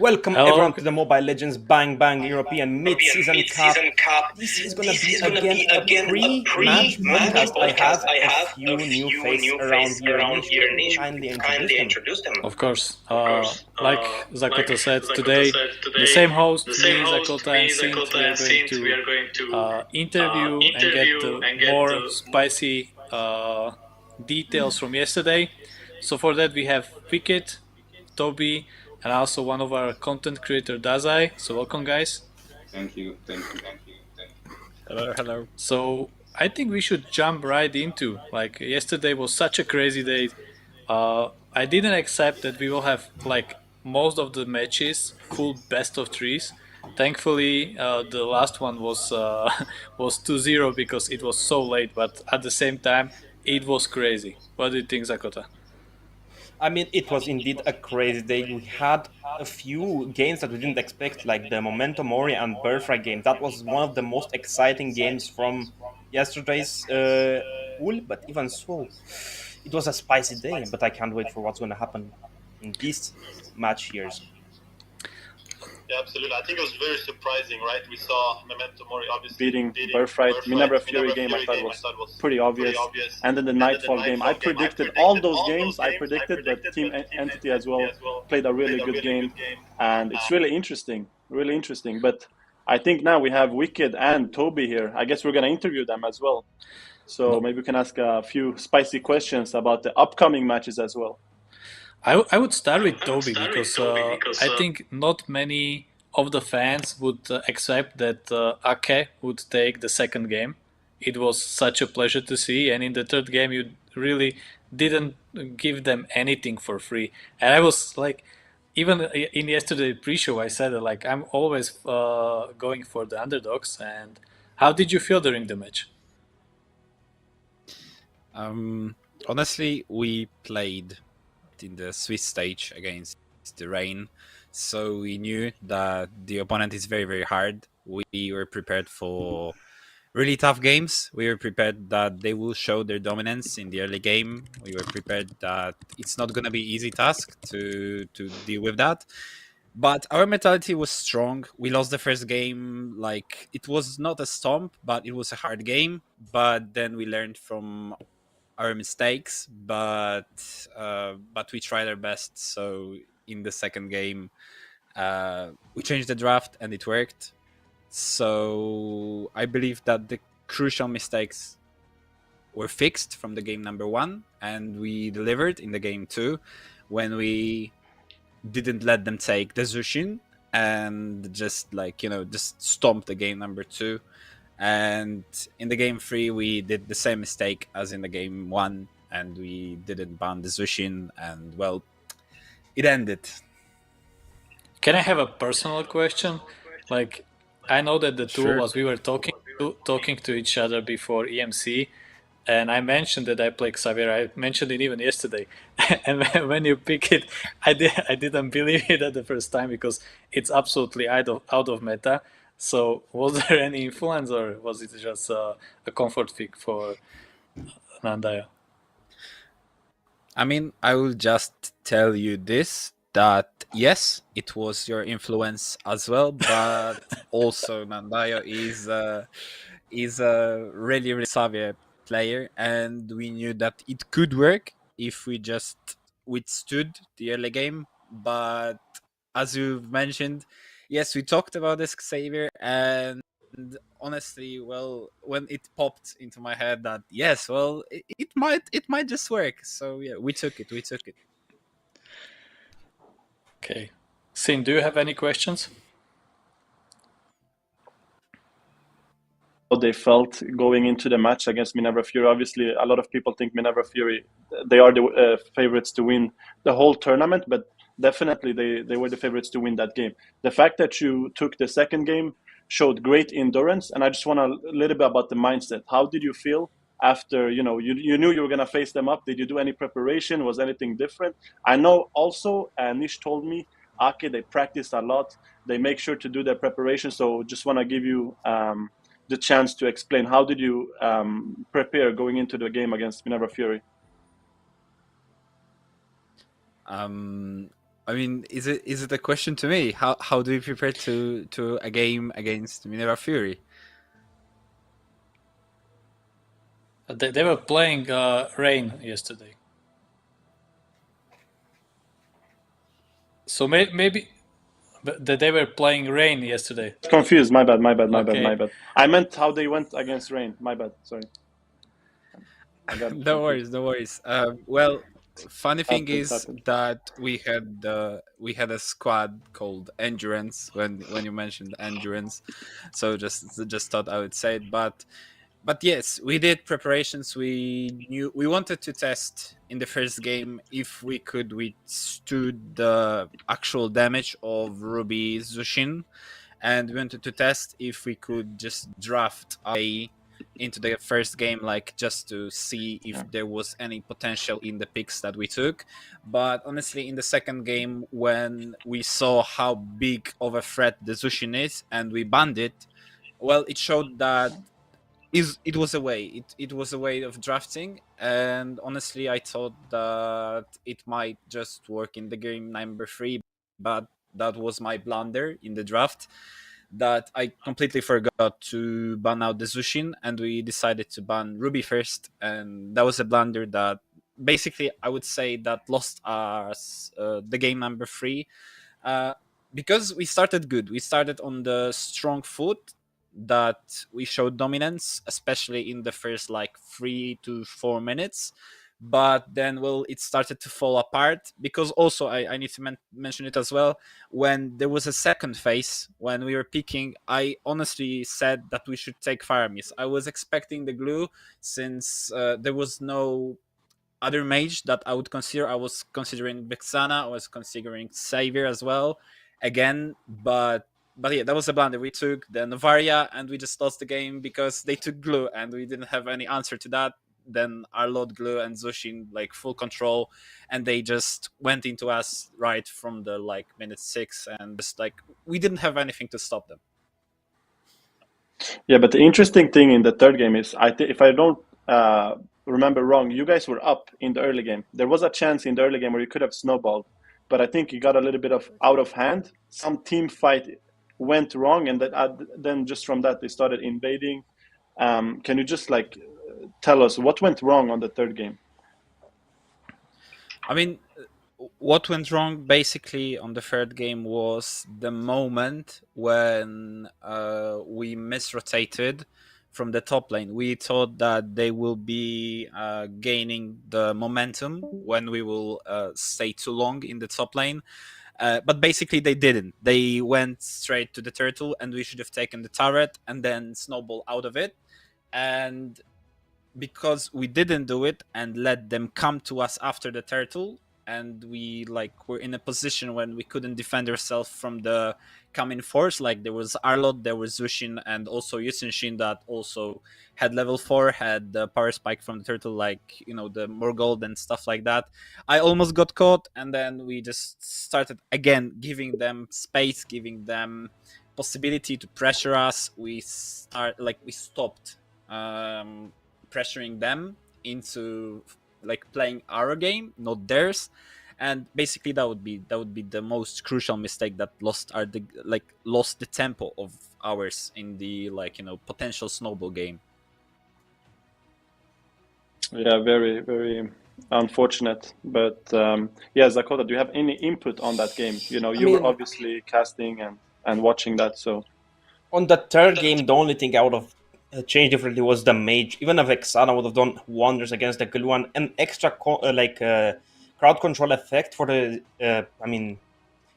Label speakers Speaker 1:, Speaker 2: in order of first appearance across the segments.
Speaker 1: Welcome
Speaker 2: Hello.
Speaker 1: everyone to the Mobile Legends Bang Bang European Mid-Season Cup. This is gonna be again a pre-match podcast. I have a few new faces around here. Nish, can you kindly introduce them?
Speaker 2: Of course. Like Zakota said today, the same host, me, Zakota, and Sint, we are going to interview and get the more spicy details from yesterday. So for that, we have Wicked, Toby, and also one of our content creator, Dazai. So welcome, guys.
Speaker 3: Thank you.
Speaker 4: Hello.
Speaker 2: So I think we should jump right into, like, yesterday was such a crazy day. I didn't accept that we will have like most of the matches full best of threes. Thankfully, the last one was was 2-0 because it was so late. But at the same time, it was crazy. What do you think, Zakota?
Speaker 1: I mean, it was indeed a crazy day. We had a few games that we didn't expect, like the Momento, Mori, and Birthright game. That was one of the most exciting games from yesterday's pool. But even so, it was a spicy day. But I can't wait for what's going to happen in these match years.
Speaker 4: Yeah, absolutely. I think it was very surprising, right? We saw Memento Mori obviously
Speaker 5: beating Birthright. Minerva Fury game I thought was pretty obvious. And then the Nightfall game, I predicted all those games. I predicted that Team Entity as well played a really good game. And it's really interesting. But I think now we have Wicked and Toby here. I guess we're going to interview them as well. So maybe we can ask a few spicy questions about the upcoming matches as well.
Speaker 2: I would start with Toby because I think not many of the fans would accept that Ake would take the second game. It was such a pleasure to see, and in the third game, you really didn't give them anything for free. And I was like, even in yesterday pre-show, I said like I'm always going for the underdogs. And how did you feel during the match?
Speaker 6: Honestly, we played in the Swiss stage against the Rain, so we knew that the opponent is very, very hard. We were prepared for really tough games. We were prepared that they will show their dominance in the early game. We were prepared that it's not going to be easy task to deal with that. But our mentality was strong. We lost the first game. Like, it was not a stomp, but it was a hard game. But then we learned from our mistakes, but we tried our best. So in the second game, we changed the draft and it worked. So I believe that the crucial mistakes were fixed from the game number one, and we delivered in the game two when we didn't let them take the Zushin and just just stomped the game number two. And in the game three, we did the same mistake as in the game one, and we didn't ban the Zushin, and well, it ended.
Speaker 2: Can I have a personal question? Like, I know that the two of us, we were talking to each other before EMC, and I mentioned that I play Xavier. I mentioned it even yesterday. And when you pick it, I didn't believe it at the first time because it's absolutely out of meta. So was there any influence, or was it just a comfort pick for Nandaya?
Speaker 6: I mean, I will just tell you this, that yes, it was your influence as well, but also Nandaya is a really, really savvy player, and we knew that it could work if we just withstood the early game. But as you've mentioned, yes, we talked about this Xavier, and honestly, well, when it popped into my head that yes, well, it might just work. So yeah, we took it.
Speaker 2: Okay. Sin, do you have any questions?
Speaker 5: How they felt going into the match against Minerva Fury. Obviously, a lot of people think Minerva Fury, they are the favorites to win the whole tournament, but definitely they were the favorites to win that game. The fact that you took the second game showed great endurance, and I just want a little bit about the mindset. How did you feel after, you knew you were going to face them up? Did you do any preparation? Was anything different? I know also, Nish told me, Ake, they practiced a lot. They make sure to do their preparation. So just want to give you the chance to explain how did you prepare going into the game against Minerva Fury?
Speaker 6: I mean, is it a question to me? How do we prepare to a game against Minerva Fury?
Speaker 2: They were playing Rain yesterday. So maybe they were playing Rain yesterday.
Speaker 5: Confused. My bad.
Speaker 2: Okay.
Speaker 5: I meant how they went against Rain. My bad. Sorry. I got
Speaker 6: No
Speaker 5: confused.
Speaker 6: worries, no worries. Well, funny thing is
Speaker 5: Happens.
Speaker 6: that we had a squad called Endurance when you mentioned Endurance, so just thought I would say it. But yes, we did preparations. We knew we wanted to test in the first game if we could withstood the actual damage of Ruby Zushin, and we wanted to test if we could just draft a into the first game, like just to see if there was any potential in the picks that we took. But honestly, in the second game, when we saw how big of a threat the Zushin is and we banned it, well, it showed that it was a way. It was a way of drafting, and honestly, I thought that it might just work in the game number 3, but that was my blunder in the draft, that I completely forgot to ban out the Zushin, and we decided to ban Ruby first, and that was a blunder that basically I would say that lost us the game number 3, uh, because we started good. We started on the strong foot that we showed dominance, especially in the first like 3 to 4 minutes. But then, well, it started to fall apart because also I need to mention it as well. When there was a second phase, when we were picking, I honestly said that we should take Faramis. I was expecting the glue since there was no other mage that I would consider. I was considering Vexana, I was considering Savior as well, again, but yeah, that was a blunder. We took the Novaria and we just lost the game because they took glue and we didn't have any answer to that. Then our Lord Glue and Zushin like full control, and they just went into us right from the like minute 6, and just like we didn't have anything to stop them.
Speaker 5: Yeah, but the interesting thing in the third game is, if I don't remember wrong, you guys were up in the early game. There was a chance in the early game where you could have snowballed, but I think you got a little bit of out of hand. Some team fight went wrong, and then just from that they started invading. Can you just like tell us what went wrong on the third game?
Speaker 6: I mean, what went wrong basically on the third game was the moment when we misrotated from the top lane. We thought that they will be gaining the momentum when we will stay too long in the top lane. But basically, they didn't. They went straight to the turtle, and we should have taken the turret and then snowball out of it. And because we didn't do it and let them come to us after the turtle, and we like were in a position when we couldn't defend ourselves from the coming force, like there was Arlot, there was Zushin, and also Yusunshin that also had level 4, had the power spike from the turtle, like, you know, the more gold and stuff like that. I almost got caught, and then we just started again giving them space, giving them possibility to pressure us. We stopped pressuring them into like playing our game, not theirs. And basically that would be the most crucial mistake that lost the tempo of ours in the, like, you know, potential snowball game.
Speaker 5: Yeah, very, very unfortunate. But yeah, Zakota, do you have any input on that game? You know,
Speaker 1: I
Speaker 5: you were
Speaker 1: mean,
Speaker 5: obviously casting and watching that, so.
Speaker 1: on the third game, the only thing I would have changed differently was the mage. Even if Vexana would have done wonders against the glue, and an extra crowd control effect for the. I mean,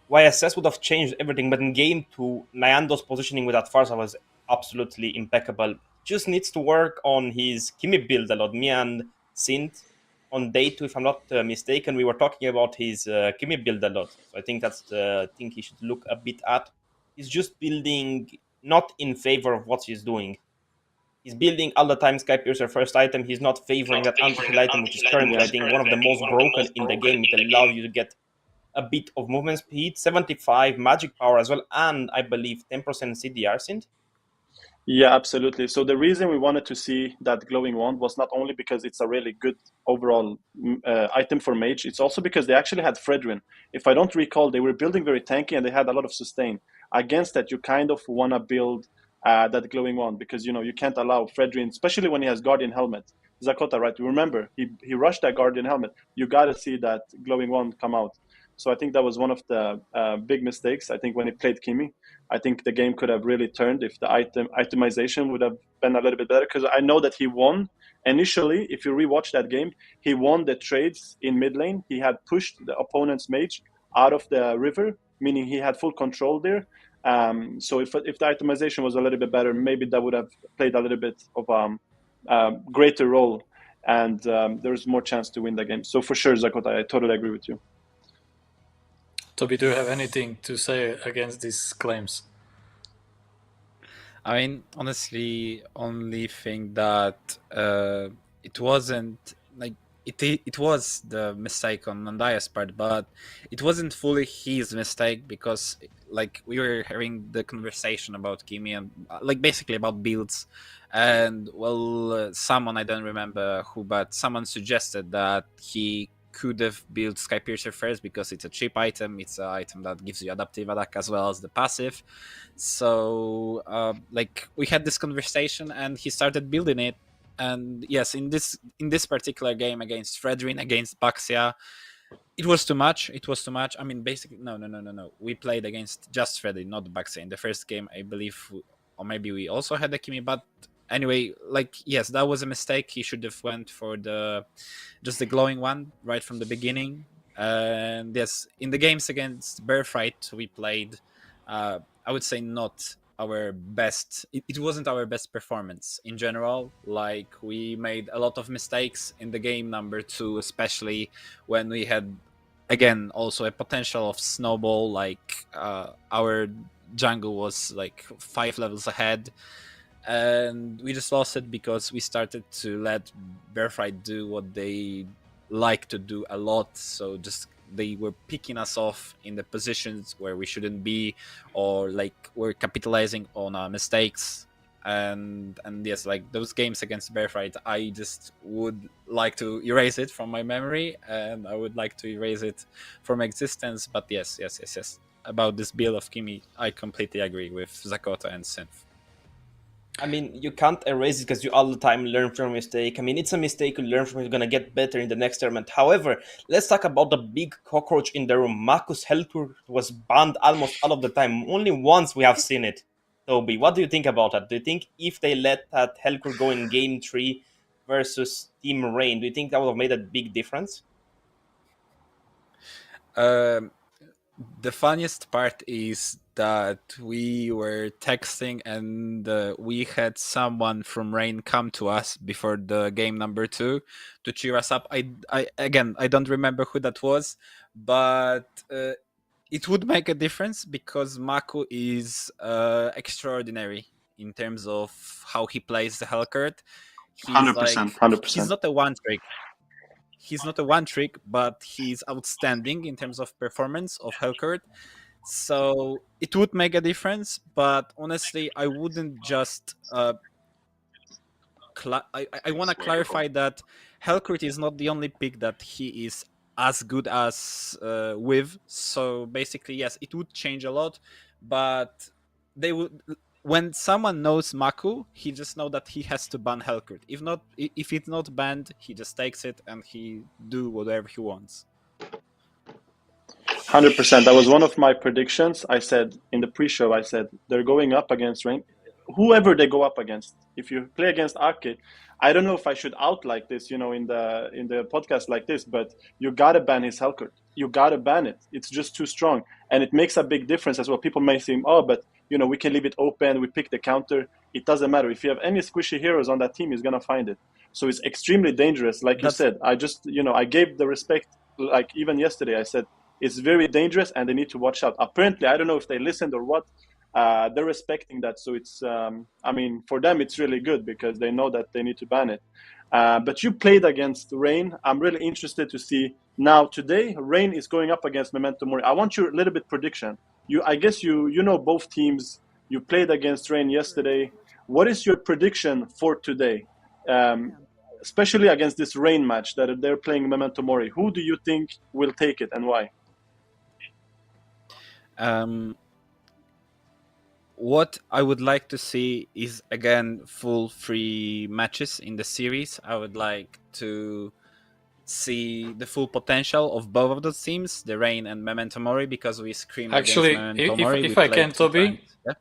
Speaker 1: YSS would have changed everything, but in game 2, Nyando's positioning with that Farsa was absolutely impeccable. Just needs to work on his Kimi build a lot. Me and Sint on day 2, if I'm not mistaken, we were talking about his Kimi build a lot. So I think that's the thing he should look a bit at. He's just building not in favor of what he's doing. He's building all the time Sky Piercer first item. He's not favoring that anti-heal item, which is currently, I think, one of the most broken in the game. It allows you to get a bit of movement speed, 75 magic power as well, and I believe 10% CDR synth.
Speaker 5: Yeah, absolutely. So the reason we wanted to see that glowing wand was not only because it's a really good overall item for mage, it's also because they actually had Fredrin. If I don't recall, they were building very tanky and they had a lot of sustain. Against that, you kind of want to build that glowing wand because you can't allow Fredrin, especially when he has Guardian Helmet. Zakota, right? Remember, he rushed that Guardian Helmet. You got to see that glowing wand come out. So I think that was one of the big mistakes. I think when he played Kimi, I think the game could have really turned if the itemization would have been a little bit better. Because I know that he won initially. If you rewatch that game, he won the trades in mid lane. He had pushed the opponent's mage out of the river, meaning he had full control there. So if the itemization was a little bit better, maybe that would have played a little bit of greater role, and there's more chance to win the game. So for sure, Zakota, I totally agree with you.
Speaker 2: Toby, do you have anything to say against these claims?
Speaker 6: I mean, honestly, only thing that it wasn't like it was the mistake on Nandaya's part, but it wasn't fully his mistake because like we were having the conversation about Kimi and like basically about builds, and well, someone I don't remember who, but someone suggested that he could have built Skypiercer first because it's a cheap item. It's an item that gives you adaptive attack as well as the passive. So like we had this conversation and he started building it. And yes, in this particular game against Fredrin, against Baxia, it was too much. It was too much. I mean, basically, no. We played against just Fredrin, not Baxia. In the first game, I believe, or maybe we also had a Kimi, but anyway, like yes, that was a mistake. He should have went for just the glowing one right from the beginning. And yes, in the games against Birthright, we played. I would say not our best. It wasn't our best performance in general. Like we made a lot of mistakes in the game number 2, especially when we had again also a potential of snowball. Like our jungle was like 5 levels ahead, and we just lost it because we started to let Birthright do what they like to do a lot. So just they were picking us off in the positions where we shouldn't be, or like we're capitalizing on our mistakes. And yes, like those games against Birthright, I just would like to erase it from my memory, and I would like to erase it from existence. But yes. About this build of Kimi, I completely agree with Zakota and Synth.
Speaker 1: I mean, you can't erase it because you all the time learn from a mistake. I mean, it's a mistake you learn from. You're gonna get better in the next tournament. However, let's talk about the big cockroach in the room. Marcus Helkur was banned almost all of the time. Only once we have seen it. Toby, what do you think about that? Do you think if they let that Helkur go in game 3 versus Team Rain, do you think that would have made a big difference?
Speaker 6: Um, the funniest part is that we were texting and we had someone from Rain come to us before the game number 2 to cheer us up. I don't remember who that was, but it would make a difference because Mako is extraordinary in terms of how he plays the Hellcurt. He's
Speaker 5: 100%,
Speaker 6: like he's
Speaker 5: 100%.
Speaker 6: not a one trick. He's not a one trick, but he's outstanding in terms of performance of Hellcurt. So it would make a difference, but honestly, I wouldn't just. I want to clarify that Hellcurt is not the only pick that he is as good as with. So basically, yes, it would change a lot, but they would. When someone knows Maku, he just know that he has to ban Hellcurt. If it's not banned, he just takes it and he do whatever he wants.
Speaker 5: 100%. That was one of my predictions. I said in the pre-show, I said they're going up against Rain. Whoever they go up against, if you play against Ake, I don't know if I should out like this, in the podcast like this, but you gotta ban his Hellcurt. You gotta ban it. It's just too strong, and it makes a big difference as well. People may think, oh, but we can leave it open. We pick the counter. It doesn't matter. If you have any squishy heroes on that team, he's gonna find it. So it's extremely dangerous. Like you said, I just I gave the respect. Like even yesterday, I said it's very dangerous and they need to watch out. Apparently, I don't know if they listened or what. They're respecting that, so it's. I mean, for them, it's really good because they know that they need to ban it. But you played against Rain. I'm really interested to see now. Today, Rain is going up against Memento Mori. I want your little bit prediction. I guess you know both teams. You played against Rain yesterday. What is your prediction for today? Especially against this rain match that they're playing Memento Mori. Who do you think will take it and why?
Speaker 6: What I would like to see is again full free matches in the series. I would like to see the full potential of both of those teams, the Rain and Memento Mori, because we screamed against
Speaker 2: Actually,
Speaker 6: Memento Mori. We
Speaker 2: if I
Speaker 6: played
Speaker 2: can,
Speaker 6: two
Speaker 2: Toby,
Speaker 6: times. Yeah.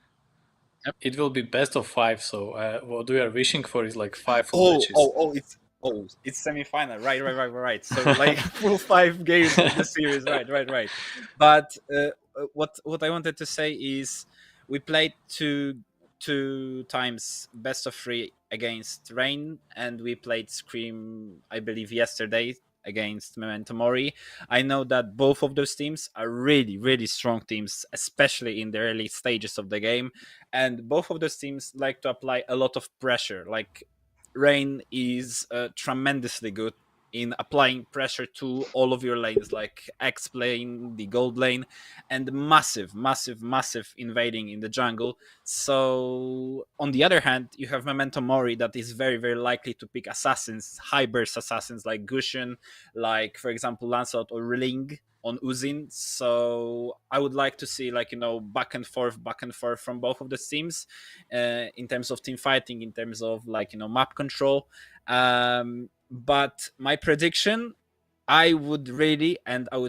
Speaker 6: Yep.
Speaker 2: it will be best of 5. So what we are wishing for is like 5 full
Speaker 6: Oh,
Speaker 2: matches.
Speaker 6: it's semi-final. Right. So like full 5 games of the series. Right. But what I wanted to say is we played two times best of 3 against Rain, and we played Scream, I believe, yesterday against Memento Mori. I know that both of those teams are really strong teams, especially in the early stages of the game, and both of those teams like to apply a lot of pressure. Like Rain is tremendously good in applying pressure to all of your lanes, like X lane, the gold lane, and massive invading in the jungle. So on the other hand, you have Memento Mori that is very likely to pick assassins, high burst assassins like Gushin, like for example Lancelot or Ling on Uzin. So I would like to see back and forth from both of the teams in terms of team fighting, in terms of map control. But my prediction, I would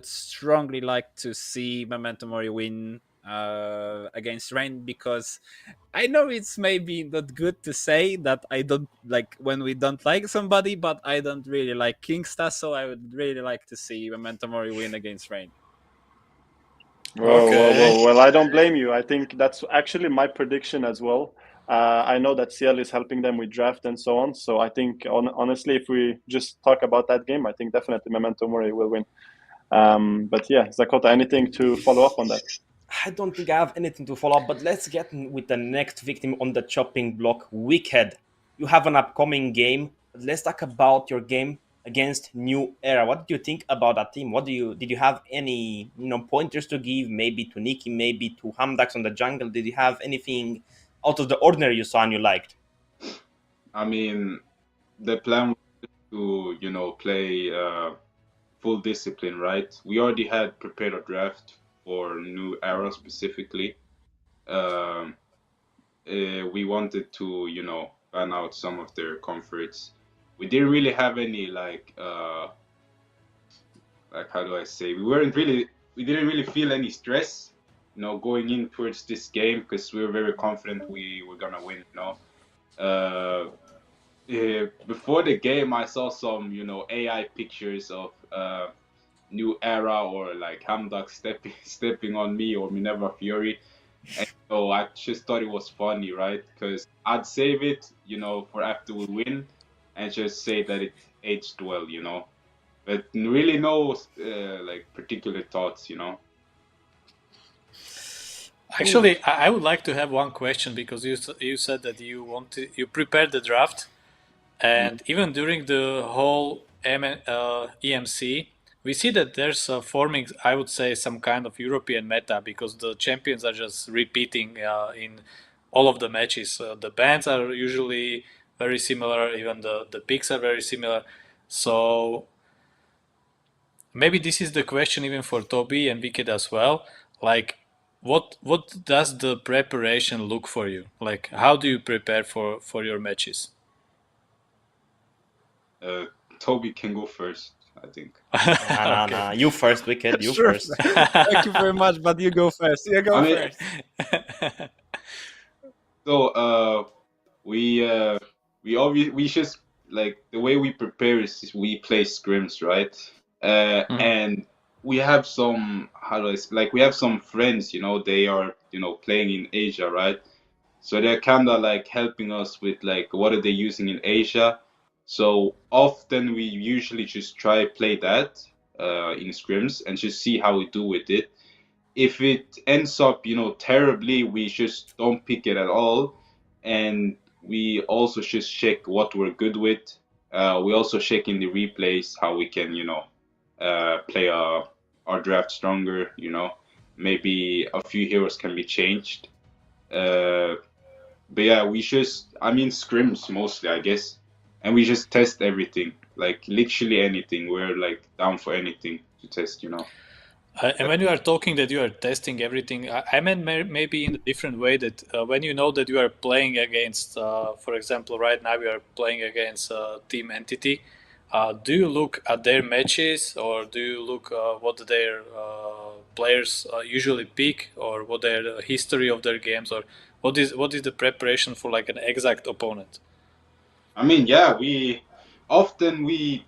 Speaker 6: strongly like to see Memento Mori win against Rain, because I know it's maybe not good to say that I don't like when we don't like somebody, but I don't really like Kingsta, so I would really like to see Memento Mori win against Rain.
Speaker 5: Well, I don't blame you. I think that's actually my prediction as well. I know that CL is helping them with draft and so on. So I think, honestly, if we just talk about that game, I think definitely Memento Mori will win. But yeah, Zakota, anything to follow up on that?
Speaker 1: I don't think I have anything to follow up, but let's get with the next victim on the chopping block, Wicked. You have an upcoming game, but let's talk about your game against New Era. What did you think about that team? Did you have any pointers to give? Maybe to Nikki, maybe to Hamdax on the jungle. Did you have anything out of the ordinary you saw and you liked?
Speaker 3: I mean, the plan was to play full discipline, right? We already had prepared a draft for New Era specifically. We wanted to fan out some of their comforts. We didn't really have any like how do I say? We didn't really feel any stress, going in towards this game, because we were very confident we were gonna win. Before the game, I saw some AI pictures of New Era or like Hamdak stepping on me or Minerva Fury. And so I just thought it was funny, right? Because I'd save it, for after we win, and just say that it aged well, but really no like particular thoughts.
Speaker 2: Actually, I would like to have one question, because you said that you prepared the draft, and even during the whole EMC, we see that there's forming, I would say, some kind of European meta, because the champions are just repeating in all of the matches. The bands are usually very similar, even the picks are very similar. So maybe this is the question even for Toby and Wicked as well. Like, what does the preparation look for you? Like, how do you prepare for your matches?
Speaker 3: Toby can go first, I think.
Speaker 1: Nah. You first, Wicked. You
Speaker 6: Sure.
Speaker 1: first.
Speaker 6: Thank you very much, but you go first. First.
Speaker 3: So we just like the way we prepare is we play scrims, right? And we have some we have some friends, they are playing in Asia, right? So they're kind of like helping us with like what are they using in Asia. So often we usually just try play that in scrims and just see how we do with it. If it ends up terribly, we just don't pick it at all, and we also just check what we're good with. We also check in the replays how we can play our draft stronger. Maybe a few heroes can be changed. But yeah, I mean, scrims mostly, I guess. And we just test everything, like literally anything. We're like down for anything to test, you know.
Speaker 2: And when you are talking that you are testing everything, I meant maybe in a different way that when you know that you are playing against, for example, right now you are playing against Team Entity, do you look at their matches or do you look what their players usually pick or what their history of their games or what is the preparation for like an exact opponent?
Speaker 3: I mean, yeah, we often we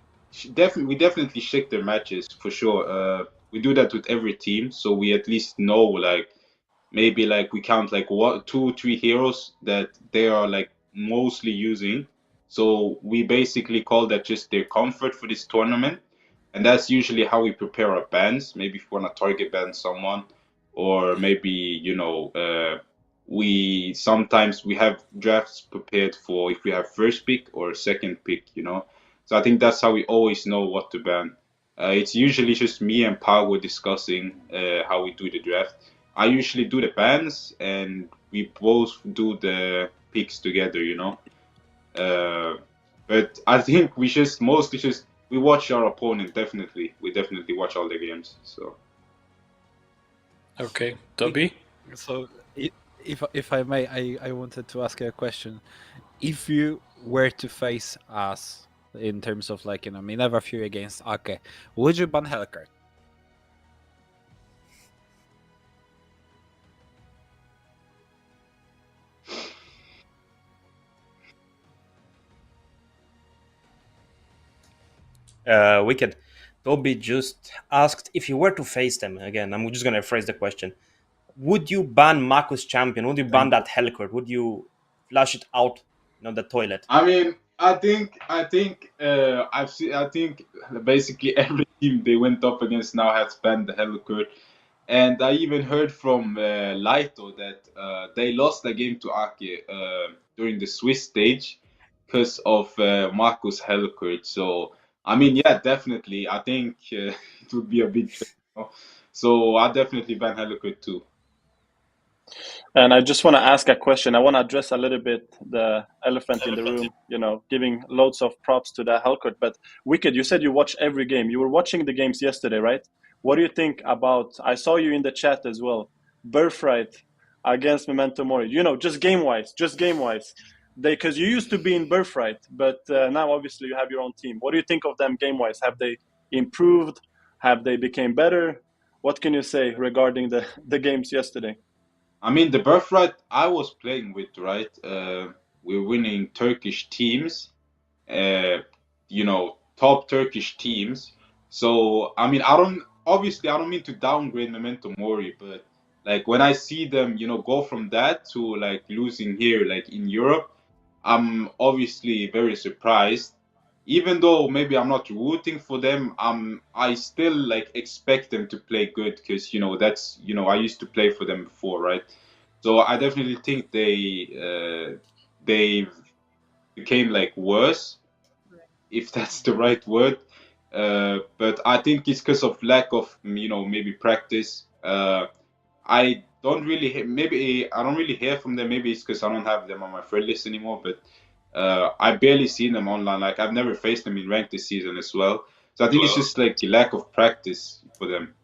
Speaker 3: definitely check their matches for sure. We do that with every team, so we at least know like maybe like we count like one, two, three heroes that they are like mostly using. So we basically call that just their comfort for this tournament, and that's usually how we prepare our bans. Maybe if we want to target ban someone, or maybe we sometimes we have drafts prepared for if we have first pick or second pick, you know. So I think that's how we always know what to ban. It's usually just me and Pago discussing how we do the draft. I usually do the bans, and we both do the picks together, you know. But I think we just mostly just we watch our opponent. Definitely, we definitely watch all the games. So
Speaker 2: Okay, Toby?
Speaker 6: So, if I may, I wanted to ask a question. If you were to face us in terms of like Minerva Fury against Ake, would you ban Hellcurt?
Speaker 1: Wicked. Toby just asked if you were to face them again. I'm just gonna phrase the question. Would you ban Marcus Champion? Would you ban that Hellcourt? Would you flush it out, the toilet?
Speaker 3: I mean, I've seen. I think basically every team they went up against now has banned the Hellcurt, and I even heard from Laito that they lost the game to Ake during the Swiss stage because of Marcus Hellkurt. So I mean, yeah, definitely. I think it would be a big trade, you know? So I definitely ban Hellkurt too.
Speaker 5: And I just want to ask a question. I want to address a little bit the elephant in the room, giving loads of props to the Hellcourt. But Wicked, you said you watch every game. You were watching the games yesterday, right? What do you think about, I saw you in the chat as well, Birthright against Memento Mori, just game-wise, because you used to be in Birthright, but now obviously you have your own team. What do you think of them game-wise? Have they improved? Have they become better? What can you say regarding the games yesterday?
Speaker 3: I mean, the birthright I was playing with, right? We're winning Turkish teams, uh, top Turkish teams. So, I mean, I don't mean to downgrade Memento Mori, but like when I see them, go from that to like losing here, like in Europe, I'm obviously very surprised. Even though maybe I'm not rooting for them, I still like expect them to play good because that's I used to play for them before, right? So I definitely think they became like worse, if that's the right word. But I think it's because of lack of maybe practice. I don't really maybe I don't really hear from them. Maybe it's because I don't have them on my friend list anymore. But I barely see them online. Like I've never faced them in ranked this season as well. So I think it's just like a lack of practice for them.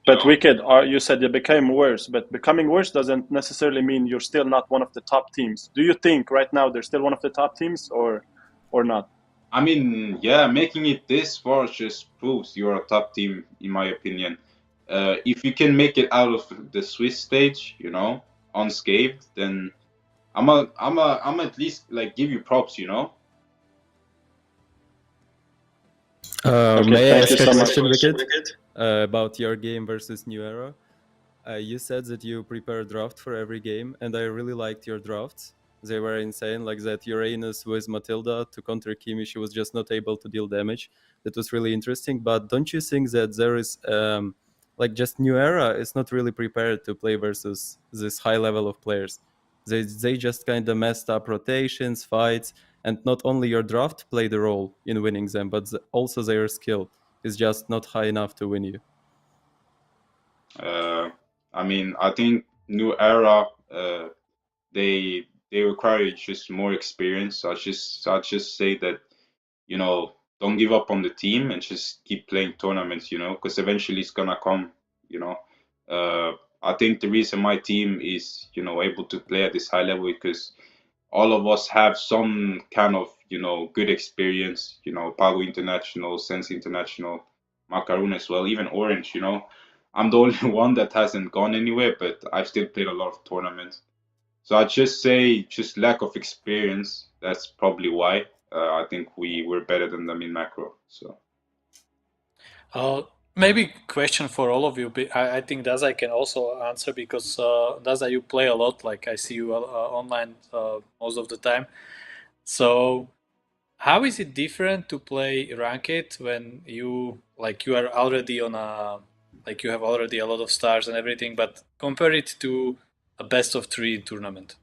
Speaker 5: But Wicked, you said they became worse, but becoming worse doesn't necessarily mean you're still not one of the top teams. Do you think right now they're still one of the top teams or not?
Speaker 3: I mean, yeah, making it this far just proves you're a top team, in my opinion. If you can make it out of the Swiss stage, unscathed, then I'm at least like give you props.
Speaker 5: Okay,
Speaker 7: May I
Speaker 5: thank you
Speaker 7: ask a
Speaker 5: so much.
Speaker 7: question, Wicked, about your game versus New Era? You said that you prepare a draft for every game, and I really liked your drafts. They were insane, like that Uranus with Matilda to counter Kimi. She was just not able to deal damage. That was really interesting. But don't you think that there is, like, just New Era is not really prepared to play versus this high level of players? They just kind of messed up rotations, fights, and not only your draft played a role in winning them, but also their skill is just not high enough to win you.
Speaker 3: I mean, I think New Era, they they require just more experience. I'll just say that, you know, don't give up on the team and just keep playing tournaments, you know, because eventually it's gonna come, you know. I think the reason my team is, you know, able to play at this high level because all of us have some kind of, you know, good experience, you know, Pago International, Sense International, Macaroon as well, even Orange, you know. I'm the only one that hasn't gone anywhere, but I've still played a lot of tournaments. So I'd just say just lack of experience. That's probably why. I think we were better than them in macro. So
Speaker 2: maybe question for all of you. I think Daza can also answer because Daza, you play a lot. Like I see you online most of the time. So how is it different to play ranked when you are already on a you have already a lot of stars and everything, but compare it to a best of 3 tournament.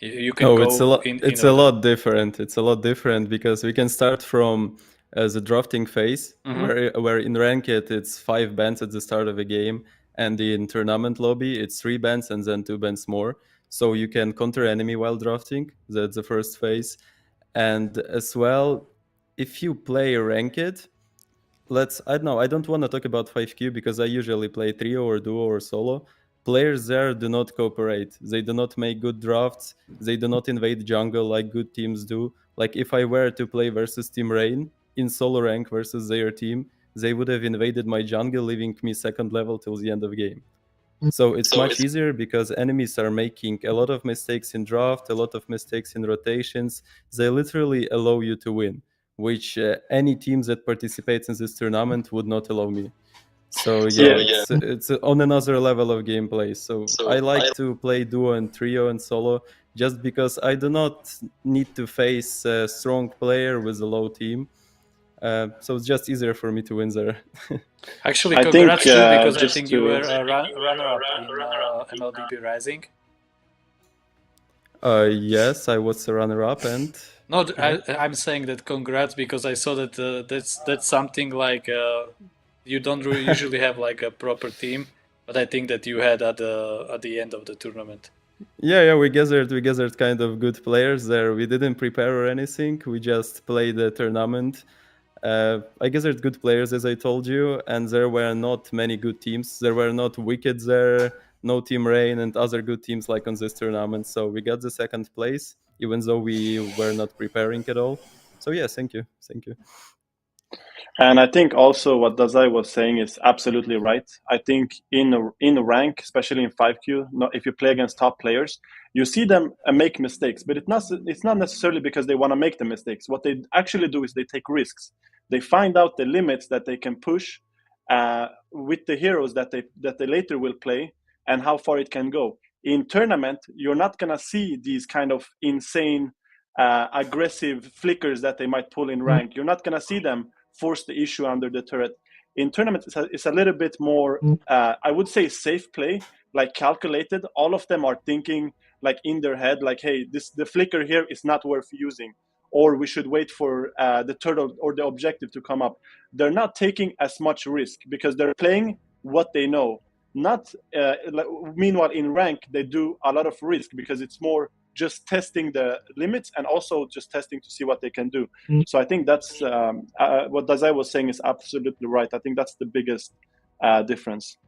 Speaker 2: You can go
Speaker 7: it's a lot different. It's a lot different because we can start from the drafting phase, where in ranked it's 5 bans at the start of a game, and in tournament lobby it's 3 bans and then 2 bans more. So you can counter enemy while drafting. That's the first phase. And as well, if you play ranked, I don't want to talk about 5Q because I usually play trio or duo or solo. Players there do not cooperate. They do not make good drafts. They do not invade jungle like good teams do. Like if I were to play versus Team Rain in solo rank versus their team, they would have invaded my jungle, leaving me second level till the end of the game. So it's much easier because enemies are making a lot of mistakes in draft, a lot of mistakes in rotations. They literally allow you to win, which any team that participates in this tournament would not allow me. So it's on another level of gameplay. So I like to play duo and trio and solo just because I do not need to face a strong player with a low team. So it's just easier for me to win there.
Speaker 2: Actually, congrats too, because I think you were a runner-up in MLBB Rising.
Speaker 7: Yes, I was a runner-up, and
Speaker 2: no, I'm saying that congrats because I saw that that's something like you don't usually have like a proper team, but I think that you had at the end of the tournament.
Speaker 7: Yeah, we gathered kind of good players there. We didn't prepare or anything. We just played the tournament. I gathered good players, as I told you, and there were not many good teams. There were not Wicked there, no Team Rain, and other good teams like on this tournament. So we got the second place, even though we were not preparing at all. So yeah, thank you.
Speaker 5: And I think also what Dazai was saying is absolutely right. I think in rank, especially in 5Q, if you play against top players, you see them make mistakes, but it's not necessarily because they want to make the mistakes. What they actually do is they take risks. They find out the limits that they can push with the heroes that they later will play and how far it can go. In tournament, you're not gonna see these kind of insane aggressive flickers that they might pull in rank. You're not gonna see them force the issue under the turret. In tournament, it's a little bit more, I would say, safe play, like calculated. All of them are thinking like in their head, like, hey, the flicker here is not worth using, or we should wait for the turtle or the objective to come up. They're not taking as much risk because they're playing what they know. Not meanwhile in rank they do a lot of risk because it's more just testing the limits and also just testing to see what they can do. So I think that's what Dazai was saying is absolutely right. I think that's the biggest difference.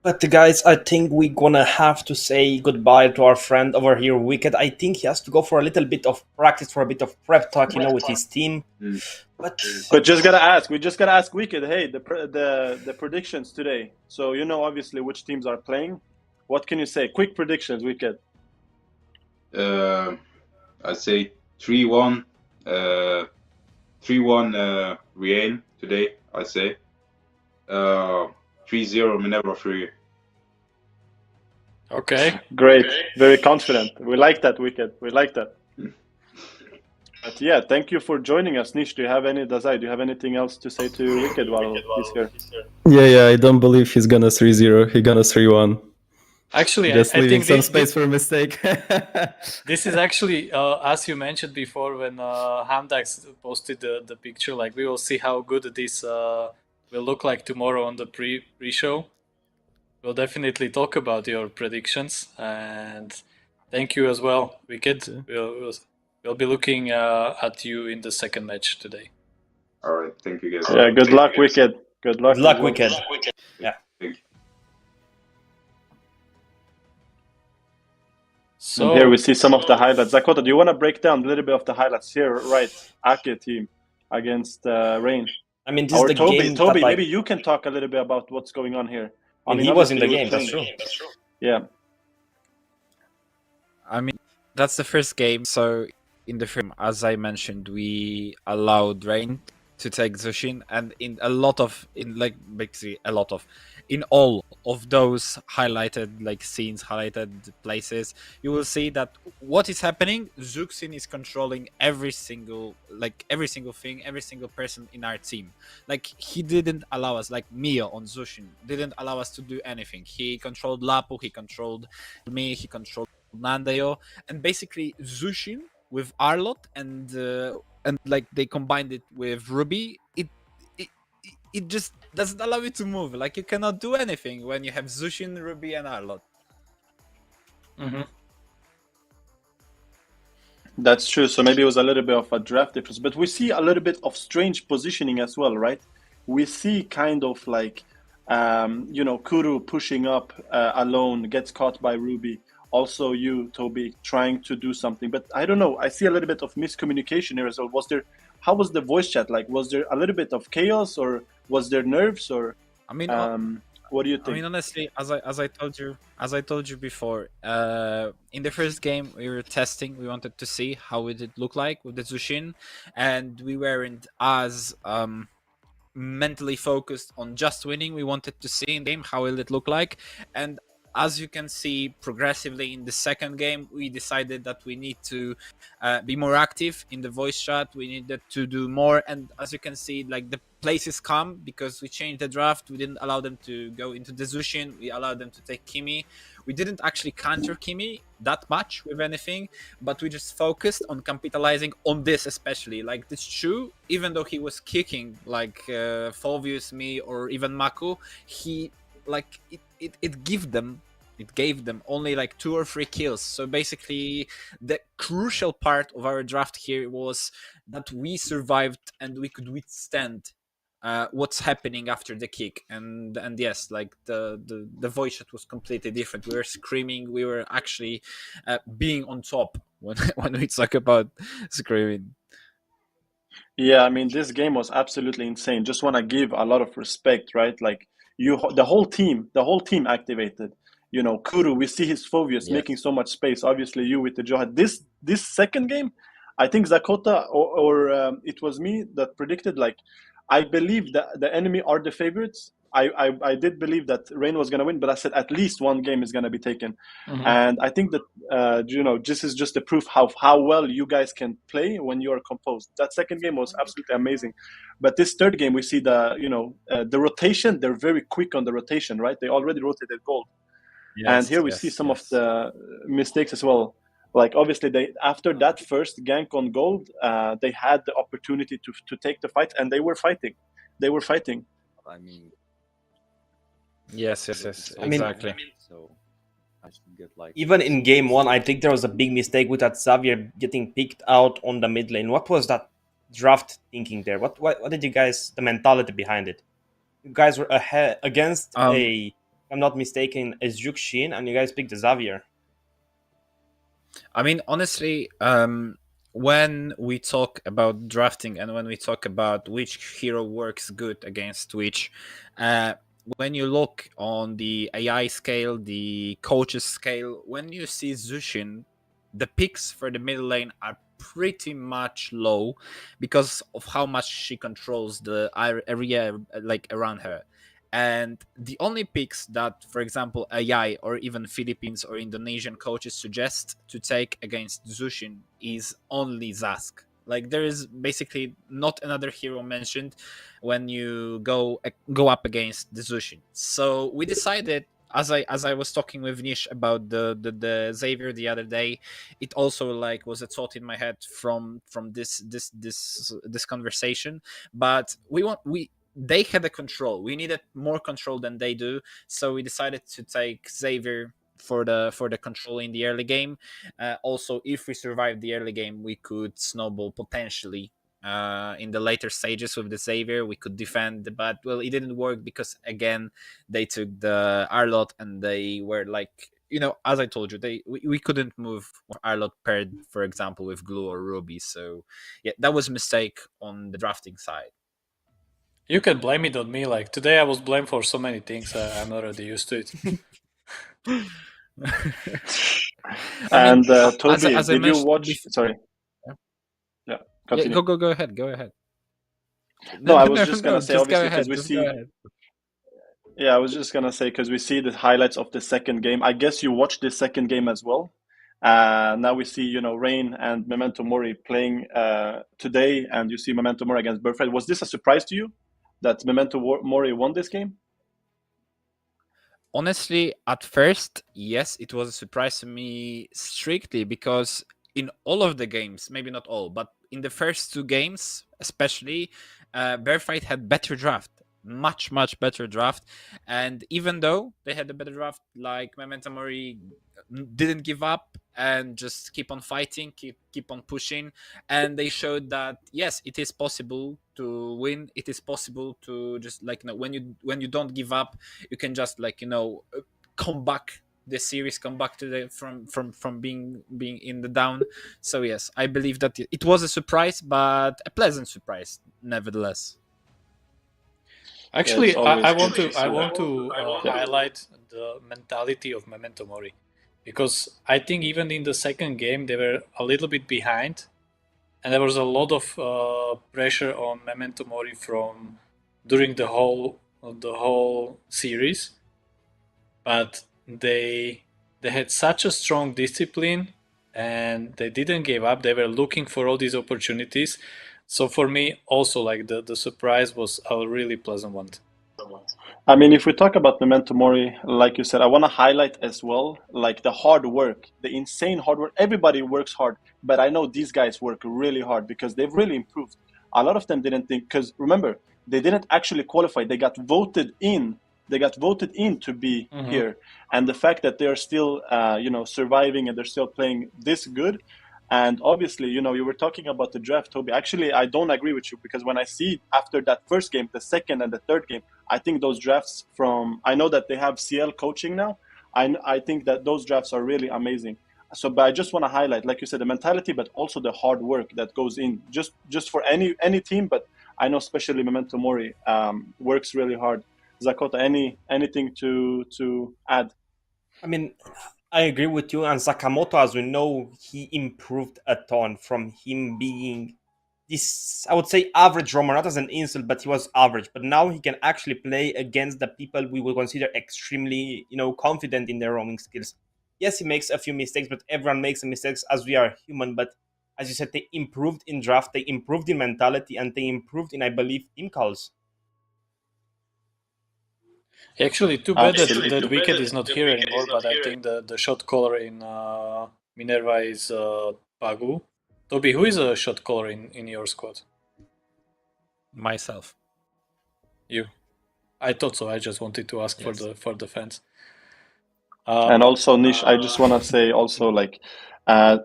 Speaker 1: But guys, I think we're gonna have to say goodbye to our friend over here, Wicked. I think he has to go for a little bit of practice, for a bit of prep talk, with his team. But
Speaker 5: we just gotta ask Wicked, hey, the predictions today. So obviously which teams are playing. What can you say? Quick predictions, Wicked.
Speaker 3: I'd say 3-1. 3-1 Real today, I'd say. 3-0 Minerva Free.
Speaker 2: Okay.
Speaker 5: Great. Very confident. We like that, Wicked. We like that. But yeah, thank you for joining us. Nish, Dazai, do you have anything else to say to Wicked while he's here?
Speaker 7: Yeah, I don't believe he's gonna 3-0. He's gonna 3-1.
Speaker 2: Actually,
Speaker 7: just
Speaker 2: I
Speaker 7: leaving
Speaker 2: think
Speaker 7: some space for a mistake.
Speaker 2: This is actually, as you mentioned before, when Hamdax posted the picture, like we will see how good this will look like tomorrow on the pre-show. we'll definitely talk about your predictions, and thank you as well, Wicked.
Speaker 7: Okay.
Speaker 2: We'll be looking at you in the second match today.
Speaker 3: All right, thank you guys.
Speaker 5: Yeah, good luck, Wicked. Good luck.
Speaker 1: Good luck,
Speaker 5: as well.
Speaker 1: Wicked. Yeah.
Speaker 3: Thank you.
Speaker 2: So
Speaker 5: And here we see some of the highlights. Zakota, do you want to break down a little bit of the highlights here? Right, Ake team against Rain.
Speaker 1: I mean, this
Speaker 5: Or
Speaker 1: is the
Speaker 5: Toby.
Speaker 1: game
Speaker 5: Toby,
Speaker 1: that, like,
Speaker 5: maybe you can talk a little bit about what's going on here.
Speaker 1: I mean, he was in
Speaker 5: obviously
Speaker 1: the
Speaker 5: he
Speaker 1: game. That's
Speaker 5: playing.
Speaker 1: true.
Speaker 5: Yeah.
Speaker 6: I mean, that's the first game. So in the first game, as I mentioned, we allowed Rain to take Zushin, and in all of those highlighted scenes, highlighted places, you will see that what is happening. Zuxin is controlling every single thing, every single person in our team. Like, he didn't allow us, like Mia on Zushin, didn't allow us to do anything. He controlled Lapu, he controlled me, he controlled Nandayo, and basically Zushin with Arlot and they combined it with Ruby. It just doesn't allow you to move. Like, you cannot do anything when you have Zushin, Ruby, and Arlot.
Speaker 5: That's true. So maybe it was a little bit of a draft difference, but we see a little bit of strange positioning as well, right? We see kind of like, Kuru pushing up alone, gets caught by Ruby. Also, you, Toby, trying to do something, but I don't know. I see a little bit of miscommunication here as well. How was the voice chat like? Was there a little bit of chaos, or was there nerves, or
Speaker 6: I mean,
Speaker 5: what do you think?
Speaker 6: I mean, honestly, as I told you before, in the first game we were testing. We wanted to see how would it look like with the Zushin, and we weren't as mentally focused on just winning. We wanted to see in the game how will it look like, and as you can see, progressively in the second game, we decided that we need to be more active in the voice chat. We needed to do more, and as you can see, like, the places come because we changed the draft. We didn't allow them to go into the Zushin. We allowed them to take Kimi. We didn't actually counter Kimi that much with anything, but we just focused on capitalizing on this, especially like this Chu. Even though he was kicking like Fulvius, me, or even Maku, he like it gave them only like 2 or 3 kills. So basically, the crucial part of our draft here was that we survived and we could withstand what's happening after the kick. And yes, like the voice chat was completely different. We were screaming. We were actually being on top when when we talk about screaming.
Speaker 5: Yeah, I mean, this game was absolutely insane. Just want to give a lot of respect, right? Like, the whole team activated. Kuru, we see his Phobius making so much space. Obviously, you with the Johad. This second game, I think Zakota or it was me that predicted. Like, I believe that the enemy are the favorites. I did believe that Rain was going to win, but I said at least one game is going to be taken. And I think that this is just a proof how well you guys can play when you are composed. That second game was absolutely amazing, but this third game we see the rotation. They're very quick on the rotation, right? They already rotated gold, and here we see some of the mistakes as well. Like, obviously, they after that first gank on gold, they had the opportunity to take the fight, and they were fighting.
Speaker 7: I mean,
Speaker 6: Yes,
Speaker 1: I mean,
Speaker 6: exactly.
Speaker 7: so I should get like
Speaker 1: even in game one, I think there was a big mistake with that Xavier getting picked out on the mid lane. What was that draft thinking there? What did you guys, the mentality behind it? You guys were ahead against if I'm not mistaken, a Shin, and you guys picked the Xavier.
Speaker 6: I mean, honestly, when we talk about drafting and when we talk about which hero works good against which, when you look on the AI scale, the coaches scale, when you see Zushin, the picks for the middle lane are pretty much low because of how much she controls the area like around her. And the only picks that, for example, AI or even Philippines or Indonesian coaches suggest to take against Zushin is only Zask. Like, there is basically not another hero mentioned when you go up against the Zushin. So we decided, as I was talking with Nish about the Xavier the other day, it also like was a thought in my head from this conversation. But they had the control. We needed more control than they do, so we decided to take Xavier for the control in the early game. Also, if we survived the early game, we could snowball potentially in the later stages with the Xavier. We could defend, but well, it didn't work because again they took the Arlot and they were like, as I told you, we couldn't move Arlot paired, for example, with Glue or Ruby. So yeah, that was a mistake on the drafting side.
Speaker 2: You can blame it on me. Like today, I was blamed for so many things. I'm already used to it.
Speaker 5: And
Speaker 6: as
Speaker 5: Toby,
Speaker 6: I
Speaker 5: did you
Speaker 6: mentioned
Speaker 5: watch?
Speaker 6: before,
Speaker 5: Sorry, yeah, continue.
Speaker 6: go ahead, go ahead.
Speaker 5: No, I was
Speaker 6: No,
Speaker 5: just
Speaker 6: no,
Speaker 5: gonna say,
Speaker 6: just go
Speaker 5: obviously, because
Speaker 6: ahead,
Speaker 5: we
Speaker 6: just go
Speaker 5: see.
Speaker 6: ahead.
Speaker 5: Yeah, I was just gonna say because we see the highlights of the second game. I guess you watched the second game as well. Now we see, Rain and Memento Mori playing today, and you see Memento Mori against Birthright. Was this a surprise to you that Mori won this game?
Speaker 6: Honestly, at first, yes, it was a surprise to me strictly because in all of the games, maybe not all, but in the first two games, especially, Bearfight had better draft, much better draft, and even though they had a better draft, like Memento Mori didn't give up and just keep on fighting, keep on pushing, and they showed that yes, it is possible to win. It is possible to just like when you don't give up, you can just come back the series, come back to the from being in the down. So yes, I believe that it was a surprise, but a pleasant surprise nevertheless.
Speaker 2: Actually, I want to
Speaker 5: Yeah.
Speaker 2: highlight the mentality of Memento Mori, because I think even in the second game they were a little bit behind, and there was a lot of pressure on Memento Mori from during the whole series, but they had such a strong discipline and they didn't give up. They were looking for all these opportunities. So for me, also like the surprise was a really pleasant one.
Speaker 5: I mean, if we talk about Memento Mori, like you said, I want to highlight as well, like the hard work, the insane hard work. Everybody works hard, but I know these guys work really hard because they've really improved. A lot of them didn't think, because remember, they didn't actually qualify. They got voted in. They got voted in to be here, and the fact that they are still, surviving and they're still playing this good. And obviously, you were talking about the draft, Toby. Actually, I don't agree with you because when I see after that first game, the second and the third game, I think those drafts I know that they have CL coaching now. I think that those drafts are really amazing. So, but I just want to highlight, like you said, the mentality, but also the hard work that goes in just for any team. But I know especially Memento Mori works really hard. Zakota, anything to add?
Speaker 1: I mean, I agree with you. And Sakamoto, as we know, he improved a ton from him being this, I would say, average roamer, not as an insult, but he was average. But now he can actually play against the people we will consider extremely, confident in their roaming skills. Yes, he makes a few mistakes, but everyone makes mistakes as we are human. But as you said, they improved in draft, they improved in mentality, and they improved in, I believe, team calls.
Speaker 2: Actually, too bad that Wicked is not here anymore, but I think the shot caller in Minerva is Pagu. Toby, who is a shot caller in your squad?
Speaker 6: Myself.
Speaker 2: You. I thought so. I just wanted to ask
Speaker 6: Yes.
Speaker 2: for the fans.
Speaker 5: And also, Nish, I just want to say also, like,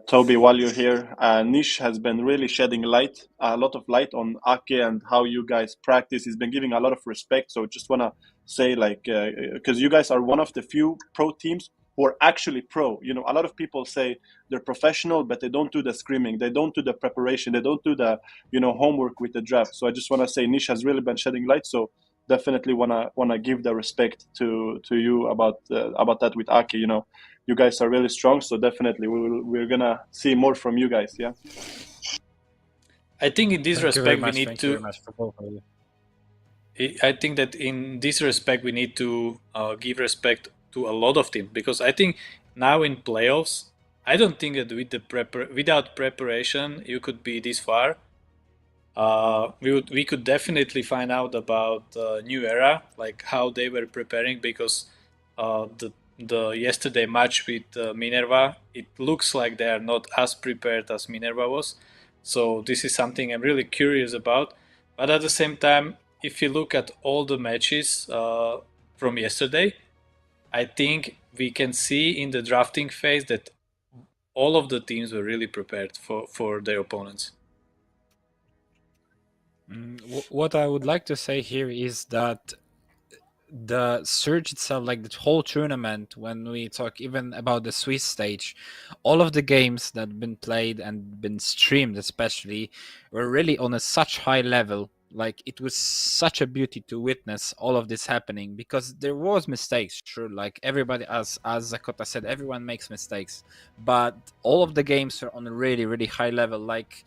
Speaker 5: Toby, while you're here, Nish has been really shedding a lot of light on Ake and how you guys practice. He's been giving a lot of respect. So just want to say, like, because you guys are one of the few pro teams who are actually pro. A lot of people say they're professional, but they don't do the screaming. They don't do the preparation. They don't do the, homework with the draft. So I just want to say Nish has really been shedding light. So definitely wanna give the respect to you about that with Aki. You guys are really strong, so definitely we're gonna see more from you guys. Yeah.
Speaker 2: I think in this respect we need
Speaker 6: Thank you
Speaker 2: to.
Speaker 6: very much for both of you.
Speaker 2: I think that in this respect we need to give respect to a lot of teams, because I think now in playoffs, I don't think that without preparation you could be this far. We could definitely find out about New Era, like how they were preparing, because the yesterday match with Minerva, it looks like they are not as prepared as Minerva was. So this is something I'm really curious about. But at the same time, if you look at all the matches from yesterday, I think we can see in the drafting phase that all of the teams were really prepared for their opponents.
Speaker 6: What I would like to say here is that the surge itself, like the whole tournament, when we talk even about the Swiss stage, all of the games that have been played and been streamed, especially, were really on a such high level. Like it was such a beauty to witness all of this happening because there was mistakes, sure. Like everybody, as Zakota said, everyone makes mistakes, but all of the games are on a really really high level. Like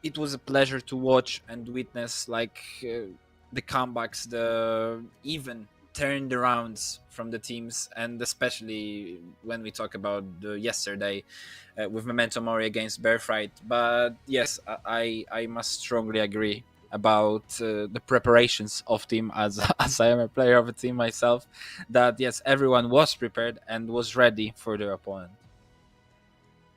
Speaker 6: it was a pleasure to watch and witness the comebacks, the even turned arounds from the teams, and especially when we talk about the yesterday with Memento Mori against Bearfight. But yes, I must strongly agree about the preparations of team as as I am a player of a team myself, that yes, everyone was prepared and was ready for their opponent.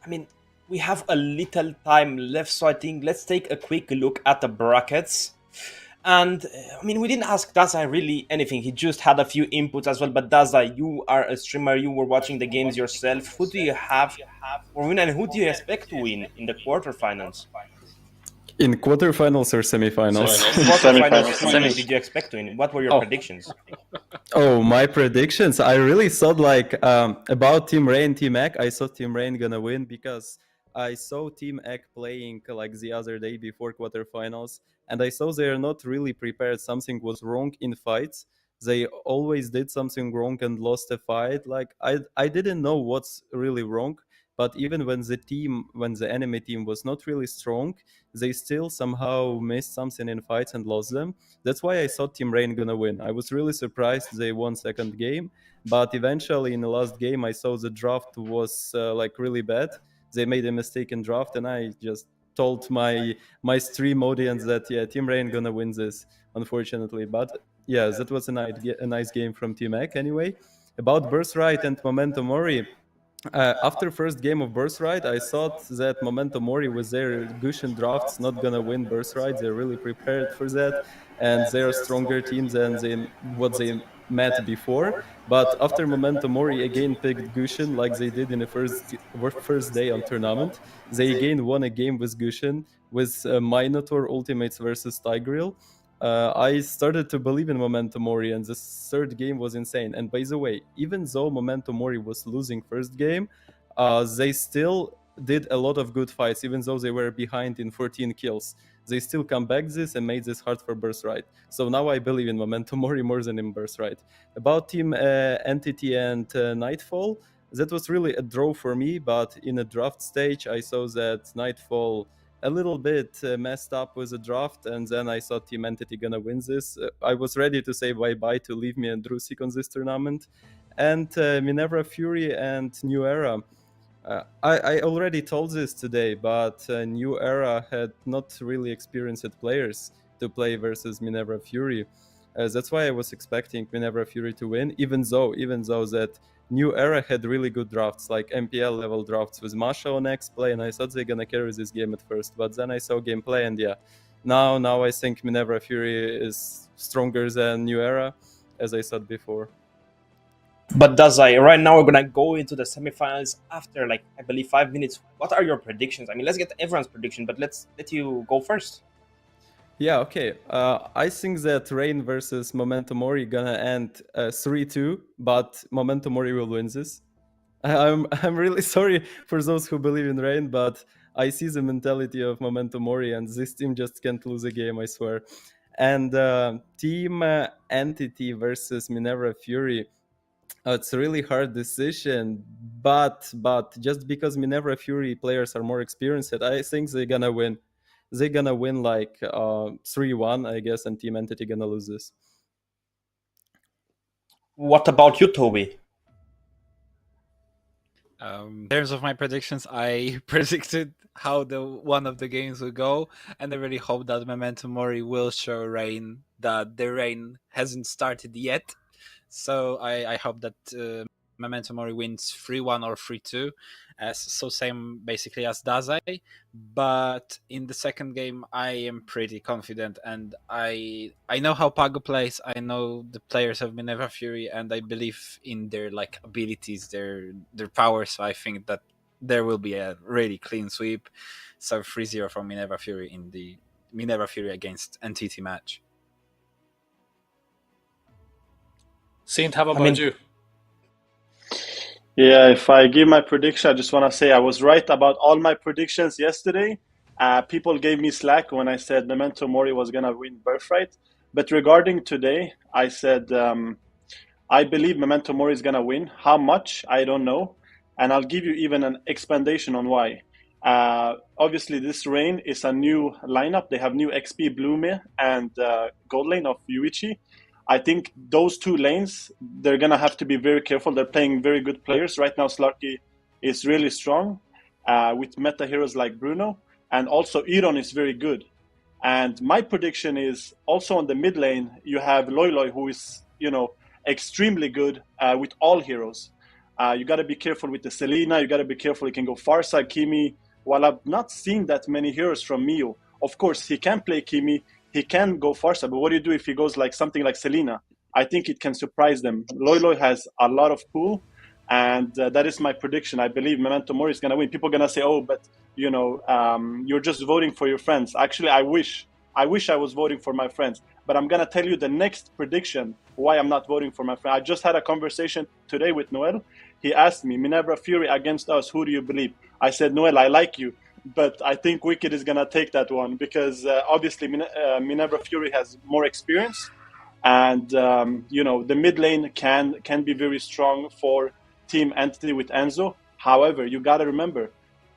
Speaker 1: I mean, we have a little time left, so I think let's take a quick look at the brackets. And I mean, we didn't ask Daza really anything. He just had a few inputs as well. But Daza, you are a streamer. You were watching the games yourself. Who do you have for win, and who do you expect to win in the quarterfinals?
Speaker 7: In quarterfinals or semifinals?
Speaker 1: Quarterfinals, who
Speaker 5: Semifinals.
Speaker 1: did you expect to win? What were your
Speaker 2: Oh.
Speaker 1: predictions?
Speaker 7: Oh, my predictions. I really thought like about Team Rain, Team Egg. I thought Team Rain gonna win because I saw Team Egg playing like the other day before quarterfinals, and I saw they are not really prepared. Something was wrong in fights. They always did something wrong and lost a fight. Like I didn't know what's really wrong. But even when the enemy team was not really strong, they still somehow missed something in fights and lost them. That's why I thought Team Rain gonna win. I was really surprised they won second game, but eventually in the last game I saw the draft was like really bad. They made a mistake in draft, and I just told my stream audience that yeah, Team Rain gonna win this, unfortunately. But yeah, that was a nice game from Team Egg anyway. About Birthright and Momento Mori, after first game of Birthright, I thought that Momento Mori with their Gushin drafts not gonna win Birthright. They're really prepared for that, and they're a stronger team than what they met before. But after Momento Mori again picked Gushin like they did in the first day on tournament, they again won a game with Gushin with Minotaur Ultimates versus Tigreal. I started to believe in Momento Mori, and this third game was insane. And by the way, even though Momento Mori was losing first game, they still did a lot of good fights, even though they were behind in 14 kills. They still come back this and made this hard for Birthright. So now I believe in Momento Mori more than in Birthright. About Team Entity and Nightfall, that was really a draw for me, but in a draft stage, I saw that Nightfall a little bit messed up with the draft, and then I thought Team Entity gonna win this. I was ready to say bye-bye to Leave Me and Drusik on this tournament. And Minerva Fury and New Era. I already told this today, but New Era had not really experienced players to play versus Minerva Fury. That's why I was expecting Minerva Fury to win, even though that New Era had really good drafts, like MPL level drafts with Masha on X play, and I thought they're gonna carry this game at first. But then I saw gameplay, and yeah, now I think Minerva Fury is stronger than New Era, as I said before.
Speaker 1: But Dazai, right now we're gonna go into the semifinals after like I believe 5 minutes. What are your predictions? I mean, let's get everyone's prediction, but let's let you go first.
Speaker 7: Yeah, okay. I think that Rain versus Momento Mori gonna end 3-2, but Momento Mori will win this. I'm really sorry for those who believe in Rain, but I see the mentality of Momento Mori, and this team just can't lose a game, I swear. And Team Entity versus Minerva Fury. It's a really hard decision, but just because Minerva Fury players are more experienced, I think they're gonna win. They're gonna win like 3-1, I guess, and Team Entity gonna lose this.
Speaker 1: What about you, Toby?
Speaker 6: In terms of my predictions, I predicted how the one of the games will go, and I really hope that Memento Mori will show that the rain hasn't started yet. So I hope that Memento Mori wins 3-1 or 3-2, so same basically as Daze. But in the second game, I am pretty confident, and I know how Pago plays. I know the players of Minerva Fury, and I believe in their abilities, their powers. So I think that there will be a really clean sweep. So 3-0 from Minerva Fury in the Minerva Fury against NTT match.
Speaker 2: Sint, how about you?
Speaker 5: Yeah, if I give my prediction, I just want to say I was right about all my predictions yesterday. People gave me slack when I said Memento Mori was going to win Birthright. But regarding today, I said I believe Memento Mori is going to win. How much? I don't know. And I'll give you even an explanation on why. Obviously, this Rain is a new lineup. They have new XP Blume and Gold Lane of Yuichi. I think those two lanes, they're going to have to be very careful. They're playing very good players. Right now, Slarky is really strong with meta heroes like Bruno. And also, Iron is very good. And my prediction is also on the mid lane, you have Loiloi, who is, extremely good with all heroes. You got to be careful with the Selena. You got to be careful. You can go Farsa, Kimi. While I've not seen that many heroes from Mio, of course, he can play Kimi. He can go Farsa. But what do you do if he goes like something like Selena? I think it can surprise them. Loiloi has a lot of pool. And that is my prediction. I believe Memento Mori is going to win. People are going to say, oh, but, you're just voting for your friends. Actually, I wish I was voting for my friends. But I'm going to tell you the next prediction why I'm not voting for my friend. I just had a conversation today with Noel. He asked me, Minerva Fury against us, who do you believe? I said, Noel, I like you, but I think Wicked is going to take that one because obviously Minerva Fury has more experience. And, the mid lane can be very strong for Team Entity with Enzo. However, you got to remember,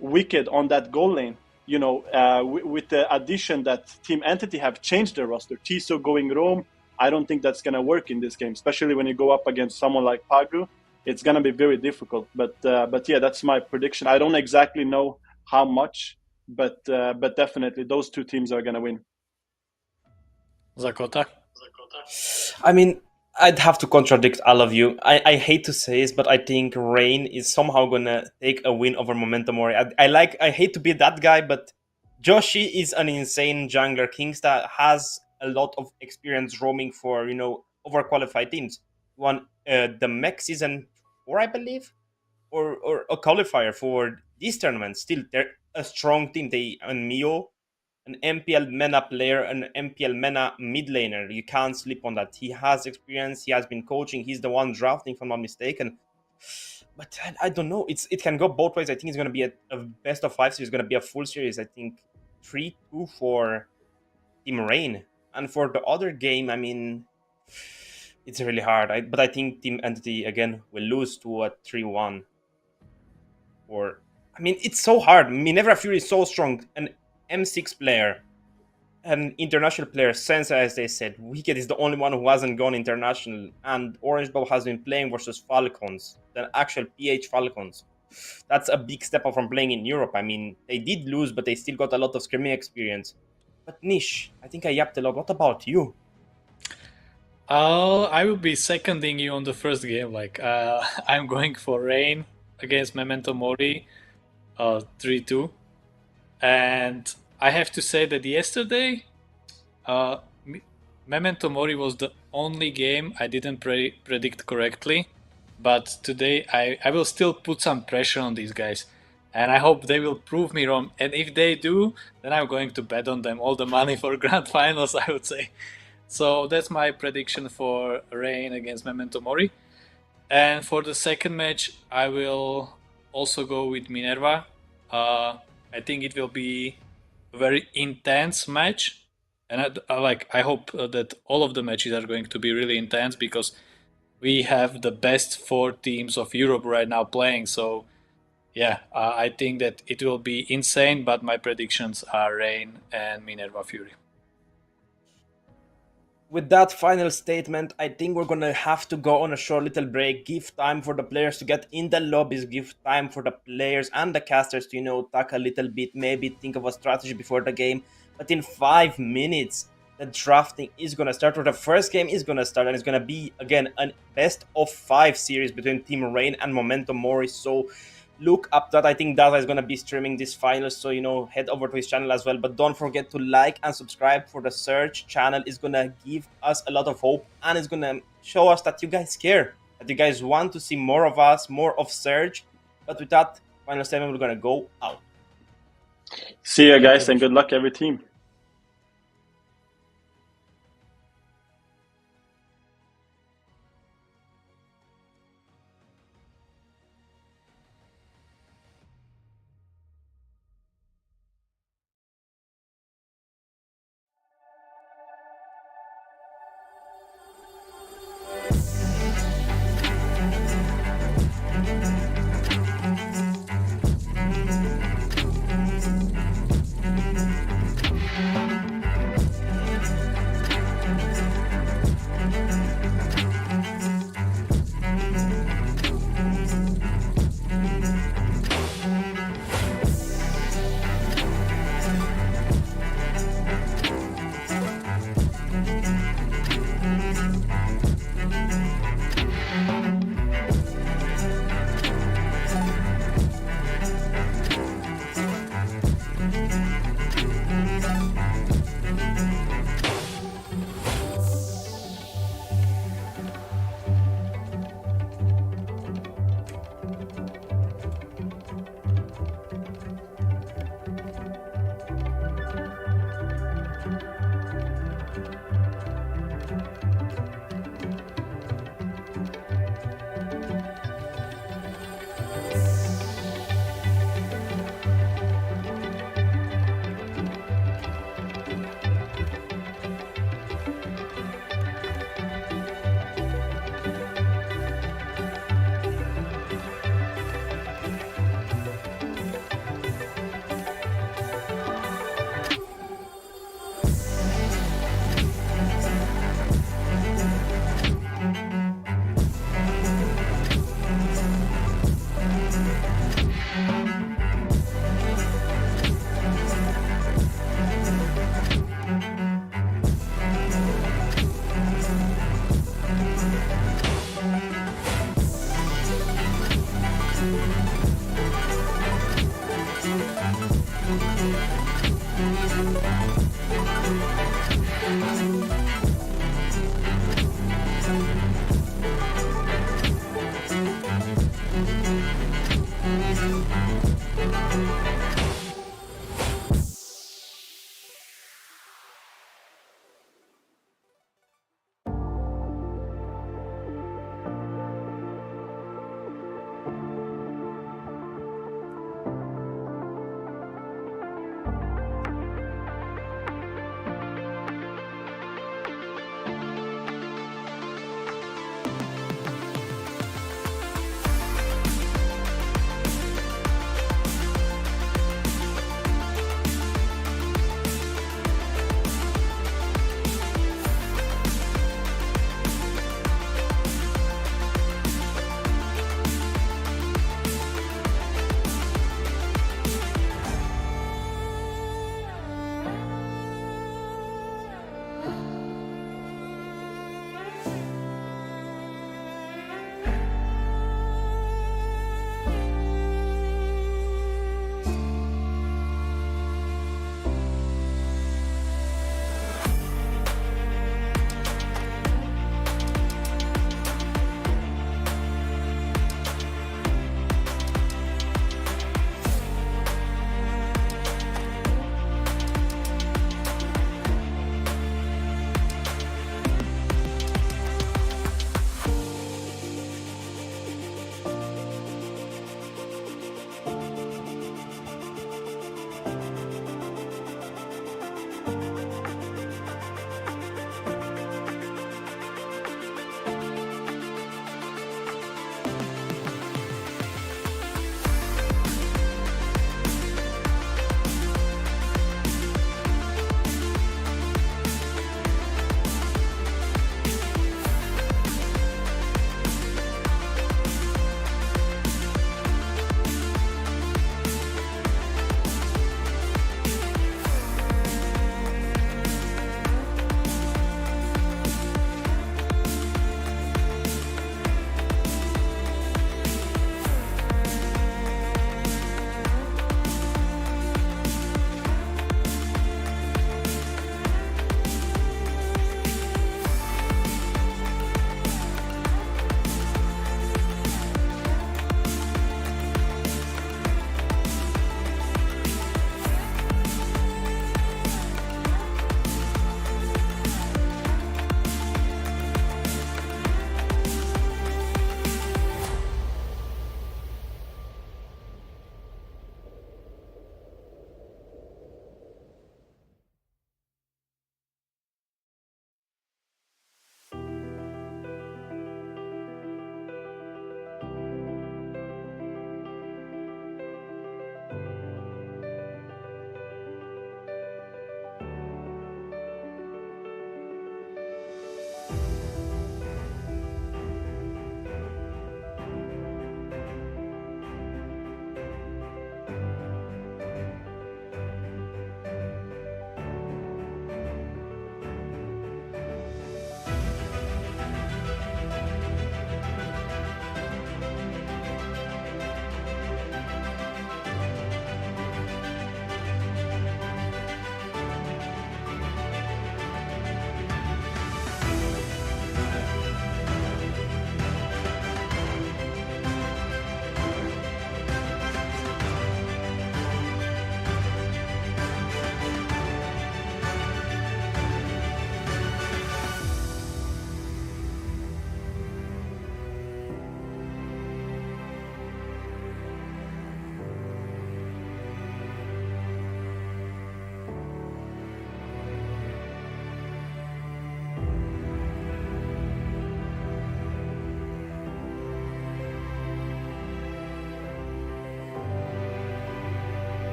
Speaker 5: Wicked on that goal lane, with the addition that Team Entity have changed their roster, Tiso going Rome, I don't think that's going to work in this game, especially when you go up against someone like Pagu. It's going to be very difficult. But yeah, that's my prediction. I don't exactly know how much, but definitely those two teams are going to win.
Speaker 2: Zakota?
Speaker 1: I mean, I'd have to contradict all of you. I hate to say this, but I think Rain is somehow gonna take a win over Momento Mori. I hate to be that guy, but Joshi is an insane jungler. Kingsta has a lot of experience roaming for overqualified teams. Won the MEC season 4, I believe, or a qualifier for this tournament. Still, they're a strong team. They and Mio, an MPL MENA player, an MPL MENA mid laner. You can't sleep on that. He has experience. He has been coaching. He's the one drafting, if I'm not mistaken. But I don't know. It can go both ways. I think it's going to be a best of 5 series. It's going to be a full series. I think 3-2 for Team Rain. And for the other game, I mean, it's really hard. But I think Team Entity, again, will lose to a 3-1. It's so hard. Minerva Fury is so strong. An M6 player, an international player, Sensa, as they said. Wicked is the only one who hasn't gone international, and Orange Bow has been playing versus Falcons, the actual PH Falcons. That's a big step up from playing in Europe. I mean, they did lose, but they still got a lot of scrimming experience. But Nish, I think I yapped a lot. What about you?
Speaker 2: I will be seconding you on the first game. I'm going for Rain against Memento Mori, 3-2. And I have to say that yesterday, Memento Mori was the only game I didn't predict correctly. But today I will still put some pressure on these guys. And I hope they will prove me wrong. And if they do, then I'm going to bet on them all the money for Grand Finals, I would say. So that's my prediction for Rain against Memento Mori. And for the second match, I will also go with Minerva. I think it will be a very intense match. And I hope that all of the matches are going to be really intense because we have the best 4 teams of Europe right now playing. So yeah, I think that it will be insane, but my predictions are Rain and Minerva Fury.
Speaker 1: With that final statement, I think we're gonna have to go on a short little break, give time for the players to get in the lobbies, give time for the players and the casters to, talk a little bit, maybe think of a strategy before the game. But in 5 minutes, the drafting is gonna start, or the first game is gonna start, and it's gonna be again a best of 5 series between Team Rain and Momento Mori. So look up that. I think Daza is gonna be streaming this finals, so head over to his channel as well. But don't forget to like and subscribe for the Surge channel. Is gonna give us a lot of hope, and it's gonna show us that you guys care, that you guys want to see more of us, more of Surge. But with that, final 7, we're gonna go out.
Speaker 5: See you guys, and good luck every team.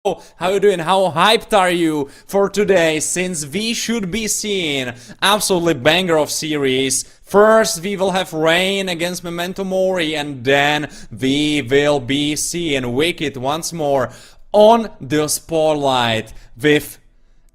Speaker 8: how you doing? How hyped are you for today? Since we should be seeing absolutely banger of series. First, we will have Rain against Memento Mori, and then we will be seeing Wicked once more on the spotlight with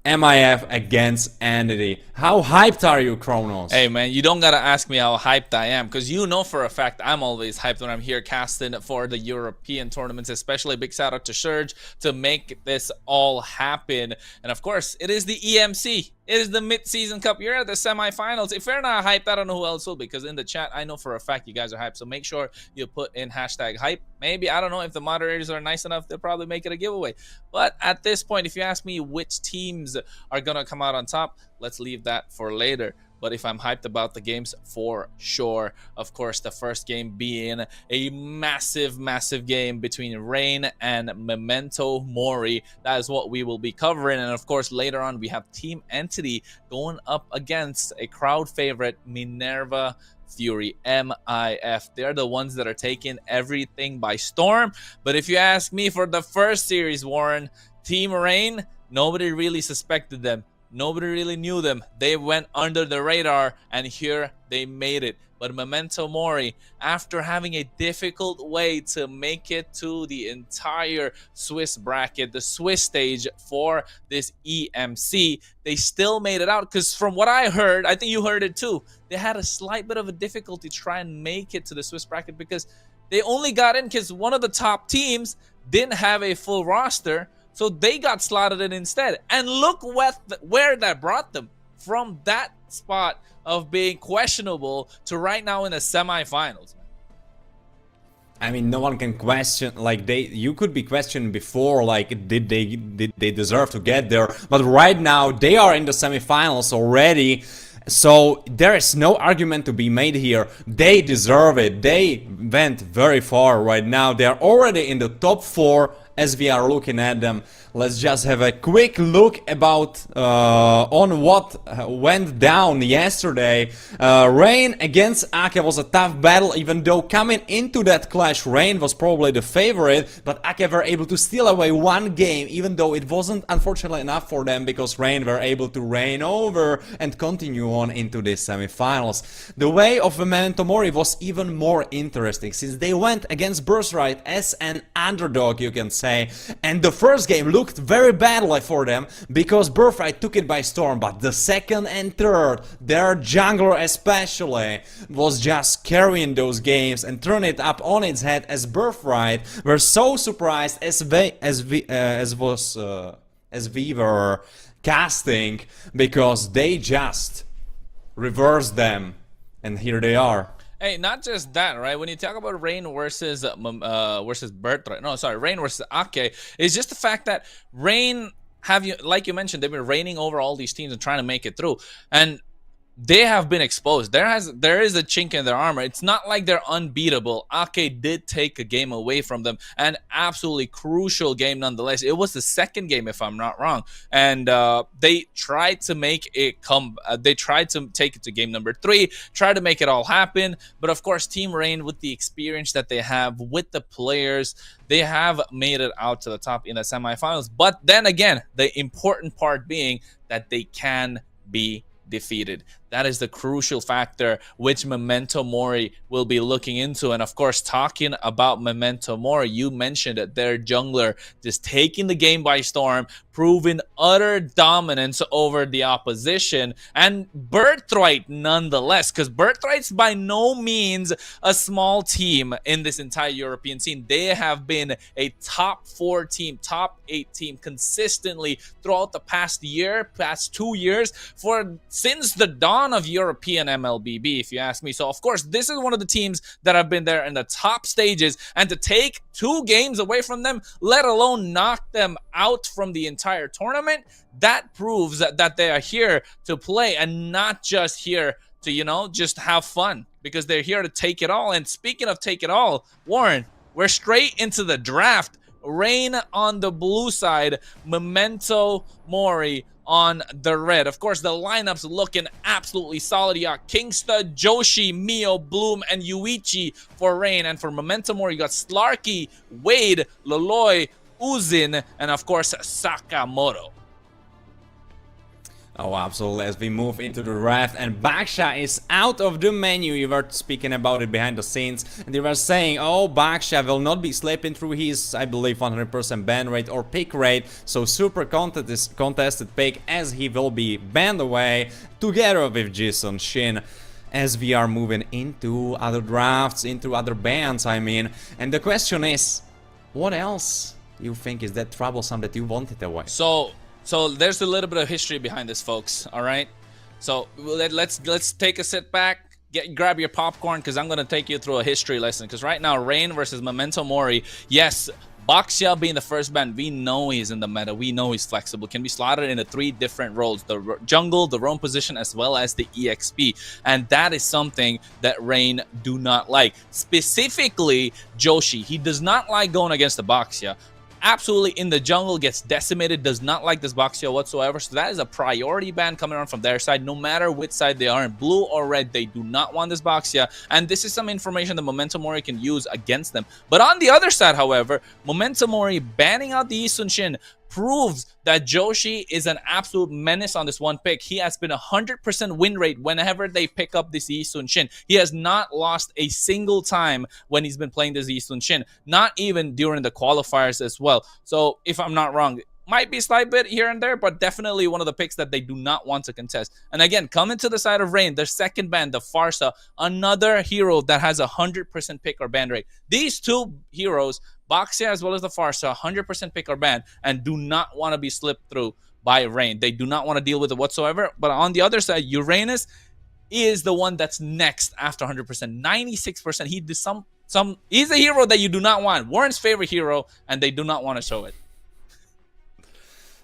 Speaker 8: MIF against Entity. How hyped are you, Kronos?
Speaker 9: Hey man, you don't gotta ask me how hyped I am, because you know for a fact I'm always hyped when I'm here casting for the European tournaments, especially. Big shout out to Surge to make this all happen. And of course, it is the EMC. It is the Mid-Season Cup. You're at the semifinals. If you're not hyped, I don't know who else will, because in the chat, I know for a fact you guys are hyped. So make sure you put in hashtag hype. Maybe, I don't know, if the moderators are nice enough, they'll probably make it a giveaway. But at this point, if you ask me which teams are going to come out on top, let's leave that for later. But if I'm hyped about the games, for sure. Of course, the first game being a massive, massive game between Rain and Memento Mori. That is what we will be covering. And of course, later on, we have Team Entity going up against a crowd favorite, Minerva Fury, MIF. They're the ones that are taking everything by storm. But if you ask me, for the first series, Warren, Team Rain, nobody really suspected them. Nobody really knew them. They went under the radar, and here they made it. But Memento Mori, after having a difficult way to make it to the entire Swiss bracket, the Swiss stage for this EMC, they still made it out. Because from what I heard, I think you heard it too, they had a slight bit of a difficulty trying to make it to the Swiss bracket, because they only got in because one of the top teams didn't have a full roster. So they got slotted in instead. And look where that brought them. From that spot of being questionable to right now in the semifinals.
Speaker 8: I mean, no one can question, like, you could be questioned before, like, did they deserve to get there? But right now, they are in the semifinals already. So there is no argument to be made here. They deserve it. They went very far right now. They are already in the top 4 as we are looking at them. Let's just have a quick look about on what went down yesterday. Rain against Ake was a tough battle, even though coming into that clash, Rain was probably the favorite, but Ake were able to steal away one game, even though it wasn't unfortunately enough for them, because Rain were able to reign over and continue on into the semifinals. The way of Memento Mori was even more interesting, since they went against Birthright as an underdog, you can say, and the first game looked very badly for them, because Birthright took it by storm, but the second and third, their jungler especially, was just carrying those games and turn it up on its head, as Birthright were so surprised as we were casting, because they just reversed them, and here they are.
Speaker 9: Hey, not just that, right? When you talk about Rain versus Birthright, no, sorry, Rain versus Ake, it's just the fact that Rain like you mentioned, they've been reigning over all these teams and trying to make it through, and they have been exposed. There is a chink in their armor. It's not like they're unbeatable. Ake did take a game away from them, an absolutely crucial game nonetheless. It was the second game, if I'm not wrong, and they tried to make it come. They tried to take it to game number 3, try to make it all happen. But of course, Team Rain, with the experience that they have, with the players, they have made it out to the top in the semifinals. But then again, the important part being that they can be defeated. That is the crucial factor which Memento Mori will be looking into. And of course, talking about Memento Mori, you mentioned that their jungler just taking the game by storm, proving utter dominance over the opposition, and Birthright nonetheless, because Birthright's by no means a small team in this entire European scene. They have been a top 4 team, top 8 team consistently throughout the past 2 years, since the dawn of European MLBB, if you ask me. So of course, this is one of the teams that have been there in the top stages, and to take 2 games away from them, let alone knock them out from the entire tournament, that proves that they are here to play and not just here to, you know, just have fun, because they're here to take it all. And speaking of take it all, Warren, we're straight into the draft. Rain on the blue side, Memento Mori on the red. Of course, the lineup's looking absolutely solid. You got Kingsta, Joshi, Mio, Bloom, and Yuichi for Rain. And for Memento Mori, you got Slarky, Wade, Laloy, Uzin, and of course Sakamoto.
Speaker 8: Oh, absolutely. As we move into the draft, and Baksha is out of the menu. You were speaking about it behind the scenes, and they were saying, oh, Baksha will not be slipping through his, I believe, 100% ban rate or pick rate. So super contested pick, as he will be banned away together with Jason Shin. As we are moving into other drafts, into other bans, I mean. And the question is, what else you think is that troublesome that you wanted away?
Speaker 9: So there's a little bit of history behind this, folks. All right. So let's take a sit back, grab your popcorn, because I'm gonna take you through a history lesson. Because right now, Rain versus Momento Mori. Yes, Baxia being the first ban, we know he's in the meta. We know he's flexible. Can be slotted into 3 different roles: the jungle, the roam position, as well as the EXP. And that is something that Rain do not like. Specifically, Joshi. He does not like going against the Baxia. Absolutely in the jungle, gets decimated, does not like this Baxia whatsoever. So that is a priority ban coming on from their side. No matter which side they are, in blue or red, they do not want this Baxia. And this is some information that Momento Mori can use against them. But on the other side, however, Momento Mori banning out the Yi Sun-shin proves that Joshi is an absolute menace on this one pick. He has been 100% win rate whenever they pick up this Yi Sun-shin. He has not lost a single time when he's been playing this Yi Sun-shin, not even during the qualifiers as well. So if I'm not wrong, might be a slight bit here and there, but definitely one of the picks that they do not want to contest. And again, coming to the side of Rain, their second ban, the Farsa, another hero that has 100% pick or ban rate. These two heroes, Baxia as well as the Farsa, 100% pick or ban, and do not want to be slipped through by Rain. They do not want to deal with it whatsoever. But on the other side, Uranus is the one that's next after 100%, 96%. He did he's a hero that you do not want. Warren's favorite hero, and they do not want to show it.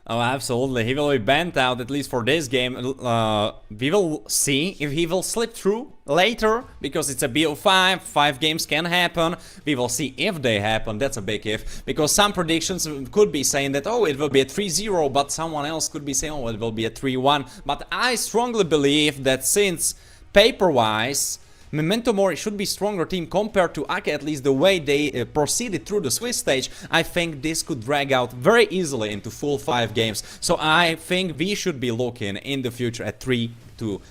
Speaker 8: Oh, absolutely. He will be banned out, at least for this game. We will see if he will slip through later, because it's a BO5. 5 games can happen. We will see if they happen. That's a big if. Because some predictions could be saying that, oh, it will be a 3-0, but someone else could be saying, oh, it will be a 3-1. But I strongly believe that since paper-wise, Memento Mori should be stronger team compared to Ake, at least the way they proceeded through the Swiss stage. I think this could drag out very easily into full 5 games. So I think we should be looking in the future at 3-2.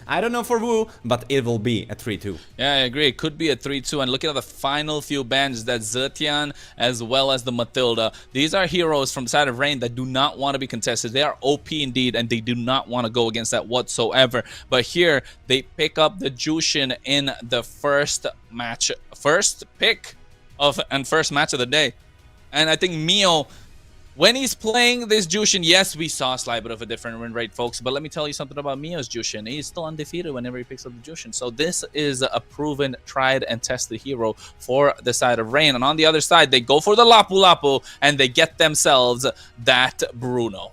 Speaker 8: I don't know for who, but it will be a 3-2.
Speaker 9: Yeah, I agree. It could be a 3-2. And looking at the final few bans, that Zetian as well as the Matilda. These are heroes from the side of Rain that do not want to be contested. They are OP indeed, and they do not want to go against that whatsoever. But here, they pick up the Jushin in the first match, first match of the day. And I think Mio, when he's playing this Jushin, yes, we saw a slight bit of a different win rate, folks. But let me tell you something about Mio's Jushin. He's still undefeated whenever he picks up the Jushin. So this is a proven, tried, and tested hero for the side of Rain. And on the other side, they go for the Lapu Lapu, and they get themselves that Bruno.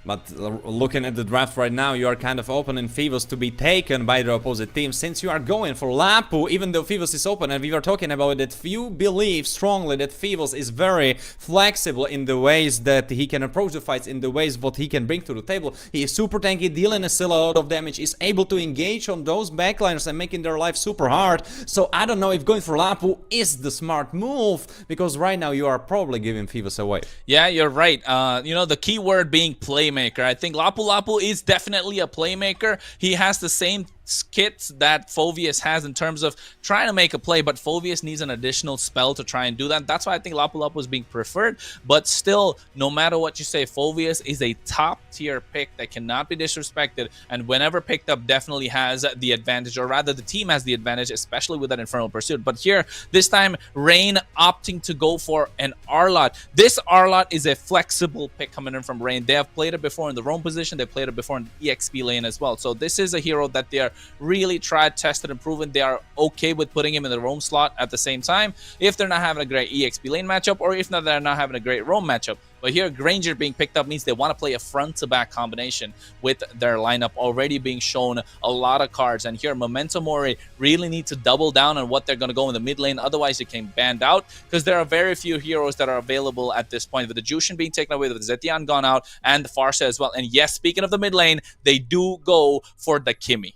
Speaker 8: But looking at the draft right now, you are kind of open in Phivos to be taken by the opposite team, since you are going for Lapu, even though Phivos is open. And we were talking about that you believe strongly that Phivos is very flexible in the ways that he can approach the fights, in the ways what he can bring to the table. He is super tanky, dealing still a lot of damage, is able to engage on those backliners and making their life super hard. So I don't know if going for Lapu is the smart move, because right now you are probably giving Phivos away.
Speaker 9: Yeah, you're right. You know, the key word being playmaker. I think Lapu Lapu is definitely a playmaker. He has the same kits that Phoveus has in terms of trying to make a play, but Phoveus needs an additional spell to try and do that. That's why I think Lapu Lapu is being preferred. But still, no matter what you say, Phoveus is a top tier pick that cannot be disrespected, and whenever picked up definitely has the advantage, or rather the team has the advantage, especially with that Infernal Pursuit. But here, this time, Rain opting to go for an Arlot. This Arlot is a flexible pick coming in from Rain. They have played it before in the roam position. They played it before in the EXP lane as well. So this is a hero that they are really tried, tested, and proven. They are okay with putting him in the roam slot at the same time if they're not having a great EXP lane matchup, or if not, they're not having a great roam matchup. But here, Granger being picked up means they want to play a front-to-back combination with their lineup already being shown a lot of cards. And here, Momento Mori really need to double down on what they're going to go in the mid lane. Otherwise, you can banned out, because there are very few heroes that are available at this point. With the Jushin being taken away, with Zetian gone out, and the Farsa as well. And yes, speaking of the mid lane, they do go for the Kimi.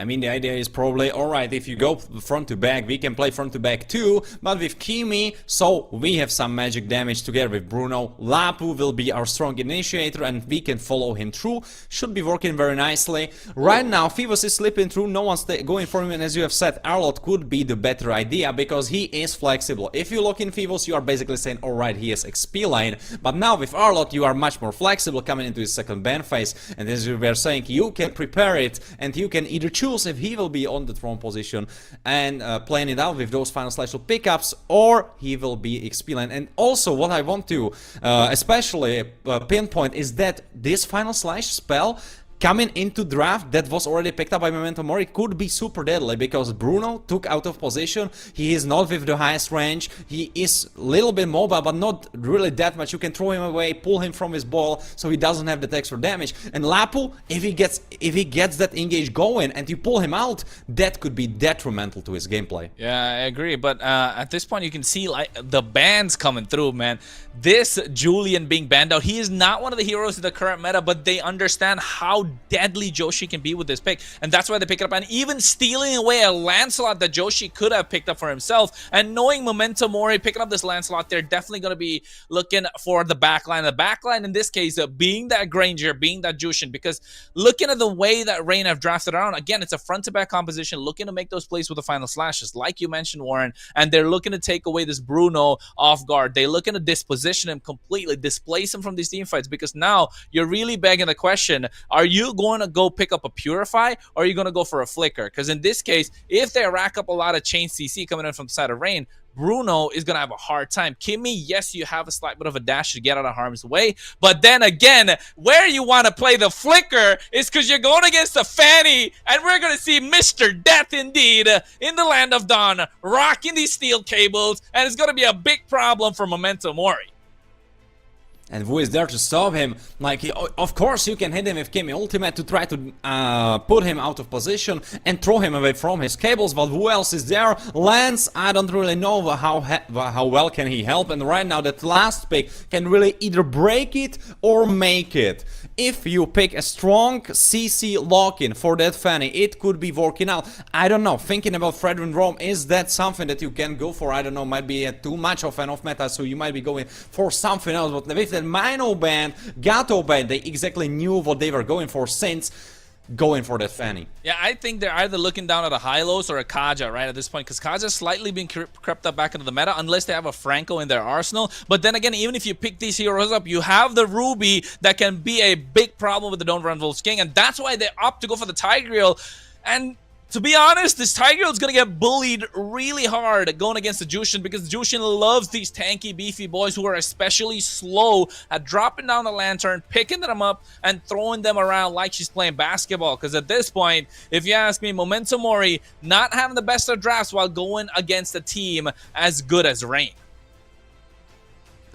Speaker 8: I mean, the idea is probably, alright, if you go front to back, we can play front to back too, but with Kimi, so we have some magic damage together with Bruno. Lapu will be our strong initiator and we can follow him through. Should be working very nicely. Right now, Fivos is slipping through, no one's going for him, and as you have said, Arlott could be the better idea because he is flexible. If you look in Fivos, you are basically saying, alright, he is XP lane, but now with Arlott, you are much more flexible coming into his second ban phase, and as we were saying, you can prepare it, and you can either choose if he will be on the throne position and playing it out with those final slash pickups, or he will be XP lane. And also, what I want to especially pinpoint is that this final slash spell coming into draft that was already picked up by Momento Mori could be super deadly because Bruno took out of position. He is not with the highest range. He is a little bit mobile, but not really that much. You can throw him away, pull him from his ball, so he doesn't have that extra damage. And Lapu, if he gets that engage going and you pull him out, that could be detrimental to his gameplay.
Speaker 9: Yeah, I agree. But at this point, you can see like the bans coming through, man. This Julian being banned out, he is not one of the heroes in the current meta, but they understand how deadly Joshi can be with this pick, and that's why they pick it up. And even stealing away a Lancelot that Joshi could have picked up for himself, and knowing Momento Mori picking up this Lancelot, they're definitely going to be looking for the backline. The backline in this case being that Granger, being that Jushin, because looking at the way that Rain have drafted around, again, it's a front-to-back composition, looking to make those plays with the final slashes, like you mentioned, Warren, and they're looking to take away this Bruno off guard. They're looking to disposition him completely, displace him from these team fights, because now you're really begging the question, are you going to go pick up a Purify, or are you going to go for a Flicker? Because in this case, if they rack up a lot of chain CC coming in from the side of Rain, Bruno is going to have a hard time. Kimi, yes, you have a slight bit of a dash to get out of harm's way, but then again, where you want to play the Flicker is because you're going against the Fanny, and we're going to see Mr. Death indeed in the Land of Dawn, rocking these steel cables, and it's going to be a big problem for Momento Mori.
Speaker 8: And who is there to stop him? Like, of course you can hit him with Kimi ultimate to try to put him out of position and throw him away from his cables, but who else is there? Lance, I don't really know how well can he help, and right now that last pick can really either break it or make it. If you pick a strong CC lock-in for that Fanny, it could be working out. I don't know, thinking about Fredrin Rome, is that something that you can go for? I don't know, might be too much of an off-meta, so you might be going for something else, but with that Mino ban, Gato ban, they exactly knew what they were going for since going for that Fanny.
Speaker 9: Yeah, I think they're either looking down at a Hylos or a Kaja right at this point, because Kaja's slightly being crept up back into the meta unless they have a Franco in their arsenal. But then again, even if you pick these heroes up, you have the Ruby that can be a big problem with the Don't Run Wolves King, and that's why they opt to go for the Tigreal. And to be honest, this Tigreal is going to get bullied really hard going against the Jushin, because Jushin loves these tanky, beefy boys who are especially slow at dropping down the lantern, picking them up, and throwing them around like she's playing basketball. Because at this point, if you ask me, Momento Mori not having the best of drafts while going against a team as good as Rain.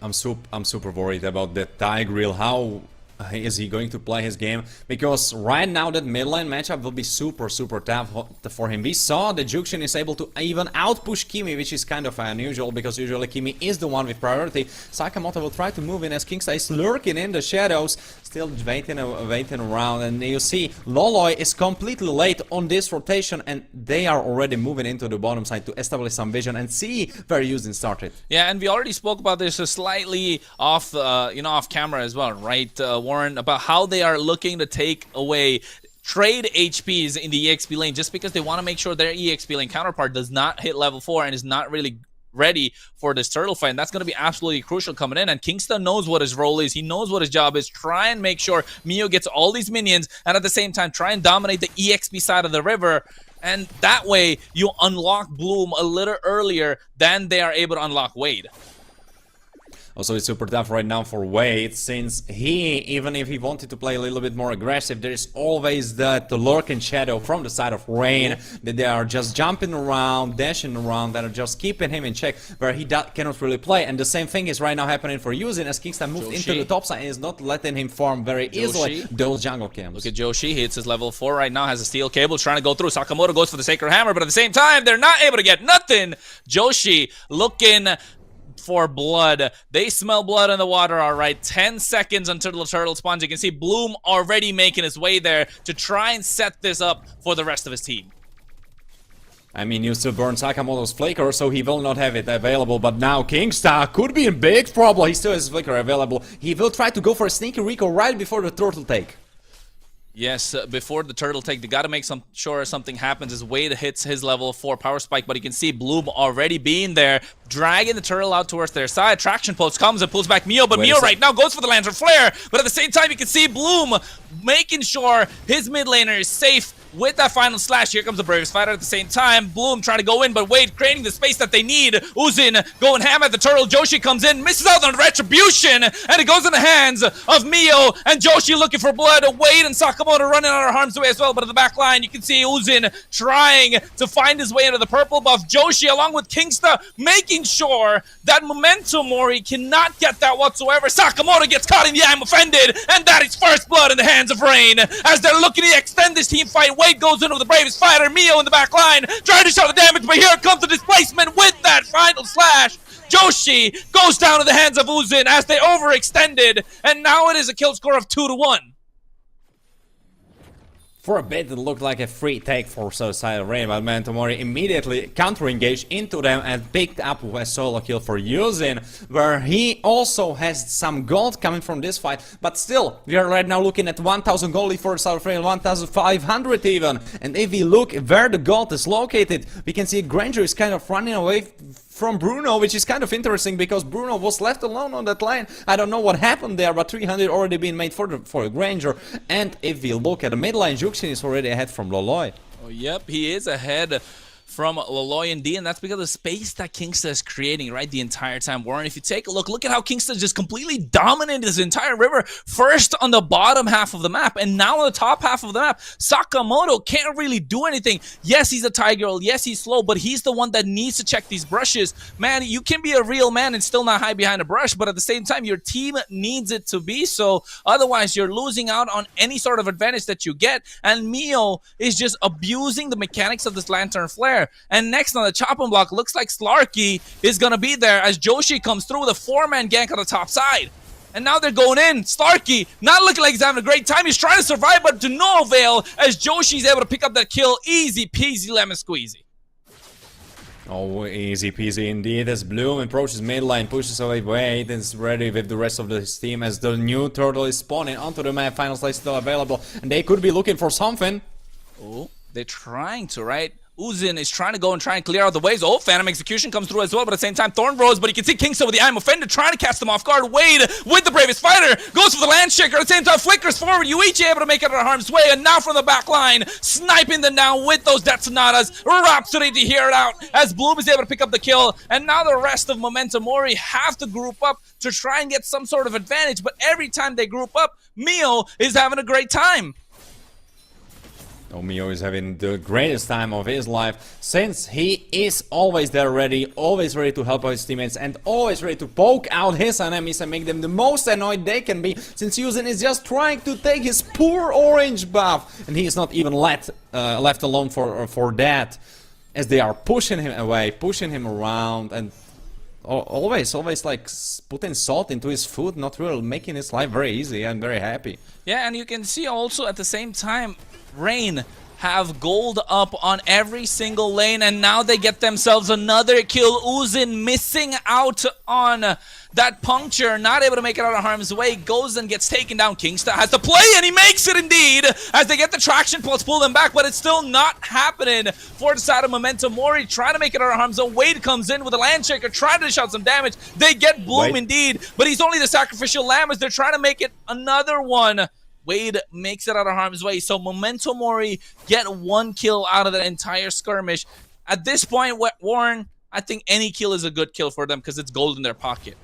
Speaker 8: I'm super worried about that Tigreal. How is he going to play his game? Because right now that mid lane matchup will be super tough for him. We saw that Jushin is able to even outpush Kimi, which is kind of unusual because usually Kimi is the one with priority. Sakamoto will try to move in as Kingsta is lurking in the shadows, still waiting around, and you see Loloi is completely late on this rotation, and they are already moving into the bottom side to establish some vision and see where Yuzin started.
Speaker 9: Yeah, and we already spoke about this slightly off, off camera as well, right, Warren, about how they are looking to take away trade HPs in the EXP lane just because they want to make sure their EXP lane counterpart does not hit level 4 and is not really ready for this turtle fight, and that's going to be absolutely crucial coming in. And Kingsta knows what his role is. He knows what his job is. Try and make sure Mio gets all these minions, and at the same time try and dominate the EXP side of the river, and that way you unlock Bloom a little earlier than they are able to unlock Wade.
Speaker 8: Also, it's super tough right now for Wade, since he, even if he wanted to play a little bit more aggressive, there is always that lurking shadow from the side of Rain, that they are just jumping around, dashing around, that are just keeping him in check, where he cannot really play. And the same thing is right now happening for Yuzin, as Kingston moved into the top side and is not letting him farm very easily those jungle camps.
Speaker 9: Look at Joshi, he hits his level 4 right now, has a steel cable, trying to go through. Sakamoto goes for the Sacred Hammer, but at the same time, they're not able to get nothing. Joshi looking for blood. They smell blood in the water, all right. 10 seconds until the turtle spawns. You can see Bloom already making his way there to try and set this up for the rest of his team.
Speaker 8: I mean, you still burn Sakamoto's Flicker, so he will not have it available, but now Kingstar could be in big trouble. He still has Flicker available. He will try to go for a sneaky recall right before the turtle take.
Speaker 9: Yes, before the turtle take, they got to make sure something happens as Wade hits his level 4 power spike, but you can see Bloom already being there, dragging the turtle out towards their side. Traction Pulse comes and pulls back Mio, but Mio right now goes for the Lantern Flare, but at the same time, you can see Bloom making sure his mid laner is safe with that final slash. Here comes the Bravest Fighter at the same time. Bloom trying to go in, but Wade creating the space that they need. Uzin going ham at the turtle. Joshi comes in, misses out on the Retribution, and it goes in the hands of Mio, and Joshi looking for blood. Wade and Sakamoto running out of harm's way as well, but at the back line, you can see Uzin trying to find his way into the purple buff. Joshi, along with Kingsta, making sure that Momento Mori cannot get that whatsoever. Sakamoto gets caught in the I'm offended, and that is first blood in the hands of Rain. As they're looking to extend this team fight, Wade goes in with the Bravest Fighter. Mio in the back line, trying to show the damage, but here comes the displacement with that final slash. Joshi goes down to the hands of Uzin as they overextended, and now it is a kill score of 2-1.
Speaker 8: For a bit, it looked like a free take for Suicidal Rain, but Momento Mori immediately counter-engaged into them and picked up a solo kill for Uzin, where he also has some gold coming from this fight, but still, we are right now looking at 1000 gold for Suicidal Rain, 1500 even, and if we look where the gold is located, we can see Granger is kind of running away from Bruno, which is kind of interesting because Bruno was left alone on that lane. I don't know what happened there, but 300 already been made for Granger. And if we look at the mid lane, Juxin is already ahead from Loloy.
Speaker 9: Oh, yep, he is ahead from Loloy and D, and that's because of the space that Kingsta is creating, right, the entire time. Warren, if you take a look at how Kingsta just completely dominated this entire river, first on the bottom half of the map, and now on the top half of the map. Sakamoto can't really do anything. Yes, he's a Tiger, yes, he's slow, but he's the one that needs to check these brushes. Man, you can be a real man and still not hide behind a brush, but at the same time, your team needs it to be so. Otherwise, you're losing out on any sort of advantage that you get, and Mio is just abusing the mechanics of this Lantern Flare. And next on the chopping block, looks like Slarky is going to be there as Joshi comes through with a 4-man gank on the top side. And now they're going in. Slarky not looking like he's having a great time. He's trying to survive, but to no avail as Joshi's able to pick up that kill. Easy peasy lemon squeezy.
Speaker 8: Oh, easy peasy indeed, as Bloom approaches mid lane, pushes away Wade, and is ready with the rest of his team as the new turtle is spawning onto the map. Final slate still available, and they could be looking for something.
Speaker 9: Oh, they're trying to, right? Uzin is trying to go and try and clear out the waves. Oh, Phantom Execution comes through as well, but at the same time, Thorn Rose, but you can see Kingston with the I'm Offended trying to cast them off guard. Wade with the Bravest Fighter goes for the Landshaker. At the same time, flickers forward. Yuichi able to make it out of harm's way, and now from the back line, sniping them down with those Detonatas. Rhapsody to hear it out as Bloom is able to pick up the kill, and now the rest of Momento Mori have to group up to try and get some sort of advantage, but every time they group up, Mio is having a great time.
Speaker 8: Mio is having the greatest time of his life, since he is always there ready, always ready to help out his teammates, and always ready to poke out his enemies and make them the most annoyed they can be, since Yuzen is just trying to take his poor orange buff, and he is not even left alone for that, as they are pushing him away, pushing him around, and always like putting salt into his food, not really making his life very easy and very happy.
Speaker 9: Yeah, and you can see also at the same time, Rain have gold up on every single lane, and now they get themselves another kill. Uzin missing out on that puncture, not able to make it out of harm's way, goes and gets taken down. Kingsta has to play, and he makes it indeed, as they get the traction pulse, pull them back, but it's still not happening for the side of Momento Mori, trying to make it out of harm's way. Wade comes in with a Landshaker, trying to dish out some damage. They get Bloom indeed, but he's only the sacrificial lamb as they're trying to make it another one. Wade makes it out of harm's way, so Momento Mori get one kill out of that entire skirmish. At this point, Warren, I think any kill is a good kill for them because it's gold in their pocket.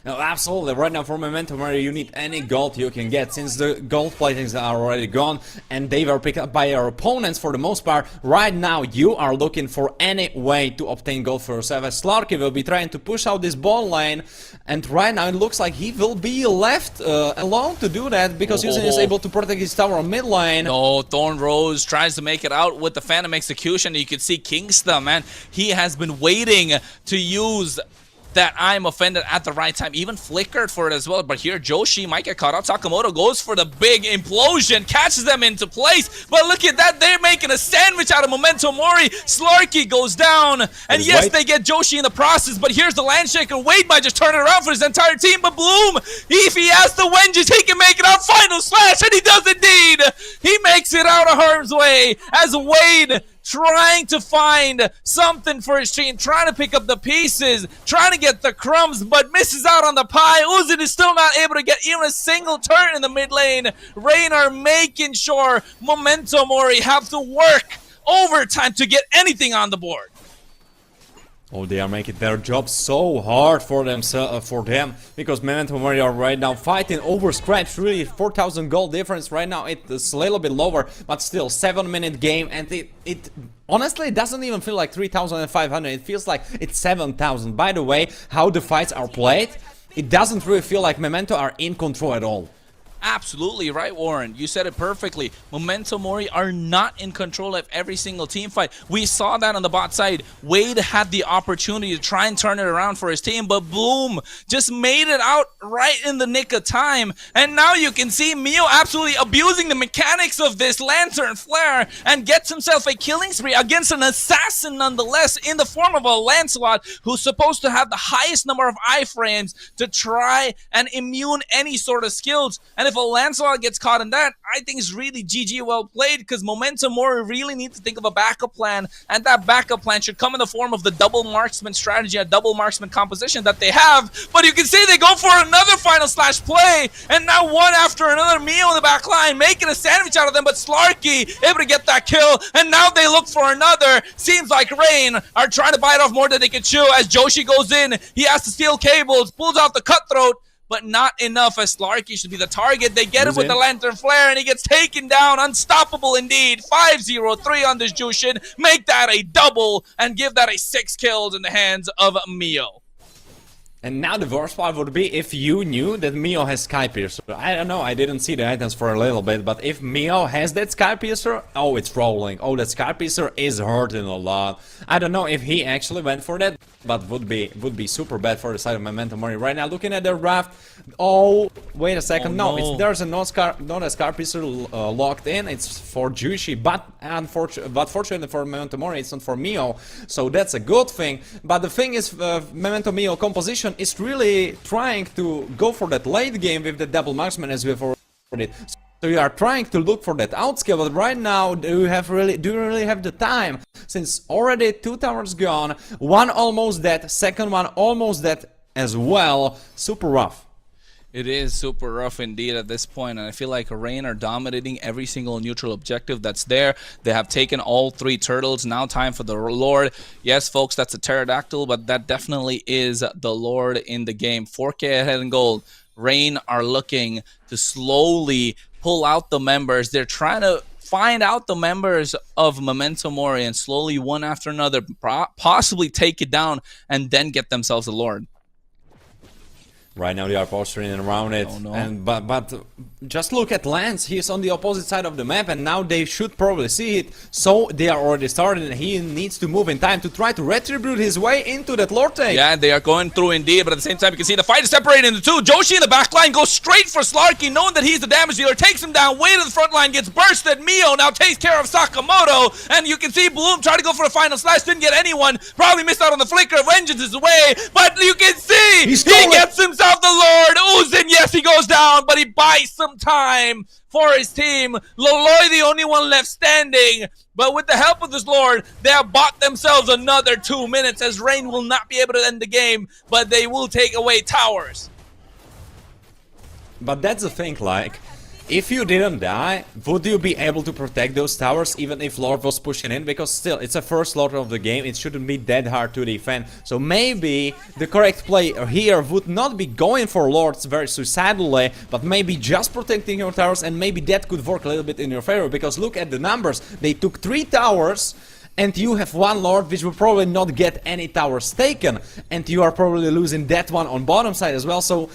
Speaker 8: No, absolutely. Right now for Momento Mori, you need any gold you can get, since the gold platings are already gone and they were picked up by your opponents for the most part. Right now you are looking for any way to obtain gold for yourself, as Slarky will be trying to push out this ball lane, and right now it looks like he will be left alone to do that, because Yuzen is able to protect his tower on mid lane.
Speaker 9: No, Thorn Rose tries to make it out with the Phantom Execution. You can see Kingsta, man, he has been waiting to use that I'm offended at the right time. Even flickered for it as well. But here, Joshi might get caught out. Sakamoto goes for the big implosion, catches them into place. But look at that. They're making a sandwich out of Momento Mori. Slarky goes down. And yes, they get Joshi in the process. But here's the land shake. And Wade might just turn it around for his entire team. But Bloom, if he has the wenges, he can make it out. Final slash. And he does indeed. He makes it out of harm's way as Wade trying to find something for his team, trying to pick up the pieces, trying to get the crumbs, but misses out on the pie. Uzin is still not able to get even a single turn in the mid lane. Rain are making sure Momento Mori have to work overtime to get anything on the board.
Speaker 8: Oh, they are making their job so hard for them, because Memento Mori are right now fighting over scraps. Really, 4,000 gold difference right now. It's a little bit lower, but still 7-minute game, and it honestly doesn't even feel like 3,500. It feels like it's 7,000. By the way, how the fights are played, it doesn't really feel like Memento are in control at all.
Speaker 9: Absolutely right, Warren. You said it perfectly. Momento Mori are not in control of every single team fight. We saw that on the bot side. Wade had the opportunity to try and turn it around for his team, but Bloom just made it out right in the nick of time. And now you can see Mio absolutely abusing the mechanics of this Lantern Flare and gets himself a killing spree against an assassin nonetheless in the form of a Lancelot who's supposed to have the highest number of iframes to try and immune any sort of skills. And if a Lancelot gets caught in that, I think it's really GG well played, because Momento Mori really needs to think of a backup plan, and that backup plan should come in the form of the double marksman strategy, a double marksman composition that they have. But you can see they go for another final slash play, and now one after another, Mio in the back line making a sandwich out of them, but Slarky able to get that kill, and now they look for another. Seems like Rain are trying to bite off more than they can chew as Joshi goes in. He has to steal cables, pulls out the cutthroat, but not enough, as Slarky should be the target. They get him with the Lantern Flare, and he gets taken down. Unstoppable indeed. 5-0-3 on this Jushin. Make that a double and give that a 6 kills in the hands of Mio.
Speaker 8: And now the worst part would be if you knew that Mio has Sky Piercer. I don't know, I didn't see the items for a little bit, but if Mio has that Sky Piercer, oh, it's rolling. Oh, that Sky Piercer is hurting a lot. I don't know if he actually went for that, but would be super bad for the side of Memento Mori. Right now, looking at their draft, oh, wait a second, no. There's a not a Sky Piercer locked in. It's for Jushi, but fortunately for Memento Mori, it's not for Mio, so that's a good thing. But the thing is, Memento Mio composition is really trying to go for that late game with the double marksman, as we've already. So you are trying to look for that outscale, but right now do you really have the time? Since already 2 towers gone, one almost dead, second one almost dead as well. Super rough.
Speaker 9: It is super rough indeed at this point, and I feel like Rain are dominating every single neutral objective that's there. They have taken all 3 turtles. Now time for the Lord. Yes, folks, that's a pterodactyl, but that definitely is the Lord in the game. 4K ahead in gold. Rain are looking to slowly pull out the members. They're trying to find out the members of Memento Mori and slowly, one after another, possibly take it down and then get themselves a Lord.
Speaker 8: Right now they are posturing around it, but just look at Lance. He's on the opposite side of the map, and now they should probably see it. So they are already started, and he needs to move in time to try to retribute his way into that Lord take.
Speaker 9: Yeah, they are going through indeed, but at the same time you can see the fight is separated into 2. Joshi in the back line goes straight for Slarky, knowing that he's the damage dealer, takes him down, way to the front line, gets bursted. Mio now takes care of Sakamoto, and you can see Bloom try to go for a final slash, didn't get anyone, probably missed out on the flicker. Vengeance is away, but you can see he gets himself the Lord. Uzin, yes, he goes down, but he buys some time for his team. Loloy, the only one left standing, but with the help of this Lord, they have bought themselves another 2 minutes, as Rain will not be able to end the game, but they will take away towers.
Speaker 8: But that's the thing, like, if you didn't die, would you be able to protect those towers even if Lord was pushing in? Because still, it's a first Lord of the game, it shouldn't be that hard to defend. So maybe the correct play here would not be going for Lords very suicidally, but maybe just protecting your towers, and maybe that could work a little bit in your favor. Because look at the numbers, they took 3 towers, and you have 1 Lord, which will probably not get any towers taken, and you are probably losing that one on bottom side as well. So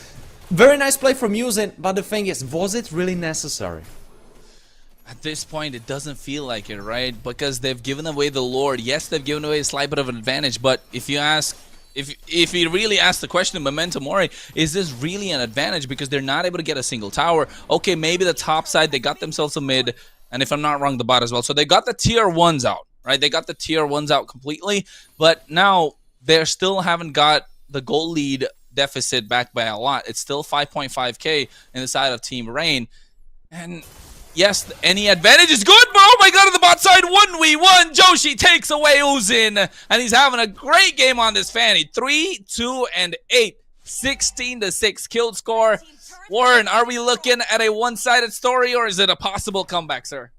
Speaker 8: very nice play from Uzin, but the thing is, was it really necessary?
Speaker 9: At this point, it doesn't feel like it, right? Because they've given away the Lord. Yes, they've given away a slight bit of an advantage, but if you ask if you really ask the question, Momento Mori, is this really an advantage because they're not able to get a single tower? Okay, maybe the top side, they got themselves a mid, and if I'm not wrong, the bot as well. So they got the tier 1s out, right? They got the tier 1s out completely, but now they still haven't got the goal lead deficit back by a lot. It's still 5.5k in the side of Team Rain, and yes, any advantage is good, but oh my god, on the bot side, 1v1, Joshi takes away Uzin, and he's having a great game on this Fanny. 3, 2, and 8. 16-6 kill score. Warren, are we looking at a one-sided story, or is it a possible comeback, sir?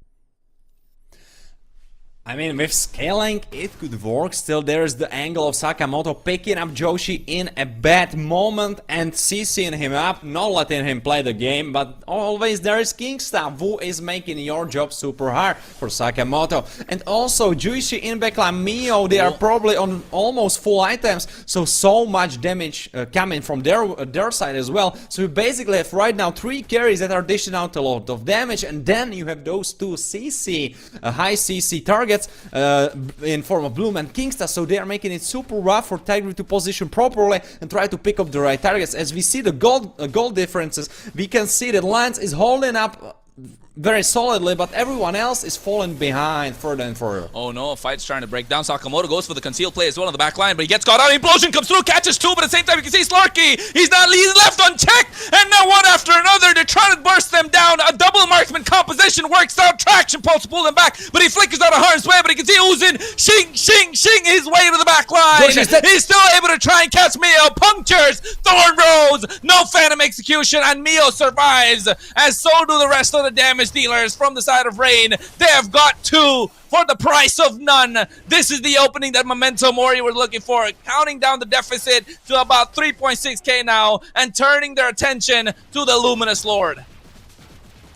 Speaker 8: I mean, with scaling, it could work. Still, there's the angle of Sakamoto picking up Joshi in a bad moment and CCing him up, not letting him play the game. But always there is Kingsta, who is making your job super hard for Sakamoto. And also, Joshi in backline, Mio, they are probably on almost full items. So much damage coming from their side as well. So you basically have right now 3 carries that are dishing out a lot of damage. And then you have those 2 CC, high CC targets. In form of Bloom and Kingsta, so they are making it super rough for Tiger to position properly and try to pick up the right targets. As we see the goal differences, we can see that Lance is holding up very solidly, but everyone else is falling behind further and further.
Speaker 9: Oh no, a fight's trying to break down. Sakamoto goes for the concealed play as well on the back line, but he gets caught out. Implosion comes through, catches 2, but at the same time you can see Slarky. He's left unchecked, and now one after another, they're trying to burst them down. A double marksman composition works out. Traction pulse to pull him back, but he flickers out of harm's way, but he can see Uzin shing his way to the back line. He's still able to try and catch Mio. Punctures, Thorn Rose, no Phantom Execution, and Mio survives, as so do the rest of the damage dealers from the side of Rain. They have got 2 for the price of none. This is the opening that Momento Mori were looking for, counting down the deficit to about 3.6k now and turning their attention to the Luminous Lord.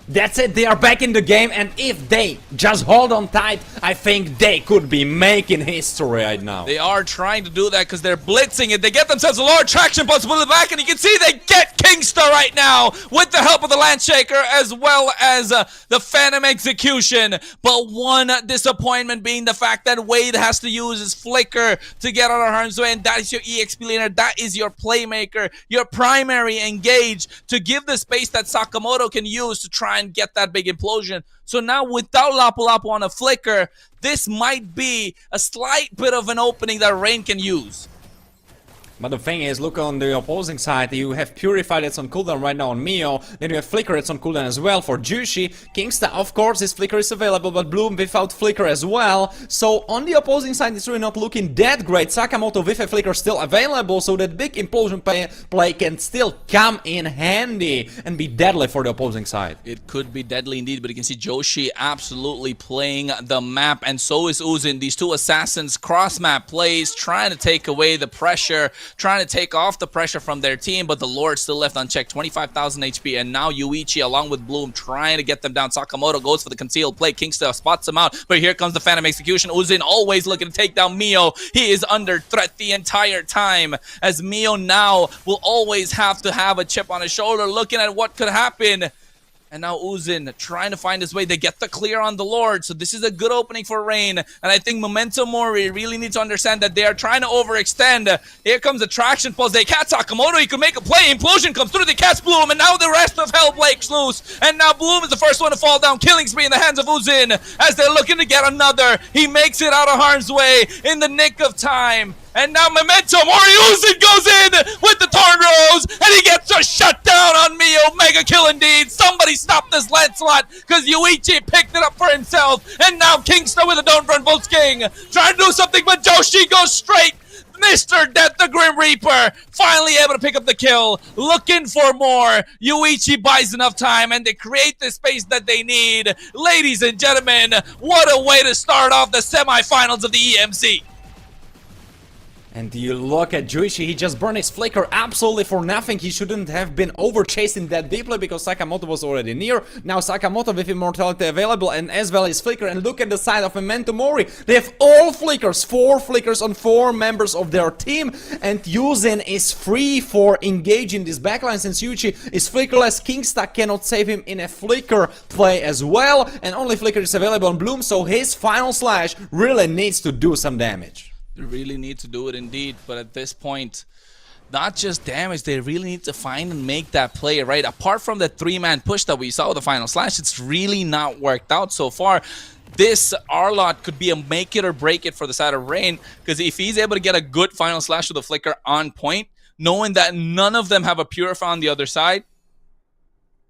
Speaker 8: That's it, they are back in the game, and if they just hold on tight, I think they could be making history right now.
Speaker 9: They are trying to do that because they're blitzing it. They get themselves a large traction possibility back, and you can see they get Kingsta right now with the help of the Landshaker as well as the Phantom Execution. But one disappointment being the fact that Wade has to use his Flicker to get out of harm's way, and that is your EXP laner, that is your playmaker, your primary engage to give the space that Sakamoto can use to try and get that big implosion. So now without Lapu Lapu on a Flicker, this might be a slight bit of an opening that Rain can use.
Speaker 8: But the thing is, look on the opposing side, you have Purify that's on cooldown right now on Mio, then you have Flicker that's on cooldown as well for Jushi. Kingsta, of course, his Flicker is available, but Bloom without Flicker as well. So on the opposing side, it's really not looking that great. Sakamoto with a Flicker still available, so that big implosion play can still come in handy and be deadly for the opposing side.
Speaker 9: It could be deadly indeed, but you can see Joshi absolutely playing the map, and so is Uzin. These 2 assassins cross-map plays, trying to take away the pressure, trying to take off the pressure from their team, but the Lord still left unchecked, 25,000 HP, and now Yuichi along with Bloom trying to get them down. Sakamoto goes for the concealed play, Kingsta spots him out, but here comes the Phantom Execution. Uzin always looking to take down Mio. He is under threat the entire time, as Mio now will always have to have a chip on his shoulder, looking at what could happen. And now Uzin trying to find his way. They get the clear on the Lord. So this is a good opening for Rain. And I think Momento Mori really needs to understand that they are trying to overextend. Here comes the traction pulse. They catch Sakamoto. He can make a play. Implosion comes through. They catch Bloom. And now the rest of Hell breaks loose. And now Bloom is the first one to fall down. Killing spree in the hands of Uzin as they're looking to get another. He makes it out of harm's way in the nick of time. And now Memento Mori Uzin goes in with the Torn Rose, and he gets a shutdown on Mio. Mega kill indeed. Somebody stop this Lancelot, because Yuichi picked it up for himself. And now Kingsta with a Don't Run Volts King, trying to do something, but Joshi goes straight. Mr. Death, the Grim Reaper, finally able to pick up the kill. Looking for more. Yuichi buys enough time, and they create the space that they need. Ladies and gentlemen, what a way to start off the semifinals of the EMC.
Speaker 8: And you look at Juichi, he just burned his Flicker absolutely for nothing. He shouldn't have been over-chasing that deeply because Sakamoto was already near. Now Sakamoto with Immortality available and as well as Flicker. And look at the side of Memento Mori. They have all Flickers, 4 Flickers on 4 members of their team. And Yuzen is free for engaging this backline since Yuichi is Flickerless. Kingsta cannot save him in a Flicker play as well. And only Flicker is available on Bloom, so his final slash really needs to do some damage.
Speaker 9: They really need to do it indeed, but at this point, not just damage, they really need to find and make that play, right? Apart from the 3-man push that we saw with the final slash, it's really not worked out so far. This Arlott could be a make it or break it for the side of Rain, because if he's able to get a good final slash with a flicker on point, knowing that none of them have a Purify on the other side,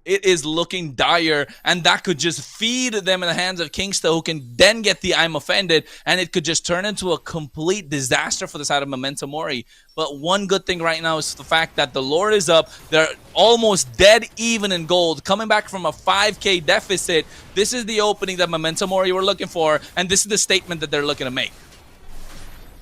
Speaker 9: it is looking dire, and that could just feed them in the hands of Kingsta, who can then get the I'm offended, and it could just turn into a complete disaster for the side of Momento Mori. But one good thing right now is the fact that the Lord is up. They're almost dead even in gold, coming back from a 5k deficit. This is the opening that Momento Mori were looking for, and this is the statement that they're looking to make.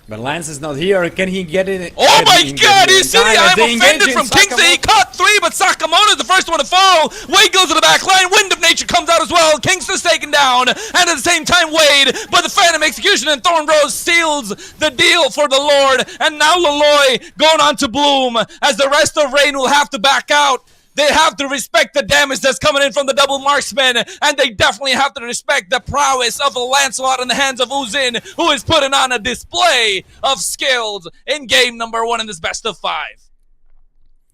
Speaker 8: But Lance is not here. Can he get it?
Speaker 9: Oh my god, you see the I'm offended from Kingsley. He caught 3, but Sakamoto is the first one to fall. Wade goes to the back line. Wind of Nature comes out as well. Kingsley's taken down. And at the same time, Wade. But the Phantom Execution and Thorn Rose seals the deal for the Lord. And now Laloy going on to Bloom, as the rest of Rain will have to back out. They have to respect the damage that's coming in from the double marksman, and they definitely have to respect the prowess of the Lancelot in the hands of Uzin, who is putting on a display of skills in game number 1 in this best of 5.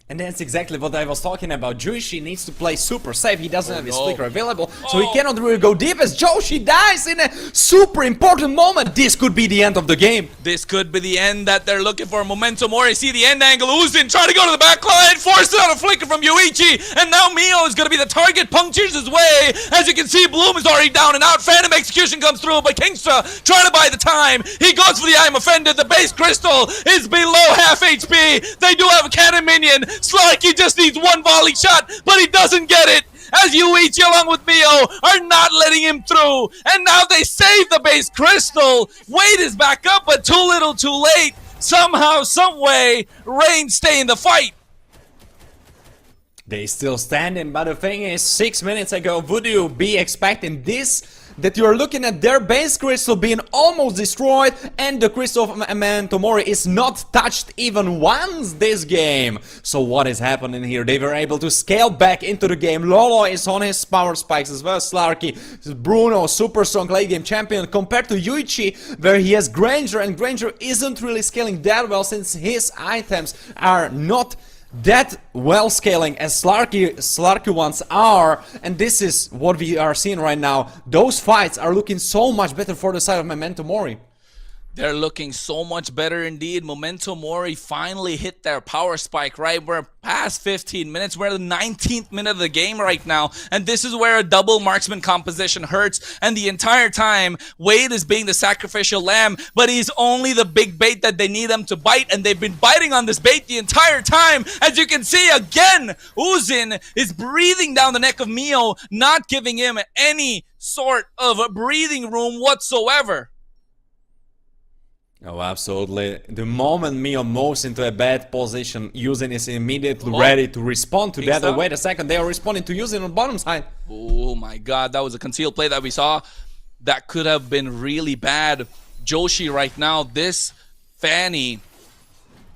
Speaker 8: And that's exactly what I was talking about. Joshi needs to play super safe. He doesn't have his flicker available, so he cannot really go deep, as Joshi dies in a super important moment. This could be the end of the game.
Speaker 9: This could be the end that they're looking for. Momentum Mori, see the end angle. Uzin trying to go to the back line, forces out a flicker from Yuichi, and now Mio is going to be the target, punctures his way. As you can see, Bloom is already down and out. Phantom Execution comes through, but Kingstra trying to buy the time. He goes for the I'm offended. The base crystal is below half HP. They do have a cannon minion. Slarky just needs one volley shot, but he doesn't get it, as Yuichi along with Mio are not letting him through. And now they save the base crystal. Wade is back up, but too little too late. Somehow, someway, Rain stay in the fight.
Speaker 8: They still standing, but the thing is, 6 minutes ago, would you be expecting this? That you're looking at their base crystal being almost destroyed, and the crystal of Momento Mori is not touched even once this game. So what is happening here? They were able to scale back into the game. Lolo is on his power spikes as well. Slarky, Bruno, super strong late game champion, compared to Yuichi, where he has Granger, and Granger isn't really scaling that well, since his items are not that well scaling as Slarky ones are, and this is what we are seeing right now. Those fights are looking so much better for the side of Momento Mori.
Speaker 9: They're looking so much better indeed. Momento Mori finally hit their power spike, right? We're past 15 minutes. We're at the 19th minute of the game right now. And this is where a double marksman composition hurts. And the entire time, Wade is being the sacrificial lamb, but he's only the big bait that they need him to bite. And they've been biting on this bait the entire time. As you can see, again, Uzin is breathing down the neck of Mio, not giving him any sort of breathing room whatsoever.
Speaker 8: Oh, absolutely. The moment Mio moves into a bad position, Uzin is immediately ready to respond to that. Oh, wait a second, they are responding to Uzin on bottom side.
Speaker 9: Oh my god, that was a concealed play that we saw. That could have been really bad. Joshi right now, this Fanny,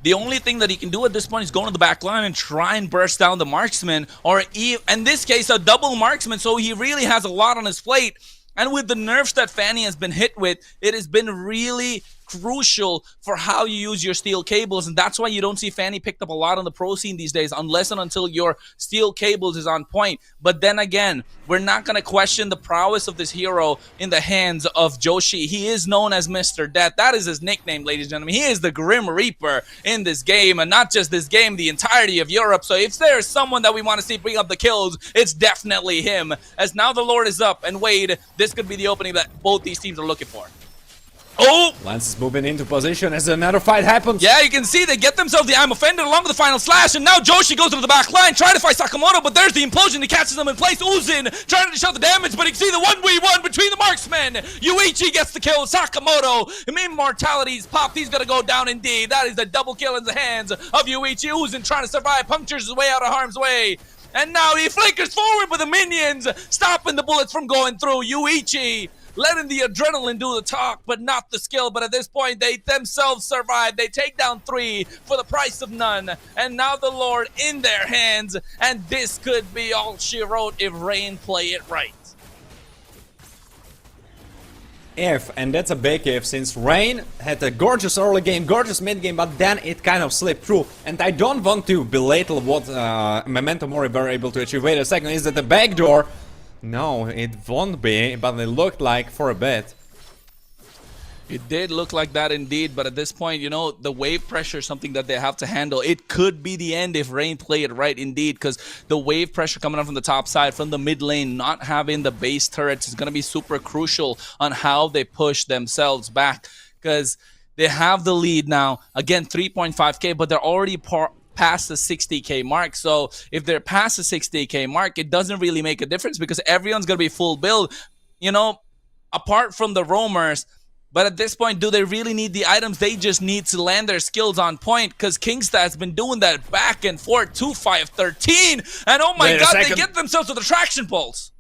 Speaker 9: the only thing that he can do at this point is go to the back line and try and burst down the marksman, or in this case, a double marksman, so he really has a lot on his plate. And with the nerfs that Fanny has been hit with, it has been really crucial for how you use your steel cables, and that's why you don't see Fanny picked up a lot on the pro scene these days, unless and until your steel cables is on point. But then again, we're not going to question the prowess of this hero in the hands of Joshi. He is known as Mr. Death. That is his nickname, ladies and gentlemen. He is the Grim Reaper in this game, and not just this game, the entirety of Europe. So if there's someone that we want to see bring up the kills, it's definitely him. As now the Lord is up, and Wade, this could be the opening that both these teams are looking for. Oh!
Speaker 8: Lance is moving into position as another fight happens.
Speaker 9: Yeah, you can see they get themselves the I'm offended along with the final slash, and now Joshi goes to the back line, trying to fight Sakamoto, but there's the implosion. He catches them in place. Uzin trying to show the damage, but you can see the 1v1 between the marksmen. Yuichi gets the kill. Sakamoto, immortality's popped. He's going to go down indeed. That is the double kill in the hands of Yuichi. Uzin trying to survive, punctures his way out of harm's way. And now he flickers forward with the minions, stopping the bullets from going through. Yuichi letting the adrenaline do the talk, but not the skill. But at this point, they themselves survive. They take down 3 for the price of none. And now the Lord in their hands. And this could be all she wrote if Rain play it right.
Speaker 8: if, and that's a big if, since Rain had a gorgeous early game, gorgeous mid game, but then it kind of slipped through. And I don't want to belittle what Memento Mori were able to achieve. Wait a second, is that the backdoor? No, it won't be, but it looked like for a bit.
Speaker 9: It did look like that indeed, but at this point, you know, the wave pressure is something that they have to handle. It could be the end if Rain play it right indeed, because the wave pressure coming up from the top side, from the mid lane, not having the base turrets is going to be super crucial on how they push themselves back, because they have the lead now. Again, 3.5k, but they're already past the 60k mark. So if they're past the 60k mark, it doesn't really make a difference because everyone's going to be full build, you know, apart from the roamers. But at this point, do they really need the items? They just need to land their skills on point, because Kingstad's been doing that back and forth, 2-5-13, and oh my god, they get themselves with a traction pulse.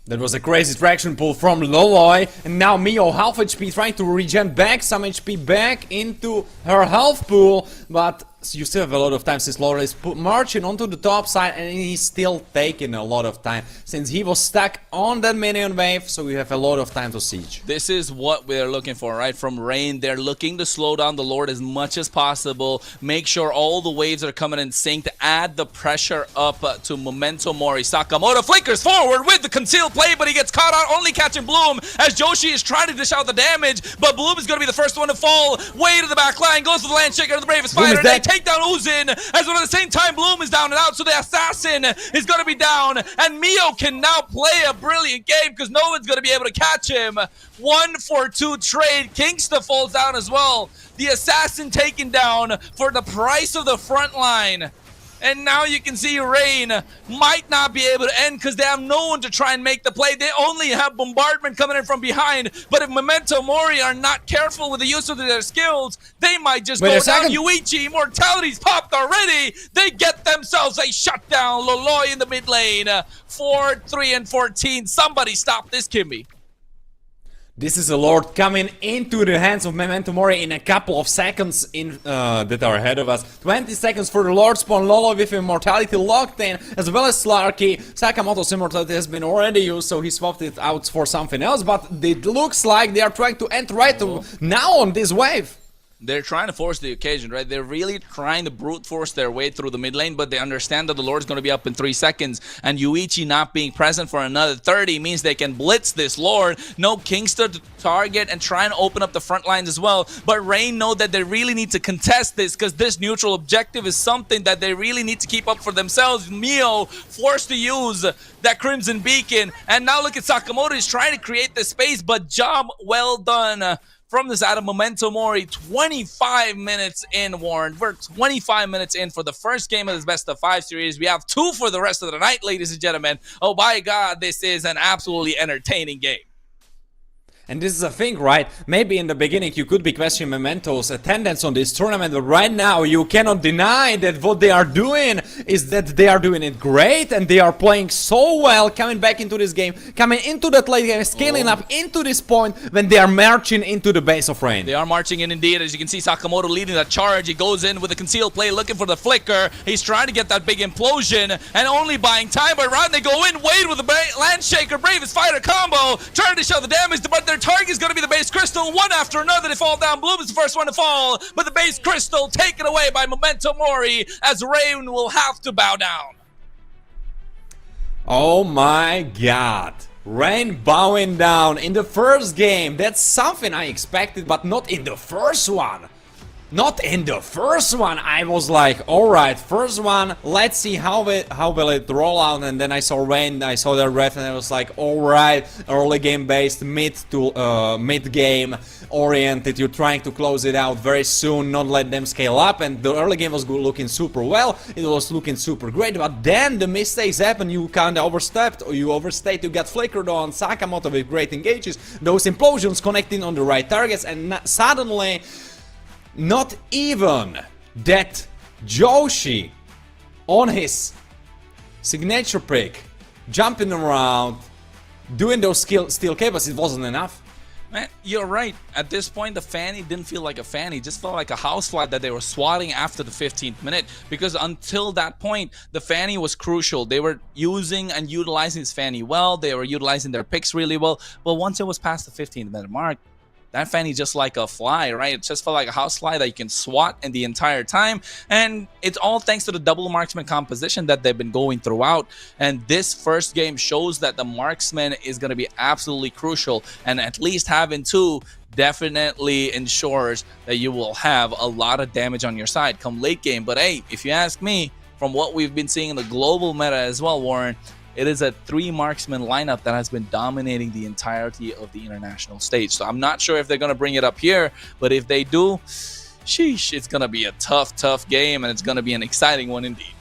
Speaker 8: That was a crazy traction pull from Loloy, and now Mio half HP trying to regen back some HP back into her health pool, but you still have a lot of time since Loloy is marching onto the top side, and he's still taking a lot of time since he was stuck on that minion wave, so we have a lot of time to siege.
Speaker 9: This is what we're looking for, right? From Rain, they're looking to slow down the Lord as much as possible, make sure all the waves are coming in sync, to add the pressure up to Momento Mori. Sakamoto flickers forward with the concealed play, but he gets caught out, only catching Bloom as Joshi is trying to dish out the damage, but Bloom is going to be the first one to fall. Way to the back line, goes for the Landshaker of the Bravest Fighter, and they take down Uzin, as well at the same time Bloom is down and out, so the Assassin is going to be down, and Mio can now play a brilliant game because no one's going to be able to catch him. 1-for-2 trade. Kingsta falls down as well. The Assassin taken down for the price of the front line. And now you can see Rain might not be able to end because they have no one to try and make the play. They only have bombardment coming in from behind. But if Memento Mori are not careful with the use of their skills, they might just go down. Yuichi, Immortality's popped already. They get themselves a shutdown. Loloy in the mid lane. 4-3-14. Somebody stop this, Kimby.
Speaker 8: This is a Lord coming into the hands of Memento Mori in a couple of seconds that are ahead of us. 20 seconds for the Lord spawn. Lolo with Immortality locked in, as well as Slarky. Sakamoto's Immortality has been already used, so he swapped it out for something else, but it looks like they are trying to enter right now on this wave.
Speaker 9: They're trying to force the occasion, right? They're really trying to brute force their way through the mid lane, but they understand that the Lord's going to be up in 3 seconds, and Yuichi not being present for another 30 means they can blitz this Lord. No Kingster to target and try and open up the front lines as well, but Rain know that they really need to contest this because this neutral objective is something that they really need to keep up for themselves. Mio forced to use that Crimson Beacon, and now look at Sakamoto. He's trying to create the space, but job well done from this out of Memento Mori. 25 minutes in, Warren. We're 25 minutes in for the first game of this best of 5 series. We have 2 for the rest of the night, ladies and gentlemen. Oh my god, this is an absolutely entertaining game.
Speaker 8: And this is a thing, right? Maybe in the beginning you could be questioning Memento's attendance on this tournament, but right now you cannot deny that what they are doing is that they are doing it great, and they are playing so well, coming back into this game, coming into that late game, scaling up into this point when they are marching into the base of Rain.
Speaker 9: They are marching in indeed. As you can see, Sakamoto leading that charge. He goes in with a concealed play, looking for the flicker. He's trying to get that big implosion, and only buying time, but around they go in. Wade with the Landshaker, Bravest Fighter combo, trying to show the damage, but their target is going to be the base crystal. One after another, they fall down. Bloom is the first one to fall, but the base crystal taken away by Memento Mori as Rain will have to bow down.
Speaker 8: Oh my god. Rain bowing down in the first game. That's something I expected, but not in the first one. Not in the first one. I was like, alright, first one, let's see how will it roll out. And then I saw Rain, I saw their ref, and I was like, alright, early game based, mid game oriented. You're trying to close it out very soon, not let them scale up. And the early game was looking super well. It was looking super great. But then the mistakes happen. You kind of overstepped, or you overstayed. You got flickered on. Sakamoto with great engages. Those implosions connecting on the right targets, and suddenly, not even that Joshi on his signature pick, jumping around, doing those steel cables, it wasn't enough.
Speaker 9: Man, you're right. At this point, the fanny didn't feel like a fanny. It just felt like a housefly that they were swatting after the 15th minute. Because until that point, the fanny was crucial. They were using and utilizing this fanny well. They were utilizing their picks really well. But once it was past the 15th minute mark, that fanny just like a fly, right? It just felt like a house fly that you can swat in the entire time. And it's all thanks to the double marksman composition that they've been going throughout. And this first game shows that the marksman is going to be absolutely crucial. And at least having two definitely ensures that you will have a lot of damage on your side come late game. But hey, if you ask me, from what we've been seeing in the global meta as well, Warren, it is a 3 marksman lineup that has been dominating the entirety of the international stage. So I'm not sure if they're going to bring it up here, but if they do, sheesh, it's going to be a tough game, and it's going to be an exciting one indeed.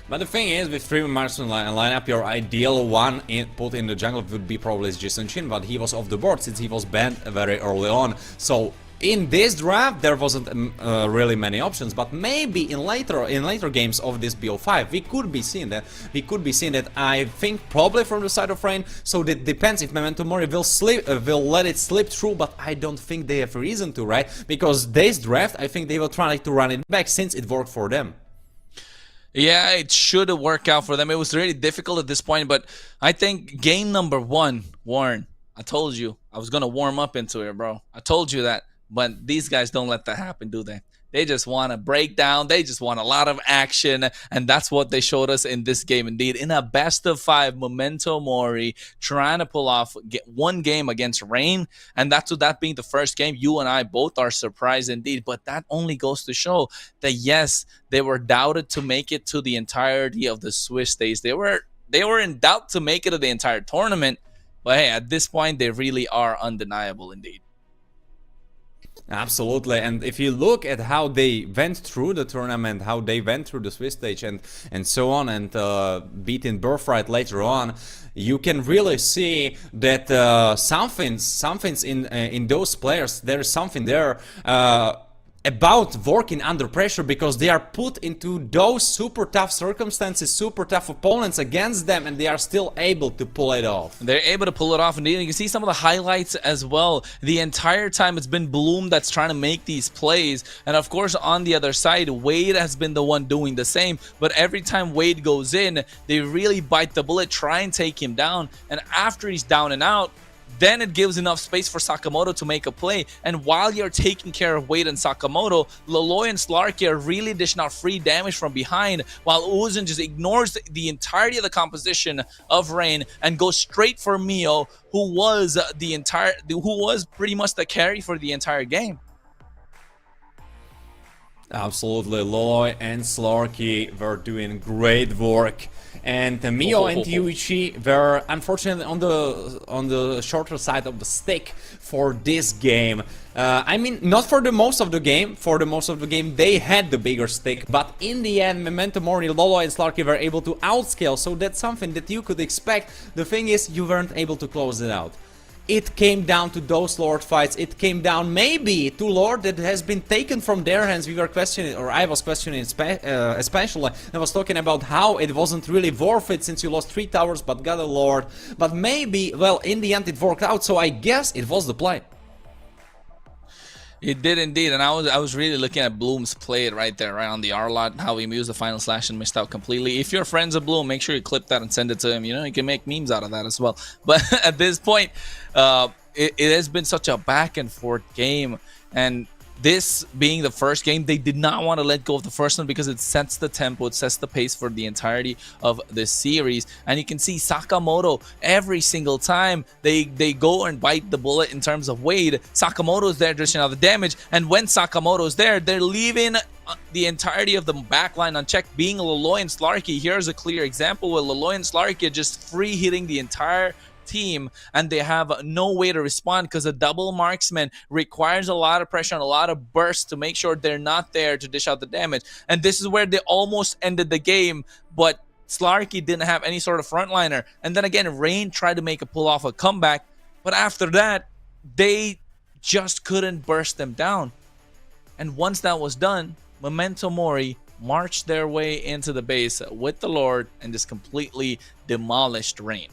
Speaker 8: But the thing is, with 3 marksman lineup, your ideal one put in the jungle would be probably Jason Chin, but he was off the board since he was banned very early on. So in this draft, there wasn't really many options, but maybe in later games of this BO5, we could be seeing that. I think probably from the side of Rain. So that depends if Momento Mori will let it slip through, but I don't think they have a reason to, right? Because this draft, I think they will try to run it back since it worked for them.
Speaker 9: Yeah, it should work out for them. It was really difficult at this point, but I think game number 1, Warren, I told you I was gonna warm up into it, bro. I told you that. But these guys don't let that happen, do they? They just want to break down. They just want a lot of action. And that's what they showed us in this game indeed. In a best of 5, Momento Mori trying to pull off one game against Rain. And that's with that being the first game. You and I both are surprised indeed. But that only goes to show that, yes, they were doubted to make it to the entirety of the Swiss stage. They were in doubt to make it to the entire tournament. But hey, at this point, they really are undeniable indeed.
Speaker 8: Absolutely, and if you look at how they went through the tournament, how they went through the Swiss stage and so on, and beating Birthright later on, you can really see that something's in those players. There is something there about working under pressure, because they are put into those super tough circumstances, super tough opponents against them, and they are still able to pull it off.
Speaker 9: They're able to pull it off indeed. You can see some of the highlights as well. The entire time it's been Bloom that's trying to make these plays, and of course on the other side, Wade has been the one doing the same. But every time Wade goes in, they really bite the bullet, try and take him down, and after he's down and out, then it gives enough space for Sakamoto to make a play. And while you're taking care of Wade and Sakamoto, Loloy and Slarky are really dishing out free damage from behind, while Uzun just ignores the entirety of the composition of Rain and goes straight for Mio, who was pretty much the carry for the entire game.
Speaker 8: Absolutely, Loloy and Slarky were doing great work. And Mio and Yuichi were unfortunately on the shorter side of the stick for this game. I mean, not for the most of the game. For the most of the game, they had the bigger stick. But in the end, Momento Mori, Loloy, and Slarky were able to outscale. So that's something that you could expect. The thing is, you weren't able to close it out. It came down to those Lord fights. It came down maybe to Lord that has been taken from their hands. We were questioning, or I was questioning especially. I was talking about how it wasn't really worth it since you lost 3 towers but got a Lord. But maybe, well, in the end it worked out, so I guess it was the play.
Speaker 9: It did indeed, and I was really looking at Bloom's play right there, right on the R lot, how he used the final slash and missed out completely. If you're friends of Bloom, make sure you clip that and send it to him. You know, you can make memes out of that as well. But at this point, it has been such a back and forth game, and this being the first game, they did not want to let go of the first one because it sets the tempo, it sets the pace for the entirety of this series. And you can see Sakamoto every single time they go and bite the bullet in terms of Wade. Sakamoto's there dishing out the damage, and when Sakamoto's there, they're leaving the entirety of the backline unchecked, being Loloy and Slarky. Here's a clear example where Loloy and Slarky are just free hitting the entire team, and they have no way to respond because a double marksman requires a lot of pressure and a lot of bursts to make sure they're not there to dish out the damage. And this is where they almost ended the game, but Slarky didn't have any sort of frontliner. And then again, Rain tried to make a pull off a comeback, but after that, they just couldn't burst them down. And once that was done, Momento Mori marched their way into the base with the Lord and just completely demolished Rain.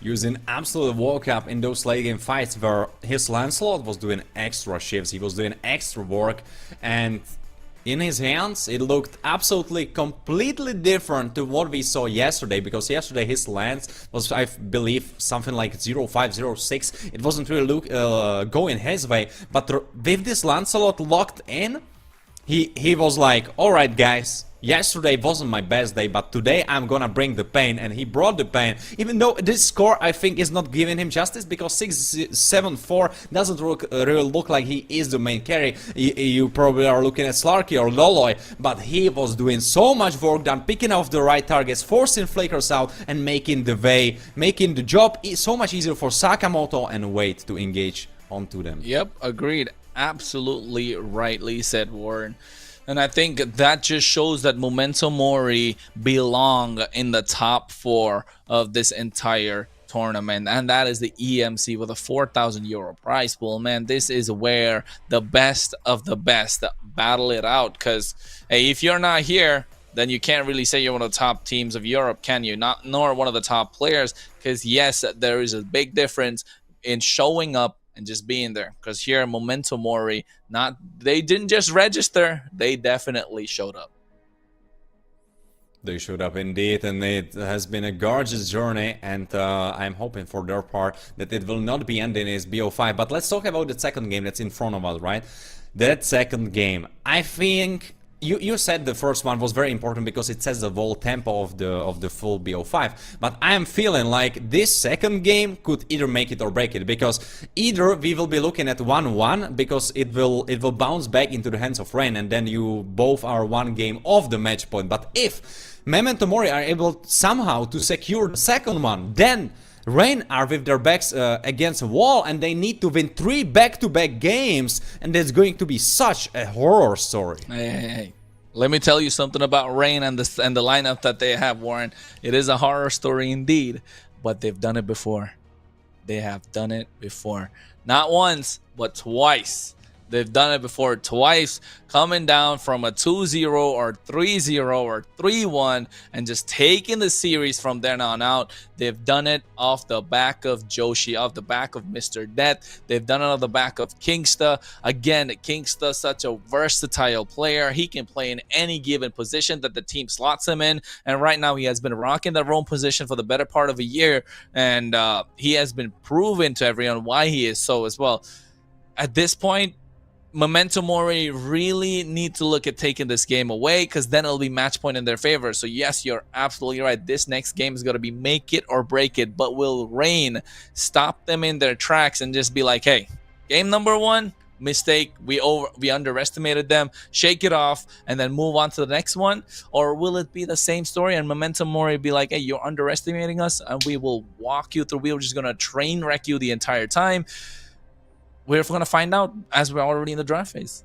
Speaker 8: using absolute walk up in those late game fights where his Lancelot was doing extra shifts, he was doing extra work, and in his hands it looked absolutely completely different to what we saw yesterday, because yesterday his lance was, I believe, something like 0506. It wasn't really going his way, but with this Lancelot locked in, he was like, alright guys, yesterday wasn't my best day, but today I'm gonna bring the pain, and he brought the pain. Even though this score, I think, is not giving him justice, because 674 doesn't really look like he is the main carry. You probably are looking at Slarky or Loloy, but he was doing so much work done, picking off the right targets, forcing flickers out, and making the job so much easier for Sakamoto and Wade to engage onto them.
Speaker 9: Yep, agreed. Absolutely rightly said, Warren. And I think that just shows that Momento Mori belong in the top 4 of this entire tournament, and that is the EMC with a 4,000 euro prize pool. Man, this is where the best of the best battle it out, because hey, if you're not here, then you can't really say you're one of the top teams of Europe, can you? Nor one of the top players, because yes, there is a big difference in showing up and just being there, because here Momento Mori, they didn't just register, they definitely showed up.
Speaker 8: They showed up indeed, and it has been a gorgeous journey, and I'm hoping for their part that it will not be ending as BO5. But let's talk about the second game that's in front of us, right? That second game, I think you said the first one was very important because it sets the whole tempo of the full BO5, but I am feeling like this second game could either make it or break it, because either we will be looking at 1-1 because it will bounce back into the hands of Rain, and then you both are one game off the match point. But if Memento Mori are able somehow to secure the second one, then Rain are with their backs against a wall, and they need to win 3 back-to-back games, and that's going to be such a horror story.
Speaker 9: Hey. Let me tell you something about Rain and the lineup that they have, Warren. It is a horror story indeed, but they've done it before. They have done it before. Not once, but twice. They've done it before twice, coming down from a 2-0 or 3-0 or 3-1 and just taking the series from there on out. They've done it off the back of Joshi, off the back of Mr. Death. They've done it on the back of Kingsta. Again, Kingsta, such a versatile player. He can play in any given position that the team slots him in. And right now he has been rocking the roam position for the better part of a year. And he has been proven to everyone why he is so as well. At this point, Memento Mori really need to look at taking this game away, because then it'll be match point in their favor. So yes, you're absolutely right. This next game is going to be make it or break it. But will Rain stop them in their tracks and just be like, hey, game number 1, mistake, we underestimated them, shake it off, and then move on to the next one? Or will it be the same story and Memento Mori be like, hey, you're underestimating us, and we will walk you through, we're just going to train wreck you the entire time? We're going to find out as we're already in the draft phase.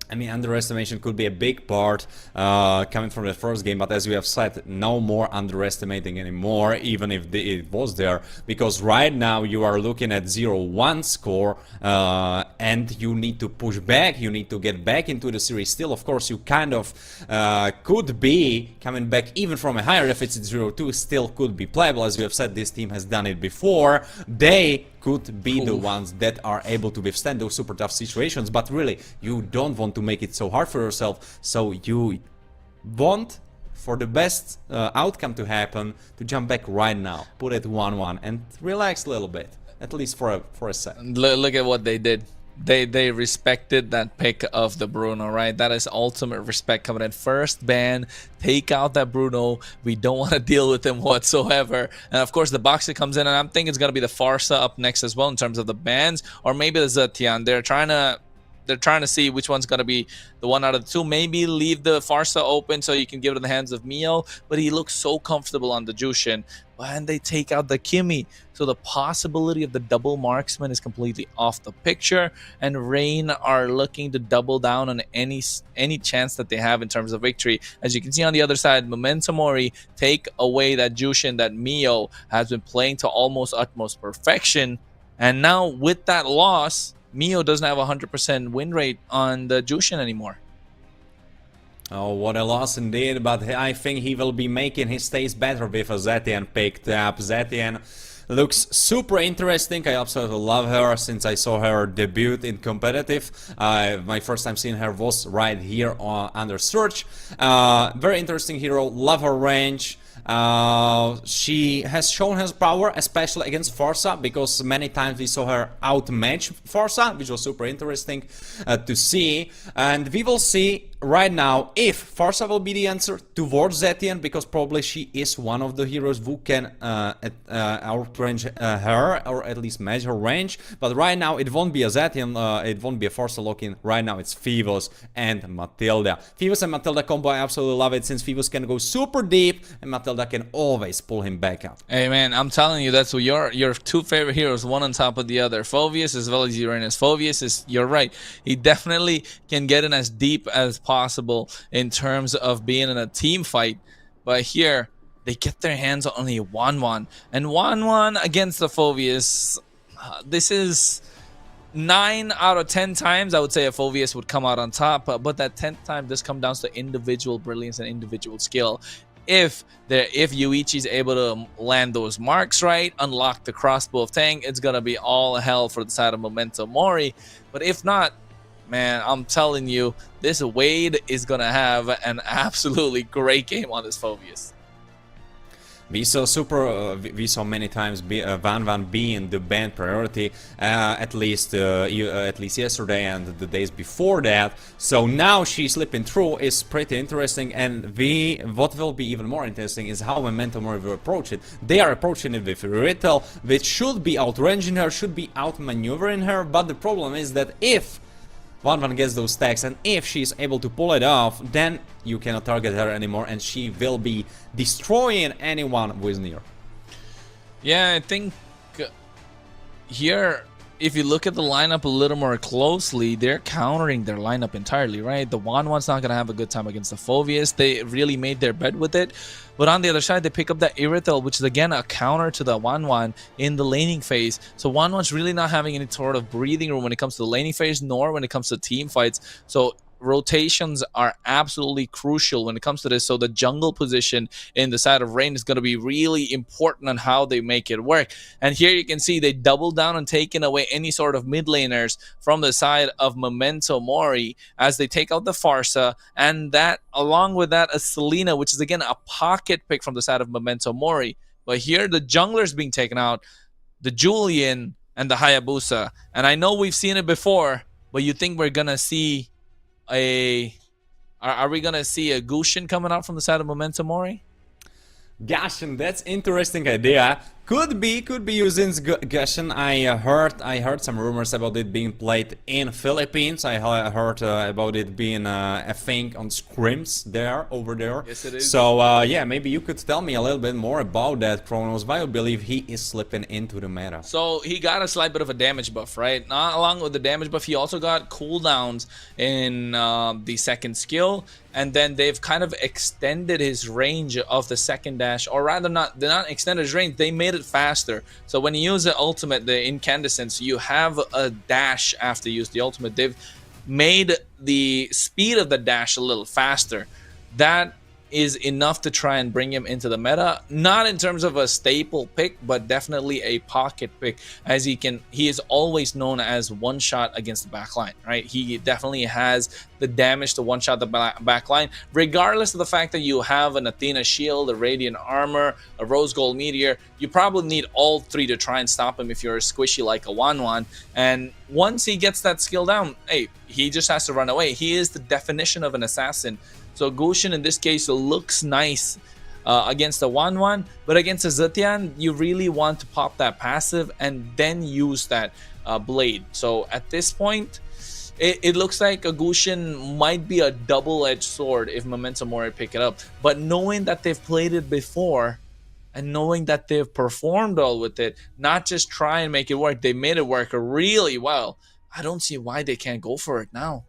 Speaker 8: I mean, underestimation could be a big part coming from the first game, but as we have said, no more underestimating anymore, even if it was there, because right now you are looking at 0-1 score, and you need to push back, you need to get back into the series. Still, of course, you kind of could be coming back even from a higher deficit. 0-2 still could be playable. As we have said, this team has done it before. They could be the ones that are able to withstand those super tough situations, but really, you don't want to make it so hard for yourself, so you want for the best outcome to happen to jump back right now, put it 1-1 and relax a little bit, at least for a second.
Speaker 9: Look at what they did. They respected that pick of the Bruno, right? That is ultimate respect coming in. First ban, take out that Bruno. We don't want to deal with him whatsoever. And of course, the Boxer comes in, and I'm thinking it's going to be the Farsa up next as well in terms of the bans, or maybe the Zetian. They're trying to see which one's going to be the one out of the two. Maybe leave the Farsa open so you can give it in the hands of Mio, but he looks so comfortable on the Jushin. And they take out the Kimi. So the possibility of the double marksman is completely off the picture. And Rain are looking to double down on any chance that they have in terms of victory. As you can see on the other side, Memento Mori take away that Jushin that Mio has been playing to almost utmost perfection. And now with that loss, Mio doesn't have a 100% win rate on the Jushin anymore.
Speaker 8: Oh, what a loss indeed, but I think he will be making his days better with a Zetian picked up. Zetian looks super interesting. I absolutely love her since I saw her debut in competitive. My first time seeing her was right here under search. Very interesting hero, love her range. She has shown her power, especially against Forza, because many times we saw her outmatch Forza, which was super interesting to see. And we will see right now if Forza will be the answer towards Zetian, because probably she is one of the heroes who can outrange her, or at least match her range. But right now it won't be a Zetian, it won't be a Forza lock-in. Right now it's Fivos and Matilda. Fivos and Matilda combo, I absolutely love it, since Fivos can go super deep and Matilda can always pull him back up.
Speaker 9: Hey man, I'm telling you, that's what your two favorite heroes, one on top of the other. Phoveus as well as Uranus. Phoveus is, you're right, he definitely can get in as deep as possible in terms of being in a team fight. But here, they get their hands on a 1-1. And 1-1 against the Phoveus, this is 9 out of 10 times I would say a Phoveus would come out on top, but that 10th time does come down to individual brilliance and individual skill. If Yuichi's able to land those marks right, unlock the crossbow of Tang, it's gonna be all hell for the side of Momento Mori. But if not, man, I'm telling you, this Wade is gonna have an absolutely great game on this Phoveus.
Speaker 8: We saw many times Van being the band priority, at least yesterday and the days before that. So now she's slipping through is pretty interesting, and what will be even more interesting is how Momento Mori will approach it. They are approaching it with Rital, which should be outranging her, should be outmaneuvering her, but the problem is that if Van gets those stacks, and if she's able to pull it off, then you cannot target her anymore, and she will be destroying anyone who is near.
Speaker 9: Yeah, I think here, if you look at the lineup a little more closely, they're countering their lineup entirely, right? The Wanwan's not going to have a good time against the Phoveus. They really made their bed with it. But on the other side, they pick up that Irithel, which is again a counter to the Wanwan in the laning phase. So Wanwan's really not having any sort of breathing room when it comes to the laning phase, nor when it comes to team fights. So rotations are absolutely crucial when it comes to this. So the jungle position in the side of Rain is going to be really important on how they make it work. And here you can see they double down on taking away any sort of mid laners from the side of Momento Mori as they take out the Farsa, and that along with that a Selena, which is again a pocket pick from the side of Momento Mori. But here the junglers being taken out, the Julian and the Hayabusa. And I know we've seen it before, but you think we're gonna see are we gonna see a Gushin coming out from the side of Momento Mori?
Speaker 8: Gushin, that's interesting idea. Could be using Gushin. I heard some rumors about it being played in Philippines. I heard about it being a thing on scrims over there.
Speaker 9: Yes, it is.
Speaker 8: So yeah, maybe you could tell me a little bit more about that, Kronos. Why you believe he is slipping into the meta?
Speaker 9: So he got a slight bit of a damage buff, right? Not along with the damage buff, he also got cooldowns in the second skill. And then they've kind of extended his range of the second dash, or rather they're not extended his range, they made it faster. So when you use the ultimate, the incandescence, you have a dash after you use the ultimate. They've made the speed of the dash a little faster. That is enough to try and bring him into the meta, not in terms of a staple pick, but definitely a pocket pick, as he is always known as one shot against the backline, right? He definitely has the damage to one shot the backline, regardless of the fact that you have an Athena shield, a Radiant armor, a Rose Gold meteor. You probably need all three to try and stop him if you're squishy like a Wanwan. And once he gets that skill down, hey, he just has to run away. He is the definition of an assassin. So Gushin in this case looks nice against a 1-1, but against a Zetian, you really want to pop that passive and then use that blade. So at this point, it looks like a Gushin might be a double-edged sword if Momento Mori pick it up. But knowing that they've played it before, and knowing that they've performed all with it, not just try and make it work, they made it work really well. I don't see why they can't go for it now.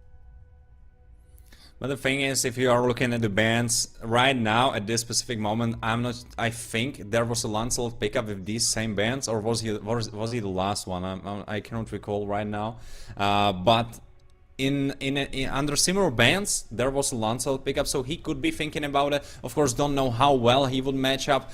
Speaker 8: But the thing is, if you are looking at the bans right now at this specific moment, I think there was a Lancelot pickup with these same bans, or was he the last one? I cannot recall right now. But under similar bands, there was a Lancelot pickup, so he could be thinking about it. Of course, don't know how well he would match up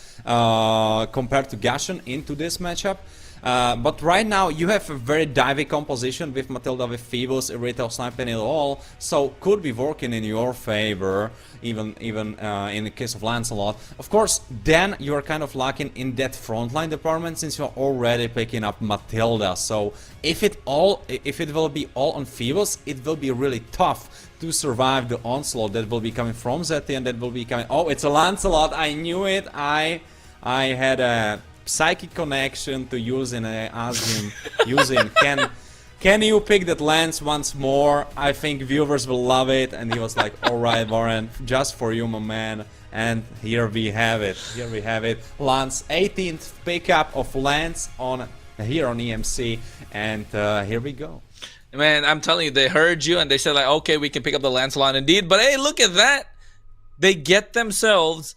Speaker 8: compared to Gashen into this matchup. But right now you have a very divey composition with Matilda, with Phoebus, Irita, sniping it all, so could be working in your favor, even in the case of Lancelot. Of course, then you are kind of lacking in that frontline department since you're already picking up Matilda. So if it will be all on Phoebus, it will be really tough to survive the onslaught that will be coming from Zeti, and that will be coming. Oh, it's a Lancelot! I knew it. I had a psychic connection to using asking using can you pick that lance once more? I think viewers will love it. And he was like, all right, Warren, just for you, my man. And here we have it. Lance, 18th pickup of Lance here on EMC, and here we go.
Speaker 9: Man, I'm telling you, they heard you and they said like, okay, we can pick up the Lancelot indeed. But hey, look at that. They get themselves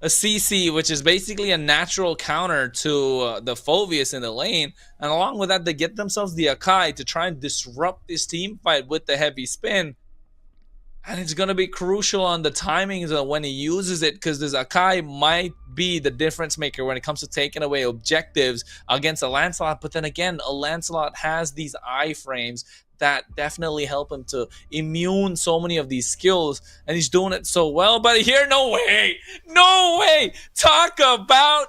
Speaker 9: a CC, which is basically a natural counter to the Phoveus in the lane. And along with that, they get themselves the Akai to try and disrupt this team fight with the heavy spin. And it's going to be crucial on the timings of when he uses it, because this Akai might be the difference maker when it comes to taking away objectives against a Lancelot. But then again, a Lancelot has these iframes that definitely help him to immune so many of these skills, and he's doing it so well. But here, no way. Talk about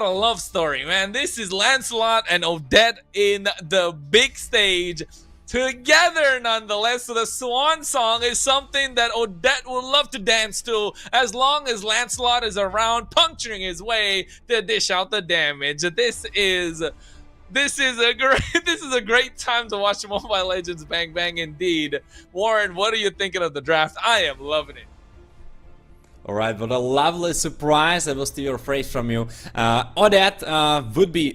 Speaker 9: a love story, man. This is Lancelot and Odette in the big stage together, nonetheless. So the swan song is something that Odette will love to dance to as long as Lancelot is around, puncturing his way to dish out the damage. This is a great time to watch Mobile Legends Bang Bang indeed. Warren, what are you thinking of the draft? I am loving it.
Speaker 8: All right, what a lovely surprise that was to your phrase from you. Odette will be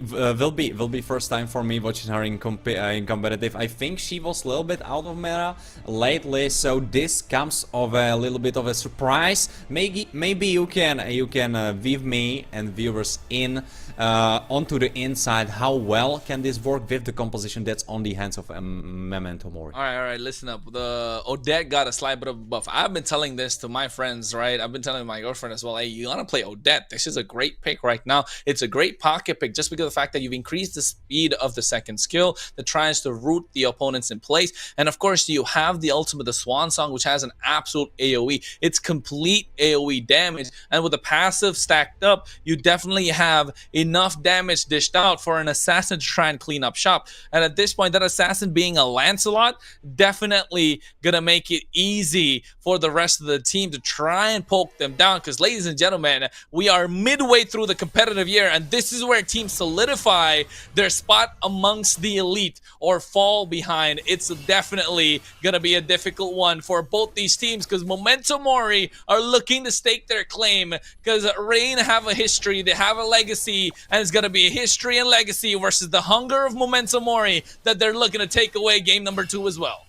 Speaker 8: first time for me watching her in competitive. I think she was a little bit out of meta lately, so this comes of a little bit of a surprise. Maybe you can weave me and viewers in onto the inside. How well can this work with the composition that's on the hands of Memento Mori?
Speaker 9: All right, listen up. The Odette got a slight bit of a buff. I've been telling this to my friends, right? I've been telling my girlfriend as well, hey, you want to play Odette. This is a great pick right now. It's a great pocket pick just because of the fact that you've increased the speed of the second skill that tries to root the opponents in place. And of course, you have the ultimate, the Swan Song, which has an absolute AoE. It's complete AoE damage. And with the passive stacked up, you definitely have enough damage dished out for an assassin to try and clean up shop. And at this point, that assassin being a Lancelot, definitely gonna make it easy for the rest of the team to try and poke them down. Because ladies and gentlemen, we are midway through the competitive year, and this is where teams solidify their spot amongst the elite or fall behind. It's definitely gonna be a difficult one for both these teams, because Momento Mori are looking to stake their claim, because Rain have a history, they have a legacy, and it's gonna be a history and legacy versus the hunger of Momento Mori that they're looking to take away game number 2 as well.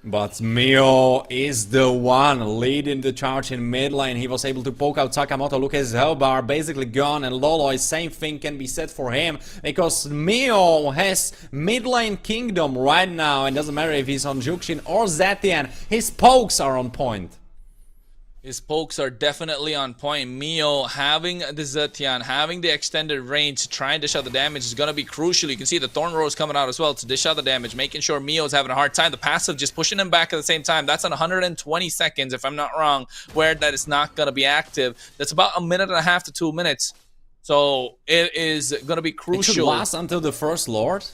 Speaker 8: But Mio is the one leading the charge in mid lane. He was able to poke out Sakamoto. Look at his health bar basically gone, and Loloi, same thing can be said for him, because Mio has mid lane kingdom right now, and doesn't matter if he's on Jukshin or Zetian, his pokes are on point.
Speaker 9: His pokes are definitely on point. Mio having the Zetian, having the extended range to try and dish out the damage is going to be crucial. You can see the Thorn Rose coming out as well to dish out the damage, making sure Mio's having a hard time. The passive just pushing him back at the same time. That's on 120 seconds, if I'm not wrong, where that is not going to be active. That's about 1.5 to 2 minutes. So it is going to be crucial.
Speaker 8: It should last until the first Lord.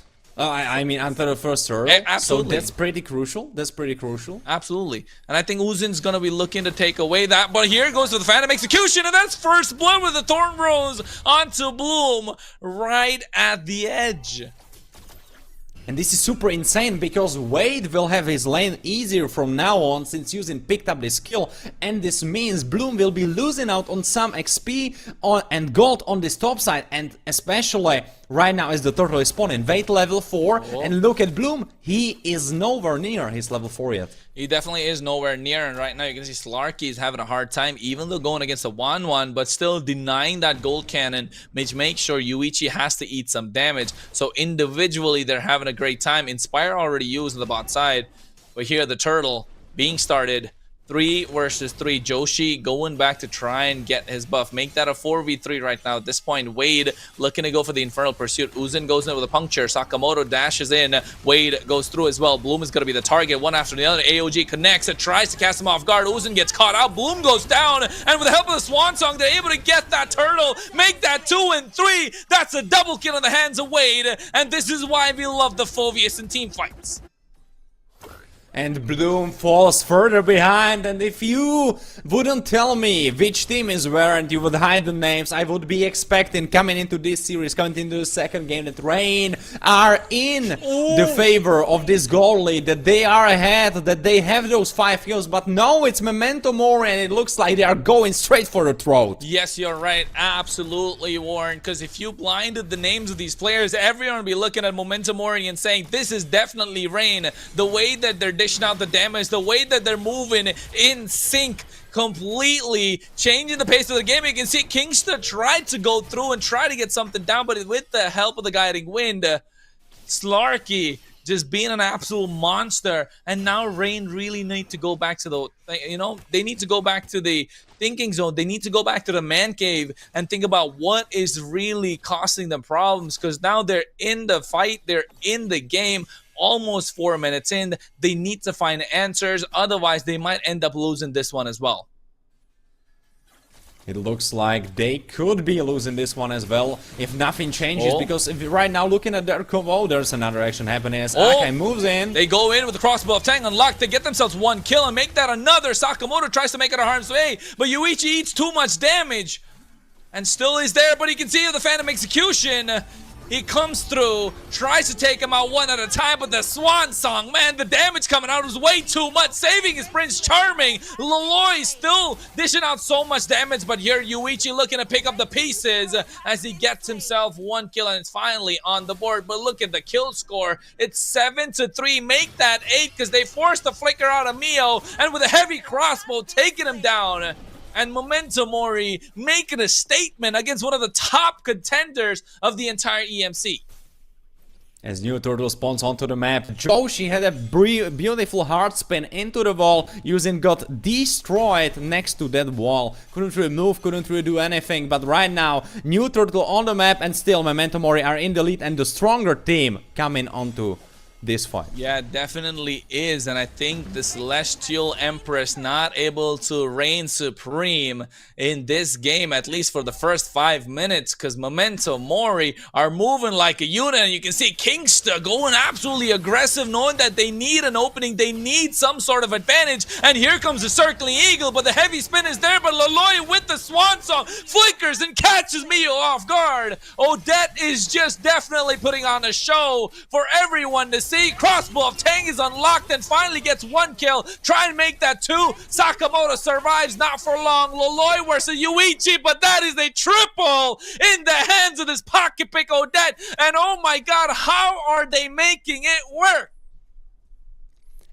Speaker 8: I mean, until the first hurdle.
Speaker 9: Absolutely.
Speaker 8: So that's pretty crucial.
Speaker 9: Absolutely. And I think Uzin's going to be looking to take away that. But here goes to the Phantom Execution, and that's first blood with the Thorn Rose onto Bloom right at the edge.
Speaker 8: And this is super insane, because Wade will have his lane easier from now on since Yuzin picked up this skill, and this means Bloom will be losing out on some XP and gold on this top side, and especially right now as the turtle is spawning. Wait, level 4, and look at Bloom, he is nowhere near his level 4 yet.
Speaker 9: He definitely is nowhere near, and right now you can see Slarky is having a hard time, even though going against a 1-1, but still denying that gold cannon, which makes sure Yuichi has to eat some damage. So individually, they're having a great time. Inspire already used on the bot side, but here the turtle being started. 3 versus 3. Joshi going back to try and get his buff. Make that a 4v3 right now. At this point, Wade looking to go for the Infernal Pursuit. Uzin goes in with a puncture. Sakamoto dashes in. Wade goes through as well. Bloom is going to be the target. One after the other. AOG connects. It tries to cast him off guard. Uzin gets caught out. Bloom goes down. And with the help of the Swan Song, they're able to get that turtle. Make that 2 and 3. That's a double kill in the hands of Wade. And this is why we love the Phoveus and team fights.
Speaker 8: And Bloom falls further behind, and if you wouldn't tell me which team is where and you would hide the names, I would be expecting coming into this series, coming into the second game, that Rain are in the favor of this goal lead, that they are ahead, that they have those 5 kills, but no, it's Momento Mori, and it looks like they are going straight for the throat.
Speaker 9: Yes, you're right. Absolutely, Warren, because if you blinded the names of these players, everyone would be looking at Momento Mori and saying, this is definitely Rain. The way that they're dishing out the damage, the way that they're moving in sync, completely changing the pace of the game. You can see Kingsta tried to go through and try to get something down, but with the help of the guiding wind, Slarky just being an absolute monster. And now Rain really need to go back to the, they need to go back to the thinking zone. They need to go back to the man cave and think about what is really causing them problems, because now they're in the fight, they're in the game. Almost 4 minutes in, they need to find answers, otherwise they might end up losing this one as well.
Speaker 8: It looks like they could be losing this one as well if nothing changes, because if right now looking at their combo, there's another action happening as Akai moves in.
Speaker 9: They go in with the crossbow of Tang unlocked to get themselves 1 kill and make that another. Sakamoto tries to make it a harm's way, but Yuichi eats too much damage and still is there, but you can see the Phantom Execution. He comes through, tries to take him out 1 at a time, but the Swan Song, man, the damage coming out was way too much, saving his Prince Charming. Laloy still dishing out so much damage, but here Yuichi looking to pick up the pieces as he gets himself 1 kill, and it's finally on the board. But look at the kill score. It's 7-3. Make that 8, because they forced the flicker out of Mio, and with a heavy crossbow, taking him down. And Momento Mori making a statement against one of the top contenders of the entire EMC.
Speaker 8: As New Turtle spawns onto the map, Joshi had a beautiful hard spin into the wall. Yusin got destroyed next to that wall. Couldn't really move, couldn't really do anything. But right now, New Turtle on the map, and still Momento Mori are in the lead, and the stronger team coming onto this fight.
Speaker 9: Yeah, definitely is, and I think the Celestial Empress not able to reign supreme in this game, at least for the first 5 minutes, because Momento Mori are moving like a unit, and you can see Kingsta going absolutely aggressive, knowing that they need an opening, they need some sort of advantage, and here comes the Circling Eagle, but the heavy spin is there, but Laloy with the Swan Song flickers and catches Mio off guard. Odette is just definitely putting on a show for everyone to see. Crossbow of Tang is unlocked and finally gets 1 kill. Try and make that 2. Sakamoto survives, not for long. Laloy versus Yuichi, but that is a triple in the hands of this pocket pick Odette. And oh my god, how are they making it work?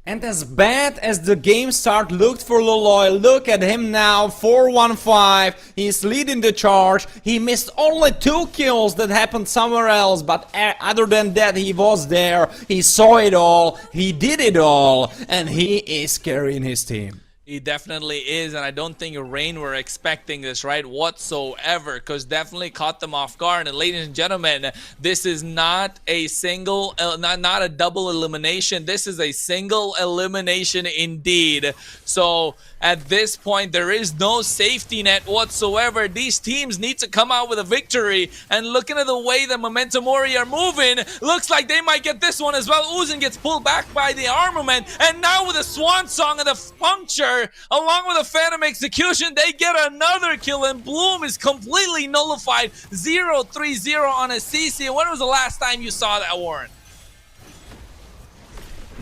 Speaker 8: And as bad as the game start looked for Laloy, look at him now, 4-1-5, he's leading the charge, he missed only 2 kills that happened somewhere else, but other than that he was there, he saw it all, he did it all, and he is carrying his team.
Speaker 9: He definitely is, and I don't think Rain were expecting this, right, whatsoever, because definitely caught them off guard. And ladies and gentlemen, this is not a single, not a double elimination. This is a single elimination indeed. So at this point, there is no safety net whatsoever. These teams need to come out with a victory, and looking at the way the Momento Mori are moving, looks like they might get this one as well. Uzin gets pulled back by the armament, and now with a Swan Song and the puncture, along with a Phantom Execution, they get another kill, and Bloom is completely nullified. 0-3-0 on a CC. When was the last time you saw that, Warren?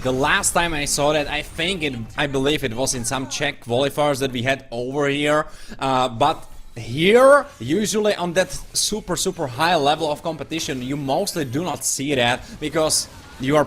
Speaker 8: The last time I saw that, I believe it was in some Czech qualifiers that we had over here, but here, usually on that super high level of competition, you mostly do not see that because you are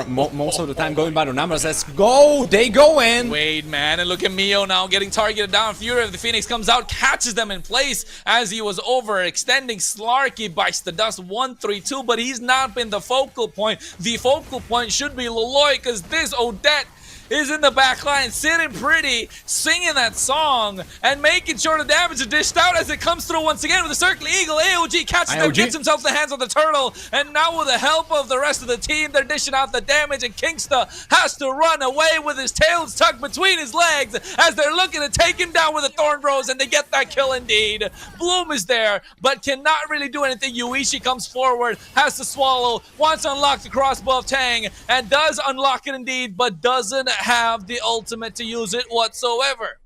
Speaker 8: most of the time going by the numbers. Let's go! They go in!
Speaker 9: Wade, man, and look at Mio now getting targeted down. Fury of the Phoenix comes out, catches them in place as he was overextending. Slarky bites the dust 1-3-2, but he's not been the focal point. The focal point should be Loloy, because this Odette is in the back line, sitting pretty, singing that song, and making sure the damage is dished out as it comes through once again with the Circling Eagle. AOG catches them, gets himself the hands on the turtle, and now with the help of the rest of the team, they're dishing out the damage, and Kingsta has to run away with his tails tucked between his legs as they're looking to take him down with the Thorn Bros, and they get that kill indeed. Bloom is there, but cannot really do anything. Yuichi comes forward, has to swallow, wants to unlock the crossbow of Tang, and does unlock it indeed, but doesn't have the ultimate to use it whatsoever.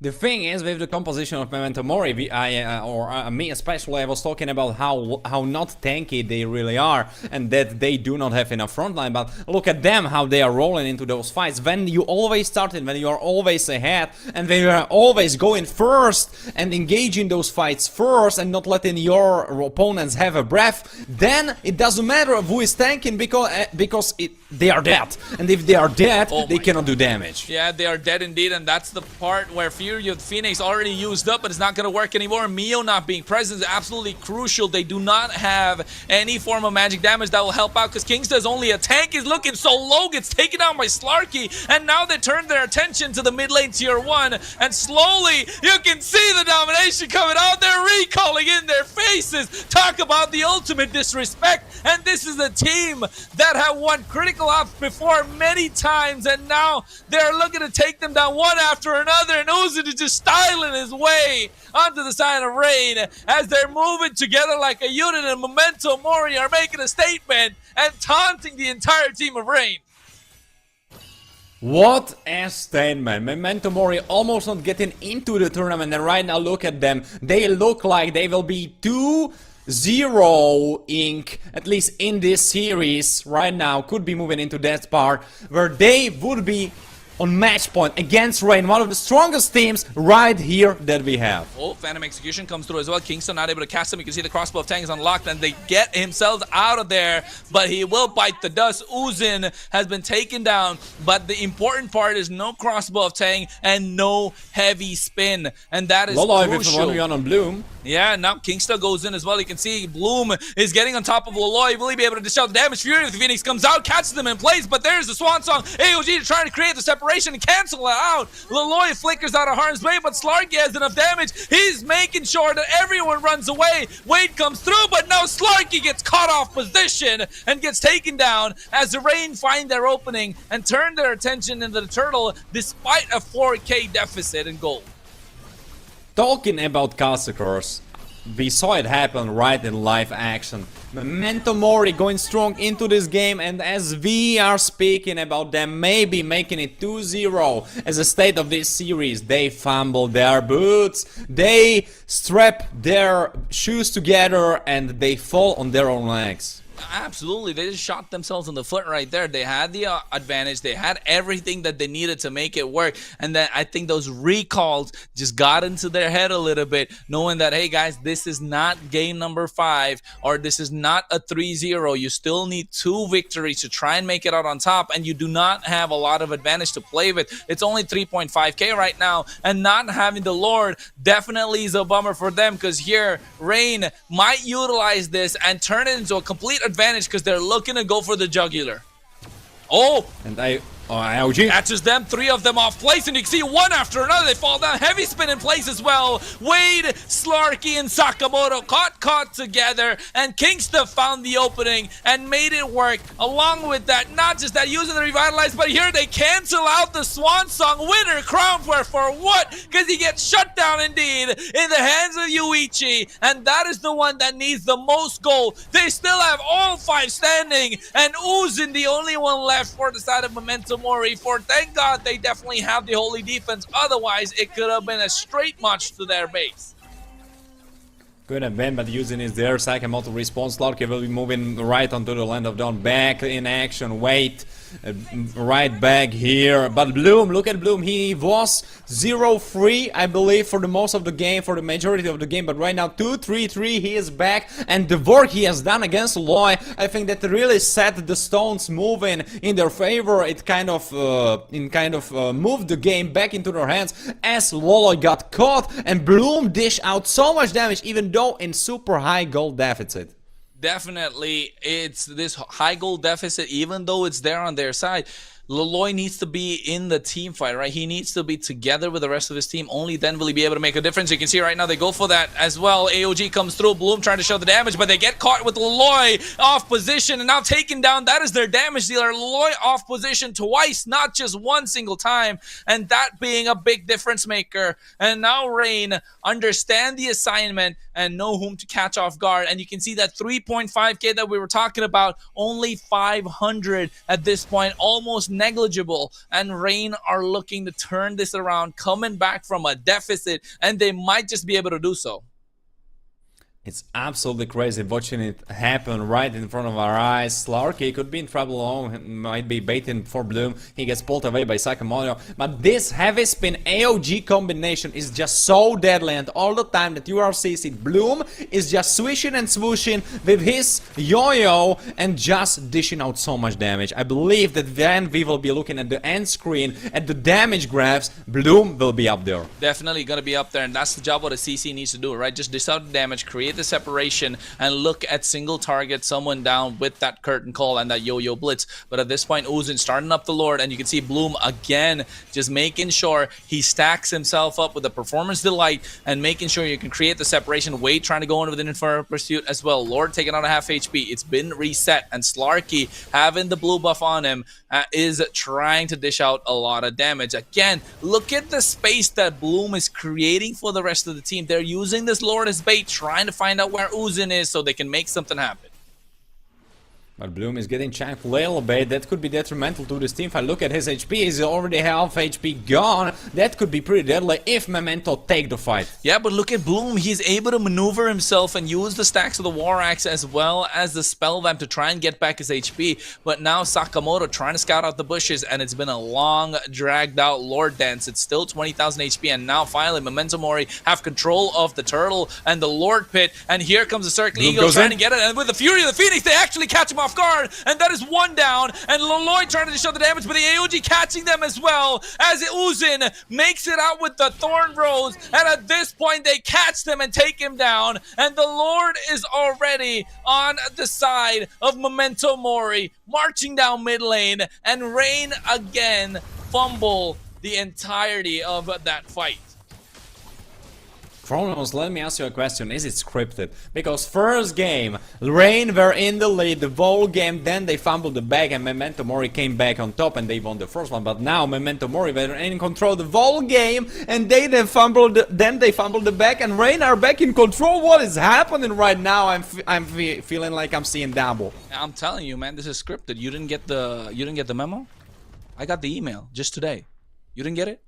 Speaker 8: The thing is, with the composition of Memento Mori, me especially, I was talking about how not tanky they really are, and that they do not have enough frontline, but look at them, how they are rolling into those fights. When you always started, when you are always ahead, and when you are always going first, and engaging those fights first, and not letting your opponents have a breath, then it doesn't matter who is tanking, because they are dead. And if they are dead, they cannot do damage.
Speaker 9: Yeah, they are dead indeed, and that's the part where Fury of Phoenix already used up, but it's not going to work anymore. Mio not being present is absolutely crucial. They do not have any form of magic damage that will help out because Kingsta is only a tank. He's looking so low, gets taken down by Slarky, and now they turn their attention to the mid lane tier 1, and slowly you can see the domination coming out. They're recalling in their faces. Talk about the ultimate disrespect, and this is a team that have won critical ops before many times, and now they're looking to take them down one after another, and Uzin is just styling his way onto the side of Rain as they're moving together like a unit, and Momento Mori are making a statement and taunting the entire team of Rain.
Speaker 8: What a statement. Memento Mori almost not getting into the tournament, and right now look at them. They look like they will be 2-0 at least in this series right now. Could be moving into that part where they would be on match point against Rain, one of the strongest teams right here that we have.
Speaker 9: Oh, Phantom Execution comes through as well. Kingston not able to cast him. You can see the crossbow of Tang is unlocked, and they get himself out of there, but he will bite the dust. Uzin has been taken down, but the important part is no crossbow of Tang and no heavy spin, and that is crucial.
Speaker 8: With on Bloom.
Speaker 9: Yeah, now Kingsta goes in as well. You can see Bloom is getting on top of Loloy. Will he be able to dish out the damage? Fury of the Phoenix comes out, catches them in place, but there's the Swan Song. AOG trying to create the separation and cancel it out. Loloy flickers out of harm's way, but Slarky has enough damage. He's making sure that everyone runs away. Wade comes through, but now Slarky gets caught off position and gets taken down as the Rain find their opening and turn their attention into the Turtle despite a 4K deficit in gold.
Speaker 8: Talking about Cassacres, we saw it happen right in live action. Memento Mori going strong into this game, and as we are speaking about them maybe making it 2-0 as a state of this series, they fumble their boots, they strap their shoes together, and they fall on their own legs.
Speaker 9: Absolutely, they just shot themselves in the foot right there. They had the advantage, they had everything that they needed to make it work, and then I think those recalls just got into their head a little bit, knowing that, hey guys, this is not game number 5, or this is not a 3-0. You still need 2 victories to try and make it out on top, and you do not have a lot of advantage to play with. It's only 3.5k right now, and not having the Lord definitely is a bummer for them, because here Rain might utilize this and turn it into a complete advantage because they're looking to go for the jugular. Oh!
Speaker 8: And IOG
Speaker 9: catches them, 3 of them off place, and you can see one after another. They fall down. Heavy spin in place as well. Wade, Slarky, and Sakamoto caught together, and Kingsta found the opening and made it work. Along with that, not just that, using the Revitalize, but here they cancel out the Swan Song winner crown for what? Because he gets shut down indeed in the hands of Yuichi, and that is the one that needs the most gold. They still have all 5 standing, and Uzin the only one left for the side of Memento Mori. For thank God they definitely have the holy defense, otherwise it could have been a straight march to their base.
Speaker 8: Could have been, but Uzin is there. Sakamoto response. Slarky will be moving right onto the land of Dawn. Back in action. Wait right back here. But Bloom, look at Bloom. He was 0-3, I believe, for the most of the game, for the majority of the game. But right now, 2-3-3, he is back. And the work he has done against Loy, I think that really set the stones moving in their favor. It kind of moved the game back into their hands as Loloy got caught. And Bloom dished out so much damage, even though in super high goal deficit.
Speaker 9: Definitely, it's this high goal deficit, even though it's there on their side. Loloy needs to be in the team fight, right? He needs to be together with the rest of his team. Only then will he be able to make a difference. You can see right now they go for that as well. AOG comes through. Bloom trying to show the damage, but they get caught with Loloy off position and now taken down. That is their damage dealer. Loloy off position twice, not just one single time. And that being a big difference maker. And now Rain understand the assignment and know whom to catch off guard. And you can see that 3.5k that we were talking about, only 500 at this point, almost negligible. And Rain are looking to turn this around, coming back from a deficit, and they might just be able to do so.
Speaker 8: It's absolutely crazy watching it happen right in front of our eyes. Slarky could be in trouble alone, might be baiting for Bloom. He gets pulled away by Sakamoto. But this heavy spin AOG combination is just so deadly, and all the time that you are seeing Bloom is just swishing and swooshing with his yo-yo and just dishing out so much damage. I believe that then we will be looking at the end screen, at the damage graphs. Bloom will be up there.
Speaker 9: Definitely gonna be up there, and that's the job what a CC needs to do, right? Just dish out the damage, create the separation, and look at single target someone down with that curtain call and that yo-yo blitz. But at this point, Uzin starting up the Lord, and you can see Bloom again just making sure he stacks himself up with the performance delight and making sure you can create the separation. Wade trying to go in with an Inferno Pursuit as well. Lord taking on a half HP. It's been reset, and Slarky having the blue buff on him is trying to dish out a lot of damage. Again, look at the space that Bloom is creating for the rest of the team. They're using this Lord as bait, trying to find out where Uzin is so they can make something happen.
Speaker 8: But Bloom is getting chanked a little bit. That could be detrimental to this team. If I look at his HP, he's already half HP gone. That could be pretty deadly if Momento take the fight.
Speaker 9: Yeah, but look at Bloom. He's able to maneuver himself and use the stacks of the War Axe as well as the Spell Vamp to try and get back his HP. But now Sakamoto trying to scout out the bushes, and it's been a long, dragged out Lord Dance. It's still 20,000 HP, and now finally Momento Mori have control of the Turtle and the Lord Pit. And here comes the Circle Eagle trying to get it. And with the Fury of the Phoenix, they actually catch him off guard, and that is one down. And Loloy trying to show the damage, but the AOG catching them as well as Uzin makes it out with the Thorn Rose. And at this point, they catch them and take him down. And the Lord is already on the side of Momento Mori, marching down mid lane, and Rain again fumble the entirety of that fight.
Speaker 8: Chronos, let me ask you a question. Is it scripted? Because first game, Rain were in the lead the whole game, then they fumbled the bag and Momento Mori came back on top and they won the first one. But now Momento Mori were in control the whole game and they then fumbled the bag and Rain are back in control. What is happening right now? I'm feeling like I'm seeing double.
Speaker 9: I'm telling you, man, this is scripted. You didn't get the memo? I got the email just today. You didn't get it?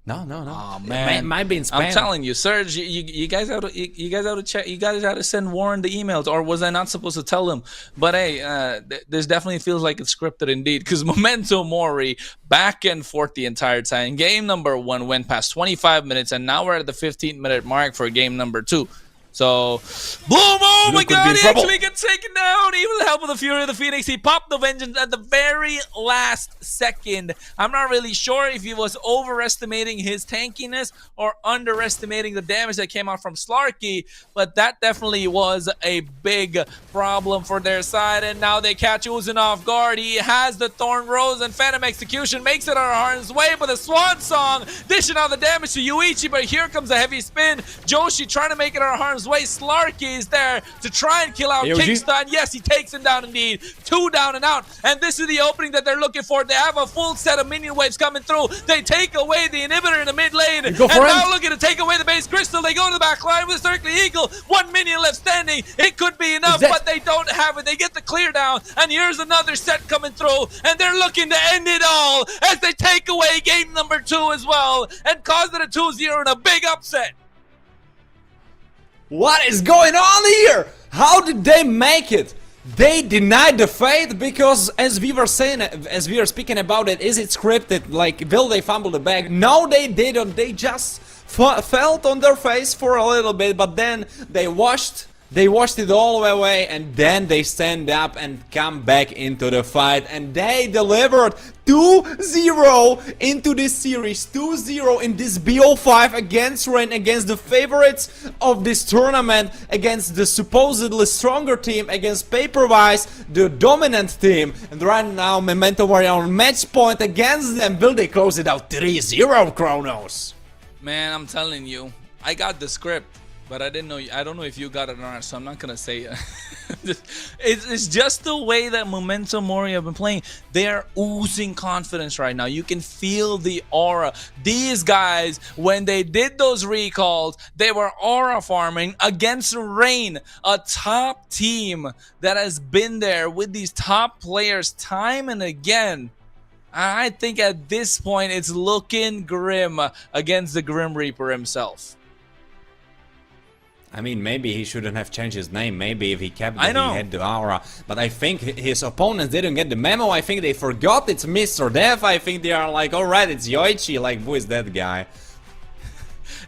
Speaker 8: No.
Speaker 9: Oh man,
Speaker 8: it might be in spam.
Speaker 9: I'm telling you, Serge, you guys have to check. You guys have to send Warren the emails, or was I not supposed to tell him? But hey, this definitely feels like it's scripted indeed, because Momento Mori back and forth the entire time. Game number 1 went past 25 minutes, and now we're at the 15-minute mark for game number 2. So, Bloom, oh my god, he actually gets taken down, even with the help of the Fury of the Phoenix. He popped the Vengeance at the very last second. I'm not really sure if he was overestimating his tankiness or underestimating the damage that came out from Slarky, but that definitely was a big problem for their side. And now they catch Uzin off guard. He has the Thorn Rose, and Phantom Execution makes it on harm's way, but the Swan Song dishing out the damage to Yuichi, but here comes a heavy spin. Joshi trying to make it on harm's way. Slarky is there to try and kill out Kingston. Yes, he takes him down indeed. 2 down and out. And this is the opening that they're looking for. They have a full set of minion waves coming through. They take away the inhibitor in the mid lane. And now looking to take away the base crystal. They go to the back line with Circle Eagle. 1 minion left standing. It could be enough, but they don't have it. They get the clear down. And here's another set coming through. And they're looking to end it all as they take away game number 2 as well. And cause it a 2-0 and a big upset.
Speaker 8: What is going on here? How did they make it? They denied the fate because, as we were saying, as we were speaking about it, is it scripted? Like, will they fumble the bag? No, they didn't. They just felt on their face for a little bit, but then they washed it all away, and then they stand up and come back into the fight, and they delivered 2-0 into this series, 2-0 in this BO5 against Rain, against the favorites of this tournament, against the supposedly stronger team, against paper-wise, the dominant team. And right now, Memento Mori on match point against them. Will they close it out 3-0, Kronos?
Speaker 9: Man, I'm telling you, I got the script, but I don't know if you got it or not, so I'm not gonna say it. It's just the way that Momento Mori have been playing. They're oozing confidence right now. You can feel the aura. These guys, when they did those recalls, they were aura farming against Rain, a top team that has been there with these top players time and again. I think at this point it's looking grim against the Grim Reaper himself.
Speaker 8: I mean, maybe he shouldn't have changed his name. Maybe if he kept it,
Speaker 9: I know.
Speaker 8: he had the aura. But I think his opponents didn't get the memo. I think they forgot it's Mr. Death. I think they are like, alright, it's Yoichi. Like, who is that guy?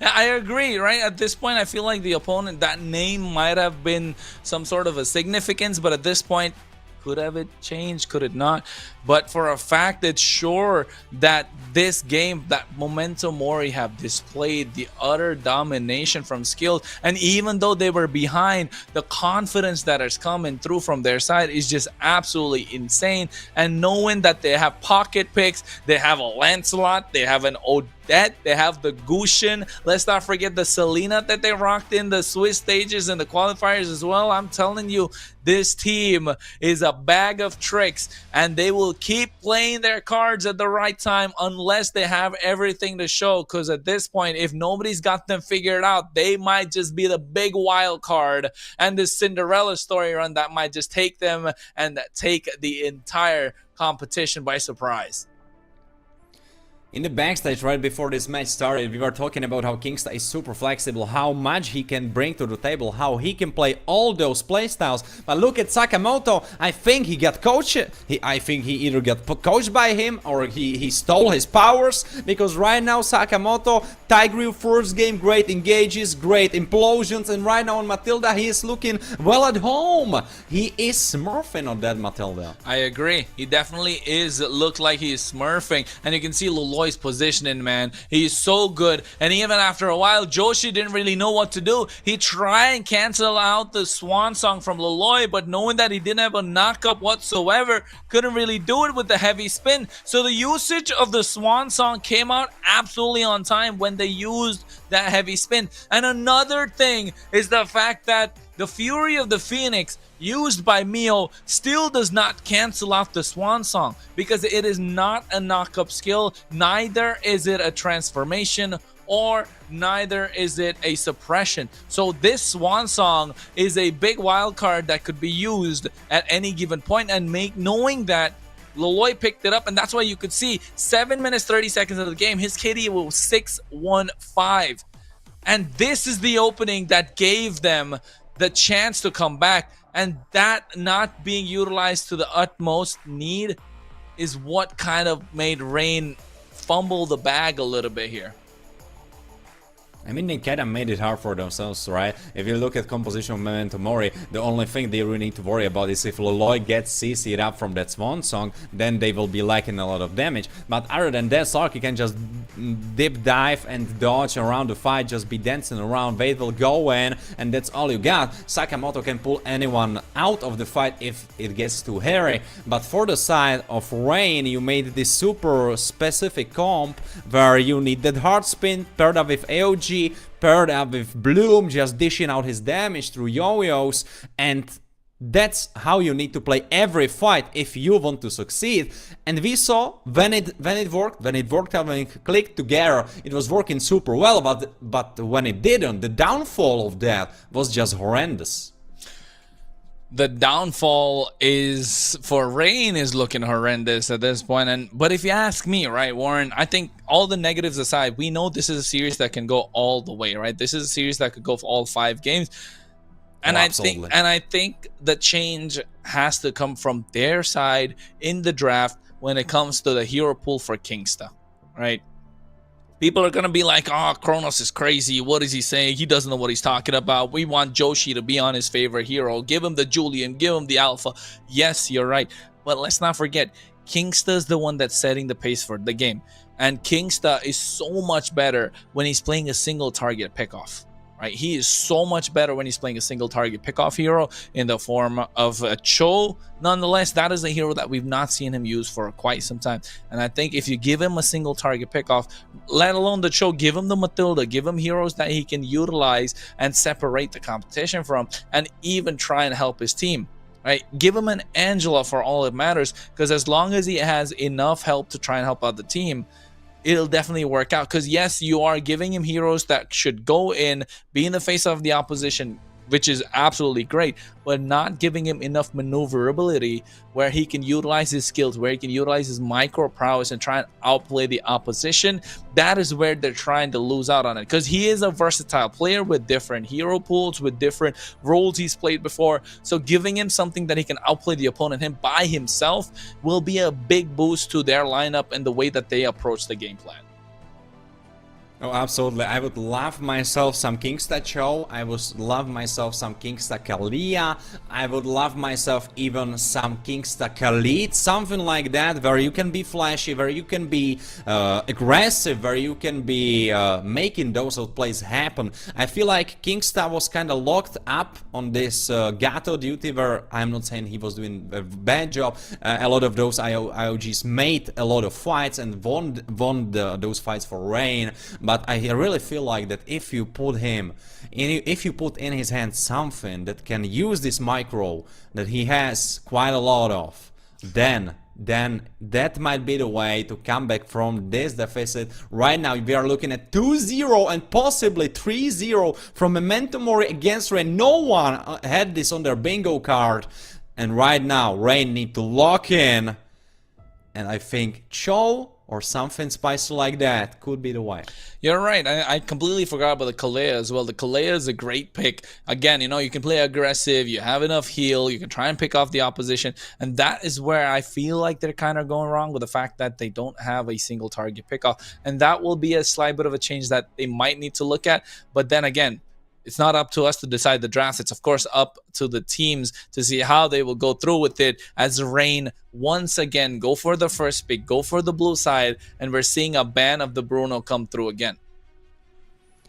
Speaker 9: I agree, right? At this point, I feel like the opponent, that name might have been some sort of a significance, but at this point, could have it changed? Could it not? But for a fact, it's sure that this game, that Momento Mori have displayed the utter domination from skills. And even though they were behind, the confidence that is coming through from their side is just absolutely insane. And knowing that they have pocket picks, they have a Lancelot, they have an Odette, they have the Gushin. Let's not forget the Selena that they rocked in the Swiss stages and the qualifiers as well. I'm telling you, this team is a bag of tricks, and they will keep playing their cards at the right time unless they have everything to show, because at this point, if nobody's got them figured out, they might just be the big wild card and the Cinderella story run that might just take them and take the entire competition by surprise.
Speaker 8: In the backstage, right before this match started, we were talking about how Kingsta is super flexible, how much he can bring to the table, how he can play all those playstyles. But look at Sakamoto. I think he got coached. I think he either got coached by him or he stole his powers. Because right now Sakamoto, Tigreal first game, great engages, great implosions. And right now on Matilda, he is looking well at home. He is smurfing on that Matilda.
Speaker 9: I agree. He definitely is. Look like he is smurfing. And you can see Loloy's positioning, man. He's so good. And even after a while, Joshi didn't really know what to do. He tried and cancel out the Swan Song from Loloy, but knowing that he didn't have a knockup whatsoever, couldn't really do it with the heavy spin. So the usage of the Swan Song came out absolutely on time when they used that heavy spin. And another thing is the fact that the Fury of the Phoenix used by Mio still does not cancel out the Swan Song, because it is not a knockup skill, neither is it a transformation, or neither is it a suppression. So this Swan Song is a big wild card that could be used at any given point, and knowing that Loloy picked it up, and that's why you could see 7 minutes 30 seconds of the game, his KD was 6-1-5. And this is the opening that gave them the chance to come back. And that not being utilized to the utmost need is what kind of made Rain fumble the bag a little bit here.
Speaker 8: I mean, they kind of made it hard for themselves, right? If you look at composition of Memento Mori, the only thing they really need to worry about is if Loloy gets CC'd up from that Swan Song, then they will be lacking a lot of damage. But other than that, Sarky can just dip, dive, and dodge around the fight, just be dancing around, Wade will go in, and that's all you got. Sakamoto can pull anyone out of the fight if it gets too hairy. But for the side of Rain, you made this super specific comp where you need that hard spin paired up with AOG, paired up with Bloom, just dishing out his damage through yo-yos, and that's how you need to play every fight if you want to succeed. And we saw when it worked out, when it clicked together, it was working super well, but when it didn't, the downfall of that was just horrendous.
Speaker 9: The downfall is for Rain is looking horrendous at this point. But if you ask me, right, Warren, I think all the negatives aside, we know this is a series that can go all the way, right? This is a series that could go for all 5 games. And
Speaker 8: absolutely.
Speaker 9: I think the change has to come from their side in the draft when it comes to the hero pool for Kingsta, right? People are going to be like, oh, Kronos is crazy. What is he saying? He doesn't know what he's talking about. We want Joshi to be on his favorite hero. Give him the Julian. Give him the Alpha. Yes, you're right. But let's not forget, Kingsta is the one that's setting the pace for the game. And Kingsta is so much better when he's playing a single target pickoff. Right? He is so much better when he's playing a single target pickoff hero in the form of a Cho. Nonetheless, that is a hero that we've not seen him use for quite some time. And I think if you give him a single target pickoff, let alone the Cho, give him the Matilda, give him heroes that he can utilize and separate the competition from, and even try and help his team. Right? Give him an Angela for all it matters, because as long as he has enough help to try and help out the team, it'll definitely work out. Because yes, you are giving him heroes that should go in, be in the face of the opposition, which is absolutely great, but not giving him enough maneuverability where he can utilize his skills, where he can utilize his micro prowess and try and outplay the opposition. That is where they're trying to lose out on it, because he is a versatile player with different hero pools, with different roles he's played before. So giving him something that he can outplay the opponent him by himself will be a big boost to their lineup and the way that they approach the game plan.
Speaker 8: Oh, absolutely. I would love myself some Kingsta Cho. I would love myself some Kingsta Kalia. I would love myself even some Kingsta Khalid. Something like that, where you can be flashy, where you can be aggressive, where you can be making those outplays happen. I feel like Kingsta was kind of locked up on this Gato duty, where I'm not saying he was doing a bad job. A lot of those IOGs made a lot of fights and won those fights for Rain. But I really feel like that if you put him, if you put in his hand something that can use this micro that he has quite a lot of, then that might be the way to come back from this deficit. Right now we are looking at 2-0 and possibly 3-0 from Momento Mori against Rain. No one had this on their bingo card, and right now Rain need to lock in, and I think Cho or something spicy like that could be the way.
Speaker 9: You're right. I completely forgot about the Kalea as well. The Kalea is a great pick. Again, you know, you can play aggressive, you have enough heal, you can try and pick off the opposition. And that is where I feel like they're kind of going wrong, with the fact that they don't have a single target pickoff. And that will be a slight bit of a change that they might need to look at. But then again, it's not up to us to decide the draft. It's, of course, up to the teams to see how they will go through with it, as Rain once again go for the first pick, go for the blue side, and we're seeing a ban of the Bruno come through again.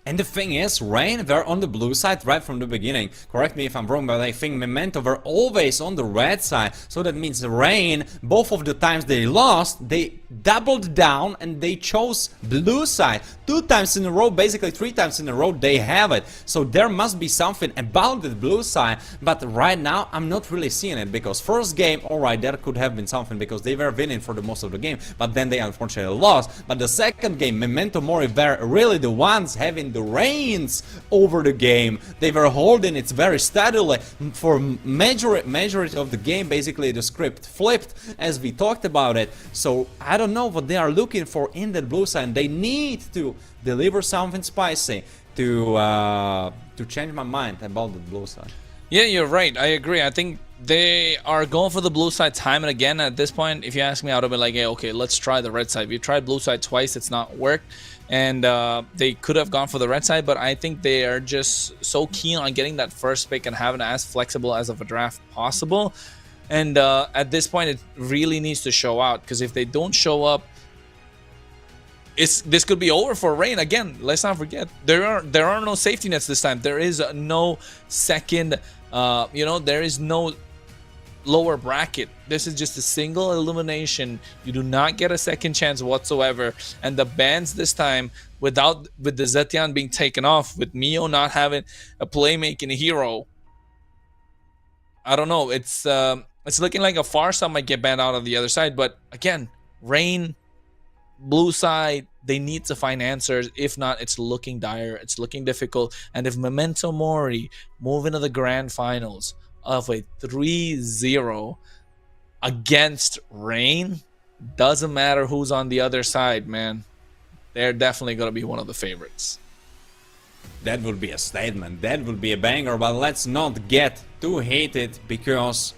Speaker 8: And the thing is, Rain were on the blue side right from the beginning. Correct me if I'm wrong, but I think Memento were always on the red side. So that means Rain, both of the times they lost, they doubled down and they chose blue side. 2 times in a row, basically 3 times in a row, they have it. So there must be something about the blue side. But right now, I'm not really seeing it, because first game, alright, there could have been something because they were winning for the most of the game. But then they unfortunately lost. But the second game, Memento Mori were really the ones having the reins over the game. They were holding it very steadily for majority of the game. Basically the script flipped as we talked about it. So I don't know what they are looking for in that blue side. They need to deliver something spicy to change my mind about the blue side.
Speaker 9: Yeah, you're right. I agree. I think they are going for the blue side time and again. At this point, if you ask me, I would have been like, hey, okay, let's try the red side. We tried blue side twice, it's not worked. And they could have gone for the red side, but I think they are just so keen on getting that first pick and having it as flexible as of a draft possible. And at this point, it really needs to show out, because if they don't show up, this could be over for Rain. Again, let's not forget, there are no safety nets this time. There is no second, there is no lower bracket. This is just a single elimination. You do not get a second chance whatsoever. And the bans this time, with the Zetian being taken off, with Mio not having a playmaking hero, I don't know. It's looking like a Farsa might get banned out of the other side. But again, Rain, blue side, they need to find answers. If not, it's looking dire. It's looking difficult. And if Memento Mori move into the grand finals of a 3-0 against Rain, doesn't matter who's on the other side, man. They're definitely going to be one of the favorites.
Speaker 8: that would be a statement, that would be a banger, but let's not get too heated, because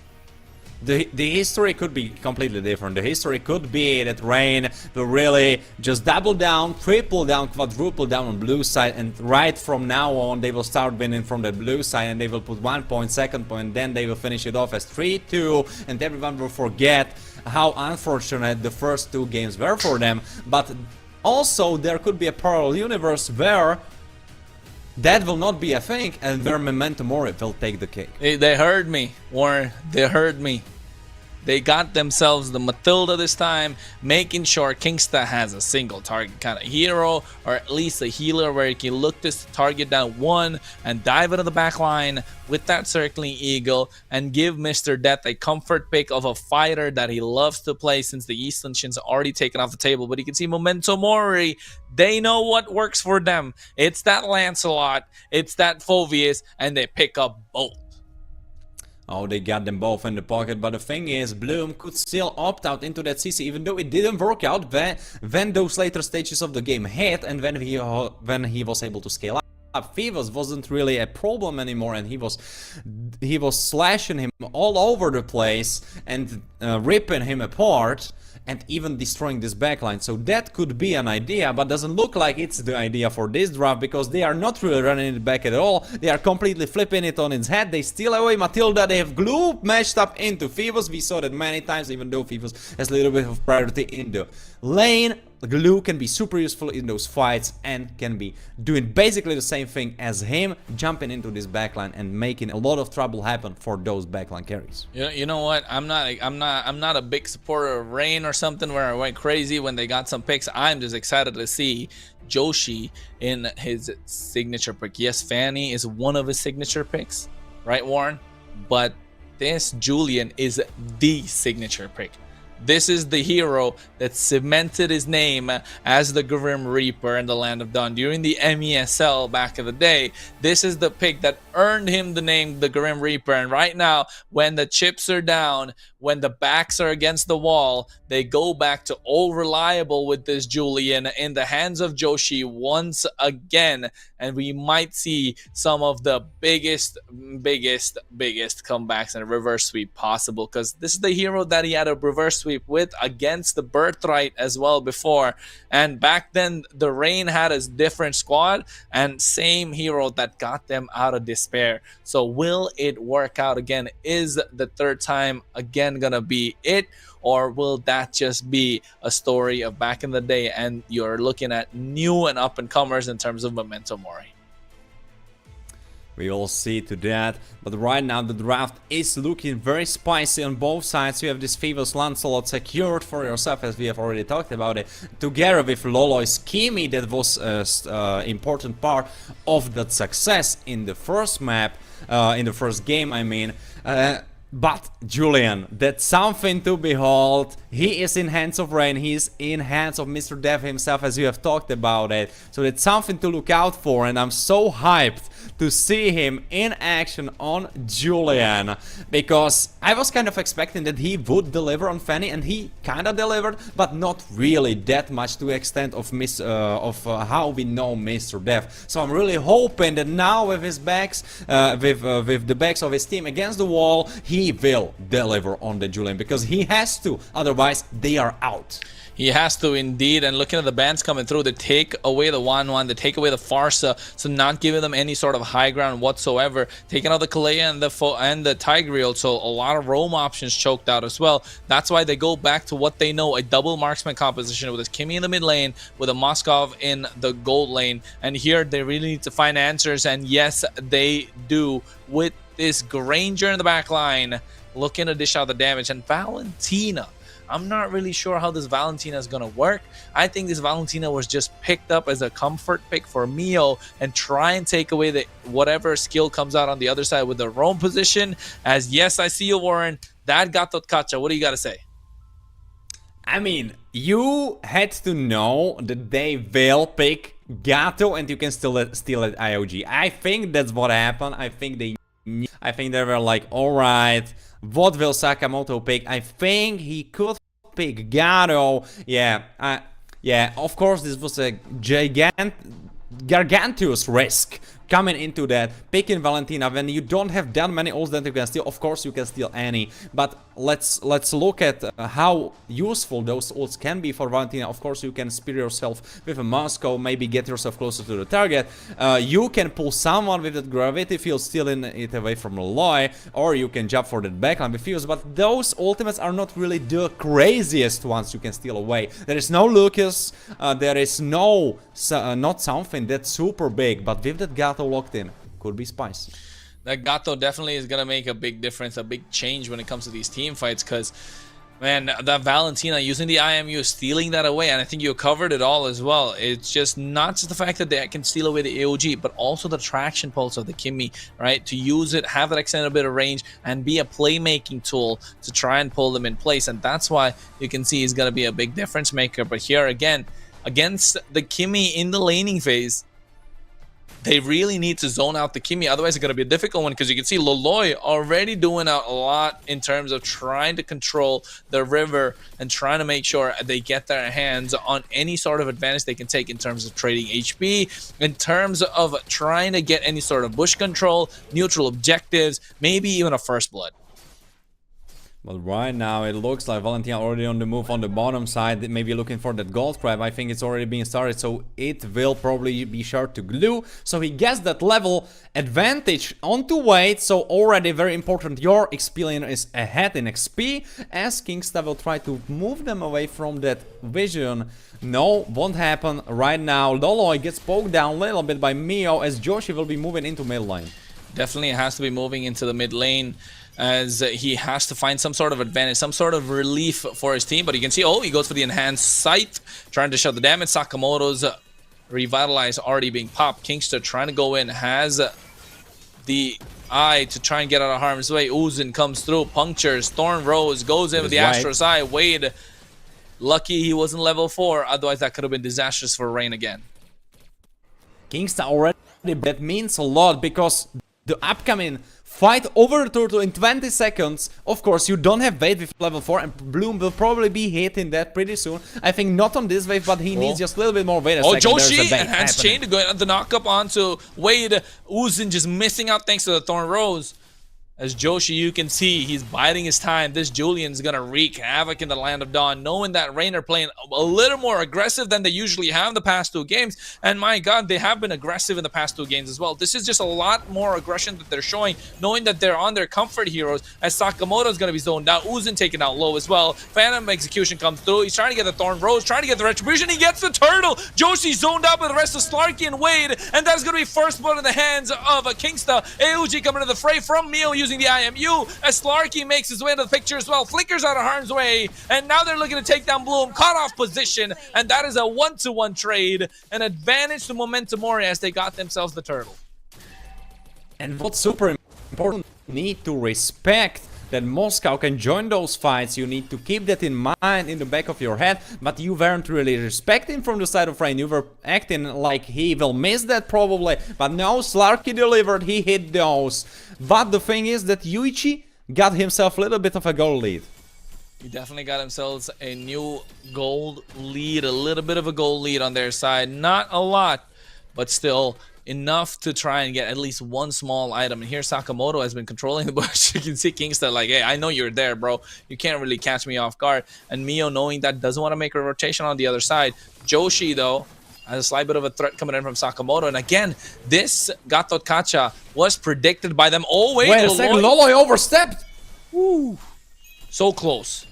Speaker 8: the history could be completely different. The history could be that Rain will really just double down, triple down, quadruple down on blue side, and right from now on they will start winning from the blue side, and they will put 1 point, second point, then they will finish it off as 3-2, and everyone will forget how unfortunate the first 2 games were for them. But also there could be a parallel universe where that will not be a thing, and where Memento Mori will take the cake.
Speaker 9: They heard me, Warren. They heard me. They got themselves the Matilda this time, making sure Kingsta has a single target kind of hero, or at least a healer where he can look this target down one and dive into the back line with that circling eagle and give Mr. Death a comfort pick of a fighter that he loves to play, since the Eastern Shin's already taken off the table. But you can see Momento Mori, they know what works for them. It's that Lancelot, it's that Phoveus, and they pick up both.
Speaker 8: Oh, they got them both in the pocket, but the thing is, Bloom could still opt out into that CC, even though it didn't work out when those later stages of the game hit, and when he was able to scale up. Phoebus wasn't really a problem anymore, and he was slashing him all over the place and ripping him apart, and even destroying this backline. So that could be an idea, but doesn't look like it's the idea for this draft, because they are not really running it back at all. They are completely flipping it on its head. They steal away Matilda. They have Glue matched up into Phoebus. We saw that many times, even though Phoebus has a little bit of priority in the lane. Glue can be super useful in those fights and can be doing basically the same thing as him, jumping into this backline and making a lot of trouble happen for those backline carries.
Speaker 9: You know what? I'm not a big supporter of Rain or something where I went crazy when they got some picks. I'm just excited to see Joshi in his signature pick. Yes, Fanny is one of his signature picks, right, Warren? But this Julian is the signature pick. This is the hero that cemented his name as the Grim Reaper in the Land of Dawn during the MESL back in the day. This is the pick that earned him the name the Grim Reaper. And right now, when the chips are down, when the backs are against the wall, they go back to old reliable with this Julian in the hands of Joshi once again. And we might see some of the biggest comebacks and a reverse sweep possible, because this is the hero that he had a reverse sweep with against the Birthright as well before. And back then, the Rain had a different squad and same hero that got them out of despair. So will it work out again? Is the third time again gonna be it? Or will that just be a story of back in the day and you're looking at new and up-and-comers in terms of Memento Mori?
Speaker 8: We will see to that, but right now the draft is looking very spicy on both sides. You have this Phoebus Lancelot secured for yourself, as we have already talked about it, together with Lolo's Kimi. That was an important part of that success in the first map, in the first game, I mean. But Julian, that's something to behold. He is in hands of Rain, he is in hands of Mr. Dev himself, as you have talked about it. So that's something to look out for, and I'm so hyped to see him in action on Julian, because I was kind of expecting that he would deliver on Fanny, and he kind of delivered, but not really that much to the extent of how we know Mr. Dev. So I'm really hoping that now with his backs, with the backs of his team against the wall, he will deliver on the Julian, because he has to, otherwise they are out.
Speaker 9: He has to indeed, and looking at the bans coming through, they take away the 1-1, they take away the Farsa, so not giving them any sort of high ground whatsoever, taking out the Kalea and the Tigreal, so a lot of roam options choked out as well. That's why they go back to what they know, a double marksman composition with a Kimi in the mid lane, with a Moskov in the gold lane, and here they really need to find answers, and yes, they do, with this Granger in the back line, looking to dish out the damage, and Valentina. I'm not really sure how this Valentina is going to work. I think this Valentina was just picked up as a comfort pick for Mio and try and take away the whatever skill comes out on the other side with the roam position. As yes, I see you, Warren. That got Totkacha. What do you got to say?
Speaker 8: I mean, you had to know that they will pick Gato and you can still steal at IOG. I think that's what happened. I think they were like, alright, what will Sakamoto pick? I think he could pick Gato. Yeah, of course this was a gargantuous risk coming into that, picking Valentina when you don't have that many ults that you can steal. Of course you can steal any, but let's look at how useful those ults can be for Valentina. Of course you can spear yourself with a Moscow, maybe get yourself closer to the target. You can pull someone with that gravity field, stealing it away from Loloi, or you can jump for that backline with Fuse, but those ultimates are not really the craziest ones you can steal away. There is no Lucas, there is no not something that's super big, but with that Gato locked in, could be spicy.
Speaker 9: That Gato definitely is going to make a big difference, a big change when it comes to these team fights, because, man, that Valentina using the IMU, stealing that away, and I think you covered it all as well. It's just not just the fact that they can steal away the AOG, but also the traction pulse of the Kimmy, right? To use it, have that extended bit of range, and be a playmaking tool to try and pull them in place. And that's why you can see he's going to be a big difference maker. But here again, against the Kimmy in the laning phase, they really need to zone out the Kimmy. Otherwise, it's going to be a difficult one, because you can see Loloi already doing a lot in terms of trying to control the river and trying to make sure they get their hands on any sort of advantage they can take in terms of trading HP, in terms of trying to get any sort of bush control, neutral objectives, maybe even a first blood.
Speaker 8: But right now it looks like Valentina already on the move on the bottom side, maybe looking for that gold grab. I think it's already being started, so it will probably be sure to glue. So he gets that level advantage onto weight, so already very important. Your XP lane is ahead in XP, as Kingsta will try to move them away from that vision. No, won't happen right now. Loloi gets poked down a little bit by Mio, as Joshi will be moving into mid lane.
Speaker 9: Definitely has to be moving into the mid lane, as he has to find some sort of advantage, some sort of relief for his team. But you can see, oh, he goes for the enhanced sight, trying to shut the damage. Sakamoto's revitalize already being popped. Kingster trying to go in, has the eye to try and get out of harm's way. Uzin comes through, punctures. Thorn Rose goes in with the Astro's Eye. Wade, lucky he wasn't level 4, otherwise that could have been disastrous for Rain again.
Speaker 8: Kingsta already, that means a lot, because the upcoming fight over the turtle in 20 seconds. Of course, you don't have wave with level 4, and Bloom will probably be hitting that pretty soon. I think not on this wave, but he needs just a little bit more wait.
Speaker 9: Oh, Joshi, enhanced chain to go in the knockup onto Wade. Uzin just missing out thanks to the Thorn Rose. As Joshi, you can see, he's biding his time. This Julian's going to wreak havoc in the Land of Dawn, knowing that Rain are playing a little more aggressive than they usually have in the past 2 games. And my god, they have been aggressive in the past 2 games as well. This is just a lot more aggression that they're showing, knowing that they're on their comfort heroes, as Sakamoto's going to be zoned out. Uzin taken out low as well. Phantom Execution comes through. He's trying to get the Thorn Rose, trying to get the Retribution. He gets the Turtle. Joshi zoned out with the rest of Slarky and Wade. And that's going to be first blood in the hands of Kingsta. AOG coming into the fray from Mio using the IMU, as Slarky makes his way into the picture as well. Flickers out of harm's way, and now they're looking to take down Bloom. Caught off position, and that is a 1-to-1 trade. An advantage to Momento Mori as they got themselves the turtle.
Speaker 8: And what's super important, need to respect that Moscow can join those fights. You need to keep that in mind, in the back of your head, but you weren't really respecting from the side of Rain. You were acting like he will miss that probably, but no, Slarky delivered, he hit those. But the thing is that Yuichi got himself a little bit of a goal lead.
Speaker 9: He definitely got themselves a new gold lead, a little bit of a gold lead on their side. Not a lot, but still enough to try and get at least one small item. And here Sakamoto has been controlling the bush. You can see Kingsta like, hey, I know you're there, bro. You can't really catch me off guard. And Mio, knowing that, doesn't want to make a rotation on the other side. Joshi, though, has a slight bit of a threat coming in from Sakamoto. And again, this Gatot Kacha was predicted by them. Oh, wait
Speaker 8: a second, Loloi overstepped.
Speaker 9: Woo. So close.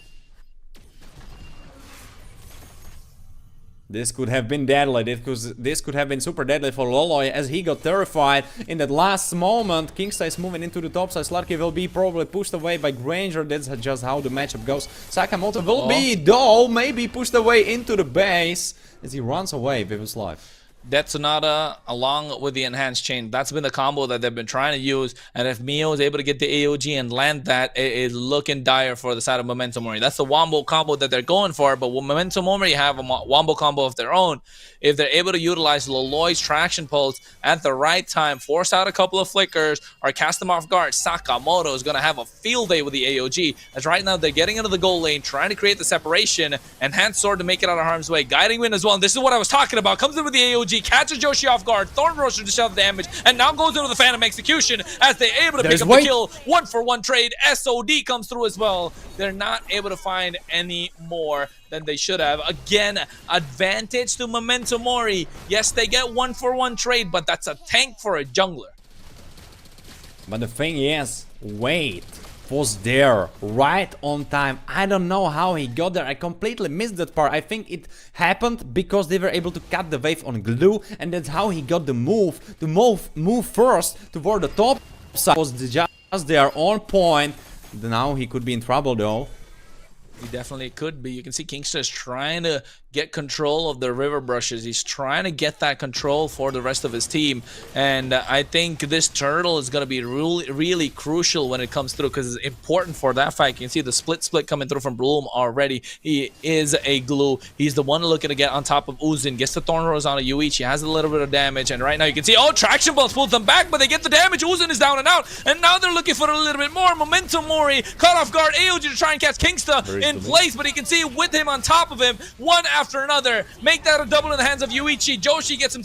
Speaker 8: This could have been deadly, this could have been super deadly for Loloi, as he got terrified in that last moment. Kingsta is moving into the top side. Slarky will be probably pushed away by Granger. That's just how the matchup goes. Sakamoto will be, though, maybe pushed away into the base as he runs away with his life.
Speaker 9: Death Sonata along with the enhanced chain, that's been the combo that they've been trying to use. And if Mio is able to get the AOG and land that, it is looking dire for the side of Momento Mori. That's the wombo combo that they're going for. But when Momento Mori have a wombo combo of their own, if they're able to utilize Loloi's traction pulse at the right time, force out a couple of flickers, or cast them off guard, Sakamoto is going to have a field day with the AOG. As right now they're getting into the goal lane, trying to create the separation. Enhanced sword to make it out of harm's way. Guiding wind as well. And this is what I was talking about. Comes in with the AOG. AOG catches Joshi off guard, Thorn Roaster to shove damage, and now goes into the Phantom Execution as they're able to pick up the kill. 1-for-1 trade. SOD comes through as well. They're not able to find any more than they should have. Again, advantage to Momento Mori. Yes, they get 1-for-1 trade, but that's a tank for a jungler.
Speaker 8: But the thing is, wait was there right on time. I don't know how he got there. I completely missed that part. I think it happened because they were able to cut the wave on glue, and that's how he got the move to move first toward the top side. Was just there on point. Now he could be in trouble though.
Speaker 9: He definitely could be. You can see Kingster is trying to get control of the river brushes. He's trying to get that control for the rest of his team. And I think this turtle is going to be really crucial when it comes through, because it's important for that fight. You can see the split coming through from Bloom already. He is a glue. He's the one looking to get on top of Uzin. Gets the Thorn Rose on a Yuichi. Has a little bit of damage. And right now you can see, oh, Traction Pulse pulls them back, but they get the damage. Uzin is down and out. And now they're looking for a little bit more. Momentum Mori caught off guard. AOG to try and catch Kingster in place, but he can see with him on top of him, one after another. Make that a double in the hands of Yuichi. Joshi gets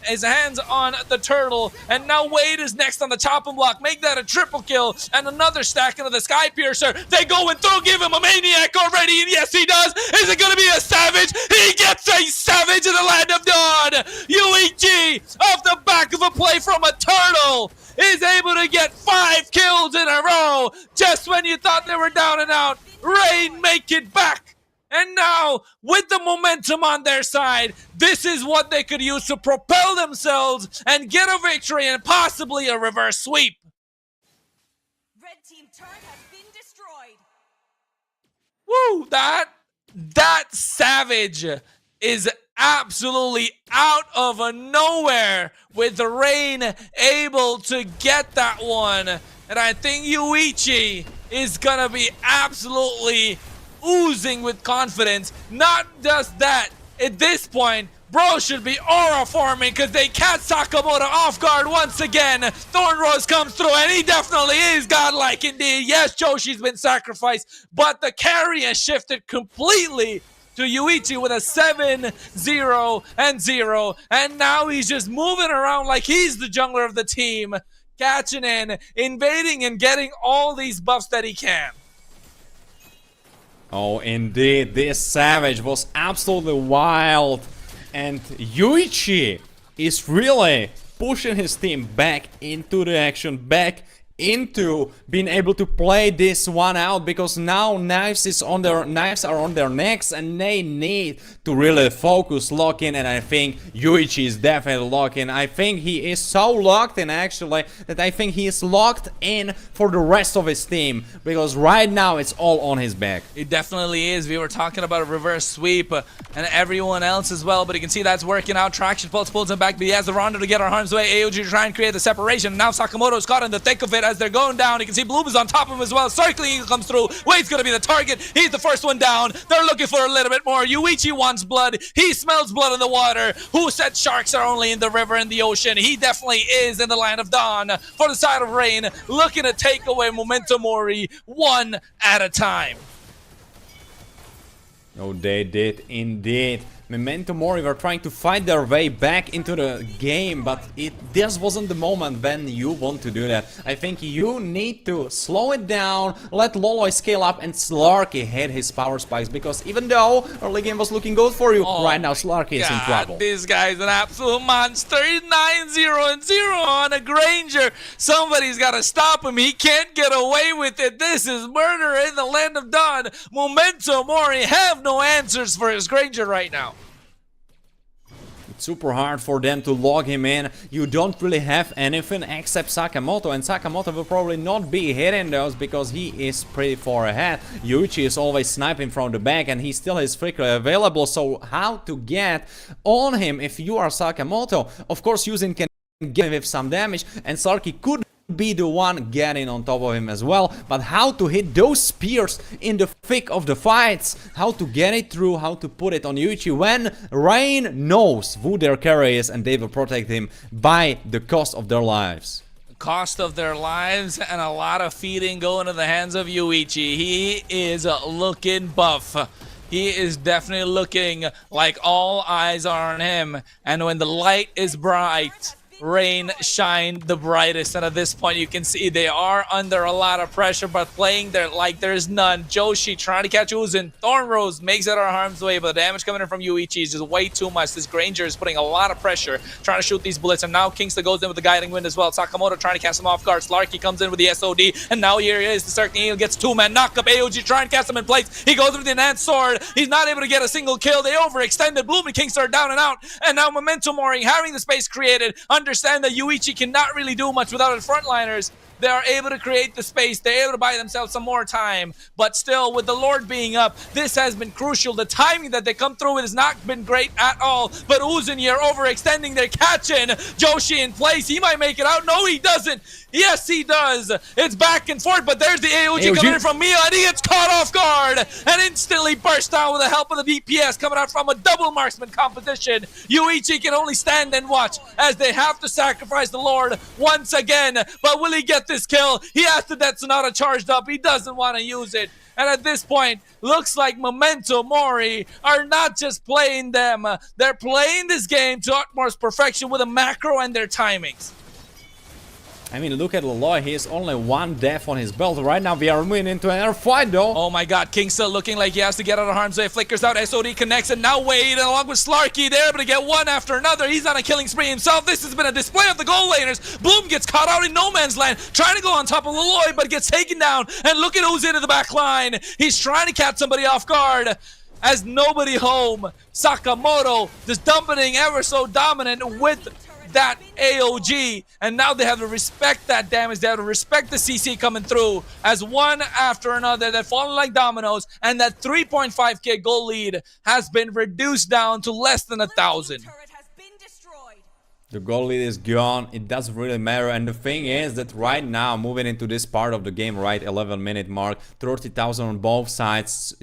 Speaker 9: his hands on the turtle, and now Wade is next on the chopping block. Make that a triple kill, and another stack into the Sky Piercer. They going through, give him a maniac already, and yes, he does. Is it going to be a savage? He gets a savage in the Land of Dawn. Yuichi, off the back of a play from a turtle, is able to get 5 kills in a row. Just when you thought they were down and out, Rain make it back. And now, with the momentum on their side, this is what they could use to propel themselves and get a victory and possibly a reverse sweep.
Speaker 10: Red team turret has been destroyed.
Speaker 9: Woo! That savage is absolutely out of nowhere, with Rain able to get that one. And I think Yuichi is gonna be absolutely oozing with confidence. Not just that, at this point, bro should be aura forming, because they catch Sakamoto off guard once again. Thorn Rose comes through, and he definitely is godlike indeed. Yes, Joshi's been sacrificed, but the carry has shifted completely to Yuichi with a 7-0-0, and now he's just moving around like he's the jungler of the team, catching in, invading, and getting all these buffs that he can.
Speaker 8: Oh, indeed, this savage was absolutely wild, and Yuichi is really pushing his team back into the action, back into being able to play this one out, because now knives are on their necks, and they need to really focus, lock in, and I think Yuichi is definitely locked in. I think he is so locked in, actually, that I think he is locked in for the rest of his team, because right now it's all on his back.
Speaker 9: It definitely is. We were talking about a reverse sweep and everyone else as well, but you can see that's working out. Traction Pulse pulls him back, but he has the Rondo to get our harm's way. AOG to try and create the separation. Now Sakamoto's caught in the thick of it as they're going down. You can see Bloom is on top of him as well. Circling comes through. Wade's going to be the target. He's the first one down. They're looking for a little bit more. Yuichi wants blood. He smells blood in the water. Who said sharks are only in the river and the ocean? He definitely is in the Land of Dawn. For the side of Rain, looking to take away Momento Mori one at a time.
Speaker 8: Oh, they did indeed. Memento Mori were trying to fight their way back into the game, but this wasn't the moment when you want to do that. I think you need to slow it down, let Loloi scale up, and Slarky hit his power spikes, because even though early game was looking good for you, right now Slarky is in trouble.
Speaker 9: This guy's an absolute monster. He's 9-0-0 on a Granger. Somebody's got to stop him. He can't get away with it. This is murder in the Land of Dawn. Momento Mori have no answers for his Granger right now.
Speaker 8: Super hard for them to log him in. You don't really have anything except Sakamoto, and Sakamoto will probably not be hitting those because he is pretty far ahead. Yuichi is always sniping from the back, and he still has Flicker available, so how to get on him if you are Sakamoto? Of course, Yuzin can give him some damage, and Sarki could be the one getting on top of him as well, but how to hit those spears in the thick of the fights, how to get it through, how to put it on Yuichi when Rain knows who their carry is, and they will protect him by the cost of their lives.
Speaker 9: Cost of their lives, and a lot of feeding going to the hands of Yuichi. He is looking buff. he is definitely looking like all eyes are on him. And when the light is bright, Rain shine the brightest, and at this point you can see they are under a lot of pressure, but playing there like there's none. Joshi trying to catch Uzin. Thornrose makes it out of harm's way, but the damage coming in from Yuichi is just way too much. This Granger is putting a lot of pressure, trying to shoot these bullets, and now Kingsta goes in with the guiding wind as well. Sakamoto trying to cast him off guard. Slarky comes in with the SOD, and now here he is. The Circling Eagle gets two-man knock up. AOG trying to cast him in place. He goes with the enhanced sword. He's not able to get a single kill. They overextended. Bloom and Kingsta are down and out, and now Momento Mori having the space created. Understand that Yuichi cannot really do much without his frontliners. They are able to create the space. They're able to buy themselves some more time. But still, with the Lord being up, this has been crucial. The timing that they come through with has not been great at all. But Uzin here overextending. They're catching Joshi in place. He might make it out. No, he doesn't. Yes, he does. It's back and forth, but there's the AOG coming in from Mia, and he gets caught off guard and instantly burst down with the help of the DPS coming out from a double marksman composition. Yuichi can only stand and watch as they have to sacrifice the Lord once again. But will he get this kill? He has the Death Sonata charged up. He doesn't want to use it. And at this point, looks like Momento Mori are not just playing them. They're playing this game to utmost perfection with a macro and their timings.
Speaker 8: I mean, look at Leloy. He has only one death on his belt. Right now, we are moving into another fight, though.
Speaker 9: Oh my god, Kingsta looking like he has to get out of harm's way. Flickers out, SOD connects, and now Wade, along with Slarky, they're able to get one after another. He's on a killing spree himself. This has been a display of the goal laners. Bloom gets caught out in no man's land, trying to go on top of Leloy, but gets taken down. And look at who's into the back line. He's trying to catch somebody off guard. As nobody home, Sakamoto just dumping ever so dominant with that AOG, and now they have to respect that damage. They have to respect the CC coming through as one after another. They're falling like dominoes, and that 3.5k goal lead has been reduced down to less than 1,000.
Speaker 8: The goal lead is gone. It doesn't really matter. And the thing is that right now, moving into this part of the game, right, 11-minute mark, 30,000 on both sides.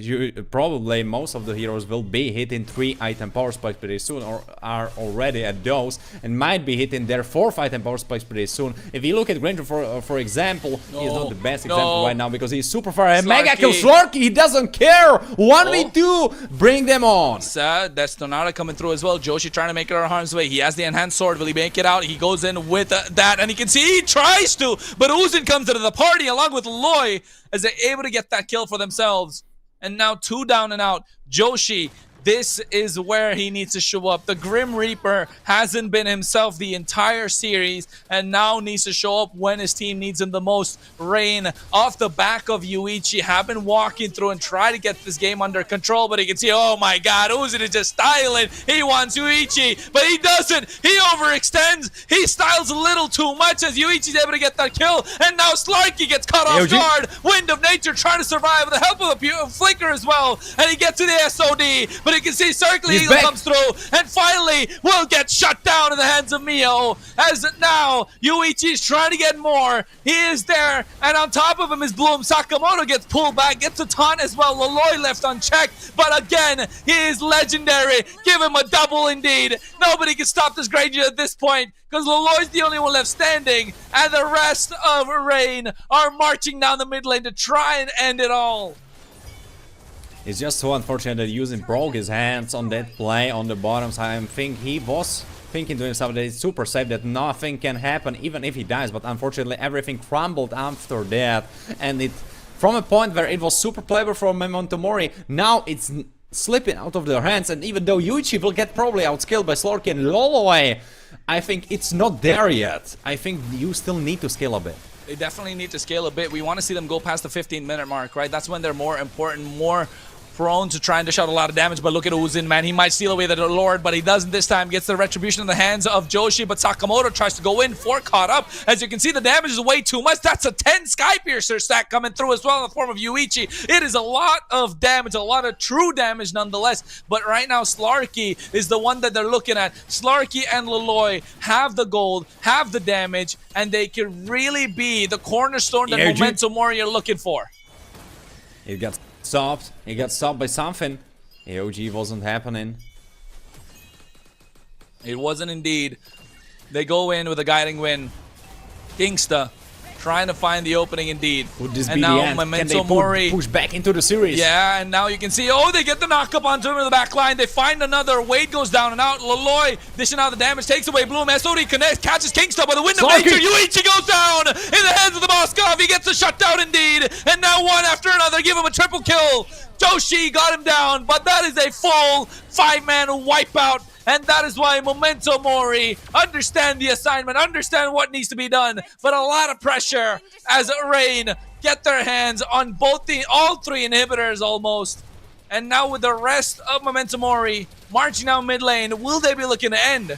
Speaker 8: Probably most of the heroes will be hitting 3 item power spikes pretty soon, or are already at those, and might be hitting their 4th item power spikes pretty soon. If you look at Granger, for example, he's not the best example right now because he's super far ahead. Mega kill Slarky, he doesn't care. 1v2, bring them on.
Speaker 9: That's Donata coming through as well. Joshi trying to make it out of harm's way. He has the enhanced sword. Will he make it out? He goes in with that, and you can see he tries to, but Uzin comes into the party along with Loy as they're able to get that kill for themselves. And now 2 down and out. Joshi, this is where he needs to show up. The Grim Reaper hasn't been himself the entire series, and now needs to show up when his team needs him the most. Rain, off the back of Yuichi, have been walking through and try to get this game under control, but you can see, oh my god, Uzin is just styling. He wants Yuichi, but he doesn't. He overextends. He styles a little too much as Yuichi's able to get that kill, and now Slarky gets caught off guard. Wind of Nature trying to survive with the help of a Flicker as well, and he gets to the SOD, but you can see Circling Eagle comes through, and finally will get shut down in the hands of Mio, as now Yuichi's trying to get more. He is there, and on top of him is Bloom. Sakamoto gets pulled back, gets a taunt as well. Leloy left unchecked, but again, he is legendary. Give him a double indeed. Nobody can stop this Granger at this point, because Leloy's the only one left standing, and the rest of Rain are marching down the mid lane to try and end it all.
Speaker 8: It's just so unfortunate that Uzin broke his hands on that play on the bottom side. I think he was thinking to himself that it's super safe, that nothing can happen even if he dies, but unfortunately everything crumbled after that, and it, from a point where it was super clever from Momento Mori, now it's slipping out of their hands. And even though Yuichi will get probably outskilled by Slorky and Loloe, I think it's not there yet. I think you still need to scale a bit.
Speaker 9: They definitely need to scale a bit. We want to see them go past the 15-minute mark, right? That's when they're more important, more prone to trying to dish out a lot of damage. But look at Uzin, man. He might steal away the Lord, but he doesn't this time. Gets the retribution in the hands of Joshi, but Sakamoto tries to go in for caught up. As you can see, the damage is way too much. That's a 10 Sky Piercer stack coming through as well in the form of Yuichi. It is a lot of damage, a lot of true damage nonetheless. But right now, Slarky is the one that they're looking at. Slarky and Leloy have the gold, have the damage, and they can really be the cornerstone that Momento Mori are looking for.
Speaker 8: It got stopped. It got stopped by something. AOG wasn't happening.
Speaker 9: It wasn't indeed. They go in with a guiding win. Kingsta trying to find the opening indeed.
Speaker 8: Would this
Speaker 9: and
Speaker 8: be
Speaker 9: now
Speaker 8: the end?
Speaker 9: Memento
Speaker 8: Can they
Speaker 9: Mori
Speaker 8: push back into the series?
Speaker 9: Yeah, and now you can see, oh, they get the knock-up onto him in the back line. They find another. Wade goes down and out. Laloy dishing out the damage, takes away Bloom. SOD connects, catches Kingstop with a window major. Yuichi goes down in the hands of the Moskov. He gets a shutdown indeed. And now one after another, give him a triple kill. Joshi got him down, but that is a full 5-man wipeout. And that is why Momento Mori understand the assignment, understand what needs to be done, but a lot of pressure as Rain get their hands on all three inhibitors almost. And now with the rest of Momento Mori marching down mid lane, will they be looking to end?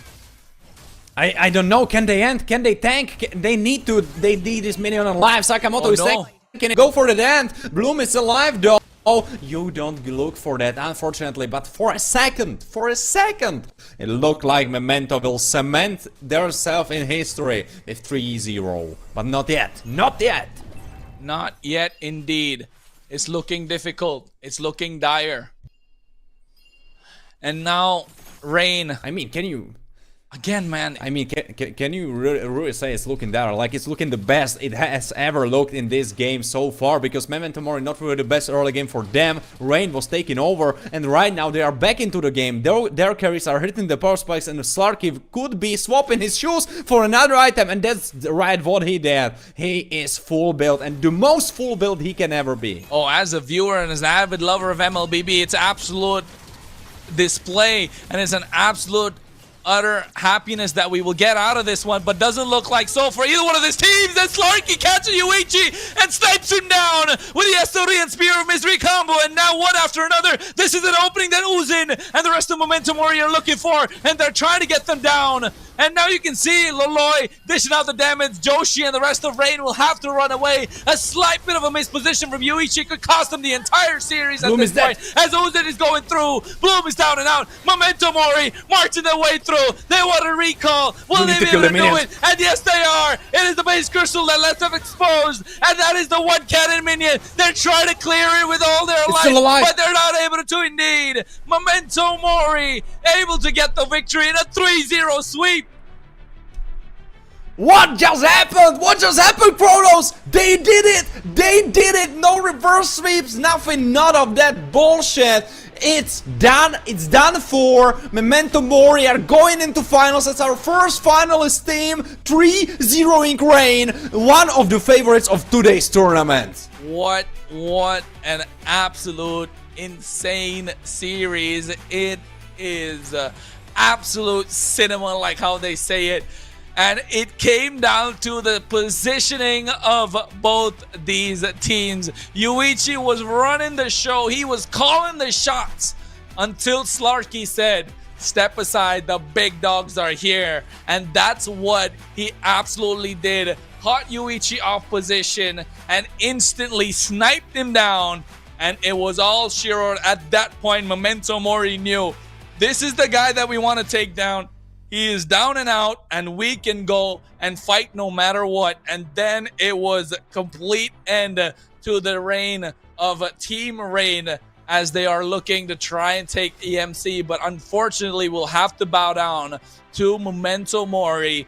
Speaker 8: I don't know. Can they end? Can they tank? They need this minion alive. Sakamoto is saying, can they go for the end? Bloom is alive though. Oh, you don't look for that, unfortunately, but for a second, it looked like Memento will cement themselves in history with 3-0. But not yet, not yet.
Speaker 9: Not yet, indeed. It's looking difficult. It's looking dire. And now, Rain.
Speaker 8: I mean, can you...
Speaker 9: Again, man.
Speaker 8: I mean, can you really say it's looking there? Like, it's looking the best it has ever looked in this game so far, because Memento Mori not really the best early game for them. Rain was taking over, and right now they are back into the game. Their carries are hitting the power spikes, and Slarky could be swapping his shoes for another item, and that's right what he did. He is full build, and the most full build he can ever be.
Speaker 9: Oh, as a viewer and as an avid lover of MLBB, it's absolute display, and it's an absolute utter happiness that we will get out of this one, but doesn't look like so for either one of these teams. And Slarky catches Yuichi and snipes him down with the SOD and Spear of Misery combo, and now one after another. This is an opening that Uzin and the rest of Momentum Mori are looking for, and they're trying to get them down. And now you can see Loloy dishing out the damage. Joshi and the rest of Rain will have to run away. A slight bit of a misposition from Yuichi could cost them the entire series at this point. As Uzin is going through, Bloom is down and out. Memento Mori marching their way through. They want a recall. Will they be able to do it? And yes, they are. It is the base crystal that left them exposed, and that is the one cannon minion. They're trying to clear it with all their life, but they're not able to indeed. Memento Mori able to get the victory in a 3-0 sweep.
Speaker 8: What just happened? What just happened, Kronos? They did it! They did it! No reverse sweeps, nothing, none of that bullshit. It's done. It's done for. Memento Mori are going into finals. It's our first finalist team. 3-0ing Rain, one of the favorites of today's tournament.
Speaker 9: What an absolute insane series. It is absolute cinema, like how they say it. And it came down to the positioning of both these teams. Yuichi was running the show. He was calling the shots until Slarky said, step aside, the big dogs are here. And that's what he absolutely did. Caught Yuichi off position and instantly sniped him down. And it was all Shiro. At that point, Memento Mori knew, this is the guy that we want to take down. He is down and out, and we can go and fight no matter what. And then it was a complete end to the reign of Team Rain as they are looking to try and take EMC. But unfortunately, we'll have to bow down to Memento Mori.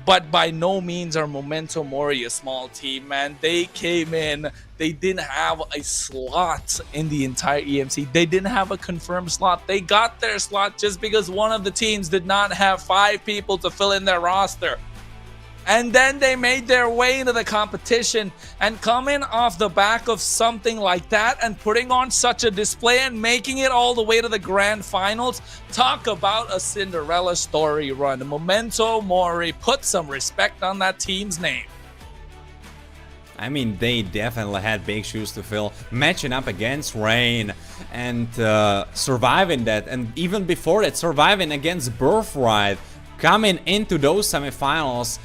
Speaker 9: But by no means are Memento Mori a small team, man. They came in, they didn't have a slot in the entire EMC. They didn't have a confirmed slot. They got their slot just because one of the teams did not have 5 people to fill in their roster. And then they made their way into the competition, and coming off the back of something like that and putting on such a display and making it all the way to the grand finals, talk about a Cinderella story run. Memento Mori put some respect on that team's name.
Speaker 8: I mean, they definitely had big shoes to fill, matching up against Rain and surviving that, and even before that, surviving against Birthright, coming into those semifinals.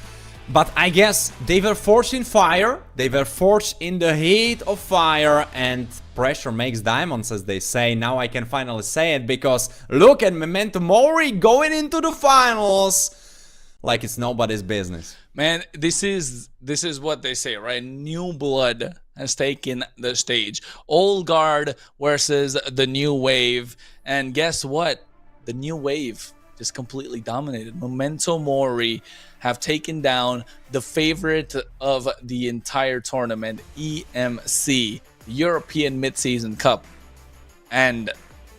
Speaker 8: But I guess they were forged in fire, they were forged in the heat of fire, and pressure makes diamonds, as they say. Now I can finally say it, because look at Memento Mori going into the finals like it's nobody's business.
Speaker 9: Man, this is what they say, right? New blood has taken the stage. Old guard versus the new wave. And guess what? The new wave just completely dominated. Momento Mori have taken down the favorite of the entire tournament, EMC, European Midseason Cup. And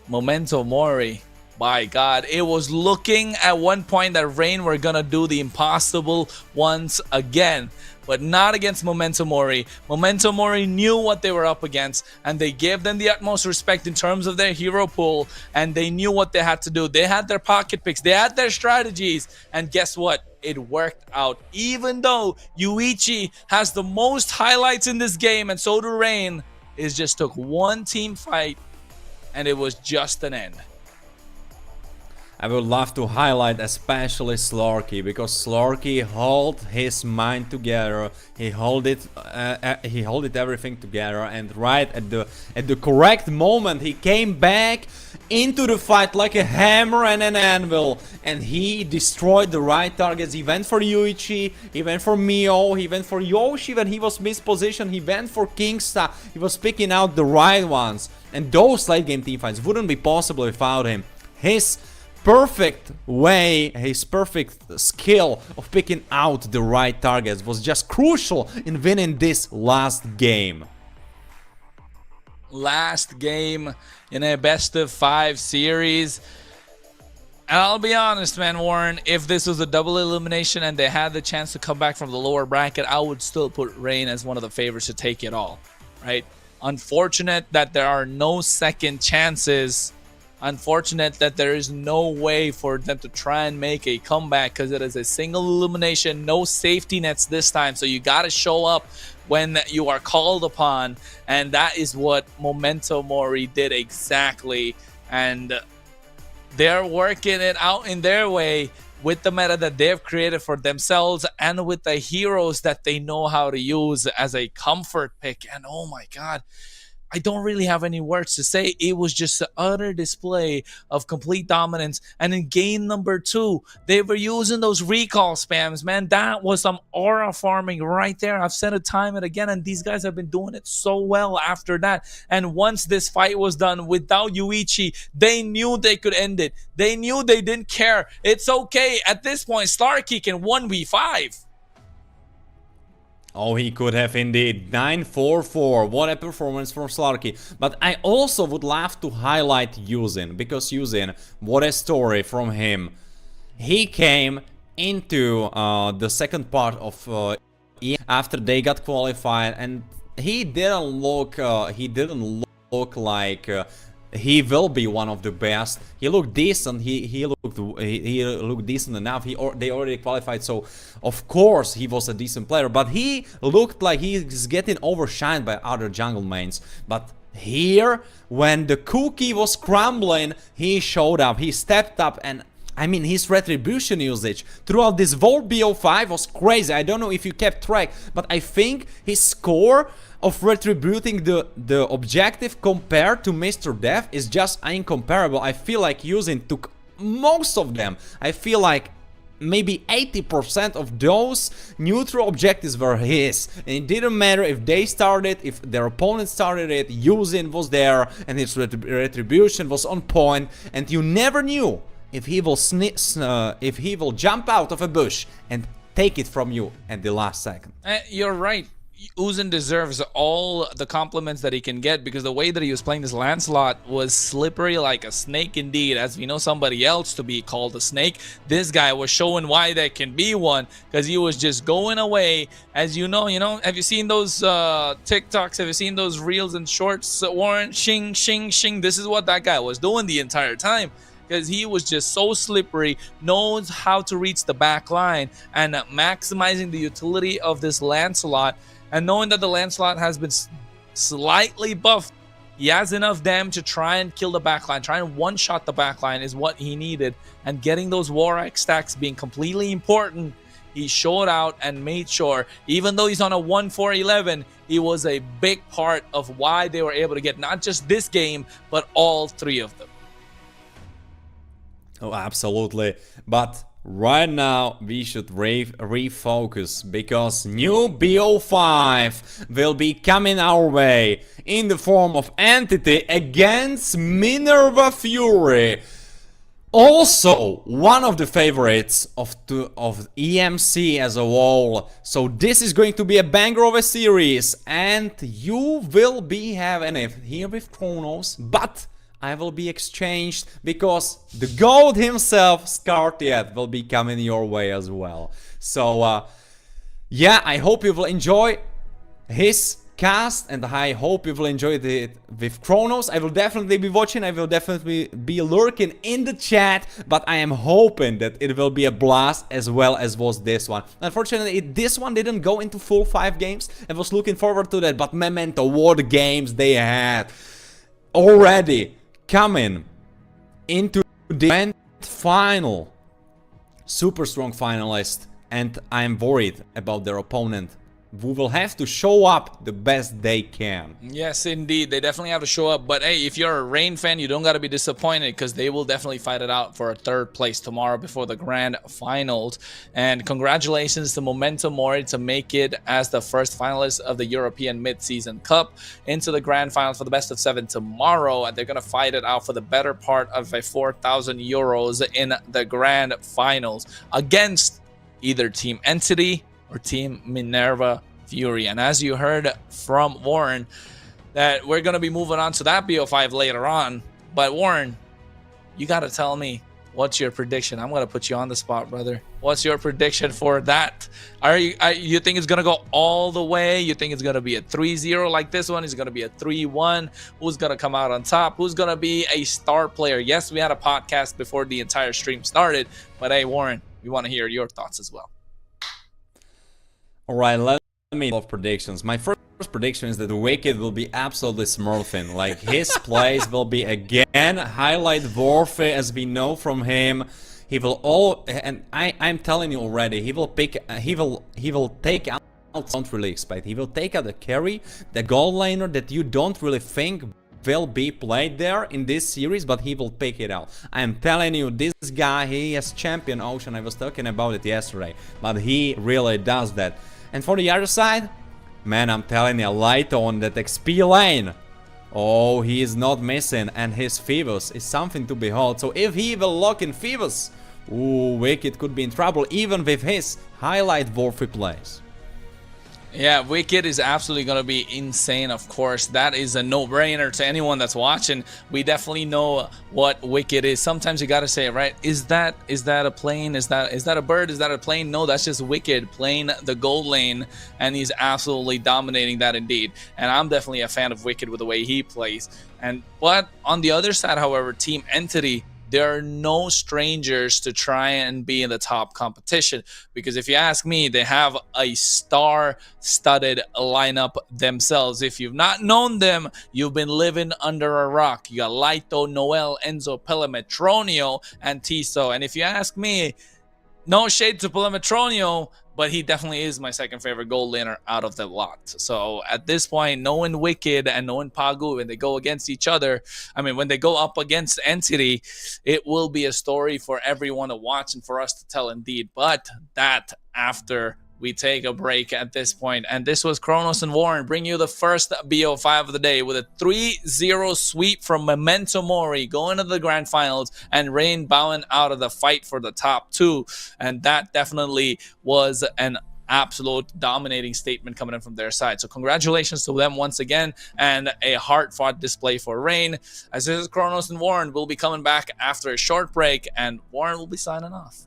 Speaker 9: Momento Mori, by God, it was looking at one point that Rain were gonna do the impossible once again, but not against Momento Mori. Momento Mori knew what they were up against, and they gave them the utmost respect in terms of their hero pool, and they knew what they had to do. They had their pocket picks, they had their strategies, and guess what? It worked out. Even though Yuichi has the most highlights in this game, and so do Rain, it just took one team fight, and it was just an end.
Speaker 8: I would love to highlight especially Slorky, because Slorky held his mind together. He held it everything together, and right at the correct moment he came back into the fight like a hammer and an anvil, and he destroyed the right targets. He went for Yuichi, he went for Mio, he went for Yoshi when he was mispositioned, he went for Kingsta. He was picking out the right ones, and those late game teamfights wouldn't be possible without him. His perfect way, his perfect skill of picking out the right targets was just crucial in winning this last game.
Speaker 9: Last game in a best-of-5 series. And I'll be honest, man, Warren, if this was a double elimination and they had the chance to come back from the lower bracket, I would still put Rain as one of the favorites to take it all, right? Unfortunate that there are no second chances. Unfortunate that there is no way for them to try and make a comeback, because it is a single elimination, no safety nets this time. So you got to show up when you are called upon, and that is what Momento Mori did exactly. And they're working it out in their way with the meta that they've created for themselves and with the heroes that they know how to use as a comfort pick. And oh my God, I don't really have any words to say. It was just an utter display of complete dominance. And in game number 2, they were using those recall spams, man. That was some aura farming right there. I've said it time and again, and these guys have been doing it so well after that. And once this fight was done without Yuichi, they knew they could end it. They knew they didn't care. It's okay. At this point, Starkey can 1v5.
Speaker 8: Oh, he could have indeed. 9-4-4. What a performance from Slarky. But I also would love to highlight Yuzin, because Yuzin, what a story from him. He came into the second part of after they got qualified, and he didn't look like he will be one of the best. He looked decent. He looked decent enough. They already qualified, so of course he was a decent player. But he looked like he's getting overshined by other jungle mains. But here, when the cookie was crumbling, he showed up. He stepped up, and I mean, his retribution usage throughout this whole BO5 was crazy. I don't know if you kept track, but I think his score of retributing the objective compared to Mr. Death is just incomparable. I feel like Yuzin took most of them. I feel like maybe 80% of those neutral objectives were his. And it didn't matter if they started, if their opponent started it, Yuzin was there and his retribution was on point, and you never knew if he will jump out of a bush and take it from you at the last second.
Speaker 9: You're right. Uzin deserves all the compliments that he can get, because the way that he was playing this Lancelot was slippery like a snake indeed. As we know somebody else to be called a snake, this guy was showing why there can be one, because he was just going away. As you know, have you seen those TikToks? Have you seen those reels and shorts, Warren? Shing, shing, shing. This is what that guy was doing the entire time, because he was just so slippery, knows how to reach the back line, and maximizing the utility of this Lancelot. And knowing that the Lancelot has been slightly buffed, he has enough damage to try and kill the backline, try and one-shot the backline is what he needed. And getting those Warwick stacks being completely important, he showed out and made sure, even though he's on a 1-4-11, he was a big part of why they were able to get not just this game, but all 3 of them.
Speaker 8: Oh, absolutely. But right now we should refocus, because new BO5 will be coming our way in the form of Entity against Minerva Fury. also one of the favorites of EMC as a whole. So this is going to be a banger of a series, and you will be having it here with Kronos, but I will be exchanged because the GOAT himself, Skartiet, will be coming your way as well. So yeah, I hope you will enjoy his cast, and I hope you will enjoy it with Kronos. I will definitely be watching, I will definitely be lurking in the chat, but I am hoping that it will be a blast as well as was this one. Unfortunately, this one didn't go into full 5 games. I was looking forward to that, but Memento, what games they had already coming into the grand final. Super strong finalist, and I'm worried about their opponent, who will have to show up the best they can.
Speaker 9: Yes, indeed. They definitely have to show up. But hey, if you're a Rain fan, you don't got to be disappointed, because they will definitely fight it out for a 3rd place tomorrow before the grand finals. And congratulations to Momento Mori to make it as the first finalist of the European Mid-Season Cup into the grand finals for the best of 7 tomorrow. And they're going to fight it out for the better part of a 4,000 euros in the grand finals against either Team Entity or Team Minerva Fury. And as you heard from Warren, that we're going to be moving on to that BO5 later on. But Warren, you got to tell me, what's your prediction? I'm going to put you on the spot, brother. What's your prediction for that? You think it's going to go all the way? You think it's going to be a 3-0 like this one? Is it going to be a 3-1? Who's going to come out on top? Who's going to be a star player? Yes, we had a podcast before the entire stream started. But hey, Warren, we want to hear your thoughts as well.
Speaker 8: All right, let me of predictions. My first prediction is that Wicked will be absolutely smurfing. Like, his plays will be again highlight Warfare, as we know from him. He will and I'm telling you already, he will take out, don't really expect. He will take out the carry, the goal laner that you don't really think will be played there in this series, but he will pick it out. I'm telling you, this guy, he has champion Ocean. I was talking about it yesterday, but he really does that. And for the other side, man, I'm telling you, Lito on that XP lane. Oh, he is not missing, and his Phoebus is something to behold. So if he will lock in Phoebus, ooh, Wicked could be in trouble, even with his highlight Warfare plays.
Speaker 9: Yeah, Wicked is absolutely going to be insane, of course. That is a no-brainer to anyone that's watching. We definitely know what Wicked is. Sometimes you got to say it, right? Is that a plane? Is that a bird? Is that a plane? No, that's just Wicked playing the gold lane, and he's absolutely dominating that indeed. And I'm definitely a fan of Wicked with the way he plays. But on the other side, however, Team Entity, there are no strangers to try and be in the top competition, because if you ask me, they have a star-studded lineup themselves. If you've not known them, you've been living under a rock. You got Lito, Noel, Enzo, Pelemetronio, and Tiso. And if you ask me, no shade to Pelemetronio, but he definitely is my second favorite gold laner out of the lot. So at this point, knowing Wicked and knowing Pagu, when they go against each other, I mean, when they go up against Entity, it will be a story for everyone to watch and for us to tell indeed. But that after we take a break at this point. And this was Kronos and Warren bring you the first BO5 of the day with a 3-0 sweep from Memento Mori going to the grand finals, and Rain bowing out of the fight for the top 2. And that definitely was an absolute dominating statement coming in from their side. So congratulations to them once again, and a hard-fought display for Rain. As this is Kronos and Warren, will be coming back after a short break, and Warren will be signing off.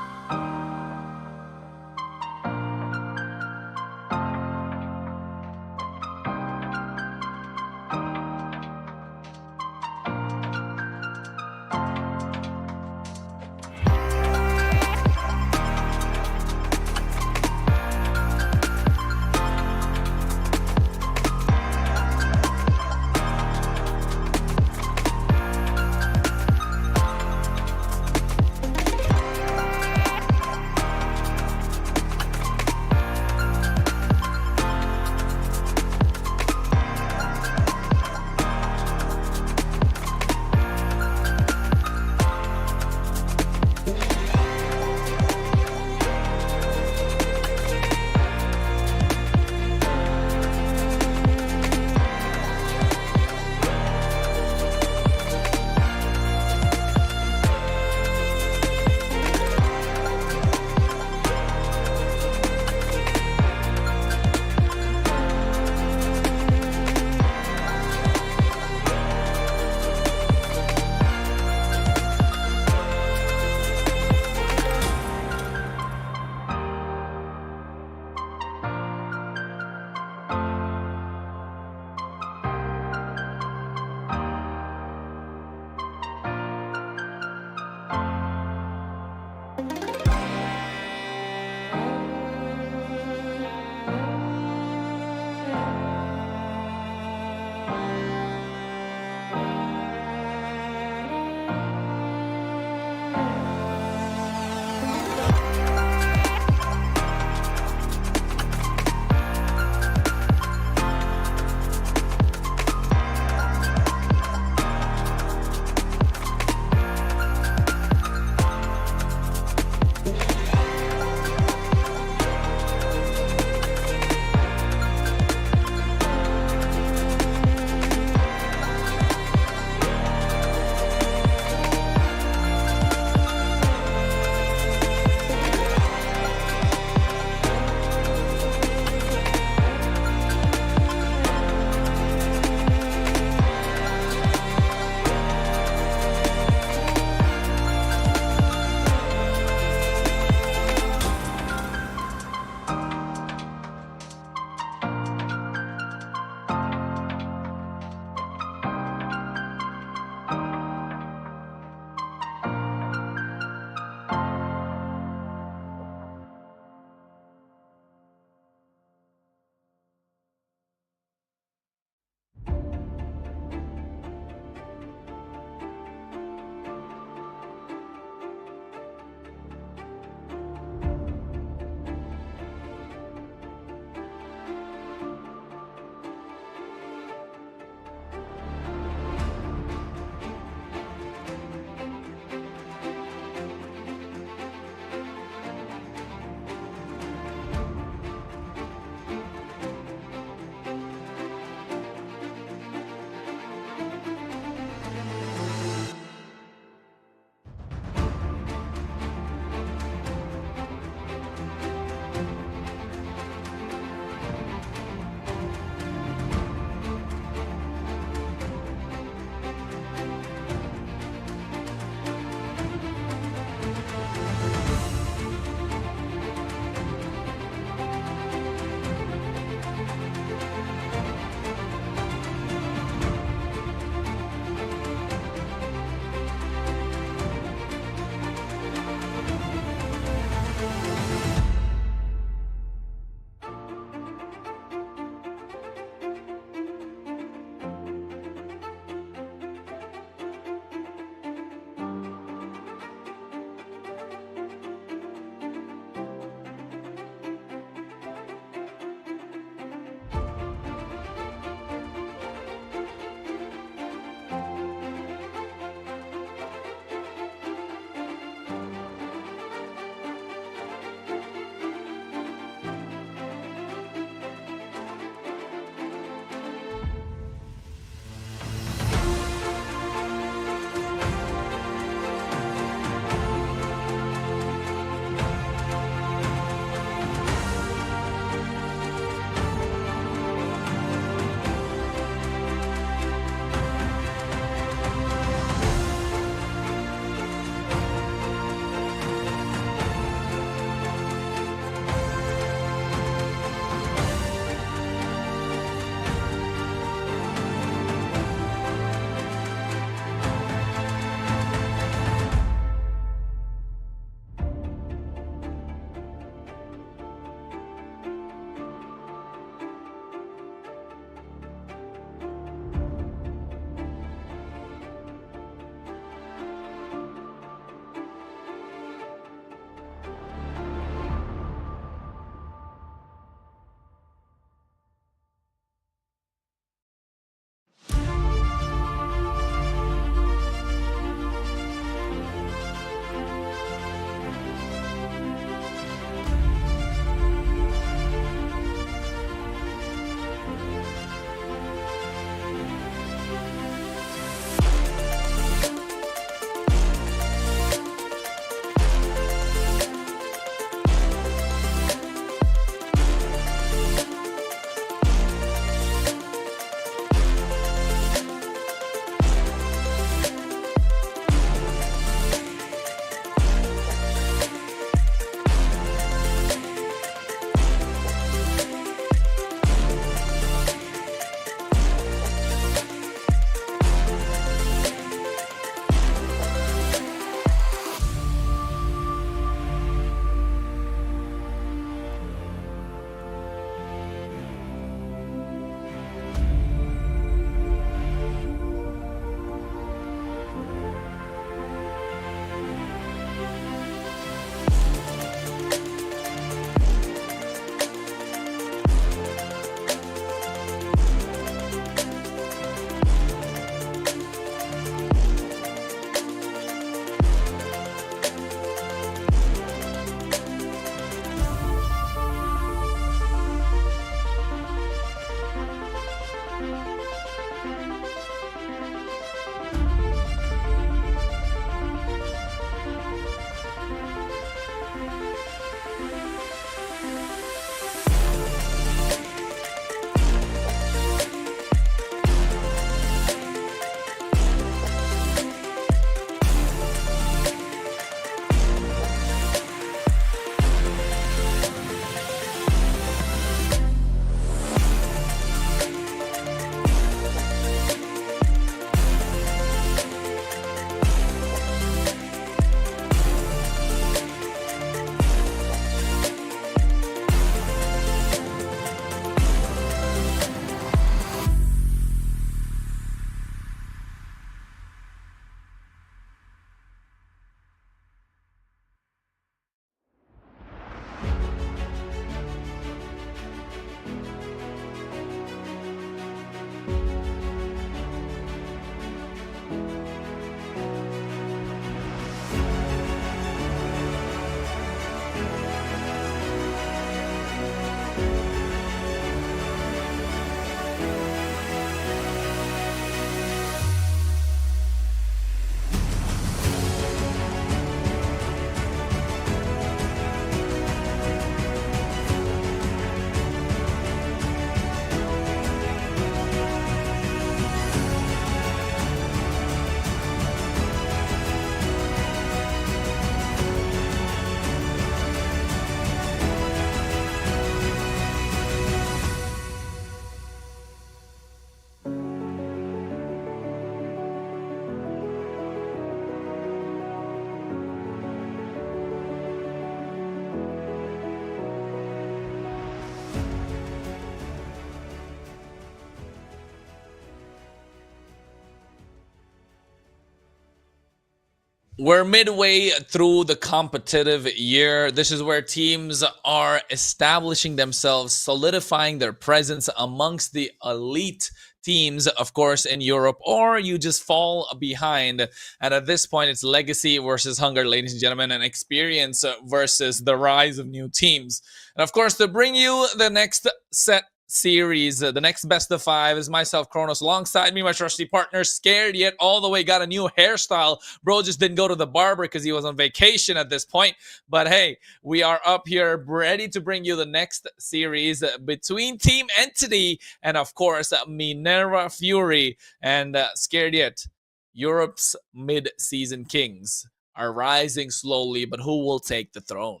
Speaker 9: We're midway through the competitive year. This is where teams are establishing themselves, solidifying their presence amongst the elite teams, of course, in Europe, or you just fall behind. And at this point, it's legacy versus hunger, ladies and gentlemen, and experience versus the rise of new teams. And of course, to bring you the next set series. The next best of five is myself, Kronos, alongside me, my trusty partner, Scared Yet, all the way got a new hairstyle. Bro just didn't go to the barber because he was on vacation at this point. But hey, we are up here ready to bring you the next series between Team Entity and, of course, Minerva Fury. And Scared Yet, Europe's mid-season kings are rising slowly, but who will take the throne?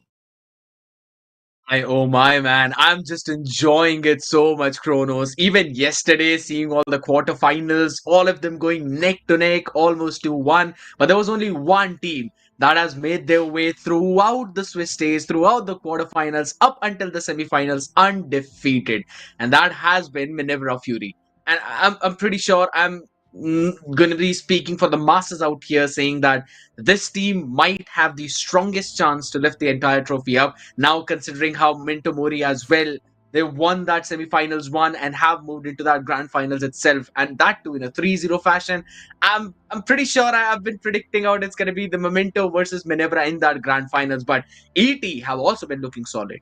Speaker 11: Oh my man, I'm just enjoying it so much, Kronos. Even yesterday, seeing all the quarterfinals, all of them going neck to neck, almost to one. But there was only one team that has made their way throughout the Swiss stage, throughout the quarterfinals, up until the semifinals, undefeated, and that has been Minerva Fury. And I'm pretty sure I'm going to be speaking for the masses out here, saying that this team might have the strongest chance to lift the entire trophy up now, considering how Momento Mori as well, they won that semifinals one and have moved into that grand finals itself, and that too in a 3-0 fashion. I'm pretty sure I've been predicting out it's going to be the Momento versus Minerva in that grand finals, but ET have also been looking solid.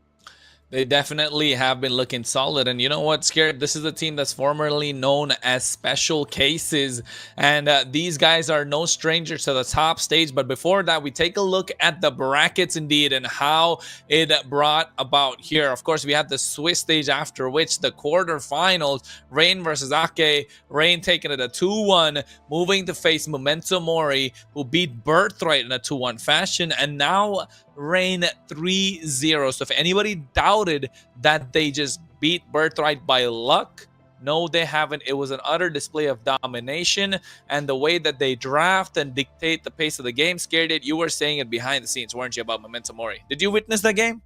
Speaker 9: They definitely have been looking solid. And you know what, Scared? This is a team that's formerly known as Special Cases. And these guys are no strangers to the top stage. But before that, we take a look at the brackets indeed and how it brought about here. Of course, we had the Swiss stage, after which the quarterfinals, Rain versus Ake. Rain taking it a 2-1, moving to face Momento Mori, who beat Birthright in a 2-1 fashion. And now Rain 3-0. So if anybody doubted that they just beat Birthright by luck, no, they haven't. It was an utter display of domination, and the way that they draft and dictate the pace of the game. Scared It, you were saying it behind the scenes, weren't you, about Memento Mori? Did you witness that game?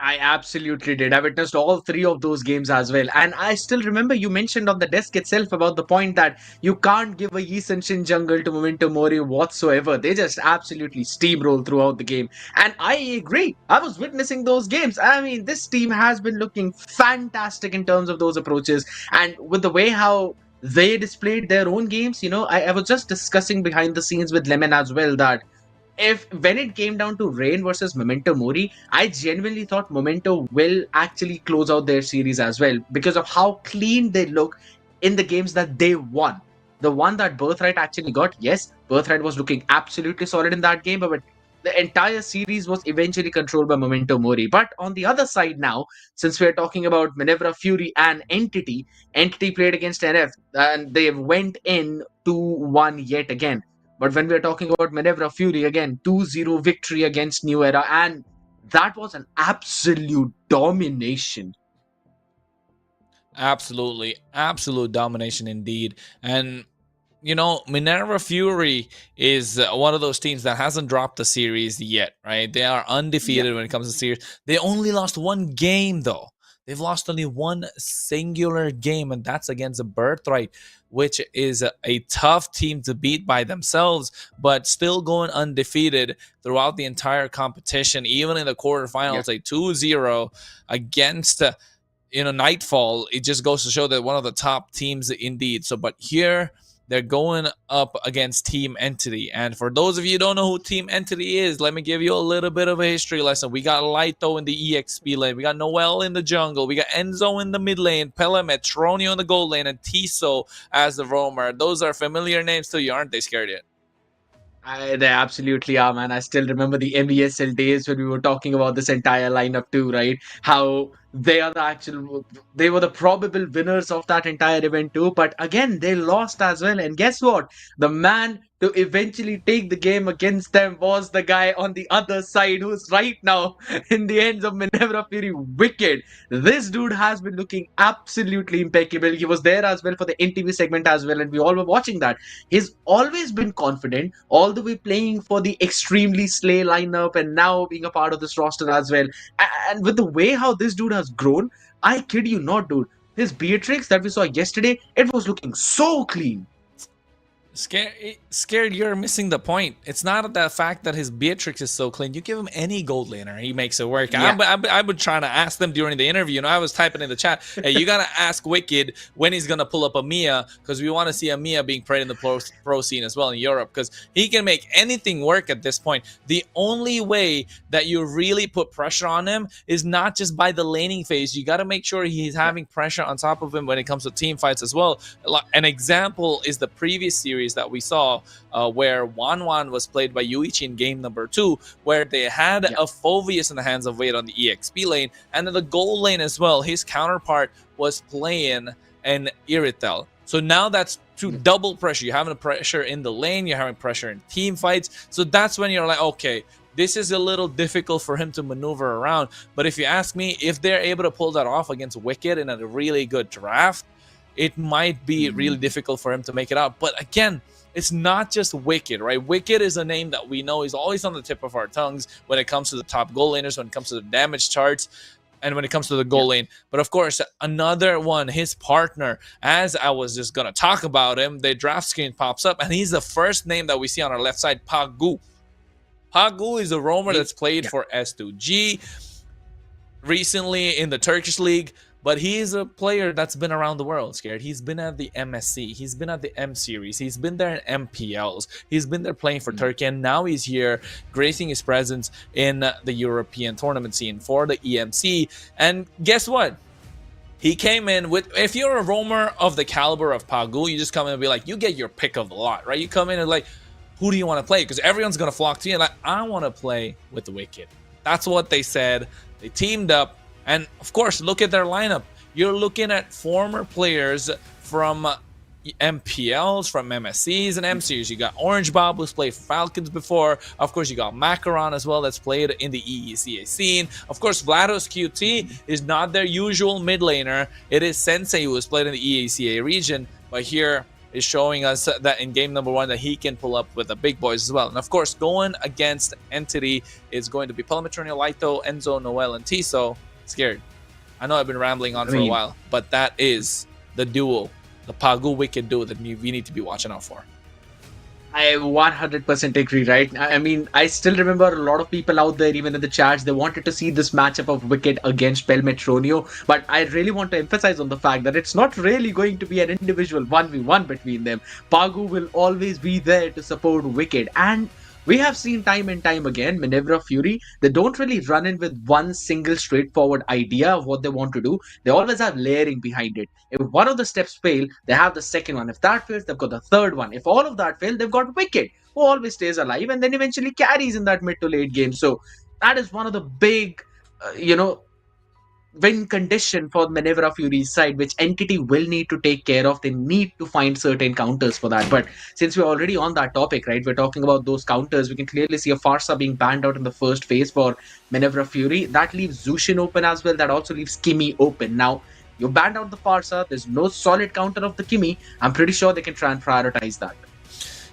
Speaker 11: I absolutely did. I witnessed all three of those games as well. And I still remember you mentioned on the desk itself about the point that you can't give a Yi Shin jungle to Momento Mori whatsoever. They just absolutely steamroll throughout the game. And I agree. I was witnessing those games. I mean, this team has been looking fantastic in terms of those approaches. And with the way how they displayed their own games, I was just discussing behind the scenes with Lemon as well that if when it came down to Rain versus Memento Mori, I genuinely thought Memento will actually close out their series as well because of how clean they look in the games that they won. The one that Birthright actually got, yes, Birthright was looking absolutely solid in that game, but the entire series was eventually controlled by Memento Mori. But on the other side now, since we're talking about Minerva Fury and Entity played against NF and they went in 2-1 yet again. But when we're talking about Minerva Fury, again, 2-0 victory against New Era, and that was an absolute domination.
Speaker 9: Absolutely. Absolute domination indeed. And Minerva Fury is one of those teams that hasn't dropped the series yet, right? They are undefeated when it comes to series. They only lost one game, though. They've lost only one singular game, and that's against a Birthright, which is a tough team to beat by themselves, but still going undefeated throughout the entire competition. Even in the quarterfinals, a 2-0 against Nightfall. It just goes to show that one of the top teams indeed. So, but here they're going up against Team Entity. And for those of you who don't know who Team Entity is, let me give you a little bit of a history lesson. We got Lito in the EXP lane. We got Noel in the jungle. We got Enzo in the mid lane. Pelemet, Tronio in the gold lane, and Tiso as the roamer. Those are familiar names to you, aren't they, Scared Yet?
Speaker 11: They absolutely are, man. I still remember the MESL days when we were talking about this entire lineup too, right? How they were the probable winners of that entire event too. But again, they lost as well. And guess what? The man to eventually take the game against them was the guy on the other side who's right now in the ends of Minerva Fury. Wicked. This dude has been looking absolutely impeccable. He was there as well for the NTV segment as well, and we all were watching that. He's always been confident, all the way playing for the extremely slay lineup and now being a part of this roster as well. And with the way how this dude has grown, I kid you not, dude. His Beatrix that we saw yesterday, it was looking so clean.
Speaker 9: Scared, you're missing the point. It's not the fact that his Beatrix is so clean. You give him any gold laner, he makes it work.
Speaker 11: Yeah.
Speaker 9: I've been trying to ask them during the interview. I was typing in the chat, hey, you gotta ask Wicked when he's gonna pull up a Mia, because we want to see a Mia being played in the pro scene as well in Europe, because he can make anything work at this point. The only way that you really put pressure on him is not just by the laning phase. You gotta make sure he's having pressure on top of him when it comes to team fights as well. An example is the previous series that we saw, where Wan was played by Yuichi in game number 2, where they had a Phoveus in the hands of Wade on the EXP lane, and in the gold lane as well, his counterpart was playing an Iritel. So now that's double pressure. You're having pressure in the lane, you're having pressure in team fights. So that's when you're like, okay, this is a little difficult for him to maneuver around. But if you ask me, if they're able to pull that off against Wicked in a really good draft, it might be really difficult for him to make it out. But again, it's not just Wicked, right? Wicked is a name that we know is always on the tip of our tongues when it comes to the top goal laners, when it comes to the damage charts, and when it comes to the goal lane. But of course, another one, his partner, as I was just going to talk about him, the draft screen pops up, and he's the first name that we see on our left side, Pagu. Pagu is a roamer that's played for S2G recently in the Turkish league. But he's a player that's been around the world, Scared. He's been at the MSC. He's been at the M Series. He's been there in MPLs. He's been there playing for Turkey. And now he's here gracing his presence in the European tournament scene for the EMC. And guess what? He came in with, if you're a roamer of the caliber of Pagu, you just come in and be like, you get your pick of the lot, right? You come in and like, who do you want to play? Because everyone's going to flock to you. And like, I want to play with the Wicked. That's what they said. They teamed up. And of course, look at their lineup. You're looking at former players from MPLs, from MSCs and M Series. You got Orange Bob, who's played for Falcons before. Of course, you got Macaron as well, that's played in the EECA scene. Of course, Vlados QT is not their usual mid laner. It is Sensei, who has played in the EECA region. But here is showing us that in game number 1 that he can pull up with the big boys as well. And of course, going against Entity is going to be Palmetronio, Laito, Enzo, Noel, and Tiso. Scared. I know I've been rambling on for a while, but that is the duo, the Pagu Wicked duo that we need to be watching out for.
Speaker 11: I 100% agree, right? I mean, I still remember a lot of people out there, even in the chats, they wanted to see this matchup of Wicked against Pelmetronio. But I really want to emphasize on the fact that it's not really going to be an individual 1v1 between them. Pagu will always be there to support Wicked. And we have seen time and time again, Minerva Fury, they don't really run in with one single straightforward idea of what they want to do. They always have layering behind it. If one of the steps fail, they have the second one. If that fails, they've got the third one. If all of that fail, they've got Wicked, who always stays alive and then eventually carries in that mid to late game. So that is one of the big, win condition for Minerva Fury's side, which Entity will need to take care of. They need to find certain counters for that. But since we're already on that topic, right, we're talking about those counters. We can clearly see a Farsa being banned out in the first phase for Minerva Fury. That leaves Zushin open as well. That also leaves Kimi open. Now, you banned out the Farsa. There's no solid counter of the Kimi. I'm pretty sure they can try and prioritize that.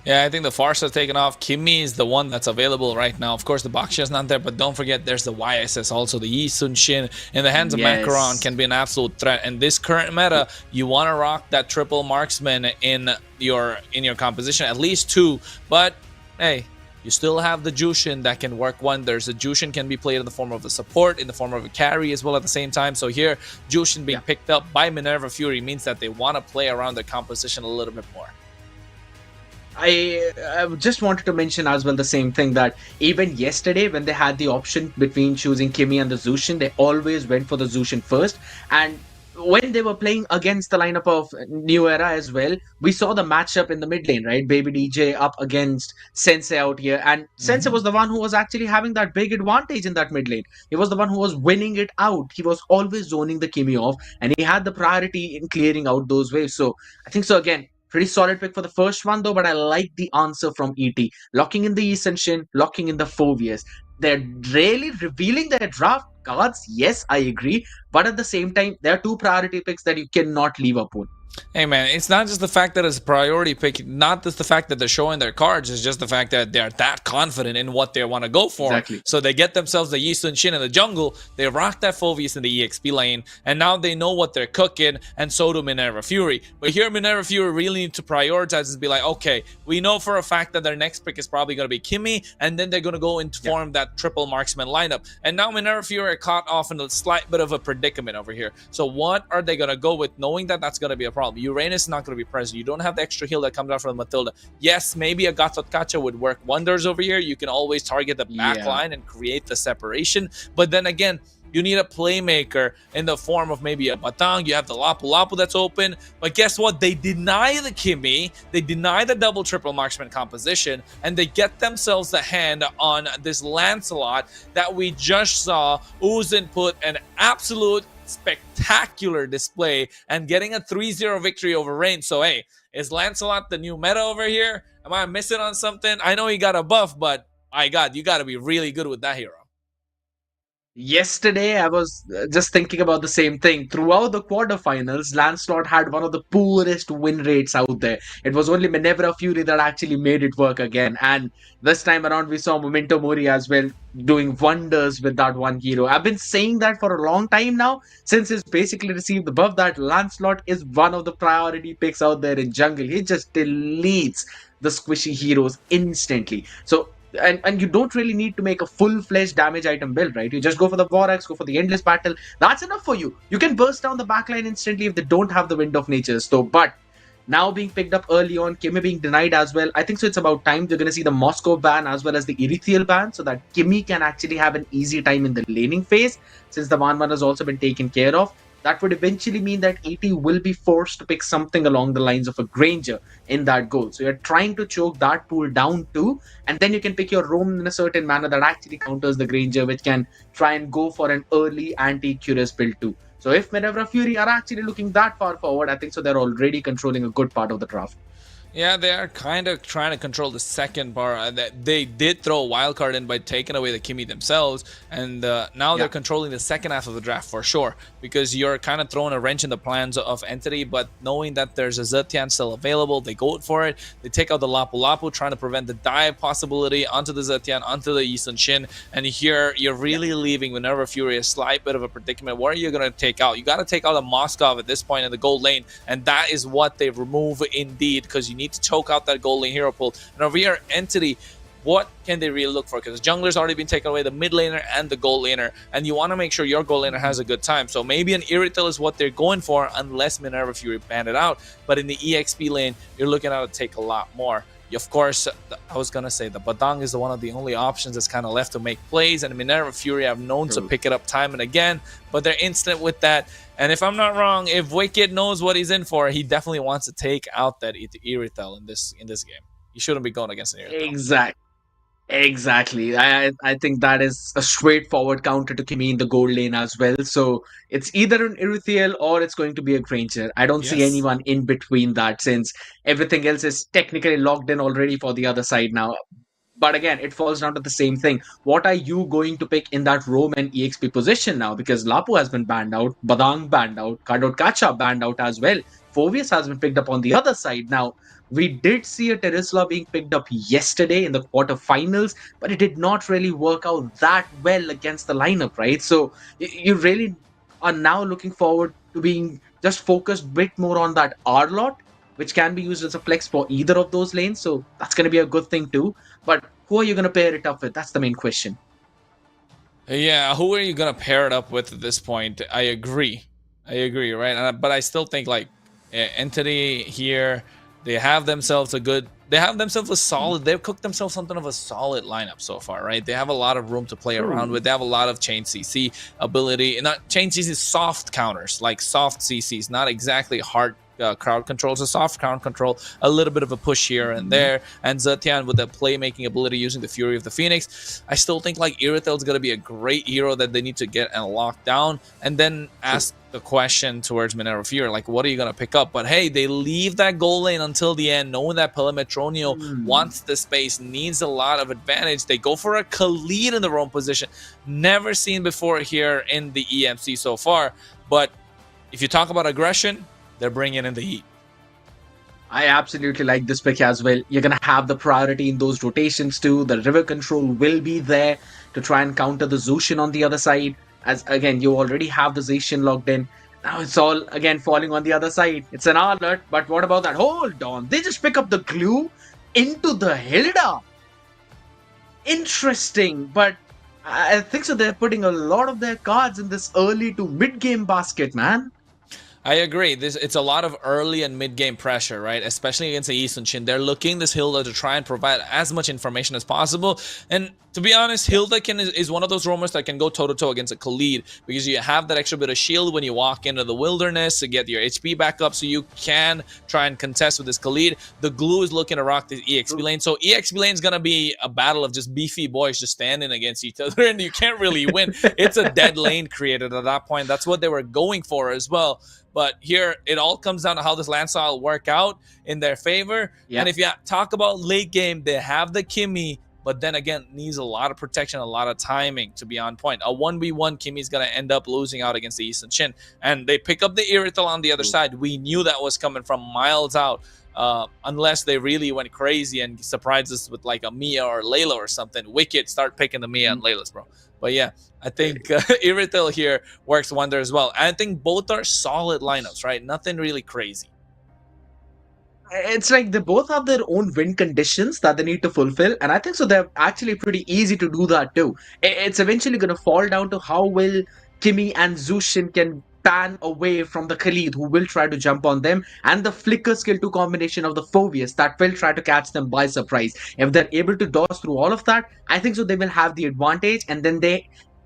Speaker 9: Yeah, I think the Farsa has taken off. Kimi is the one that's available right now. Of course, the Baksha is not there, but don't forget there's the YSS also. The Yi Sun Shin in the hands of Macaron can be an absolute threat. And this current meta, you want to rock that triple marksman in your composition, at least 2. But hey, you still have the Jushin that can work wonders. The Jushin can be played in the form of a support, in the form of a carry as well at the same time. So here, Jushin being picked up by Minerva Fury means that they want to play around their composition a little bit more.
Speaker 11: I just wanted to mention as well the same thing, that even yesterday when they had the option between choosing Kimi and the Zushin, they always went for the Zushin first. And when they were playing against the lineup of New Era as well, we saw the matchup in the mid lane, right? Baby DJ up against Sensei out here. And Sensei was the one who was actually having that big advantage in that mid lane. He was the one who was winning it out. He was always zoning the Kimi off, and he had the priority in clearing out those waves. So I think so again. Pretty solid pick for the first one though, but I like the answer from ET. Locking in the Yi Sun Shin, locking in the Phoveus. They're really revealing their draft cards. Yes, I agree. But at the same time, there are 2 priority picks that you cannot leave up on.
Speaker 9: Hey man, it's not just the fact that it's a priority pick, not just the fact that they're showing their cards, it's just the fact that they're that confident in what they want to go for.
Speaker 11: Exactly.
Speaker 9: So they get themselves the Yi Sun Shin in the jungle, they rock that Phoveus in the EXP lane, and now they know what they're cooking, and so do Minerva Fury. But here Minerva Fury really need to prioritize and be like, okay, we know for a fact that their next pick is probably going to be Kimmy, and then they're going to go into form that triple marksman lineup. And now Minerva Fury are caught off in a slight bit of a predicament over here. So what are they going to go with, knowing that that's going to be a problem? Uranus is not going to be present. You don't have the extra heal that comes out from Matilda. Yes, maybe a Gatot would work wonders over here. You can always target the back line and create the separation. But then again, you need a playmaker in the form of maybe a Batang. You have the Lapu Lapu that's open. But guess what? They deny the Kimmy. They deny the double triple marksman composition. And they get themselves the hand on this Lancelot that we just saw Uzin put an absolute spectacular display and getting a 3-0 victory over Rain. So hey, is Lancelot the new meta over here? Am I missing on something? I know he got a buff, but my God, you got to be really good with that hero.
Speaker 11: Yesterday, I was just thinking about the same thing. Throughout the quarterfinals, Lancelot had one of the poorest win rates out there. It was only Minerva Fury that actually made it work again. And this time around, we saw Momento Mori as well doing wonders with that one hero. I've been saying that for a long time now, since he's basically received the buff that Lancelot is one of the priority picks out there in jungle. He just deletes the squishy heroes instantly. So and you don't really need to make a full-fledged damage item build, right? You just go for the Vorax, go for the Endless Battle. That's enough for you. You can burst down the backline instantly if they don't have the Wind of Nature. So, but now being picked up early on, Kimmy being denied as well. I think so it's about time you're going to see the Moscow ban as well as the Erithiel ban so that Kimmy can actually have an easy time in the laning phase, since the 1-1 has also been taken care of. That would eventually mean that ET will be forced to pick something along the lines of a Granger in that goal. So you're trying to choke that pool down too, and then you can pick your Roam in a certain manner that actually counters the Granger, which can try and go for an early anti-Curious build too. So if Minerva Fury are actually looking that far forward, I think so they're already controlling a good part of the draft.
Speaker 9: Yeah, they are kind of trying to control the second bar. That they did throw a wild card in by taking away the Kimmy themselves, and now they're controlling the second half of the draft for sure, because you're kind of throwing a wrench in the plans of Entity. But knowing that there's a Zetian still available, they go for it. They take out the Lapu Lapu, trying to prevent the dive possibility onto the Zetian, onto the Yi Sun Shin. And here you're really leaving Minerva Fury a slight bit of a predicament. What are you going to take out? You got to take out a Moskov at this point in the gold lane, and that is what they remove indeed, because you need to choke out that gold lane hero pool. And over here, Entity, what can they really look for? Because the jungler's already been taken away, the mid laner and the gold laner, and you want to make sure your gold laner has a good time. So maybe an Irrital is what they're going for, unless Minerva Fury banned it out. But in the EXP lane, you're looking at it take a lot more. Of course, I was going to say the Badang is one of the only options that's kind of left to make plays, and Minerva Fury have known to pick it up time and again, but they're instant with that. And if I'm not wrong, if Wicked knows what he's in for, he definitely wants to take out that Irithel in this game. He shouldn't be going against an Irithel.
Speaker 11: Exactly. I think that is a straightforward counter to Kimmy in the gold lane as well. So it's either an Irithiel or it's going to be a Granger. I don't see anyone in between that, since everything else is technically locked in already for the other side now. But again, it falls down to the same thing. What are you going to pick in that Roam and EXP position now? Because Lapu has been banned out, Badang banned out, Kadot Kacha banned out as well. Phoveus has been picked up on the other side. Now, we did see a Terisla being picked up yesterday in the quarterfinals, but it did not really work out that well against the lineup, right? So you really are now looking forward to being just focused a bit more on that R-Lot, which can be used as a flex for either of those lanes. So that's going to be a good thing too. But who are you going to pair it up with? That's the main question.
Speaker 9: Yeah, who are you going to pair it up with at this point? I agree, right? But I still think like Entity here, they have themselves a solid, they've cooked themselves something of a solid lineup so far, right? They have a lot of room to play around with. They have a lot of chain CC ability, and not chain CC, soft counters, like soft CCs, not exactly hard crowd controls, a soft crowd control, a little bit of a push here and there, and Zetian with the playmaking ability using the Fury of the Phoenix. I still think like Irithel is going to be a great hero that they need to get and lock down, and then ask the question towards Minerva Fury, like, what are you going to pick up? But hey, they leave that goal lane until the end, knowing that Pelemetronio wants the space, needs a lot of advantage. They go for a Khalid in the roam position, never seen before here in the EMC so far. But if you talk about aggression, they're bringing in the heat.
Speaker 11: I absolutely like this pick as well. You're going to have the priority in those rotations too. The river control will be there to try and counter the Zushin on the other side. As again, you already have the Zacian locked in. Now it's all again falling on the other side. It's an alert, but what about that? Hold on. They just pick up the glue into the Hilda. Interesting, but I think so. They're putting a lot of their cards in this early to mid game basket, man.
Speaker 9: I agree. It's a lot of early and mid-game pressure, right? Especially against the Eastern Shin. They're looking this Hilda to try and provide as much information as possible. And to be honest, Hilda is one of those roamers that can go toe-to-toe against a Khalid because you have that extra bit of shield when you walk into the wilderness to get your HP back up, so you can try and contest with this Khalid. The glue is looking to rock the EXP lane. So EXP lane is going to be a battle of just beefy boys just standing against each other, and you can't really win. It's a dead lane created at that point. That's what they were going for as well. But here, it all comes down to how this land style work out in their favor. Yeah. And if you talk about late game, they have the Kimmy, but then again, needs a lot of protection, a lot of timing to be on point. A 1v1, Kimmy's going to end up losing out against the Eastern Shin. And they pick up the Irithel on the other side. We knew that was coming from miles out. Unless they really went crazy and surprised us with like a Mia or Layla or something. Wicked, start picking the Mia and Laylas, bro. But yeah, I think Irithel here works wonder as well. I think both are solid lineups, right? Nothing really crazy.
Speaker 11: It's like they both have their own win conditions that they need to fulfill, and I think so they're actually pretty easy to do that too. It's eventually going to fall down to how well Kimmy and Zushin can pan away from the Khalid, who will try to jump on them, and the flicker skill 2 combination of the Phobius that will try to catch them by surprise. If they're able to dodge through all of that, I think so they will have the advantage, and then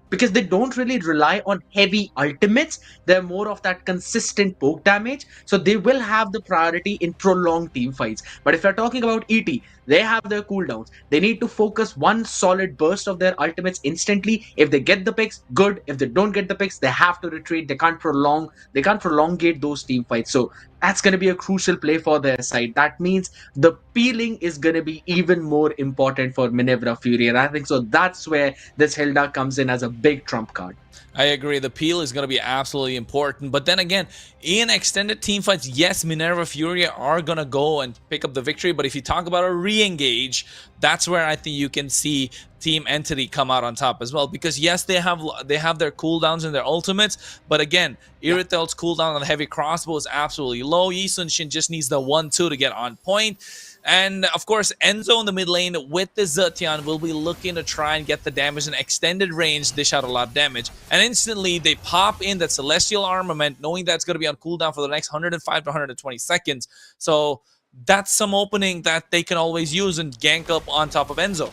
Speaker 11: because they don't really rely on heavy ultimates, they're more of that consistent poke damage, so they will have the priority in prolonged team fights. But if you're talking about ET, they have their cooldowns. They need to focus one solid burst of their ultimates instantly. If they get the picks, good. If they don't get the picks, they have to retreat. They can't prolongate those team fights. So that's going to be a crucial play for their side. That means the peeling is going to be even more important for Minerva Fury, and I think so that's where this Hilda comes in as a big trump card.
Speaker 9: I agree. The peel is going to be absolutely important. But then again, in extended team fights, yes, Minerva Fury are going to go and pick up the victory. But if you talk about a re-engage, that's where I think you can see Team Entity come out on top as well. Because yes, they have their cooldowns and their ultimates. But again, Irithel's cooldown on the heavy crossbow is absolutely low. Yi Sun-shin just needs the 1-2 to get on point. And of course, Enzo in the mid lane with the Zetian will be looking to try and get the damage in extended range, dish out a lot of damage. And instantly, they pop in that Celestial Armament, knowing that's going to be on cooldown for the next 105 to 120 seconds. So that's some opening that they can always use and gank up on top of Enzo.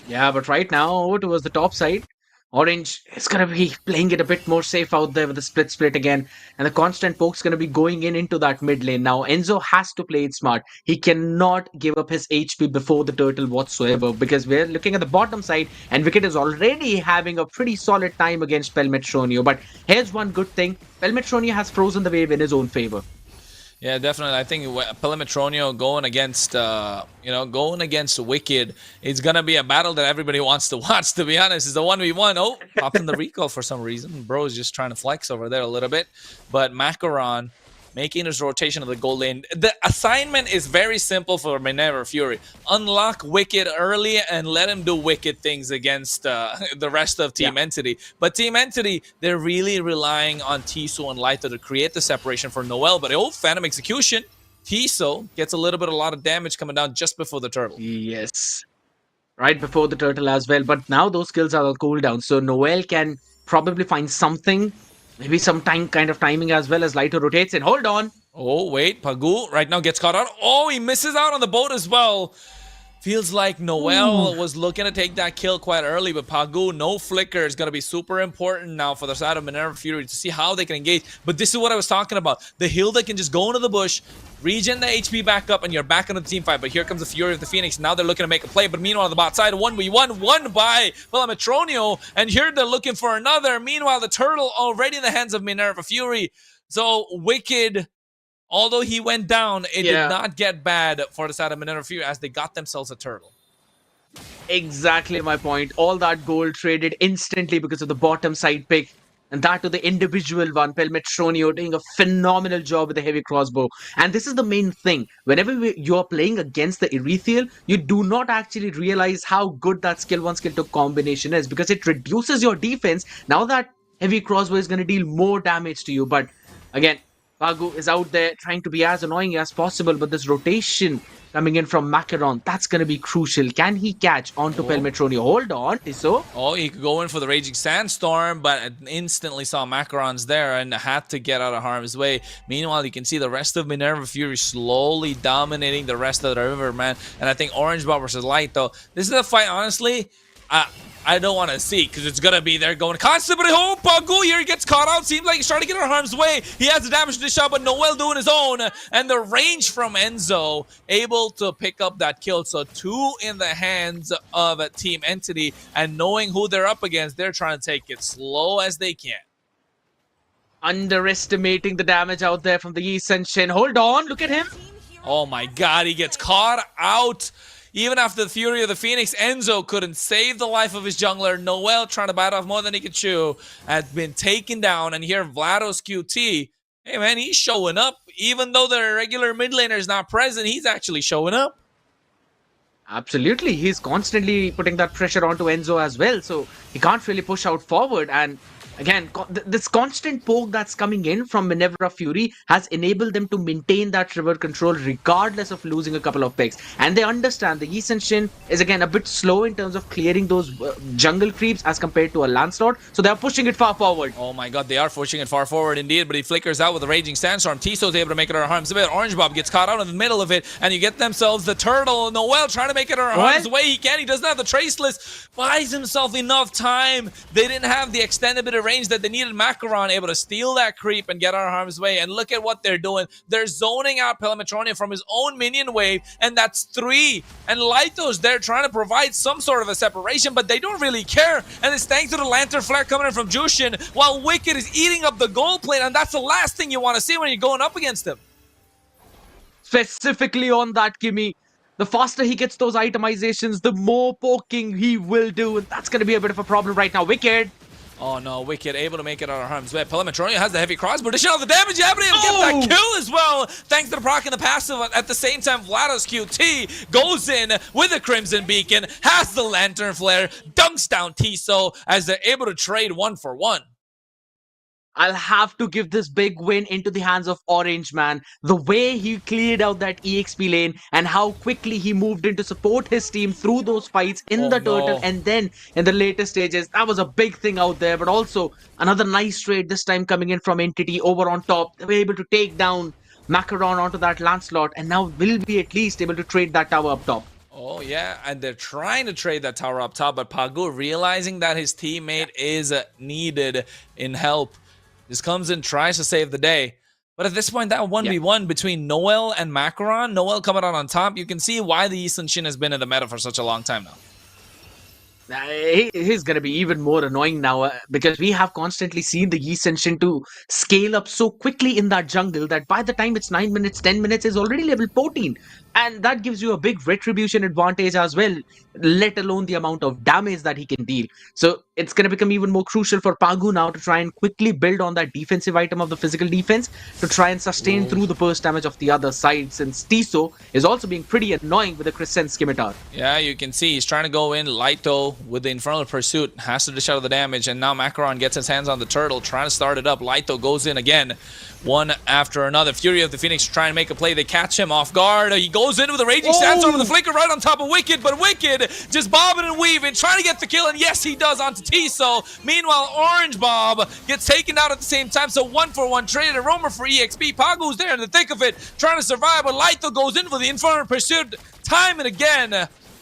Speaker 11: Yeah, but right now, over towards the top side, Orange is going to be playing it a bit more safe out there with the split again. And the constant poke's going to be going into that mid lane. Now, Enzo has to play it smart. He cannot give up his HP before the turtle whatsoever, because we're looking at the bottom side and Wicked is already having a pretty solid time against Pelmetronio. But here's one good thing. Pelmetronio has frozen the wave in his own favor.
Speaker 9: Yeah, definitely. I think Pelmetronio going against, going against Wicked, it's going to be a battle that everybody wants to watch, to be honest. It's a 1v1. Oh, popping the recall for some reason. Bro is just trying to flex over there a little bit. But Macaron making his rotation of the gold lane. The assignment is very simple for Minerva Fury. Unlock Wicked early and let him do Wicked things against the rest of Team Entity. But Team Entity, they're really relying on Tiso and Lyta to create the separation for Noel. But Phantom Execution, Tiso gets a lot of damage coming down just before the turtle.
Speaker 11: Yes. Right before the turtle as well. But now those skills are on cooldown. So Noel can probably find something. Maybe some kind of timing as well as Lyta rotates in. Hold on.
Speaker 9: Oh, wait. Pagu right now gets caught out. Oh, he misses out on the boat as well. Feels like Noel was looking to take that kill quite early, but Pagu, no flicker, is going to be super important now for the side of Minerva Fury to see how they can engage. But this is what I was talking about. The Hilda can just go into the bush, regen the HP back up, and you're back into the team fight. But here comes the Fury of the Phoenix. Now they're looking to make a play. But meanwhile, on the bot side, 1v1, won by Pelmetronio. And here they're looking for another. Meanwhile, the turtle already in the hands of Minerva Fury. So Wicked, although he went down, it did not get bad for the side of Minerva Fury as they got themselves a turtle.
Speaker 11: Exactly my point. All that gold traded instantly because of the bottom side pick. And that to the individual one, Pelmetronio doing a phenomenal job with the heavy crossbow. And this is the main thing. Whenever you're playing against the Erethiel, you do not actually realize how good that skill 1, skill 2 combination is, because it reduces your defense. Now that heavy crossbow is going to deal more damage to you. But again, Pagu is out there trying to be as annoying as possible, but this rotation coming in from Macaron, that's going to be crucial. Can he catch onto Pelmetronio? Hold on, Tiso.
Speaker 9: Oh, he could go in for the Raging Sandstorm, but instantly saw Macarons there and had to get out of harm's way. Meanwhile, you can see the rest of Minerva Fury slowly dominating the rest of the river, man. And I think Orange Ball versus Light, though, this is a fight, honestly, I don't want to see, because it's going to be there going constant, but Pagu here gets caught out. Seems like he's trying to get out of harm's way. He has the damage to the shot, but Noel doing his own. And the range from Enzo able to pick up that kill. So 2 in the hands of a Team Entity, and knowing who they're up against, they're trying to take it slow as they can.
Speaker 11: Underestimating the damage out there from the Yi Senshin. Hold on, look at him.
Speaker 9: Oh my god, he gets caught out. Even after the Fury of the Phoenix, Enzo couldn't save the life of his jungler. Noel, trying to bite off more than he could chew, had been taken down. And here, Vlados QT, hey man, he's showing up. Even though the regular mid laner is not present, he's actually showing up.
Speaker 11: Absolutely, he's constantly putting that pressure onto Enzo as well. So he can't really push out forward. And again, this constant poke that's coming in from Minerva Fury has enabled them to maintain that river control regardless of losing a couple of picks. And they understand the Yi Senshin is again a bit slow in terms of clearing those jungle creeps as compared to a Lancelot. So they're pushing it far forward.
Speaker 9: Oh my god, they are pushing it far forward indeed, but he flickers out with a Raging Sandstorm. Tiso's able to make it out of harm's way. Orange Bob gets caught out in the middle of it, and you get themselves the turtle. Noel trying to make it out of harm's way. He can. He doesn't have the traceless. Buys himself enough time. They didn't have the extended bit of range that they needed. Macaron able to steal that creep and get out of harm's way. And look at what they're doing. They're zoning out Pelmetronio from his own minion wave, and that's 3. And Lythos, they're trying to provide some sort of a separation, but they don't really care. And it's thanks to the Lantern Flare coming in from Jushin, while Wicked is eating up the gold plate, and that's the last thing you want to see when you're going up against him.
Speaker 11: Specifically on that, Kimmy, the faster he gets those itemizations, the more poking he will do, and that's going to be a bit of a problem right now. Wicked.
Speaker 9: Oh no, Wicked able to make it out of harm's way. Pelmetronio has the heavy crossbow, dishing out the damage, able to get that kill as well, thanks to the proc and the passive. At the same time, Vlados QT goes in with the Crimson Beacon, has the Lantern Flare, dunks down Tiso as they're able to trade 1 for 1.
Speaker 11: I'll have to give this big win into the hands of Orange, man. The way he cleared out that EXP lane and how quickly he moved in to support his team through those fights in the turtle and then in the later stages, that was a big thing out there. But also another nice trade this time coming in from Entity over on top. They were able to take down Macaron onto that Lancelot, and now will be at least able to trade that tower up top.
Speaker 9: Oh yeah, and they're trying to trade that tower up top, but Pagu realizing that his teammate is needed in help. This comes in, tries to save the day. But at this point, that 1v1 between Noel and Macaron, Noel coming out on top, you can see why the Yi Senshin has been in the meta for such a long time now.
Speaker 11: He's going to be even more annoying now because we have constantly seen the Yi Senshin to scale up so quickly in that jungle that by the time it's 9 minutes, 10 minutes is already level 14. And that gives you a big retribution advantage as well, let alone the amount of damage that he can deal. So it's going to become even more crucial for Pagu now to try and quickly build on that defensive item of the physical defense to try and sustain through the burst damage of the other side, since Tiso is also being pretty annoying with the Crescent Scimitar.
Speaker 9: Yeah, you can see he's trying to go in. Lyto with the Infernal Pursuit has to dish out the damage, and now Macaron gets his hands on the turtle, trying to start it up. Lyto goes in again, one after another. Fury of the Phoenix trying to make a play. They catch him off guard. He goes in with a Raging Sandstorm with the flicker right on top of Wicked, but Wicked just bobbing and weaving, trying to get the kill, and yes, he does onto Tiso. Meanwhile, Orange Bob gets taken out at the same time, so 1 for 1 trade. A roamer for EXP. Pagu's there in the thick of it, trying to survive, but Lyto goes in for the Infernal Pursuit time and again,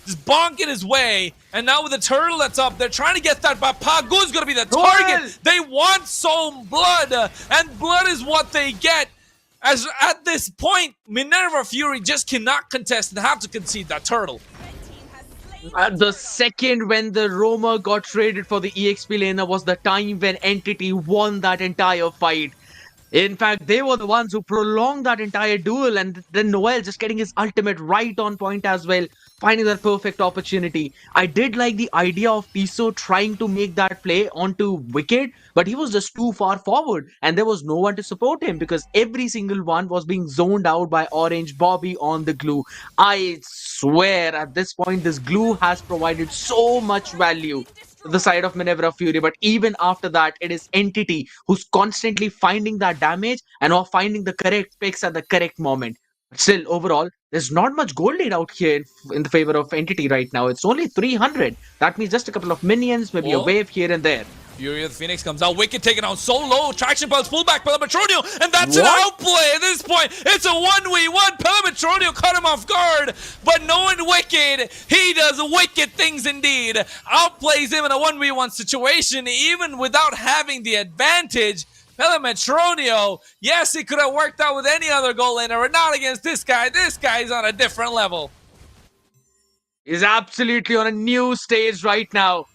Speaker 9: just bonking his way. And now with the turtle that's up, they're trying to get that, but Pagu's gonna be the target. They want some blood, and blood is what they get. As at this point, Minerva Fury just cannot contest and have to concede that turtle.
Speaker 11: The second when the roamer got traded for the EXP laner was the time when Entity won that entire fight. In fact, they were the ones who prolonged that entire duel, and then Noel just getting his ultimate right on point as well, finding that perfect opportunity. I did like the idea of Tiso trying to make that play onto Wicked, but he was just too far forward, and there was no one to support him because every single one was being zoned out by Orange Bobby on the glue. I swear at this point, this glue has provided so much value the side of Minerva Fury, but even after that, it is Entity who's constantly finding that damage and or finding the correct picks at the correct moment. But still, overall, there's not much gold laid out here in the favor of Entity right now. It's only 300. That means just a couple of minions, maybe a wave here and there.
Speaker 9: Fury of the Phoenix comes out. Wicked taken out so low. Traction pulse pull back. Pelamatronio. And that's an outplay at this point. It's a 1v1. Pelamatronio caught him off guard. But knowing Wicked, he does wicked things indeed. Outplays him in a 1v1 situation even without having the advantage. Pelamatronio, yes, it could have worked out with any other goal laner, but not against this guy. This guy's on a different level.
Speaker 11: He's absolutely on a new stage right now.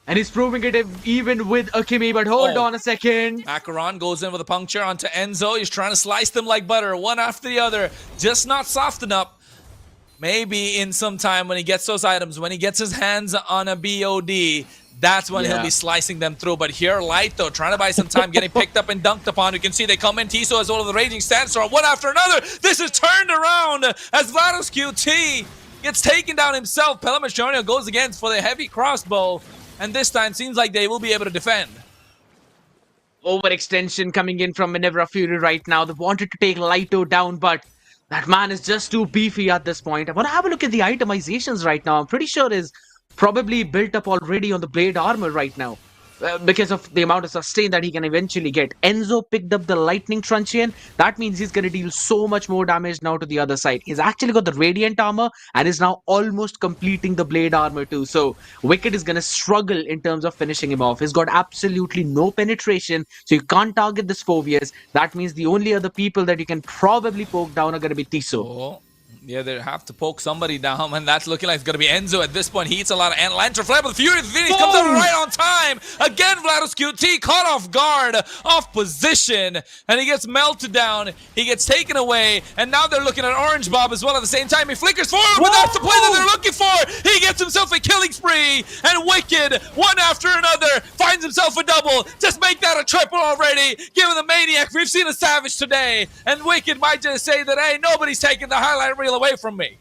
Speaker 11: And he's proving it even with Akimi, but hold on a second.
Speaker 9: Macaron goes in with a puncture onto Enzo. He's trying to slice them like butter, one after the other. Just not soft enough. Maybe in some time when he gets those items, when he gets his hands on a BOD, that's when he'll be slicing them through. But here, Light, though, trying to buy some time, getting picked up and dunked upon. You can see they come in. Tiso as well as the Raging Sandstorm, one after another. This is turned around as Vlados QT gets taken down himself. Pelamatronio goes against for the heavy crossbow. And this time seems like they will be able to defend.
Speaker 11: Overextension coming in from Minerva Fury right now. They wanted to take Lito down, but that man is just too beefy at this point. I want to have a look at the itemizations right now. I'm pretty sure is probably built up already on the blade armor right now. Because of the amount of sustain that he can eventually get. Enzo picked up the Lightning Truncheon. That means he's going to deal so much more damage now to the other side. He's actually got the Radiant Armor and is now almost completing the Blade Armor too. So Wicked is going to struggle in terms of finishing him off. He's got absolutely no penetration, so you can't target this Phobius. That means the only other people that you can probably poke down are going to be Tiso.
Speaker 9: Yeah, they have to poke somebody down, and that's looking like it's going to be Enzo at this point. He eats a lot of Lantern Flare, but the Fury of the Phoenix comes out right on time. Again, Vlados QT caught off guard, off position, and he gets melted down. He gets taken away, and now they're looking at Orange Bob as well at the same time. He flickers forward, but that's the play that they're looking for. He gets himself a killing spree, and Wicked, one after another, finds himself a double. Just make that a triple already. Give him the Maniac. We've seen a Savage today, and Wicked might just say that, hey, nobody's taking the highlight reel away from me.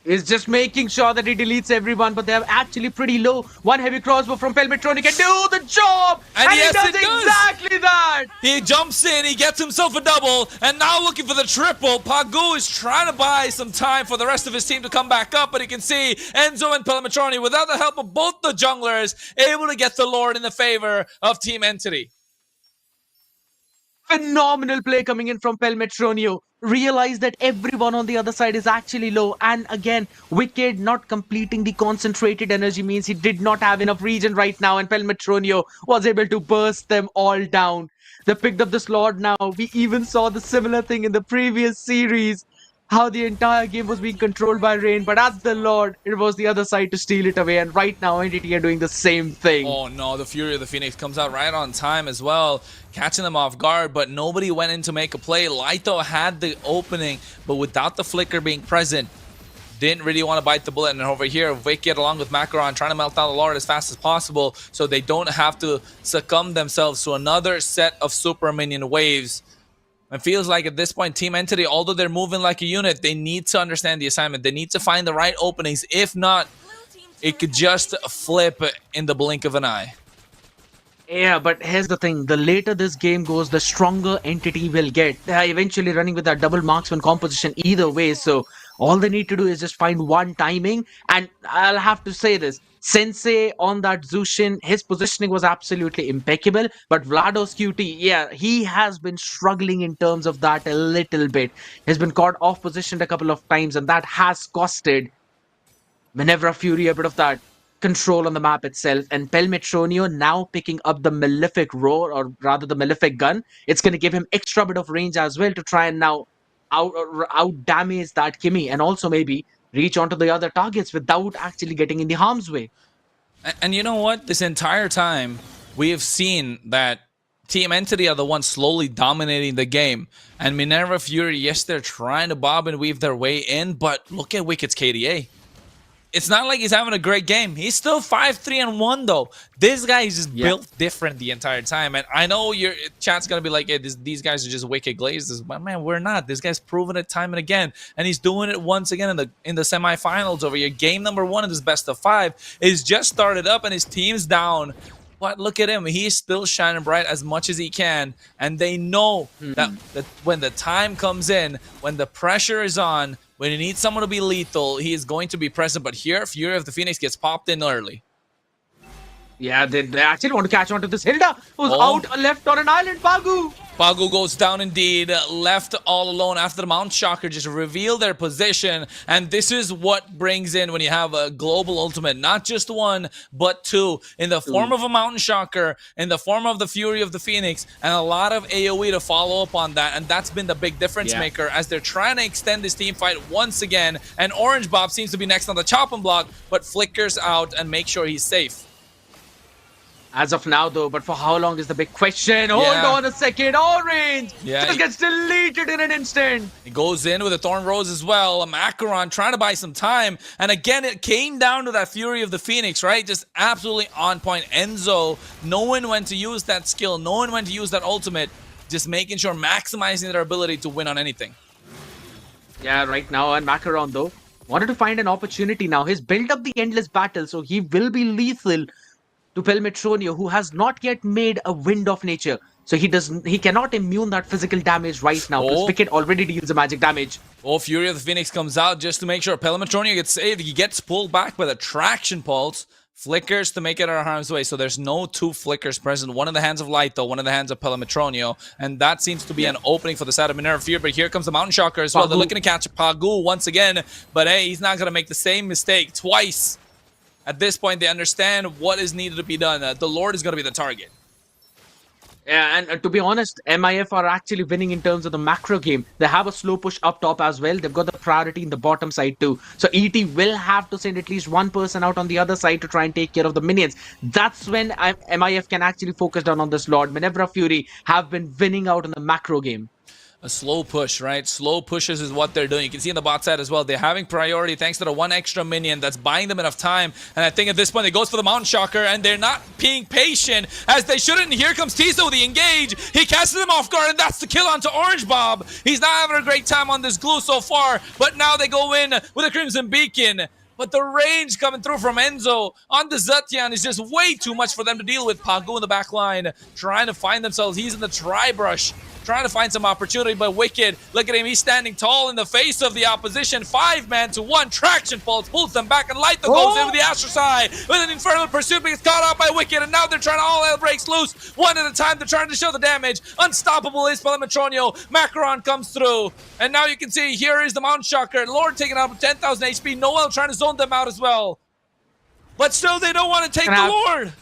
Speaker 11: He's just making sure that he deletes everyone, but they're actually pretty low. One heavy crossbow from Pelmetronic can do the job! And yes, he does exactly that!
Speaker 9: He jumps in, he gets himself a double, and now looking for the triple. Pagu is trying to buy some time for the rest of his team to come back up, but you can see Enzo and Pelmetroni, without the help of both the junglers, able to get the Lord in the favor of Team Entity.
Speaker 11: Phenomenal play coming in from Pelmetronio. Realize that everyone on the other side is actually low. And again, Wicked not completing the concentrated energy means he did not have enough regen right now. And Pelmetronio was able to burst them all down. They picked up the slot now. We even saw the similar thing in the previous series. How the entire game was being controlled by Rain, but at the Lord, it was the other side to steal it away, and right now Entity are doing the same thing.
Speaker 9: Oh no, the Fury of the Phoenix comes out right on time as well, catching them off guard, but nobody went in to make a play. Lito had the opening, but without the flicker being present, didn't really want to bite the bullet. And over here, Wicked along with Macaron trying to melt down the Lord as fast as possible so they don't have to succumb themselves to another set of super minion waves. It feels like at this point, Team Entity, although they're moving like a unit, they need to understand the assignment. They need to find the right openings. If not, it could just flip in the blink of an eye.
Speaker 11: Yeah, but here's the thing. The later this game goes, the stronger Entity will get. They are eventually running with that double marksman composition either way. So all they need to do is just find one timing. And I'll have to say this. Sensei on that Zushin, his positioning was absolutely impeccable. But Vlados QT, yeah, he has been struggling in terms of that a little bit. He's been caught off positioned a couple of times, and that has costed Minerva Fury a bit of that control on the map itself. And Pelmetronio now picking up the Malefic Roar, or rather the Malefic Gun. It's going to give him extra bit of range as well to try and now out damage that Kimi, and also maybe reach onto the other targets without actually getting in the harm's way.
Speaker 9: And you know what? This entire time, we have seen that Team Entity are the ones slowly dominating the game. And Minerva Fury, yes, they're trying to bob and weave their way in, but look at Wicked's KDA. It's not like he's having a great game. He's still 5-3-1 though. This guy is just built different the entire time. And I know your chat's gonna be like, hey, these guys are just Wicked Glazes. But man, we're not. This guy's proven it time and again. And he's doing it once again in the semifinals over here. Game number 1 in this best of 5 is just started up and his team's down. But look at him. He's still shining bright as much as he can. And they know that when the time comes in, when the pressure is on, when you need someone to be lethal, he is going to be present. But here, Fury of the Phoenix gets popped in early.
Speaker 11: Yeah, they actually want to catch on to this. Hilda, who's out left on an island. Pagu.
Speaker 9: Pagu goes down indeed, left all alone after the Mount Shocker just reveal their position. And this is what brings in when you have a global ultimate, not just 1, but 2, in the form of a Mountain Shocker, in the form of the Fury of the Phoenix, and a lot of AoE to follow up on that. And that's been the big difference maker as they're trying to extend this team fight once again. And Orange Bob seems to be next on the chopping block, but flickers out and makes sure he's safe.
Speaker 11: As of now, though, but for how long is the big question? Hold on a second. Orange just gets deleted in an instant.
Speaker 9: He goes in with a Thorn Rose as well. A Macaron trying to buy some time. And again, it came down to that Fury of the Phoenix, right? Just absolutely on point. Enzo knowing when to use that skill, knowing when to use that ultimate, just making sure maximizing their ability to win on anything.
Speaker 11: Yeah, right now, and Macaron, though, wanted to find an opportunity now. He's built up the endless battle, so he will be lethal to Pelmetronio, who has not yet made a Wind of Nature. So he cannot immune that physical damage right now. Because Wicked already deals the magic damage.
Speaker 9: Fury of the Phoenix comes out just to make sure Pelmetronio gets saved. He gets pulled back by the Traction Pulse. Flickers to make it out of harm's way. So there's no 2 flickers present. One in the hands of Light, though. One in the hands of Pelmetronio. And that seems to be an opening for the side of Minerva Fury. But here comes the Mountain Shocker as well. They're looking to catch Pagu once again. But hey, he's not going to make the same mistake twice. At this point, they understand what is needed to be done. The Lord is going to be the target.
Speaker 11: Yeah, and to be honest, MIF are actually winning in terms of the macro game. They have a slow push up top as well. They've got the priority in the bottom side too. So ET will have to send at least one person out on the other side to try and take care of the minions. That's when MIF can actually focus down on this Lord. Minerva Fury have been winning out in the macro game.
Speaker 9: A slow push, right? Slow pushes is what they're doing. You can see in the bot side as well. They're having priority thanks to the 1 extra minion that's buying them enough time. And I think at this point, it goes for the Mountain Shocker, and they're not being patient as they shouldn't. And here comes Tiso with the engage. He casts them off guard, and that's the kill onto Orange Bob. He's not having a great time on this glue so far, but now they go in with a Crimson Beacon. But the range coming through from Enzo on the Zetian is just way too much for them to deal with. Pagu in the back line, trying to find themselves. He's in the Tri-Brush, trying to find some opportunity, but Wicked, look at him, he's standing tall in the face of the opposition. 5-man to 1, Traction Pulse pulls them back, and Light goes in with the Astrocide with an Infernal Pursuit, but gets caught out by Wicked, and now they're trying to all hell breaks loose. One at a time, they're trying to show the damage. Unstoppable is Pelmetronio. Macaron comes through, and now you can see, here is the Mountain Shocker. Lord taking out 10,000 HP. Noel trying to zone them out as well. But still, they don't want to take the Lord.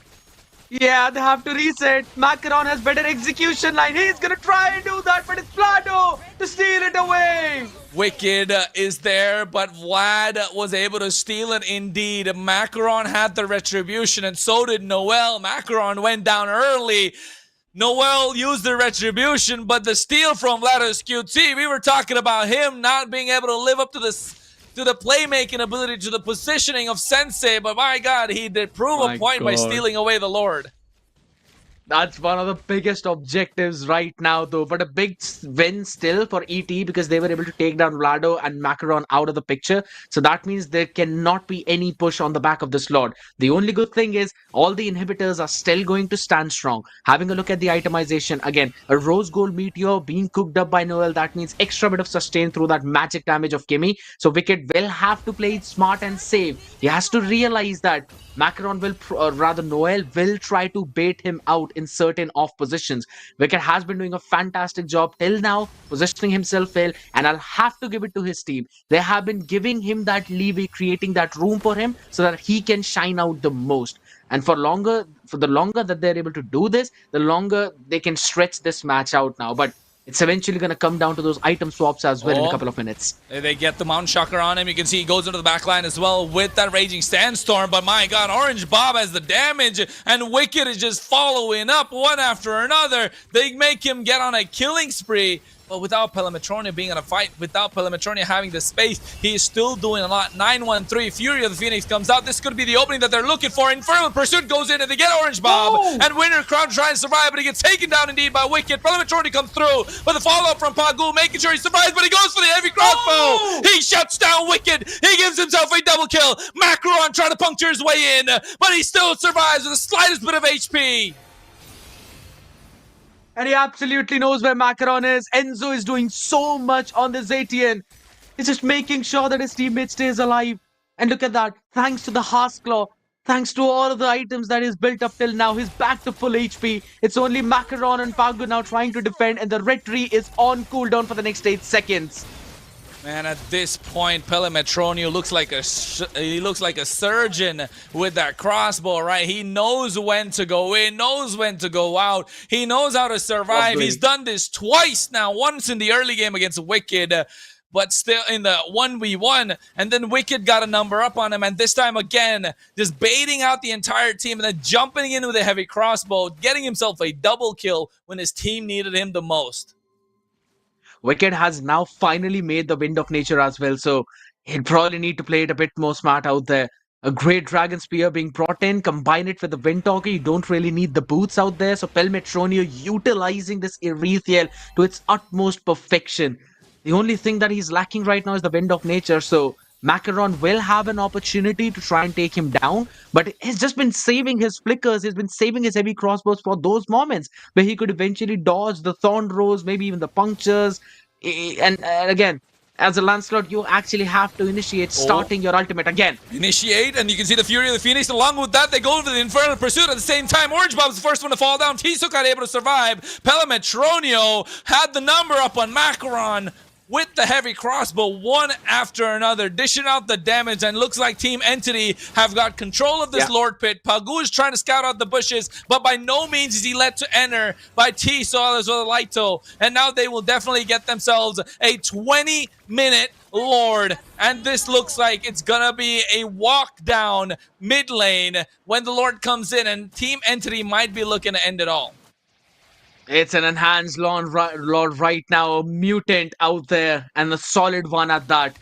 Speaker 11: Yeah, they have to reset. Macaron has better execution line. He's gonna try and do that, but it's Vlado to steal it away.
Speaker 9: Wicked is there, but Vlad was able to steal it indeed. Macaron had the retribution, and so did Noel. Macaron went down early. Noel used the retribution, but the steal from Vlado's QT, we were talking about him not being able to live up to this, to the playmaking ability, to the positioning of Sensei, but my God, he did prove a point by stealing away the Lord.
Speaker 11: That's one of the biggest objectives right now, though. But a big win still for ET because they were able to take down Vlado and Macaron out of the picture. So that means there cannot be any push on the back of this Lord. The only good thing is all the inhibitors are still going to stand strong. Having a look at the itemization, again, a Rose Gold Meteor being cooked up by Noel. That means extra bit of sustain through that magic damage of Kimmy. So Wicked will have to play it smart and safe. He has to realize that Macaron will, rather Noel will try to bait him out in certain off positions. Wicked has been doing a fantastic job till now, positioning himself well, and I'll have to give it to his team. They have been giving him that leeway, creating that room for him so that he can shine out the most. And for the longer that they're able to do this, the longer they can stretch this match out now. But It's eventually going to come down to those item swaps as well in a
Speaker 9: Oh.
Speaker 11: couple of minutes.
Speaker 9: They get the Mountain Shocker on him. You can see he goes into the back line as well with that Raging Sandstorm. But my god, Orange Bob has the damage, and Wicked is just following up one after another. They make him get on a killing spree. But without Pelimetronia being in a fight, without Pelimetronia having the space, he is still doing a lot. 9-1-3, Fury of the Phoenix comes out. This could be the opening that they're looking for. Infernal Pursuit goes in and they get Orange Bob.
Speaker 11: Oh!
Speaker 9: And Winter Crown trying to survive, but he gets taken down indeed by Wicked. Pelimetronia comes through, but the follow-up from Pagu making sure he survives, but he goes for the heavy crossbow.
Speaker 11: Oh!
Speaker 9: He shuts down Wicked. He gives himself a double kill. Macaron trying to puncture his way in, but he still survives with the slightest bit of HP.
Speaker 11: And he absolutely knows where Macaron is. Enzo is doing so much on this Zetian. He's just making sure that his teammate stays alive. And look at that. Thanks to the Claw, thanks to all of the items that he's built up till now, he's back to full HP. It's only Macaron and Pagu now trying to defend, and the red tree is on cooldown for the next 8 seconds.
Speaker 9: Man, at this point, Pelimetronio looks like a surgeon with that crossbow, right? He knows when to go in, knows when to go out. He knows how to survive.
Speaker 11: Lovely.
Speaker 9: He's done this twice now, once in the early game against Wicked, but still in the 1v1. And then Wicked got a number up on him, and this time again, just baiting out the entire team and then jumping in with a heavy crossbow, getting himself a double kill when his team needed him the most.
Speaker 11: Wicked has now finally made the Wind of Nature as well, so he'll probably need to play it a bit more smart out there. A great Dragon Spear being brought in, combine it with the Wind Talker, you don't really need the boots out there, so Pelmetronio utilizing this Erethiel to its utmost perfection. The only thing that he's lacking right now is the Wind of Nature, so Macaron will have an opportunity to try and take him down, but he's just been saving his flickers, he's been saving his heavy crossbows for those moments where he could eventually dodge the Thorn Rose, maybe even the punctures. And again, as a Lancelot, you actually have to initiate starting your ultimate again.
Speaker 9: Initiate, and you can see the Fury of the Phoenix. Along with that, they go into the Infernal Pursuit at the same time. Orange Bob's the first one to fall down. Tiso got able to survive. Pelimetronio had the number up on Macaron with the heavy crossbow, one after another, dishing out the damage, and looks like Team Entity have got control of this Lord Pit. Pagu is trying to scout out the bushes, but by no means is he let to enter by Tiso as well as Laito. And now they will definitely get themselves a 20-minute Lord, and this looks like it's gonna be a walk down mid lane when the Lord comes in, and Team Entity might be looking to end it all.
Speaker 11: It's an enhanced Lord right now, a mutant out there, and a solid one at that.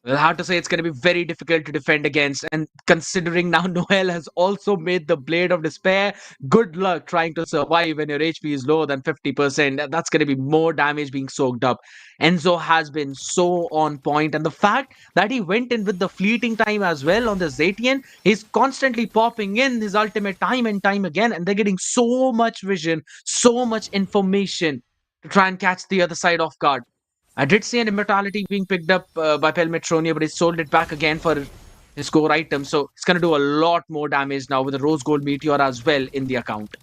Speaker 11: We'll have to say it's going to be very difficult to defend against, and considering now Noel has also made the Blade of Despair, good luck trying to survive when your HP is lower than 50%. That's going to be more damage being soaked up. Enzo has been so on point, and the fact that he went in with the fleeting time as well on the Zetian, he's constantly popping in his ultimate time and time again, and they're getting so much vision, so much information to try and catch the other side off guard. I did see an immortality being picked up by Pelmetronia, but he sold it back again for his core item. So it's going to do a lot more damage now with the Rose Gold Meteor as well in the account.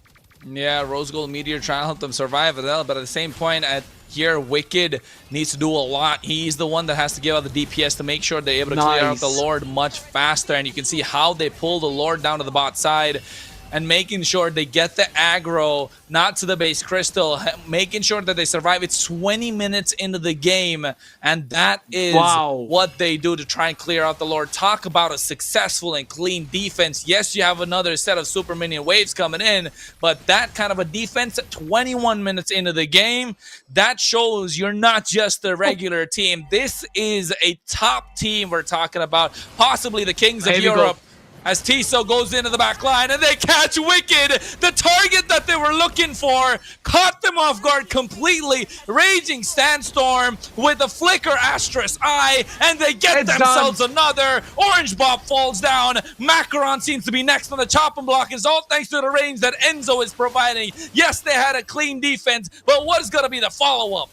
Speaker 9: Yeah, Rose Gold Meteor trying to help them survive as well, but at the same point, here, Wicked needs to do a lot. He's the one that has to give out the DPS to make sure they're able to clear out the Lord much faster. And you can see how they pull the Lord down to the bot side and making sure they get the aggro, not to the base crystal, making sure that they survive. It's 20 minutes into the game, and that is what they do to try and clear out the Lord. Talk about a successful and clean defense. Yes, you have another set of super minion waves coming in, but that kind of a defense at 21 minutes into the game, that shows you're not just a regular team. This is a top team we're talking about, possibly the Kings of Europe. As Tiso goes into the back line and they catch Wicked, the target that they were looking for, caught them off guard completely. Raging Sandstorm with a flicker Astra's Eye, and they get themselves another. Orange Bob falls down. Macaron seems to be next on the chopping block. It's all thanks to the range that Enzo is providing. Yes, they had a clean defense, but what is going to be the follow-up?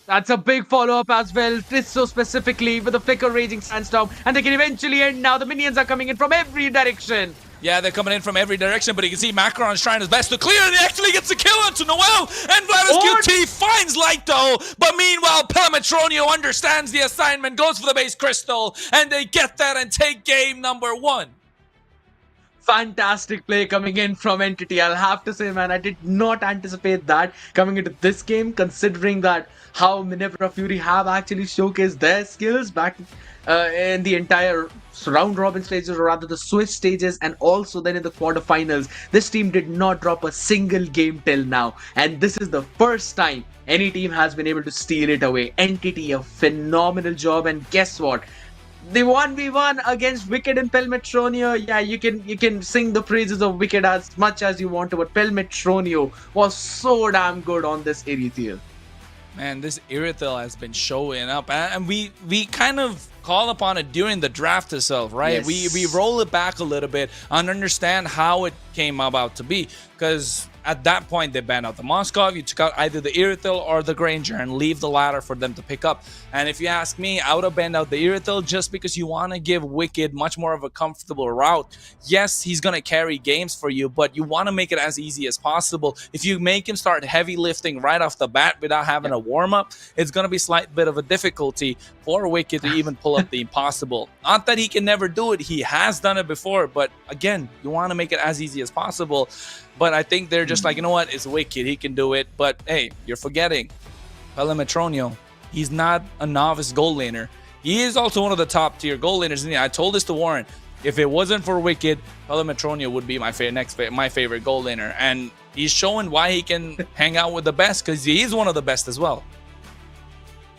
Speaker 11: That's a big follow-up as well. Tristo specifically with the flicker Raging Sandstorm, and they can eventually end now. The minions are coming in from every direction.
Speaker 9: Yeah, they're coming in from every direction, but you can see Macaron's trying his best to clear, and he actually gets a kill onto Noel, and Vladis QT finds Lighto, but meanwhile, Pelmetronio understands the assignment, goes for the base crystal, and they get that and take game number 1.
Speaker 11: Fantastic play coming in from Entity. I'll have to say, man, I did not anticipate that coming into this game, considering that how Minerva Fury have actually showcased their skills back in the entire round robin stages, or rather the Swiss stages, and also then in the quarterfinals. This team did not drop a single game till now, and this is the first time any team has been able to steal it away. Entity, a phenomenal job, and guess what? The 1v1 against Wicked and Pelmetronio, yeah, you can sing the praises of Wicked as much as you want to, but Pelmetronio was so damn good on this Erythiel.
Speaker 9: Man, this Irithyll has been showing up, and we kind of call upon it during the draft itself, right?
Speaker 11: Yes.
Speaker 9: We roll it back a little bit and understand how it came about to be, because at that point they banned out the Moskov. You took out either the Irithyll or the Granger and leave the latter for them to pick up. And if you ask me, I would have banned out the Irithyll just because you want to give Wicked much more of a comfortable route. Yes, he's going to carry games for you, but you want to make it as easy as possible. If you make him start heavy lifting right off the bat without having a warm-up, it's going to be a slight bit of a difficulty for Wicked to even pull up the impossible. Not that he can never do it. He has done it before, but again, you want to make it as easy as possible. But I think they're just like, you know what, it's Wicked, he can do it. But hey, you're forgetting Pelmetronio. He's not a novice gold laner. He is also one of the top tier gold laners. And I told this to Warren. If it wasn't for Wicked, Pelmetronio would be my favorite gold laner. And he's showing why he can hang out with the best, because he is one of the best as well.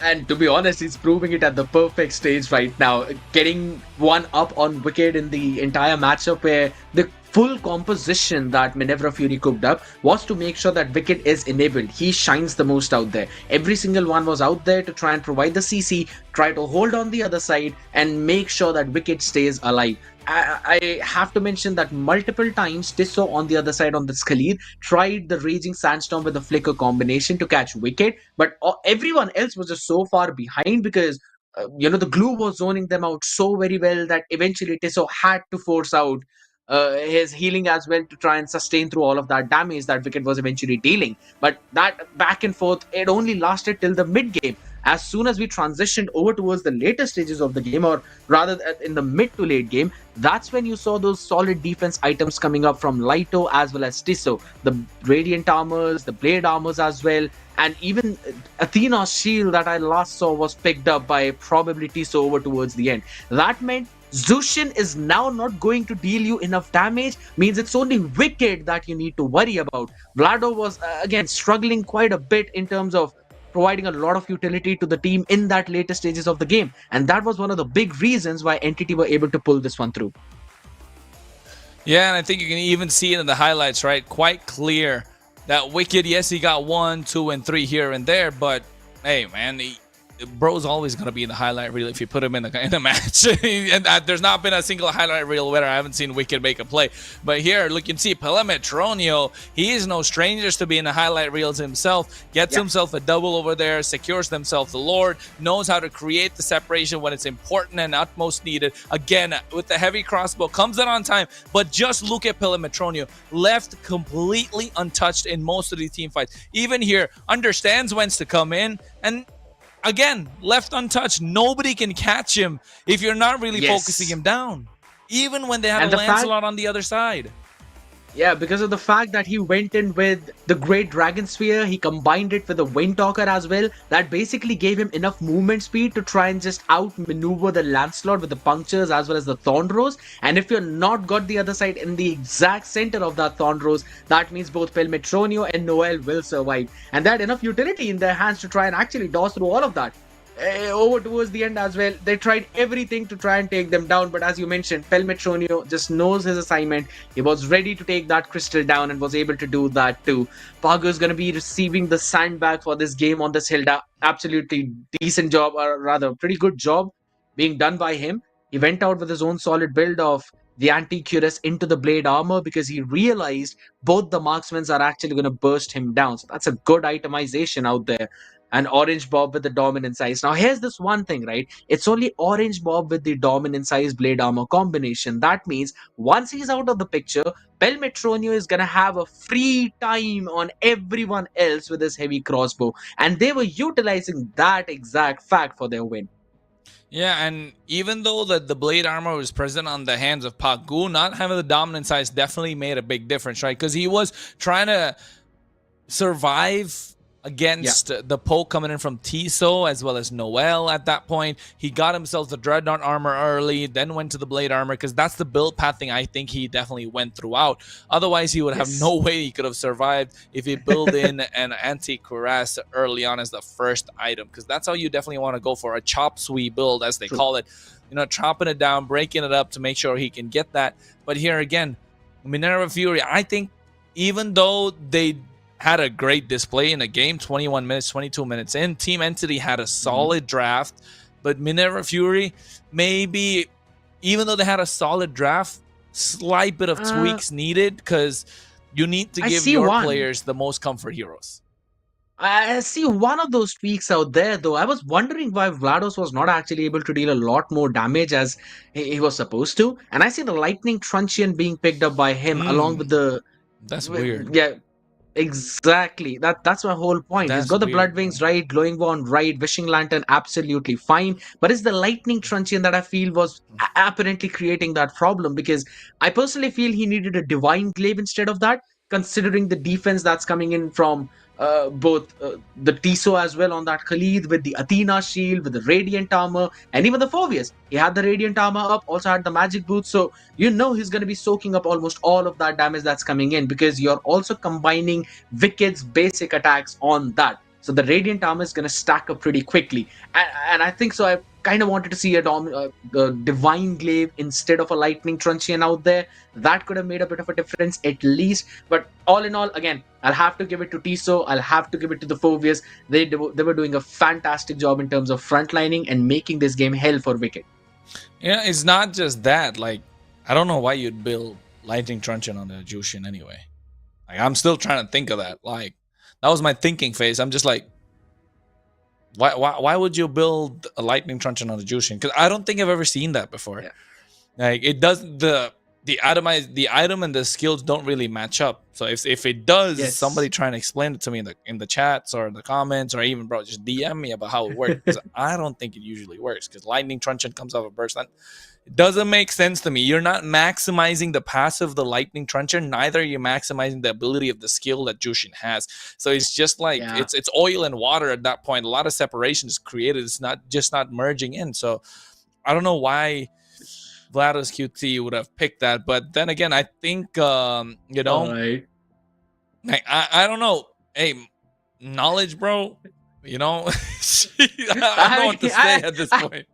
Speaker 11: And to be honest, he's proving it at the perfect stage right now. Getting one up on Wicked in the entire matchup, where the full composition that Minerva Fury cooked up was to make sure that Wicked is enabled. He shines the most out there. Every single one was out there to try and provide the CC, try to hold on the other side, and make sure that Wicked stays alive. I have to mention that multiple times Tissot on the other side on the Khalid tried the Raging Sandstorm with the Flicker combination to catch Wicked, but everyone else was just so far behind because the glue was zoning them out so very well that eventually Tissot had to force out his healing as well to try and sustain through all of that damage that Wicked was eventually dealing. But that back and forth, it only lasted till the mid game. As soon as we transitioned over towards the later stages of the game, or rather in the mid to late game, that's when you saw those solid defense items coming up from Lito as well as Tissot. The Radiant Armors, the Blade Armors as well, and even Athena's shield that I last saw was picked up by probably Tissot over towards the end. That meant Zushin is now not going to deal you enough damage, means it's only Wicked that you need to worry about. Vlado was, again, struggling quite a bit in terms of providing a lot of utility to the team in that later stages of the game. And that was one of the big reasons why Entity were able to pull this one through.
Speaker 9: Yeah, and I think you can even see it in the highlights, right? Quite clear that Wicked, yes, he got 1, 2, and 3 here and there, but hey, man, bro's always going to be in the highlight reel if you put him in a match. And there's not been a single highlight reel where I haven't seen Wicked make a play. But here, look, you can see Pelmetronio. He is no strangers to being the highlight reels himself. Gets himself a double over there, secures themselves the Lord, knows how to create the separation when it's important and utmost needed. Again, with the heavy crossbow, comes in on time. But just look at Pelmetronio. Left completely untouched in most of the team fights. Even here, understands when to come in, and again, left untouched. Nobody can catch him if you're not really focusing him down. Even when they had a Lancelot on the other side.
Speaker 11: Yeah, because of the fact that he went in with the Great Dragon Sphere, he combined it with the Windtalker as well. That basically gave him enough movement speed to try and just outmaneuver the Lancelot with the punctures as well as the Thorn Rose. And if you're not got the other side in the exact center of that Thorn Rose, that means both Pelmetronio and Noel will survive. And they had enough utility in their hands to try and actually dodge through all of that. Over towards the end as well, they tried everything to try and take them down, but as you mentioned, Pelmetronio just knows his assignment. He was ready to take that crystal down and was able to do that too. Pago's going to be receiving the sandbag for this game on this Hilda. Absolutely decent job, or rather pretty good job being done by him. He went out with his own solid build of the anti-cuirass into the blade armor because he realized both the marksmen are actually going to burst him down. So that's a good itemization out there. And Orange Bob with the dominant size. Now, here's this one thing, right? It's only Orange Bob with the dominant size blade armor combination. That means once he's out of the picture, Pelmetronio is going to have a free time on everyone else with his heavy crossbow. And they were utilizing that exact fact for their win.
Speaker 9: Yeah, and even though the blade armor was present on the hands of Pagu, not having the dominant size definitely made a big difference, right? Because he was trying to survive against the poke coming in from Tiso as well as Noel at that point. He got himself the Dreadnought armor early, then went to the Blade armor because that's the build pathing I think he definitely went throughout. Otherwise, he would have no way he could have survived if he built in an anti-cuirass early on as the first item, because that's how you definitely want to go for a chop suey build, as they call it. You know, chopping it down, breaking it up to make sure he can get that. But here again, Minerva Fury, I think even though they had a great display in the game, 21 minutes, 22 minutes in, Team Entity had a solid draft, but Minerva Fury, maybe, even though they had a solid draft, slight bit of tweaks needed, because you need to give your players the most comfort heroes.
Speaker 11: I see one of those tweaks out there, though. I was wondering why Vlados was not actually able to deal a lot more damage as he was supposed to. And I see the Lightning Truncheon being picked up by him along with the...
Speaker 9: That's weird.
Speaker 11: Yeah, exactly. That's my whole point. He's got the Blood Wings right, Glowing Wand right, Wishing Lantern absolutely fine. But it's the Lightning Truncheon that I feel was apparently creating that problem, because I personally feel he needed a Divine Glaive instead of that, considering the defense that's coming in from both the Tiso as well on that Khalid, with the Athena shield, with the Radiant armor, and even the Phobius. He had the Radiant armor up, also had the Magic Boots, so you know he's going to be soaking up almost all of that damage that's coming in, because you're also combining Wicked's basic attacks on that. So the Radiant armor is going to stack up pretty quickly. And I think so. I kind of wanted to see a Divine Glaive instead of a Lightning Truncheon out there. That could have made a bit of a difference at least. But all in all, again, I'll have to give it to Tiso. I'll have to give it to the Phobius. They were doing a fantastic job in terms of frontlining and making this game hell for Wicked.
Speaker 9: Yeah, it's not just that. Like, I don't know why you'd build Lightning Truncheon on the Jushin anyway. Like, I'm still trying to think of that. Like, that was my thinking phase. I'm just like, why would you build a Lightning Truncheon on the Jushin? Because I don't think I've ever seen that before. Yeah. Like, it does the item and the skills don't really match up. So if it does, somebody try and explain it to me in the chats or the comments, or even just DM me about how it works, because I don't think it usually works, because Lightning Truncheon comes off a burst. It doesn't make sense to me. You're not maximizing the passive of the Lightning Truncheon, neither are you maximizing the ability of the skill that Jushin has. So it's just like it's oil and water at that point. A lot of separation is created. It's not merging in. So I don't know why Vlados QT would have picked that, but then again, I think you know, like, I don't know. Hey, knowledge, bro. You know, I don't know what to say at this point.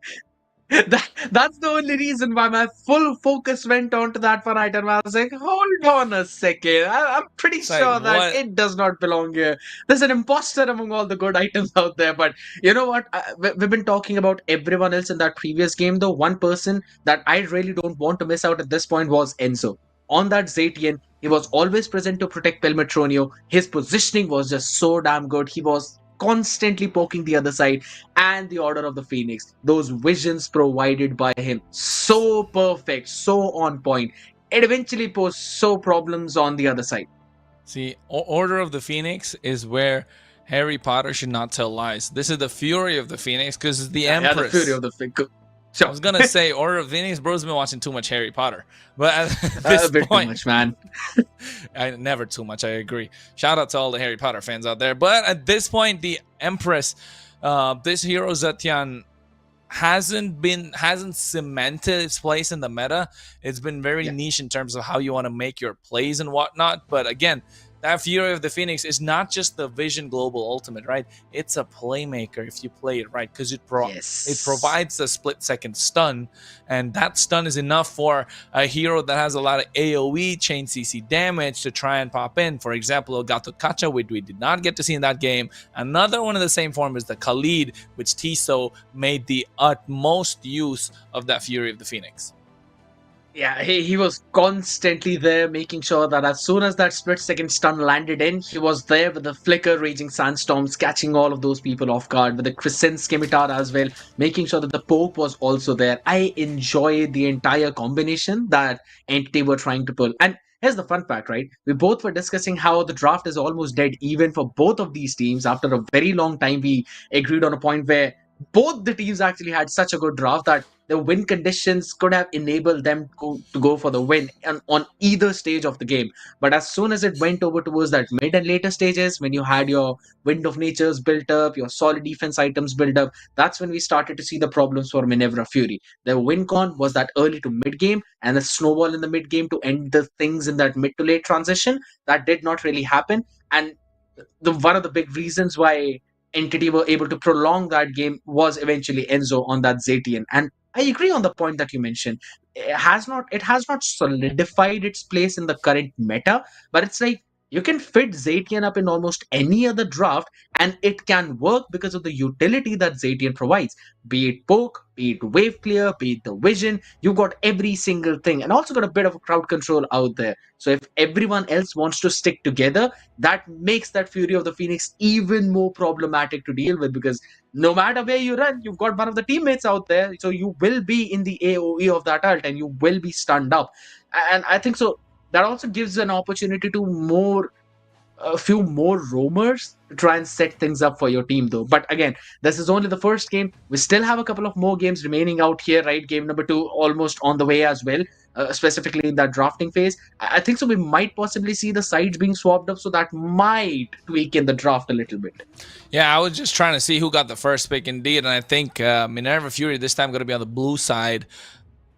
Speaker 11: That's the only reason why my full focus went on to that one item. I was like, hold on a second. I'm pretty sure that it does not belong here. There's an imposter among all the good items out there. But you know what? We've been talking about everyone else in that previous game, though. One person that I really don't want to miss out at this point was Enzo. On that Zatian, he was always present to protect Pelmetronio. His positioning was just so damn good. He was constantly poking the other side, and the Order of the Phoenix, those visions provided by him, so perfect, so on point. It eventually posed so problems on the other side.
Speaker 9: See, Order of the Phoenix is where Harry Potter should not tell lies. This is the Fury of the Phoenix, because it's the Empress.
Speaker 11: Yeah, the Fury of the Phoenix.
Speaker 9: I was gonna say Order of Phoenix, bro's been watching too much Harry Potter, but at this point,
Speaker 11: too much, man.
Speaker 9: Never too much. I agree. Shout out to all the Harry Potter fans out there. But at this point, the Empress, this hero Zetian hasn't cemented its place in the meta. It's been very niche in terms of how you want to make your plays and whatnot. But again, that Fury of the Phoenix is not just the Vision Global Ultimate, right? It's a playmaker if you play it right, because it provides a split-second stun, and that stun is enough for a hero that has a lot of AoE chain CC damage to try and pop in. For example, Elgato Kacha, which we did not get to see in that game. Another one of the same form is the Khalid, which Tiso made the utmost use of that Fury of the Phoenix.
Speaker 11: Yeah, he was constantly there, making sure that as soon as that split-second stun landed in, he was there with the Flicker, Raging Sandstorms, catching all of those people off guard, with the Crescent Scimitar as well, making sure that the Poke was also there. I enjoyed the entire combination that Entity were trying to pull. And here's the fun fact, right? We both were discussing how the draft is almost dead even for both of these teams. After a very long time, we agreed on a point where both the teams actually had such a good draft that the win conditions could have enabled them to go for the win on either stage of the game. But as soon as it went over towards that mid and later stages, when you had your Wind of Natures built up, your solid defense items built up, that's when we started to see the problems for Minerva Fury. The win con was that early to mid game and a snowball in the mid game to end the things in that mid to late transition. That did not really happen. And the one of the big reasons why Entity were able to prolong that game was eventually Enzo on that Zatian. And I agree on the point that you mentioned. It has not solidified its place in the current meta, but it's like you can fit Zatian up in almost any other draft and it can work because of the utility that Zatian provides. Be it poke, be it wave clear, be it the vision, you've got every single thing and also got a bit of a crowd control out there. So if everyone else wants to stick together, that makes that Fury of the Phoenix even more problematic to deal with because no matter where you run, you've got one of the teammates out there. So you will be in the AoE of that ult and you will be stunned up. And I think so that also gives an opportunity to a few more roamers to try and set things up for your team though. But again, this is only the first game. We still have a couple of more games remaining out here, right? Game number 2 almost on the way as well, specifically in that drafting phase. I think so we might possibly see the sides being swapped up, so that might tweak in the draft a little bit.
Speaker 9: Yeah, I was just trying to see who got the first pick indeed, and I think Minerva Fury this time going to be on the blue side.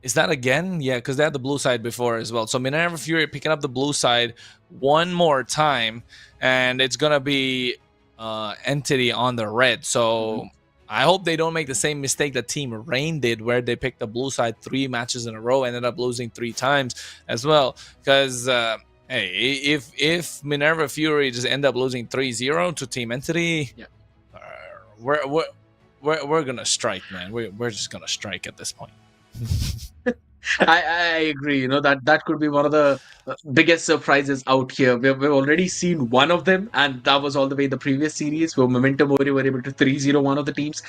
Speaker 9: Is that again? Yeah, because they had the blue side before as well. So Minerva Fury picking up the blue side one more time, and it's gonna be Entity on the red. So I hope they don't make the same mistake that Team Rain did, where they picked the blue side 3 matches in a row, ended up losing 3 times as well. Because hey, if Minerva Fury just end up losing 3-0 to Team Entity,
Speaker 11: yeah.
Speaker 9: We're gonna strike, man. We're just gonna strike at this point.
Speaker 11: I agree. You know that could be one of the biggest surprises out here. We've already seen one of them, and that was all the way in the previous series where Momento Mori were able to 3-0 one of the teams.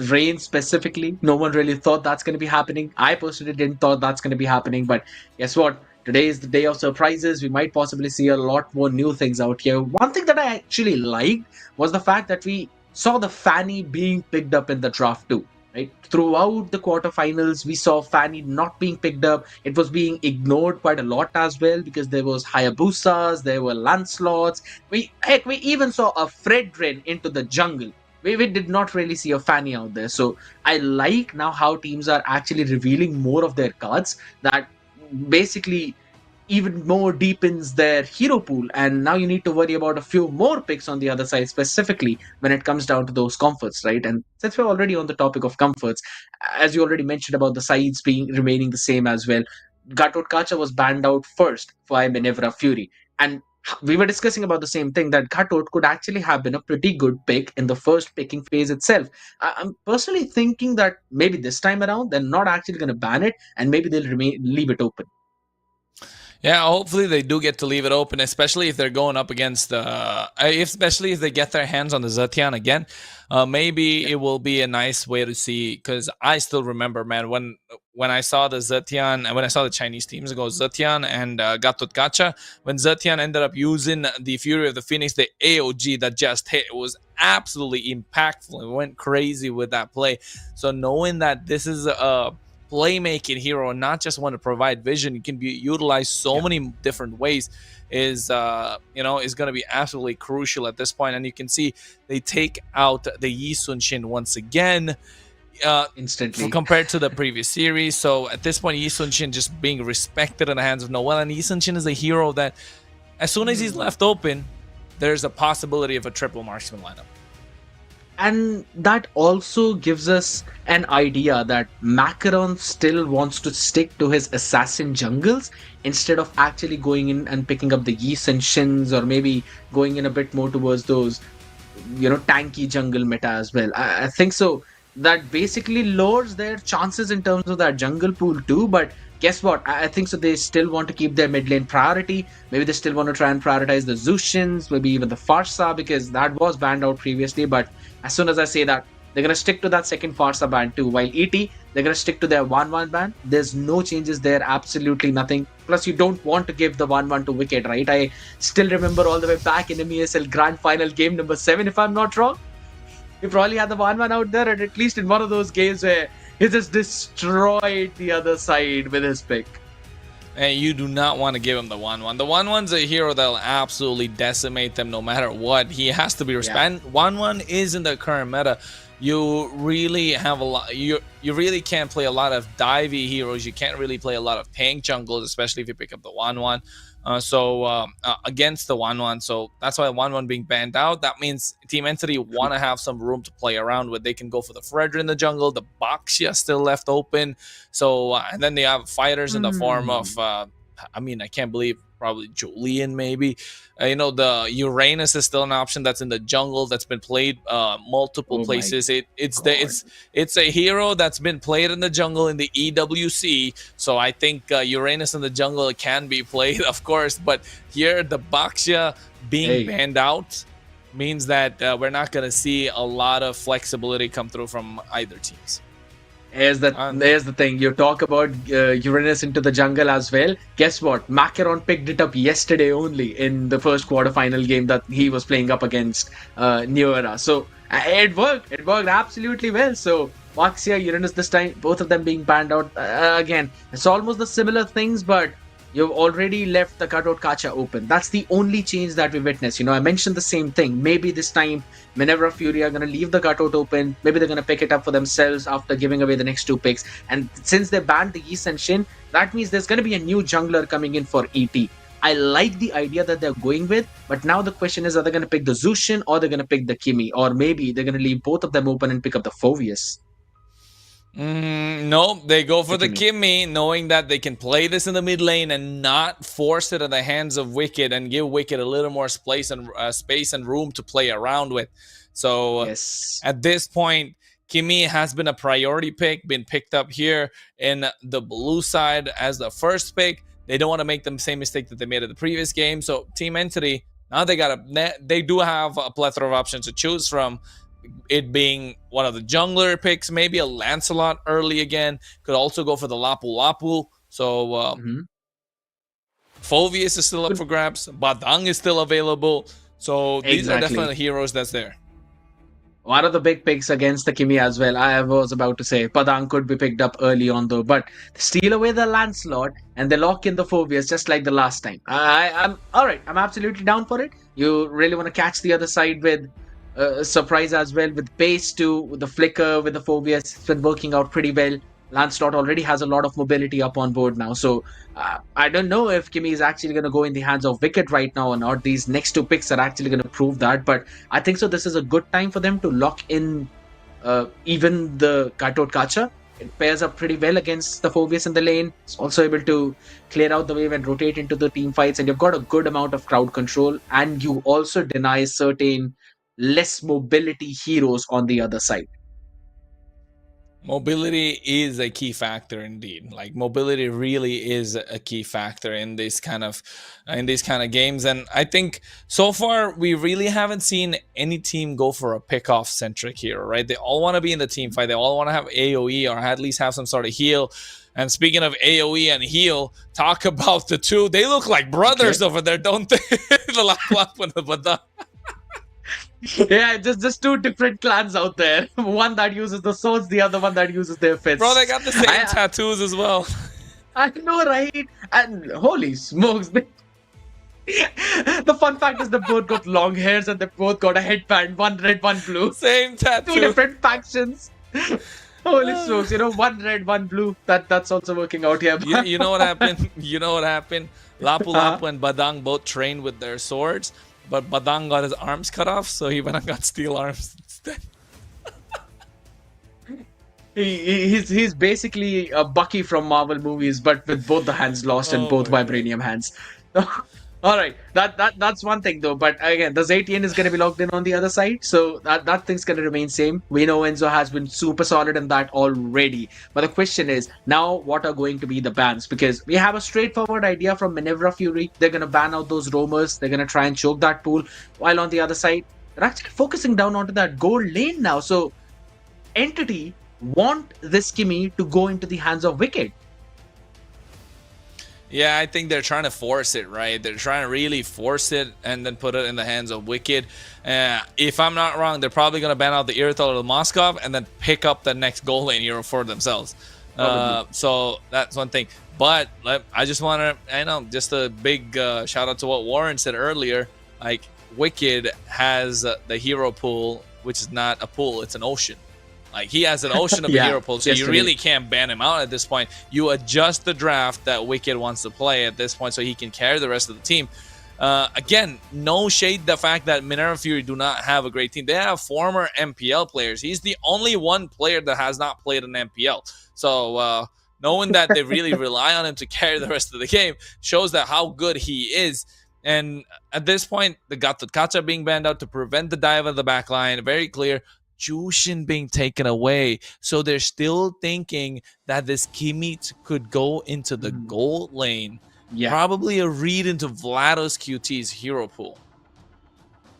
Speaker 11: Rain specifically, no one really thought that's going to be happening. I personally didn't thought that's going to be happening, but guess what? Today is the day of surprises. We might possibly see a lot more new things out here. One thing that I actually liked was the fact that we saw the Fanny being picked up in the draft too. Right? Throughout the quarterfinals, we saw Fanny not being picked up. It was being ignored quite a lot as well because there was Hayabusas, there were Lancelots. We even saw a Fredrin into the jungle. We did not really see a Fanny out there. So I like now how teams are actually revealing more of their cards that basically even more deepens their hero pool, and now you need to worry about a few more picks on the other side, specifically when it comes down to those comforts, right? And since we're already on the topic of comforts, as you already mentioned about the sides being remaining the same as well, Gatot Kacha was banned out first for Minerva Fury, and we were discussing about the same thing that Gatot could actually have been a pretty good pick in the first picking phase itself. I'm personally thinking that maybe this time around they're not actually going to ban it, and maybe they'll leave it open.
Speaker 9: Yeah, hopefully they do get to leave it open, especially if they're going up against especially if they get their hands on the Zetian again. Maybe it will be a nice way to see, because I still remember, man, when I saw the Zetian and when I saw the Chinese teams go Zetian and Gatot Kacha, when Zetian ended up using the Fury of the Phoenix, the AOG that just hit, it was absolutely impactful. It went crazy with that play. So knowing that this is a playmaking hero and not just want to provide vision, it can be utilized so many different ways, is is going to be absolutely crucial at this point. And you can see they take out the Yi Sun Shin once again
Speaker 11: instantly
Speaker 9: compared to the previous series. So at this point, Yi Sun Shin just being respected in the hands of Noel, and Yi Sun Shin is a hero that as soon as he's left open, there's a possibility of a triple marksman lineup.
Speaker 11: And that also gives us an idea that Macaron still wants to stick to his assassin jungles instead of actually going in and picking up the Yeast and Shins, or maybe going in a bit more towards those, tanky jungle meta as well. I think so. That basically lowers their chances in terms of that jungle pool too, but guess what? I think so they still want to keep their mid lane priority. Maybe they still want to try and prioritize the Zushins, maybe even the Farsa, because that was banned out previously. But as soon as I say that, they're going to stick to that second Farsa ban too. While ET, they're going to stick to their 1-1 ban. There's no changes there, absolutely nothing. Plus, you don't want to give the 1-1 to Wicked, right? I still remember all the way back in MESL Grand Final game number 7, if I'm not wrong. He probably had the 1-1 out there, and at least in one of those games where he just destroyed the other side with his pick.
Speaker 9: And you do not want to give him the 1-1. The 1-1's a hero that'll absolutely decimate them no matter what. He has to be respected. 1-1 is in the current meta. You really have a lot. You really can't play a lot of divey heroes. You can't really play a lot of tank jungles, especially if you pick up the 1-1. Against the 1-1. So that's why 1-1 being banned out. That means Team Entity want to have some room to play around with. They can go for the Fredra in the jungle. The Baxia still left open. So and then they have fighters in the form of I can't believe probably Julian maybe. The Uranus is still an option that's in the jungle that's been played multiple places. It's a hero that's been played in the jungle in the EWC. So I think Uranus in the jungle can be played, of course. But here the Baxia being banned out means that we're not going to see a lot of flexibility come through from either teams.
Speaker 11: There's the thing. You talk about Uranus into the jungle as well. Guess what? Macaron picked it up yesterday only in the first quarterfinal game that he was playing up against New Era. So it worked. It worked absolutely well. So Baxia, Uranus this time, both of them being banned out. Again, it's almost the similar things, but you've already left the cutout Kacha open. That's the only change that we witnessed. I mentioned the same thing. Maybe this time Minerva Fury are going to leave the cutout open. Maybe they're going to pick it up for themselves after giving away the next 2 picks. And since they banned the Yi and Shin, that means there's going to be a new jungler coming in for ET. I like the idea that they're going with, but now the question is, are they going to pick the Zushin or they're going to pick the Kimi? Or maybe they're going to leave both of them open and pick up the Phoveus.
Speaker 9: No, they go for the Kimi, knowing that they can play this in the mid lane and not force it in the hands of Wicked and give Wicked a little more space and room to play around with. So at this point, Kimi has been a priority pick, been picked up here in the blue side as the first pick. They don't want to make the same mistake that they made at the previous game. So Team Entity, now they do have a plethora of options to choose from. It being one of the jungler picks, maybe a Lancelot early again. Could also go for the Lapu Lapu. So Phoveus is still up for grabs. Badang is still available. So these are definitely heroes that's there.
Speaker 11: One of the big picks against the Kimi as well. I was about to say Padang could be picked up early on though, but steal away the Lancelot and they lock in the Phoveus just like the last time. I'm all right. I'm absolutely down for it. You really want to catch the other side with surprise as well with pace too, with the flicker, with the Phoveus. It's been working out pretty well. Lancelot already has a lot of mobility up on board now. So I don't know if Kimi is actually going to go in the hands of Wicked right now or not. These next 2 picks are actually going to prove that. But I think so this is a good time for them to lock in even the Katot Kacha. It pairs up pretty well against the Phoveus in the lane. It's also able to clear out the wave and rotate into the team fights. And you've got a good amount of crowd control. And you also deny certain less mobility heroes on the other side.
Speaker 9: Mobility is a key factor indeed. Like mobility really is a key factor in these kind of games. And I think so far we really haven't seen any team go for a pick-off centric hero, right? They all want to be in the team fight. They all want to have AoE or at least have some sort of heal. And speaking of AoE and heal, talk about the two. They look like brothers over there, don't they? The Lap and the Badang.
Speaker 11: Yeah, just 2 different clans out there. One that uses the swords, the other one that uses their fists.
Speaker 9: Bro, they got the same tattoos as well.
Speaker 11: I know, right? And holy smokes. The fun fact is they both got long hairs and they both got a headband. One red, one blue.
Speaker 9: Same tattoo.
Speaker 11: 2 different factions. Holy smokes, one red, one blue. That's also working out here.
Speaker 9: You know what happened? Lapu Lapu and Badang both trained with their swords. But Badang got his arms cut off, so he went and got steel arms instead.
Speaker 11: He's basically a Bucky from Marvel movies, but with both the hands lost and both vibranium hands. All right, that's one thing though. But again, the Zaytian is going to be locked in on the other side, so that thing's going to remain same. We know Enzo has been super solid in that already. But the question is now, what are going to be the bans? Because we have a straightforward idea from Minerva Fury. They're going to ban out those roamers. They're going to try and choke that pool. While on the other side, they're actually focusing down onto that gold lane now. So Entity want this Kimi to go into the hands of Wicked.
Speaker 9: Yeah, I think they're trying to force it, right? They're trying to really force it and then put it in the hands of Wicked. If I'm not wrong, they're probably going to ban out the Irithel or the Moskov and then pick up the next goal lane hero for themselves. So that's one thing. But I just want to, just a big shout out to what Warren said earlier. Like, Wicked has the hero pool, which is not a pool, it's an ocean. Like, he has an ocean of a hero pool, so you really can't ban him out at this point. You adjust the draft that Wicked wants to play at this point so he can carry the rest of the team. Again, no shade the fact that Minerva Fury do not have a great team. They have former MPL players. He's the only one player that has not played an MPL. So knowing that they really rely on him to carry the rest of the game shows that how good he is. And at this point, they got the Kacha being banned out to prevent the dive of the backline. Very clear. Jushin being taken away. So they're still thinking that this Kimmich could go into the gold lane. Yeah. Probably a read into Vlados QT's hero pool.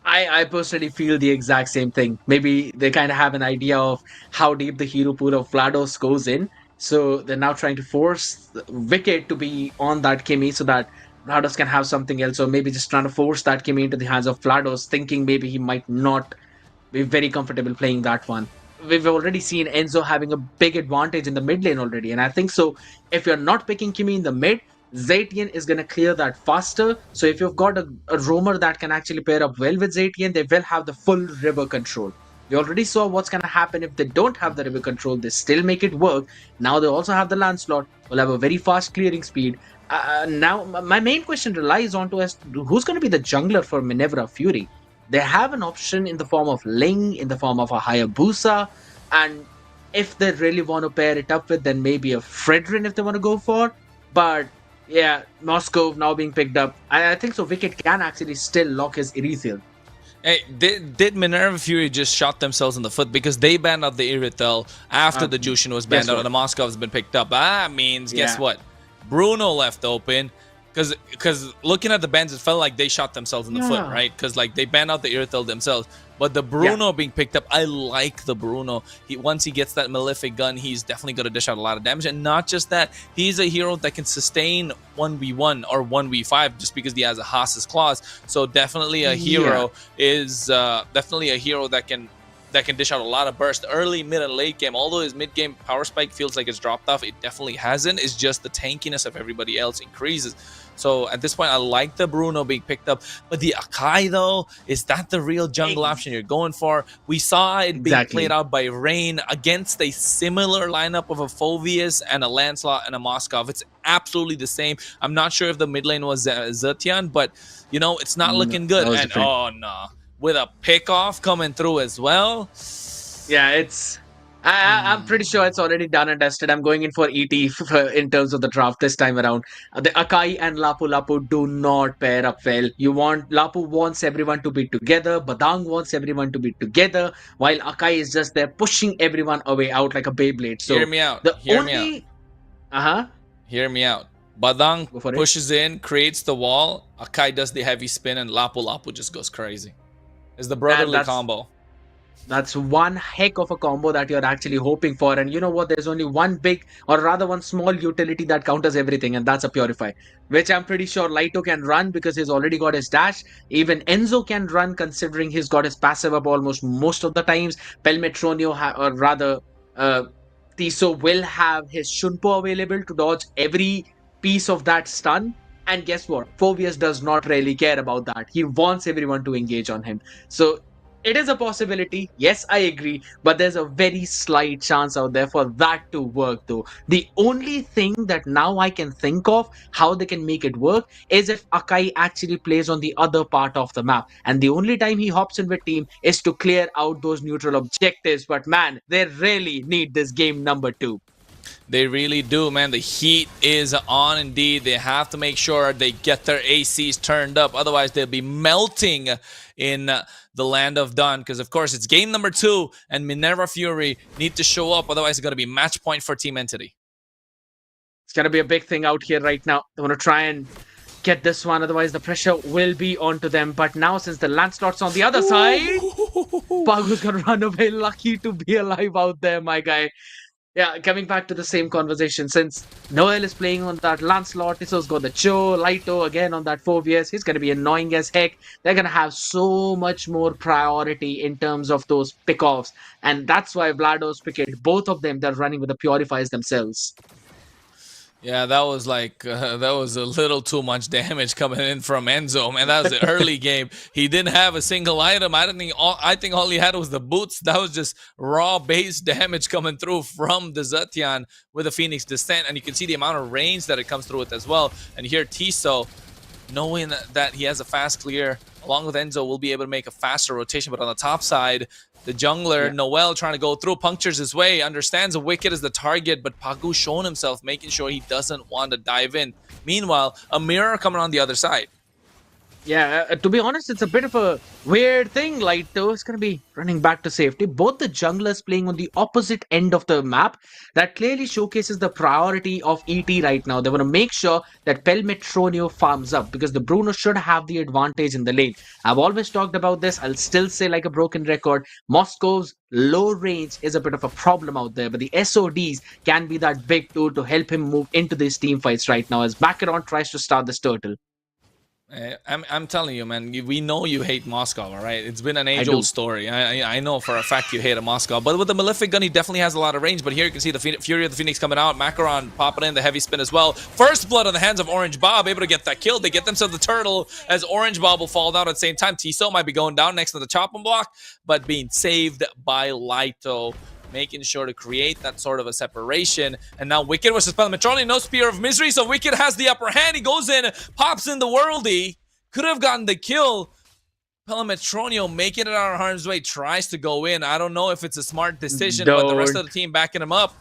Speaker 11: I personally feel the exact same thing. Maybe they kind of have an idea of how deep the hero pool of Vlados goes in. So they're now trying to force Wicked to be on that Kimmy so that Vlados can have something else. Or maybe just trying to force that Kimmy into the hands of Vlados, thinking maybe he might not be very comfortable playing that one. We've already seen Enzo having a big advantage in the mid lane already. And I think so, if you're not picking Kimmy in the mid, Zaytian is going to clear that faster. So if you've got a roamer that can actually pair up well with Zaytian, they will have the full river control. We already saw what's going to happen if they don't have the river control. They still make it work. Now they also have the Lancelot. Will have a very fast clearing speed. Now, my main question relies on to us, who's going to be the jungler for Minerva Fury? They have an option in the form of Ling, in the form of a Hayabusa, and if they really want to pair it up with, then maybe a Fredrin if they want to go for. But yeah, Moscow now being picked up. I think so. Wicked can actually still lock his Irithel.
Speaker 9: Hey, did Minerva Fury just shot themselves in the foot because they banned out the Irithel after the Jushin was banned out and the Moscow has been picked up? That means, guess what? Bruno left open. Because looking at the bans, it felt like they shot themselves in the foot, right? Because like they banned out the Irithel themselves. But the Bruno being picked up, I like the Bruno. Once he gets that Malefic gun, he's definitely going to dish out a lot of damage. And not just that, he's a hero that can sustain 1v1 or 1v5 just because he has a Haas's Claws. So definitely a hero is definitely a hero that can dish out a lot of burst early, mid, and late game. Although his mid game power spike feels like it's dropped off, it definitely hasn't. It's just the tankiness of everybody else increases. So at this point, I like the Bruno being picked up. But the Akai, though, is that the real jungle option you're going for? We saw it being played out by Rain against a similar lineup of a Phoveus and a Lancelot and a Moskov. It's absolutely the same. I'm not sure if the mid lane was Zetian, but, it's not looking good. And, oh, no. With a pick-off coming through as well.
Speaker 11: Yeah, it's... I'm pretty sure it's already done and dusted. I'm going in for ET in terms of the draft this time around. The Akai and Lapu Lapu do not pair up well. Lapu wants everyone to be together. Badang wants everyone to be together. While Akai is just there pushing everyone away out like a Beyblade. So
Speaker 9: hear me out. Hear me out. Badang pushes in, creates the wall. Akai does the heavy spin and Lapu Lapu just goes crazy. It's the brotherly combo.
Speaker 11: That's one heck of a combo that you're actually hoping for. And you know what? There's only one big, or rather one small utility that counters everything, and that's a Purify, which I'm pretty sure Laito can run because he's already got his dash. Even Enzo can run considering he's got his passive up almost most of the times. Pelmetronio, or rather, Tiso will have his Shunpo available to dodge every piece of that stun. And guess what? Phoveus does not really care about that. He wants everyone to engage on him. So it is a possibility. Yes, I agree. But there's a very slight chance out there for that to work, though. The only thing that now I can think of how they can make it work is if Akai actually plays on the other part of the map. And the only time he hops in with team is to clear out those neutral objectives. But man, they really need this game number 2.
Speaker 9: They really do, man. The heat is on indeed. They have to make sure they get their ACs turned up. Otherwise, they'll be melting in the land of Dawn. Because, of course, it's game number 2, and Minerva Fury need to show up. Otherwise, it's going to be match point for Team Entity.
Speaker 11: It's going to be a big thing out here right now. They want to try and get this one. Otherwise, the pressure will be onto them. But now, since the Lancelot's on the other side, Pagu's going to run away. Lucky to be alive out there, my guy. Yeah, coming back to the same conversation, since Noel is playing on that Lancelot, Tisso's got the Cho, Laito again on that Phobius, he's going to be annoying as heck. They're going to have so much more priority in terms of those pickoffs. And that's why Vlados picked both of them, they're running with the Purifies themselves.
Speaker 9: Yeah, that was like that was a little too much damage coming in from Enzo, man. That was the early game. He didn't have a single item. I think all he had was the boots. That was just raw base damage coming through from the Zetian with the Phoenix Descent, and you can see the amount of range that it comes through with as well. And here Tiso, knowing that he has a fast clear, along with Enzo, will be able to make a faster rotation. But on the top side, the jungler, Noel, trying to go through, punctures his way, understands a Wicked is the target, but Pagu showing himself, making sure he doesn't want to dive in. Meanwhile, a mirror coming on the other side.
Speaker 11: Yeah, to be honest, it's a bit of a weird thing. Laito is going to be running back to safety. Both the junglers playing on the opposite end of the map. That clearly showcases the priority of ET right now. They want to make sure that Pelmetronio farms up because the Bruno should have the advantage in the lane. I've always talked about this. I'll still say like a broken record. Moscow's low range is a bit of a problem out there, but the SODs can be that big tool to help him move into these team fights right now as Baccaron tries to start this turtle.
Speaker 9: I'm telling you, man, we know you hate Moscow, all right? It's been an age-old story. I know for a fact you hate a Moscow. But with the Malefic gun, he definitely has a lot of range. But here you can see the Fury of the Phoenix coming out. Macaron popping in the heavy spin as well. First blood on the hands of Orange Bob, able to get that kill. They get themselves the turtle as Orange Bob will fall down at the same time. Tiso might be going down next to the chopping block, but being saved by Laito, making sure to create that sort of a separation. And now Wicked versus Pelmetronio, no Spear of Misery, so Wicked has the upper hand. He goes in, pops in the worldie. Could have gotten the kill. Pelmetronio making it out of harm's way, tries to go in. I don't know if it's a smart decision, but the rest of the team backing him up.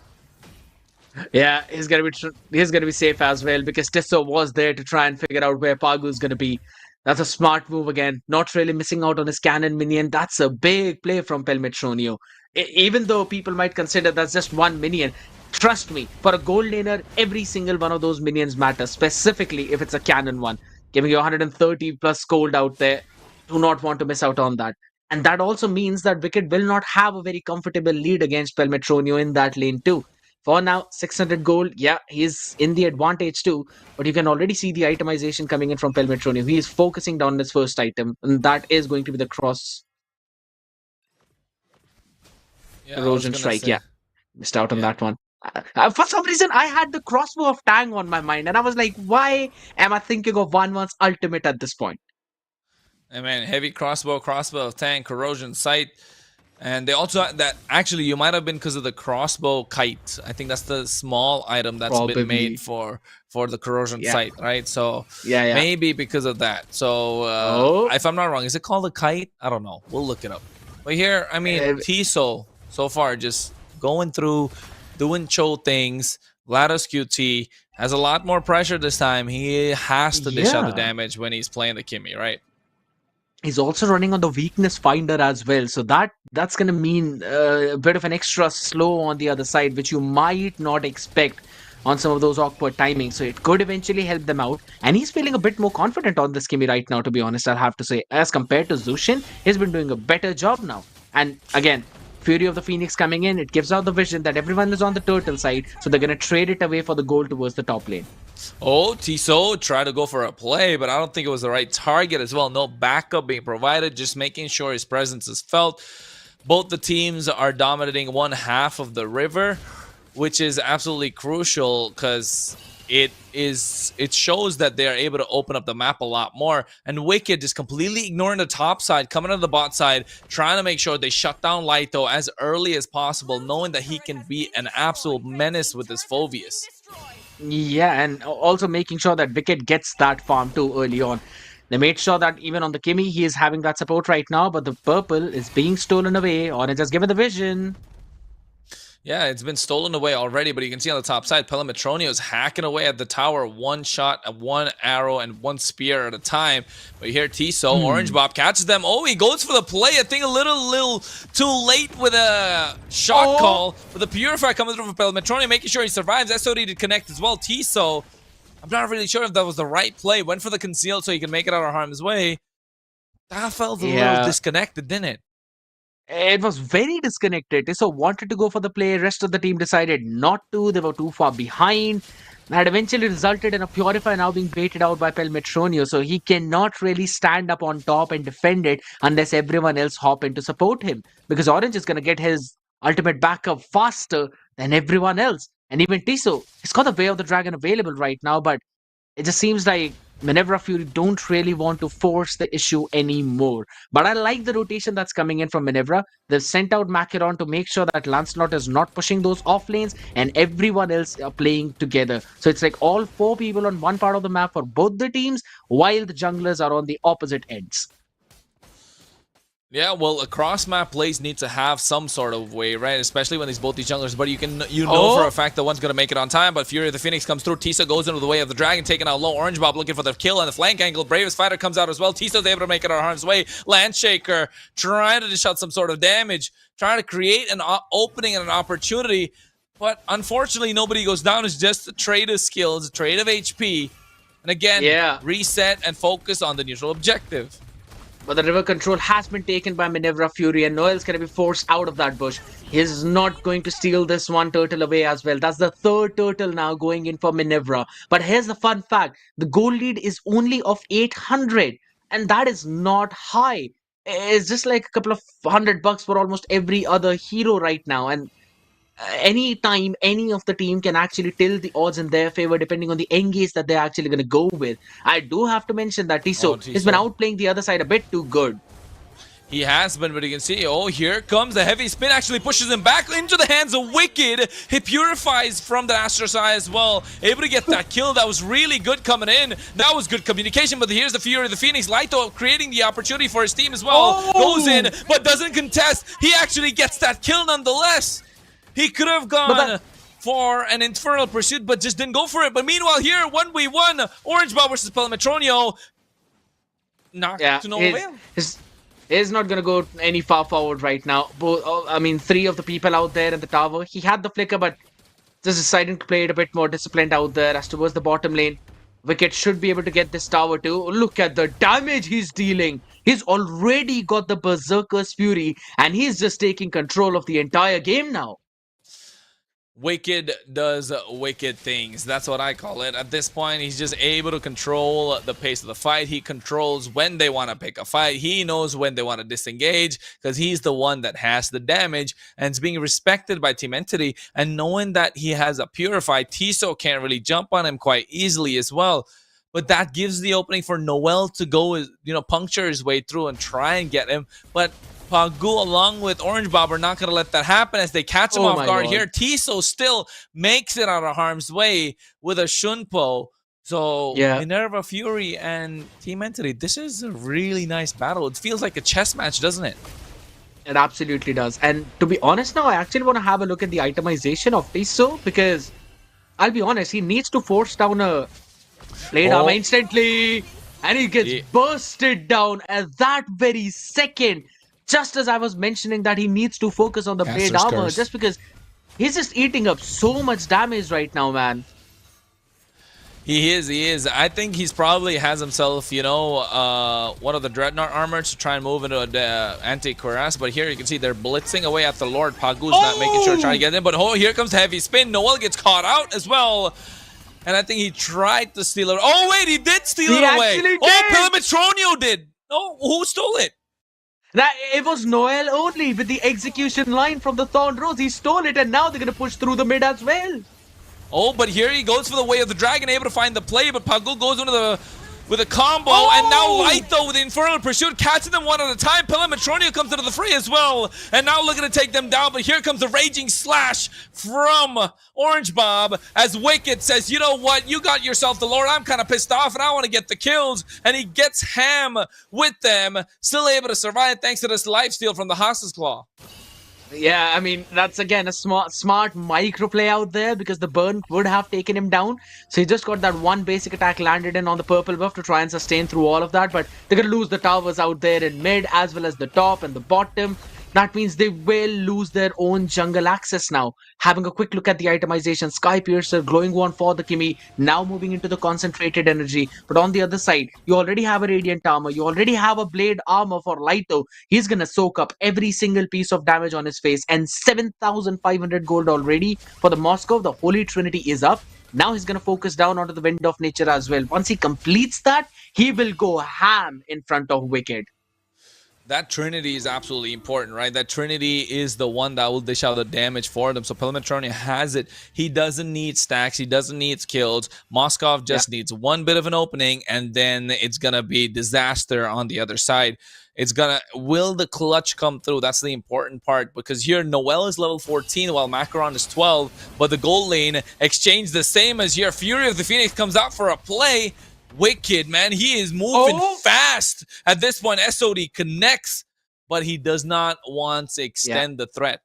Speaker 11: Yeah, he's gonna be safe as well because Tiso was there to try and figure out where Pagu's gonna be. That's a smart move again. Not really missing out on his cannon minion. That's a big play from Pelmetronio. Even though people might consider that's just one minion, trust me, for a gold laner, every single one of those minions matters, specifically if it's a cannon one. Giving you 130 plus gold out there. Do not want to miss out on that. And that also means that Wicked will not have a very comfortable lead against Pelmetronio in that lane too. For now, 600 gold. Yeah, he's in the advantage too. But you can already see the itemization coming in from Pelmetronio. He is focusing down his first item. And that is going to be the cross erosion strike. Yeah, missed out on that one. For some reason, I had the crossbow of Tang on my mind. And I was like, why am I thinking of 1-1's ultimate at this point?
Speaker 9: I mean, heavy crossbow of Tang, corrosion sight. And they also that actually you might have been because of the crossbow kite. I think that's the small item that's been made for the corrosion sight, right? So maybe because of that. So if I'm not wrong, is it called a kite? I don't know. We'll look it up. But here, I mean, Tiso so far just going through, doing Cho things. GLaDOS QT has a lot more pressure this time. He has to dish out the damage when he's playing the Kimmy, right?
Speaker 11: He's also running on the weakness finder as well, so that's going to mean a bit of an extra slow on the other side, which you might not expect on some of those awkward timings. So it could eventually help them out, and he's feeling a bit more confident on this Kimmy right now, to be honest. I'll have to say, as compared to Zushin, he's been doing a better job now. And again, Fury of the Phoenix coming in, it gives out the vision that everyone is on the turtle side, so they're going to trade it away for the goal towards the top lane.
Speaker 9: Oh, Tiso tried to go for a play, but I don't think it was the right target as well. No backup being provided, just making sure his presence is felt. Both the teams are dominating one half of the river, which is absolutely crucial because it shows that they are able to open up the map a lot more. And Wicked just completely ignoring the top side, coming on the bot side, trying to make sure they shut down Laito as early as possible, knowing that he can be an absolute menace with his Phobius.
Speaker 11: Yeah, and also making sure that Wicked gets that farm too early on. They made sure that even on the Kimmy, he is having that support right now, but the purple is being stolen away. Orange has given the vision.
Speaker 9: Yeah, it's been stolen away already, but you can see on the top side, Pelmetronio is hacking away at the tower, one shot, one arrow, and one spear at a time. But here, Tiso, Orange Bob catches them. Oh, he goes for the play. I think a little too late with a shot call. But the Purify coming through for Pelmetronio, making sure he survives. SOD to connect as well. Tiso, I'm not really sure if that was the right play. Went for the conceal so he can make it out of harm's way. That felt a little disconnected, didn't it?
Speaker 11: It was very disconnected. Tiso wanted to go for the play. Rest of the team decided not to. They were too far behind. That eventually resulted in a Purify now being baited out by Pelmetronio. So he cannot really stand up on top and defend it unless everyone else hop in to support him. Because Orange is going to get his ultimate backup faster than everyone else. And even Tiso, he's got the Way of the Dragon available right now, but it just seems like Minerva Fury don't really want to force the issue anymore. But I like the rotation that's coming in from Minerva. They've sent out Macaron to make sure that Lancelot is not pushing those off lanes and everyone else are playing together. So it's like all four people on one part of the map for both the teams, while the junglers are on the opposite ends.
Speaker 9: Yeah, well, a cross-map plays need to have some sort of way, right? Especially when both these junglers. But you know for a fact that one's gonna make it on time. But Fury of the Phoenix comes through. Tisa goes into the Way of the Dragon, taking out low. Orange Bob looking for the kill on the flank angle. Bravest Fighter comes out as well. Tisa's able to make it on harm's way. Landshaker trying to dish out some sort of damage, trying to create an opening and an opportunity. But unfortunately, nobody goes down. It's just a trade of skills, a trade of HP, and again, reset and focus on the neutral objective.
Speaker 11: But the river control has been taken by Minerva Fury, and Noel's going to be forced out of that bush. He's not going to steal this one turtle away as well. That's the third turtle now going in for Minerva. But here's the fun fact. The goal lead is only of 800, and that is not high. It's just like a couple of $100 for almost every other hero right now. And any time any of the team can actually tilt the odds in their favor depending on the engage that they're actually going to go with. I do have to mention that Tiso has been outplaying the other side a bit too good.
Speaker 9: He has been, but you can see, oh, here comes the heavy spin, actually pushes him back into the hands of Wicked. He purifies from the Astra's Eye as well. Able to get that kill. That was really good coming in. That was good communication, but here's the Fury of the Phoenix. Laito creating the opportunity for his team as well. Goes in, but doesn't contest. He actually gets that kill nonetheless. He could have gone for an Infernal Pursuit, but just didn't go for it. But meanwhile, here, 1v1, Orange Bob versus Pelmetronio. Not to no avail.
Speaker 11: He's not going to go any far forward right now. I mean, three of the people out there in the tower. He had the flicker, but just deciding to play it a bit more disciplined out there as towards the bottom lane. Wicket should be able to get this tower too. Look at the damage he's dealing. He's already got the Berserker's Fury, and he's just taking control of the entire game now.
Speaker 9: Wicked does wicked things. That's what I call it. At this point, he's just able to control the pace of the fight. He controls when they want to pick a fight. He knows when they want to disengage because he's the one that has the damage and is being respected by Team Entity. And knowing that he has a Purified, Tiso can't really jump on him quite easily as well. But that gives the opening for Noel to go, puncture his way through and try and get him. But Pagu along with Orange Bob are not going to let that happen as they catch him off guard here. Tiso still makes it out of harm's way with a Shunpo. So Minerva Fury and Team Entity, this is a really nice battle. It feels like a chess match, doesn't it?
Speaker 11: It absolutely does. And to be honest now, I actually want to have a look at the itemization of Tiso because I'll be honest, he needs to force down a plate armor instantly and he gets bursted down at that very second. Just as I was mentioning that he needs to focus on the blade armor, just because he's just eating up so much damage right now, man.
Speaker 9: He is. I think he's probably has himself, one of the Dreadnought armors to try and move into an anti-cuirass. But here you can see they're blitzing away at the Lord. Pagu's not making sure to try to get in. But here comes the heavy spin. Noel gets caught out as well. And I think he tried to steal it. Oh, wait, he did steal it away. Pelmetronio did. No, who stole it?
Speaker 11: It was Noel only with the execution line from the Thorn Rose. He stole it and now they're going to push through the mid as well.
Speaker 9: Oh, but here he goes for the Way of the Dragon, able to find the play, but Pagu goes into with a combo, and now Laito with the Infernal Pursuit, catching them one at a time. Pelmetronio comes into the fray as well, and now looking to take them down, but here comes the Raging Slash from Orange Bob, as Wicked says, you know what, you got yourself the Lord, I'm kind of pissed off, and I want to get the kills, and he gets ham with them, still able to survive thanks to this lifesteal from the Haas's Claw.
Speaker 11: Yeah, I mean, that's again a smart micro play out there because the burn would have taken him down. So he just got that one basic attack landed in on the purple buff to try and sustain through all of that. But they're going to lose the towers out there in mid as well as the top and the bottom. that means they will lose their own jungle access now. Having a quick look at the itemization, Sky Piercer, glowing one for the Kimi, now moving into the concentrated energy. But on the other side, you already have a radiant armor, you already have a blade armor for Laito. He's gonna soak up every single piece of damage on his face, and 7,500 gold already for the Moscow. The Holy Trinity is up. Now he's going to focus down onto the Wind of Nature as well. Once he completes that, he will go ham in front of Wicked.
Speaker 9: That Trinity is absolutely important, right? That Trinity is the one that will dish out the damage for them. So Pelmetronia has it. He doesn't need stacks. He doesn't need skills. Moskov just needs one bit of an opening, and then it's going to be disaster on the other side. It's going to... Will the clutch come through? That's the important part, because here Noel is level 14 while Macaron is 12, but the gold lane exchange the same as here. Fury of the Phoenix comes out for a play. Wicked, man, he is moving fast at this point. SOD connects, but he does not want to extend the threat.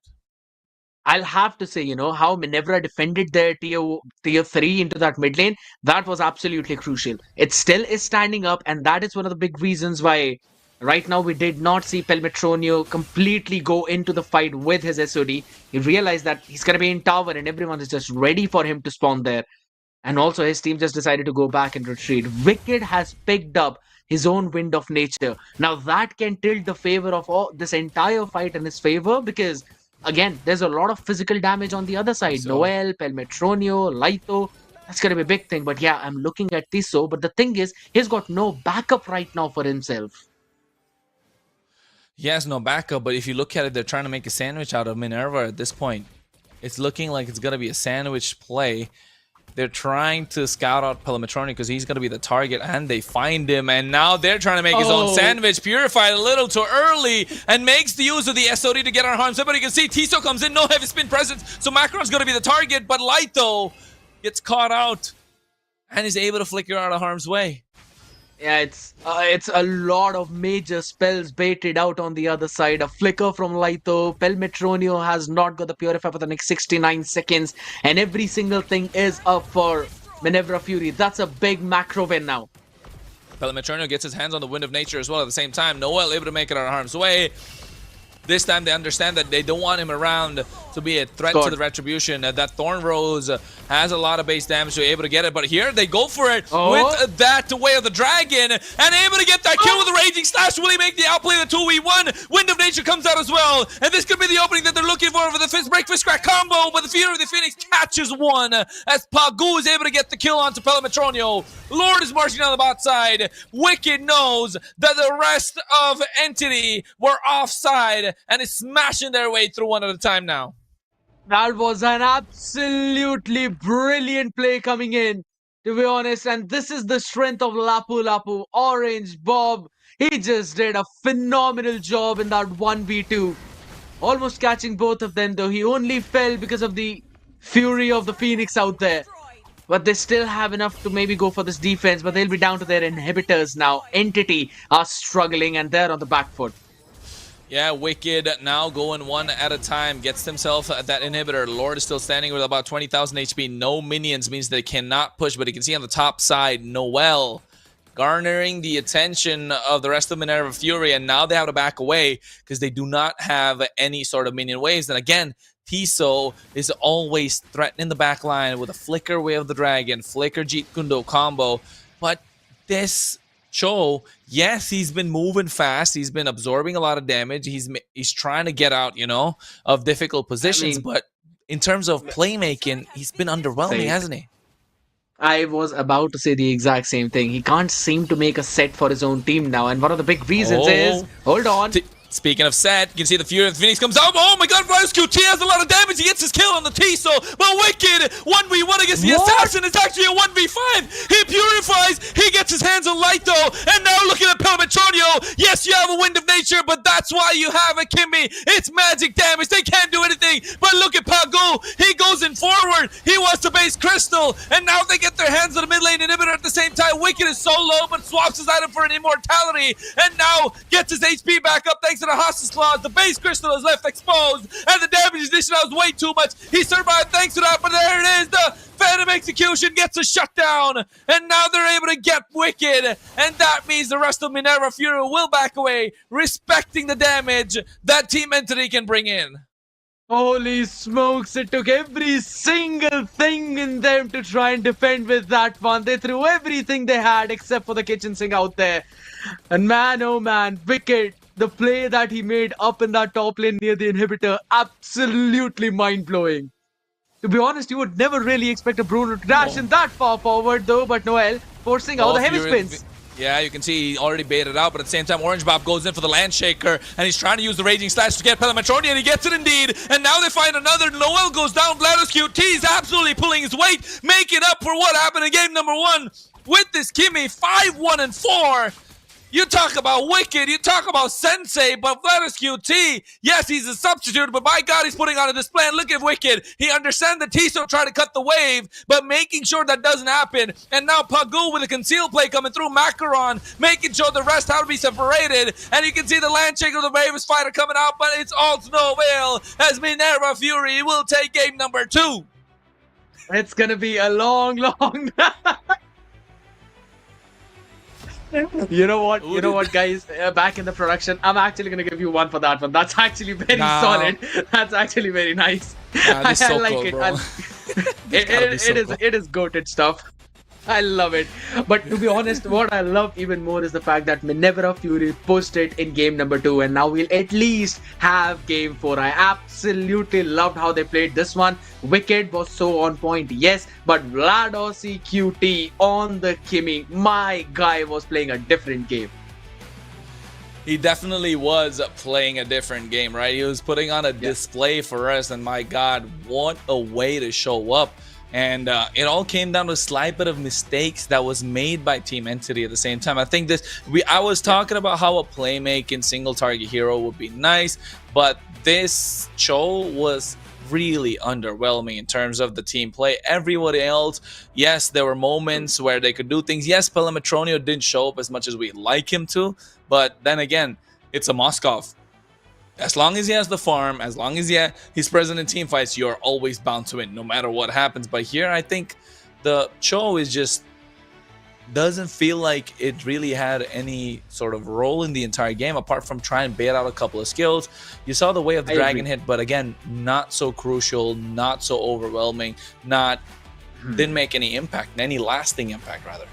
Speaker 11: I'll have to say, how Minerva defended their tier 3 into that mid lane, that was absolutely crucial. It still is standing up, and that is one of the big reasons why right now we did not see Pelmetronio completely go into the fight with his SOD. He realized that he's going to be in tower and everyone is just ready for him to spawn there. And also his team just decided to go back and retreat. Wicked has picked up his own Wind of Nature. Now that can tilt the favor of this entire fight in his favor, because again, there's a lot of physical damage on the other side. Noel, Pelmetronio, Laito. That's going to be a big thing. But yeah, I'm looking at Tiso. But the thing is, he's got no backup right now for himself.
Speaker 9: He has no backup, but if you look at it, they're trying to make a sandwich out of Minerva at this point. It's looking like it's going to be a sandwich play. They're trying to scout out Pelmetroni because he's going to be the target, and they find him, and now they're trying to make his own sandwich. Purified a little too early and makes the use of the SOD to get on harm. Somebody can see Tiso comes in, no heavy spin presence, so Macaron's going to be the target, but Laito gets caught out and is able to flicker out of harm's way.
Speaker 11: Yeah, it's a lot of major spells baited out on the other side. A flicker from Laito. Pelmetronio has not got the Purify for the next 69 seconds. And every single thing is up for Minerva Fury. That's a big macro win now.
Speaker 9: Pelmetronio gets his hands on the Wind of Nature as well at the same time. Noel able to make it out of harm's way. This time they understand that they don't want him around to be a threat to the Retribution. That Thorn Rose has a lot of base damage, so able to get it. But here they go for it with that Way of the Dragon and able to get that kill with the Raging Slash. Will he make the outplay the 2v1? Wind of Nature comes out as well. And this could be the opening that they're looking for the Fist Break Fist Crack combo. But the Fury of the Phoenix catches one as Pagu is able to get the kill onto Pelmetronio. Lord is marching on the bot side. Wicked knows that the rest of Entity were offside and is smashing their way through one at a time now.
Speaker 11: That was an absolutely brilliant play coming in, to be honest. And this is the strength of Lapu Lapu. Orange Bob, he just did a phenomenal job in that 1v2. Almost catching both of them, though. He only fell because of the Fury of the Phoenix out there. But they still have enough to maybe go for this defense, but they'll be down to their inhibitors now. Entity are struggling and they're on the back foot.
Speaker 9: Yeah, Wicked now going one at a time. Gets himself that inhibitor. Lord is still standing with about 20,000 HP. No minions means they cannot push, but you can see on the top side, Noel garnering the attention of the rest of Minerva Fury, and now they have to back away because they do not have any sort of minion waves. And again, Tiso is always threatening the back line with a Flicker Way of the Dragon, Flicker Jeet Kundo combo. But this Cho, yes, he's been moving fast. He's been absorbing a lot of damage. He's trying to get out, of difficult positions. But in terms of playmaking, he's been underwhelming, hasn't he?
Speaker 11: I was about to say the exact same thing. He can't seem to make a set for his own team now. And one of the big reasons is... Hold on.
Speaker 9: Speaking of set, you can see the Fury of the Phoenix comes out. Oh my god, Ryos QT has a lot of damage. He gets his kill on the Tiso. But Wicked, 1v1 against the Assassin. It's actually a 1v5. He purifies. He gets his hands on Laito. And now looking at Pelmetronio. Yes, you have a Wind of Nature, but that's why you have a Kimmy. It's magic damage. They can't do anything. But look at Pagu. He goes in forward. He wants to base Crystal. And now they get their hands on the mid lane inhibitor at the same time. Wicked is so low, but swaps his item for an immortality. And now gets his HP back up thanks to the Hostage Claws. The base Crystal is left exposed, and the damage is dishing out way too much. He survived thanks to that, but there it is. The Random Execution gets a shutdown, and now they're able to get Wicked, and that means the rest of Minerva Fury will back away, respecting the damage that Team Entity can bring in.
Speaker 11: Holy smokes, it took every single thing in them to try and defend with that one. They threw everything they had except for the kitchen sink out there. And man, oh man, Wicked, the play that he made up in that top lane near the inhibitor, absolutely mind-blowing. To be honest, you would never really expect a Bruno to dash in that far forward though, but Noel forcing out the heavy spins.
Speaker 9: Yeah, you can see he already baited out, but at the same time, Orange Bob goes in for the land shaker, and he's trying to use the Raging Slash to get Pelametroni, and he gets it indeed. And now they find another. Noel goes down. GLaDOS QT is absolutely pulling his weight, making up for what happened in game number 1 with this Kimmy 5-1-4. You talk about Wicked, you talk about Sensei, but GLaDOS QT, yes, he's a substitute, but by God, he's putting on a display. And look at Wicked. He understands that Tiso trying to cut the wave, but making sure that doesn't happen. And now Pagu with a concealed play coming through, Macaron, making sure the rest have to be separated. And you can see the land shake of the Ravens fighter coming out, but it's all to no avail as Minerva Fury will take game number 2.
Speaker 11: It's gonna be a long You know what, guys? Back in the production, I'm actually gonna give you one for that one. That's actually very solid. That's actually very nice.
Speaker 9: This is so
Speaker 11: like
Speaker 9: cool,
Speaker 11: it.
Speaker 9: bro.
Speaker 11: It is goated stuff. I love it. But to be honest, what I love even more is the fact that Minerva Fury pushed it in game number 2, and now we'll at least have game 4. I absolutely loved how they played this one. Wicked was so on point, yes, but GLaDOS QT on the Kimmy, my guy was playing a different game.
Speaker 9: He definitely was playing a different game, right? He was putting on a display for us, and my God, what a way to show up. And it all came down to a slight bit of mistakes that was made by Team Entity at the same time. I think I was talking about how a playmaking single target hero would be nice, but this Cho was really underwhelming in terms of the team play. Everybody else, yes, there were moments where they could do things. Yes, Pelametronio didn't show up as much as we'd like him to, but then again, it's a Moskov. As long as he has the farm, as long as he's present in team fights, you're always bound to win, no matter what happens. But here, I think the Cho is just doesn't feel like it really had any sort of role in the entire game, apart from trying to bait out a couple of skills. You saw the way of the dragon hit, but again, not so crucial, not so overwhelming, didn't make any impact, any lasting impact, rather.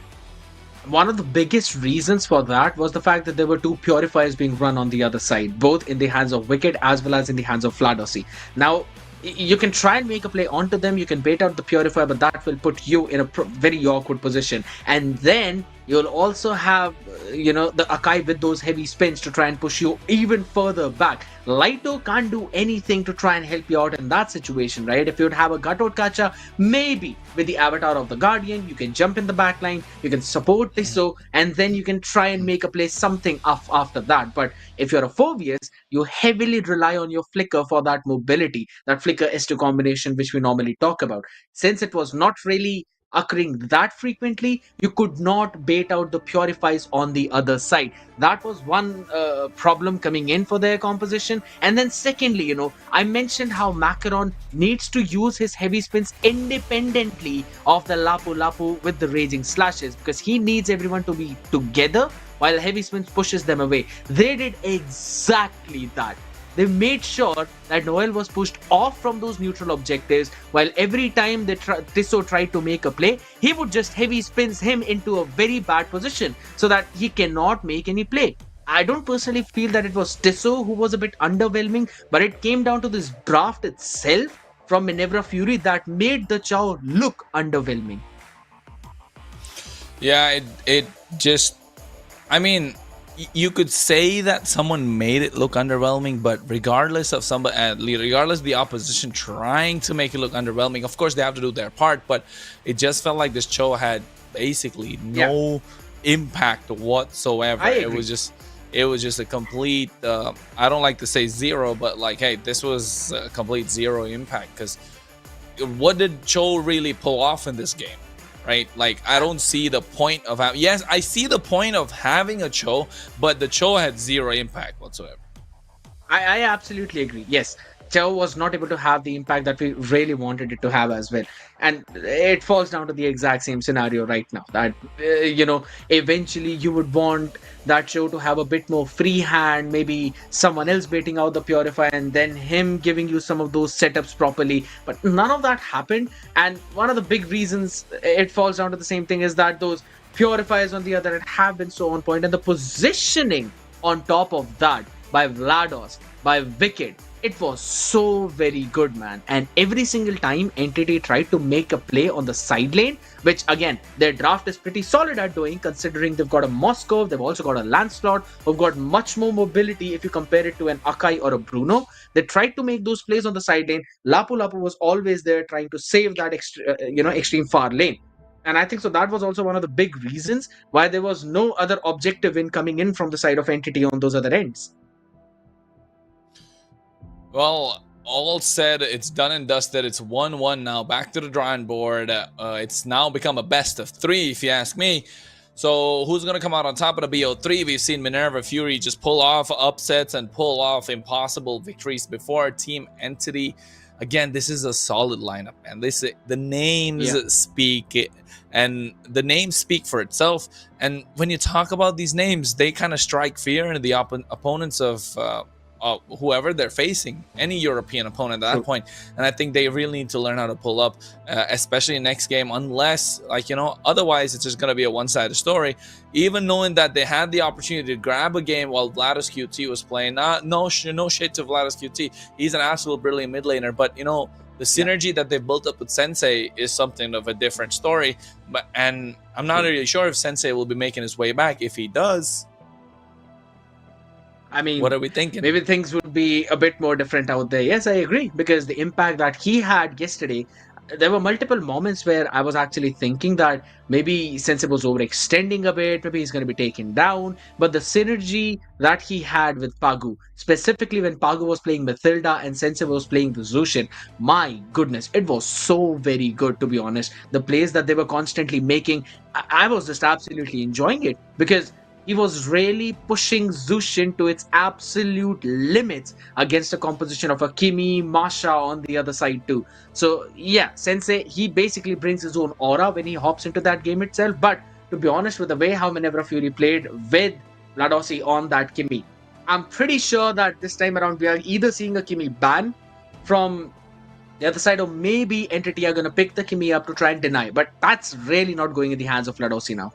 Speaker 11: One of the biggest reasons for that was the fact that there were 2 purifiers being run on the other side, both in the hands of Wicked as well as in the hands of GLaDOS. Now, you can try and make a play onto them, you can bait out the purifier, but that will put you in a very awkward position. And then you'll also have, the Akai with those heavy spins to try and push you even further back. Lighto can't do anything to try and help you out in that situation, right? If you'd have a Gutout Catcher, maybe with the avatar of the Guardian, you can jump in the backline, you can support Tiso, and then you can try and make a play something after that. But if you're a Phoveus, you heavily rely on your Flicker for that mobility, that Flicker S2 combination which we normally talk about. Since it was not really occurring that frequently, you could not bait out the purifies on the other side. That was one problem coming in for their composition. And then secondly, I mentioned how Macaron needs to use his heavy spins independently of the Lapu Lapu with the Raging Slashes, because he needs everyone to be together while heavy spins pushes them away. They did exactly that. They made sure that Noel was pushed off from those neutral objectives, while every time Tiso tried to make a play, he would just heavy spins him into a very bad position so that he cannot make any play. I don't personally feel that it was Tiso who was a bit underwhelming, but it came down to this draft itself from Minerva Fury that made the Chow look underwhelming.
Speaker 9: Yeah, it just, I mean, you could say that someone made it look underwhelming, but regardless of the opposition trying to make it look underwhelming, of course they have to do their part, but it just felt like this Cho had basically no impact whatsoever. It was just a complete, I don't like to say zero, but like, hey, this was a complete zero impact, because what did Cho really pull off in this game? Right? Like, I don't see the point of having... Yes, I see the point of having a Cho, but the Cho had zero impact whatsoever.
Speaker 11: I absolutely agree. Yes. Joe was not able to have the impact that we really wanted it to have as well. And it falls down to the exact same scenario right now that, eventually you would want that show to have a bit more free hand, maybe someone else baiting out the Purify and then him giving you some of those setups properly. But none of that happened. And one of the big reasons it falls down to the same thing is that those Purifiers on the other end have been so on point, and the positioning on top of that by Vlados, by Wicked, it was so very good, man. And every single time Entity tried to make a play on the side lane, which again, their draft is pretty solid at doing, considering they've got a Moscow, they've also got a Lancelot, who've got much more mobility if you compare it to an Akai or a Bruno. They tried to make those plays on the side lane. Lapu Lapu was always there trying to save that extreme far lane. And I think so that was also one of the big reasons why there was no other objective win coming in from the side of Entity on those other ends.
Speaker 9: Well, all said, it's done and dusted. It's 1-1 now. Back to the drawing board. It's now become a best of 3, if you ask me. So who's going to come out on top of the BO3? We've seen Minerva Fury just pull off upsets and pull off impossible victories before. Team Entity, again, this is a solid lineup, man. The names speak, and the names speak for itself. And when you talk about these names, they kind of strike fear into the opponents of whoever they're facing, any European opponent at that point. And I think they really need to learn how to pull up, especially in next game, unless, otherwise it's just going to be a one-sided story. Even knowing that they had the opportunity to grab a game while Vladus QT was playing, no shit to Vladus QT. He's an absolute brilliant mid laner, but the synergy that they built up with Sensei is something of a different story. And I'm not really sure if Sensei will be making his way back. If he does,
Speaker 11: I mean,
Speaker 9: what are we thinking?
Speaker 11: Maybe things would be a bit more different out there. Yes, I agree, because the impact that he had yesterday, there were multiple moments where I was actually thinking that maybe Sensei was overextending a bit, maybe he's going to be taken down. But the synergy that he had with Pagu, specifically when Pagu was playing Mathilda and Sensei was playing the Zushin, my goodness, it was so very good, to be honest. The plays that they were constantly making, I was just absolutely enjoying it, because he was really pushing Zushin to its absolute limits against a composition of a Kimi, Masha on the other side too. So yeah, Sensei, he basically brings his own aura when he hops into that game itself. But to be honest, with the way how Minerva Fury played with Vladossi on that Kimi, I'm pretty sure that this time around we are either seeing a Kimi ban from the other side, or maybe Entity are going to pick the Kimi up to try and deny. But that's really not going in the hands of Vladossi now.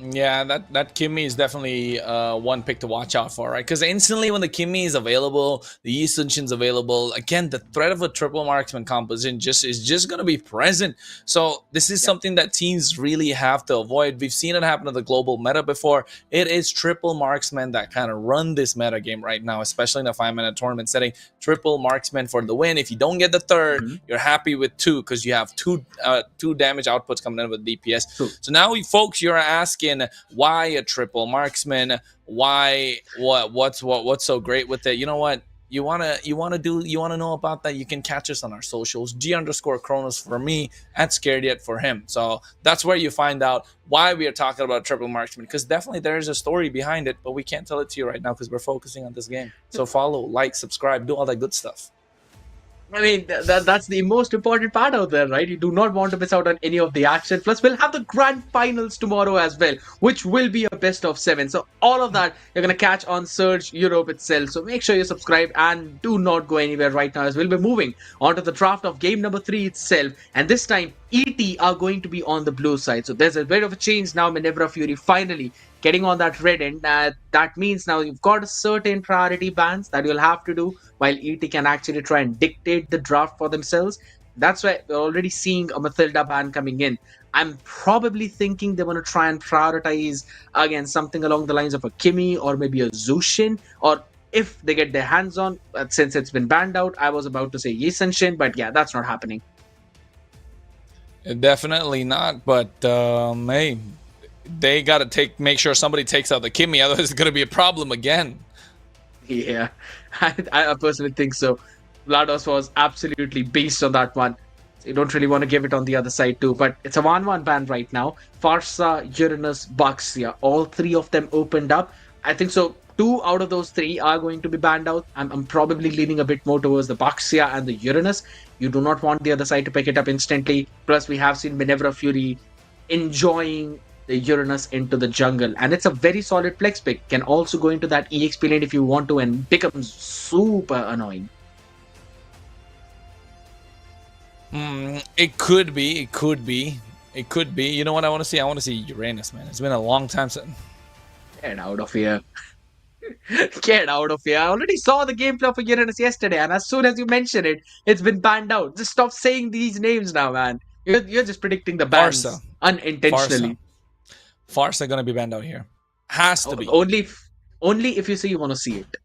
Speaker 9: Yeah, that Kimmy is definitely one pick to watch out for, right? Because instantly when the Kimmy is available, the Yi Sunshin's available, again, the threat of a triple marksman composition is just going to be present. So this is something that teams really have to avoid. We've seen it happen to the global meta before. It is triple marksman that kind of run this meta game right now, especially in a 5-minute tournament setting. Triple marksman for the win. If you don't get the third, you're happy with 2 because you have two damage outputs coming in with DPS. So now, folks, you're asking, why a triple marksman? Why what's so great with it? You know what? You wanna know about that? You can catch us on our socials. G_Kronos for me, at Scared Yet for him. So that's where you find out why we are talking about triple marksman, because definitely there is a story behind it, but we can't tell it to you right now because we're focusing on this game. So follow, like, subscribe, do all that good stuff.
Speaker 11: I mean, that's the most important part out there, right? You do not want to miss out on any of the action. Plus, we'll have the grand finals tomorrow as well, which will be a best of 7. So all of that you're going to catch on Surge Europe itself. So make sure you subscribe and do not go anywhere right now, as we'll be moving on to the draft of game number 3 itself. And this time, ET are going to be on the blue side. So there's a bit of a change now. Minerva Fury finally getting on that red end. That means now you've got a certain priority bans that you'll have to do, while ET can actually try and dictate the draft for themselves. That's why we're already seeing a Mathilda ban coming in. I'm probably thinking they want to try and prioritize, again, something along the lines of a Kimi or maybe a Zushin, or if they get their hands on, since it's been banned out, I was about to say Yi Sunshin, but yeah, that's not happening.
Speaker 9: Definitely not, but hey, they got to make sure somebody takes out the Kimi, otherwise it's going to be a problem again.
Speaker 11: Yeah, I personally think so. Vlados was absolutely beast on that one. So you don't really want to give it on the other side too, but it's a 1-1 ban right now. Farsa, Uranus, Bucks, yeah, all 3 of them opened up. I think so. 2 out of those 3 are going to be banned out. I'm probably leaning a bit more towards the Baxia and the Uranus. You do not want the other side to pick it up instantly. Plus, we have seen Minerva Fury enjoying the Uranus into the jungle, and it's a very solid flex pick. Can also go into that EXP lane if you want to, and becomes super annoying.
Speaker 9: It could be. It could be. It could be. You know what I want to see? I want to see Uranus, man. It's been a long time since.
Speaker 11: Get out of here. Get out of here. I already saw the gameplay for Uranus yesterday, and as soon as you mention it, it's been banned out. Just stop saying these names now, man. You're just predicting the bans
Speaker 9: Farsa.
Speaker 11: unintentionally.
Speaker 9: Farsa gonna be banned out here. Has to be.
Speaker 11: Only if you say you want to see it.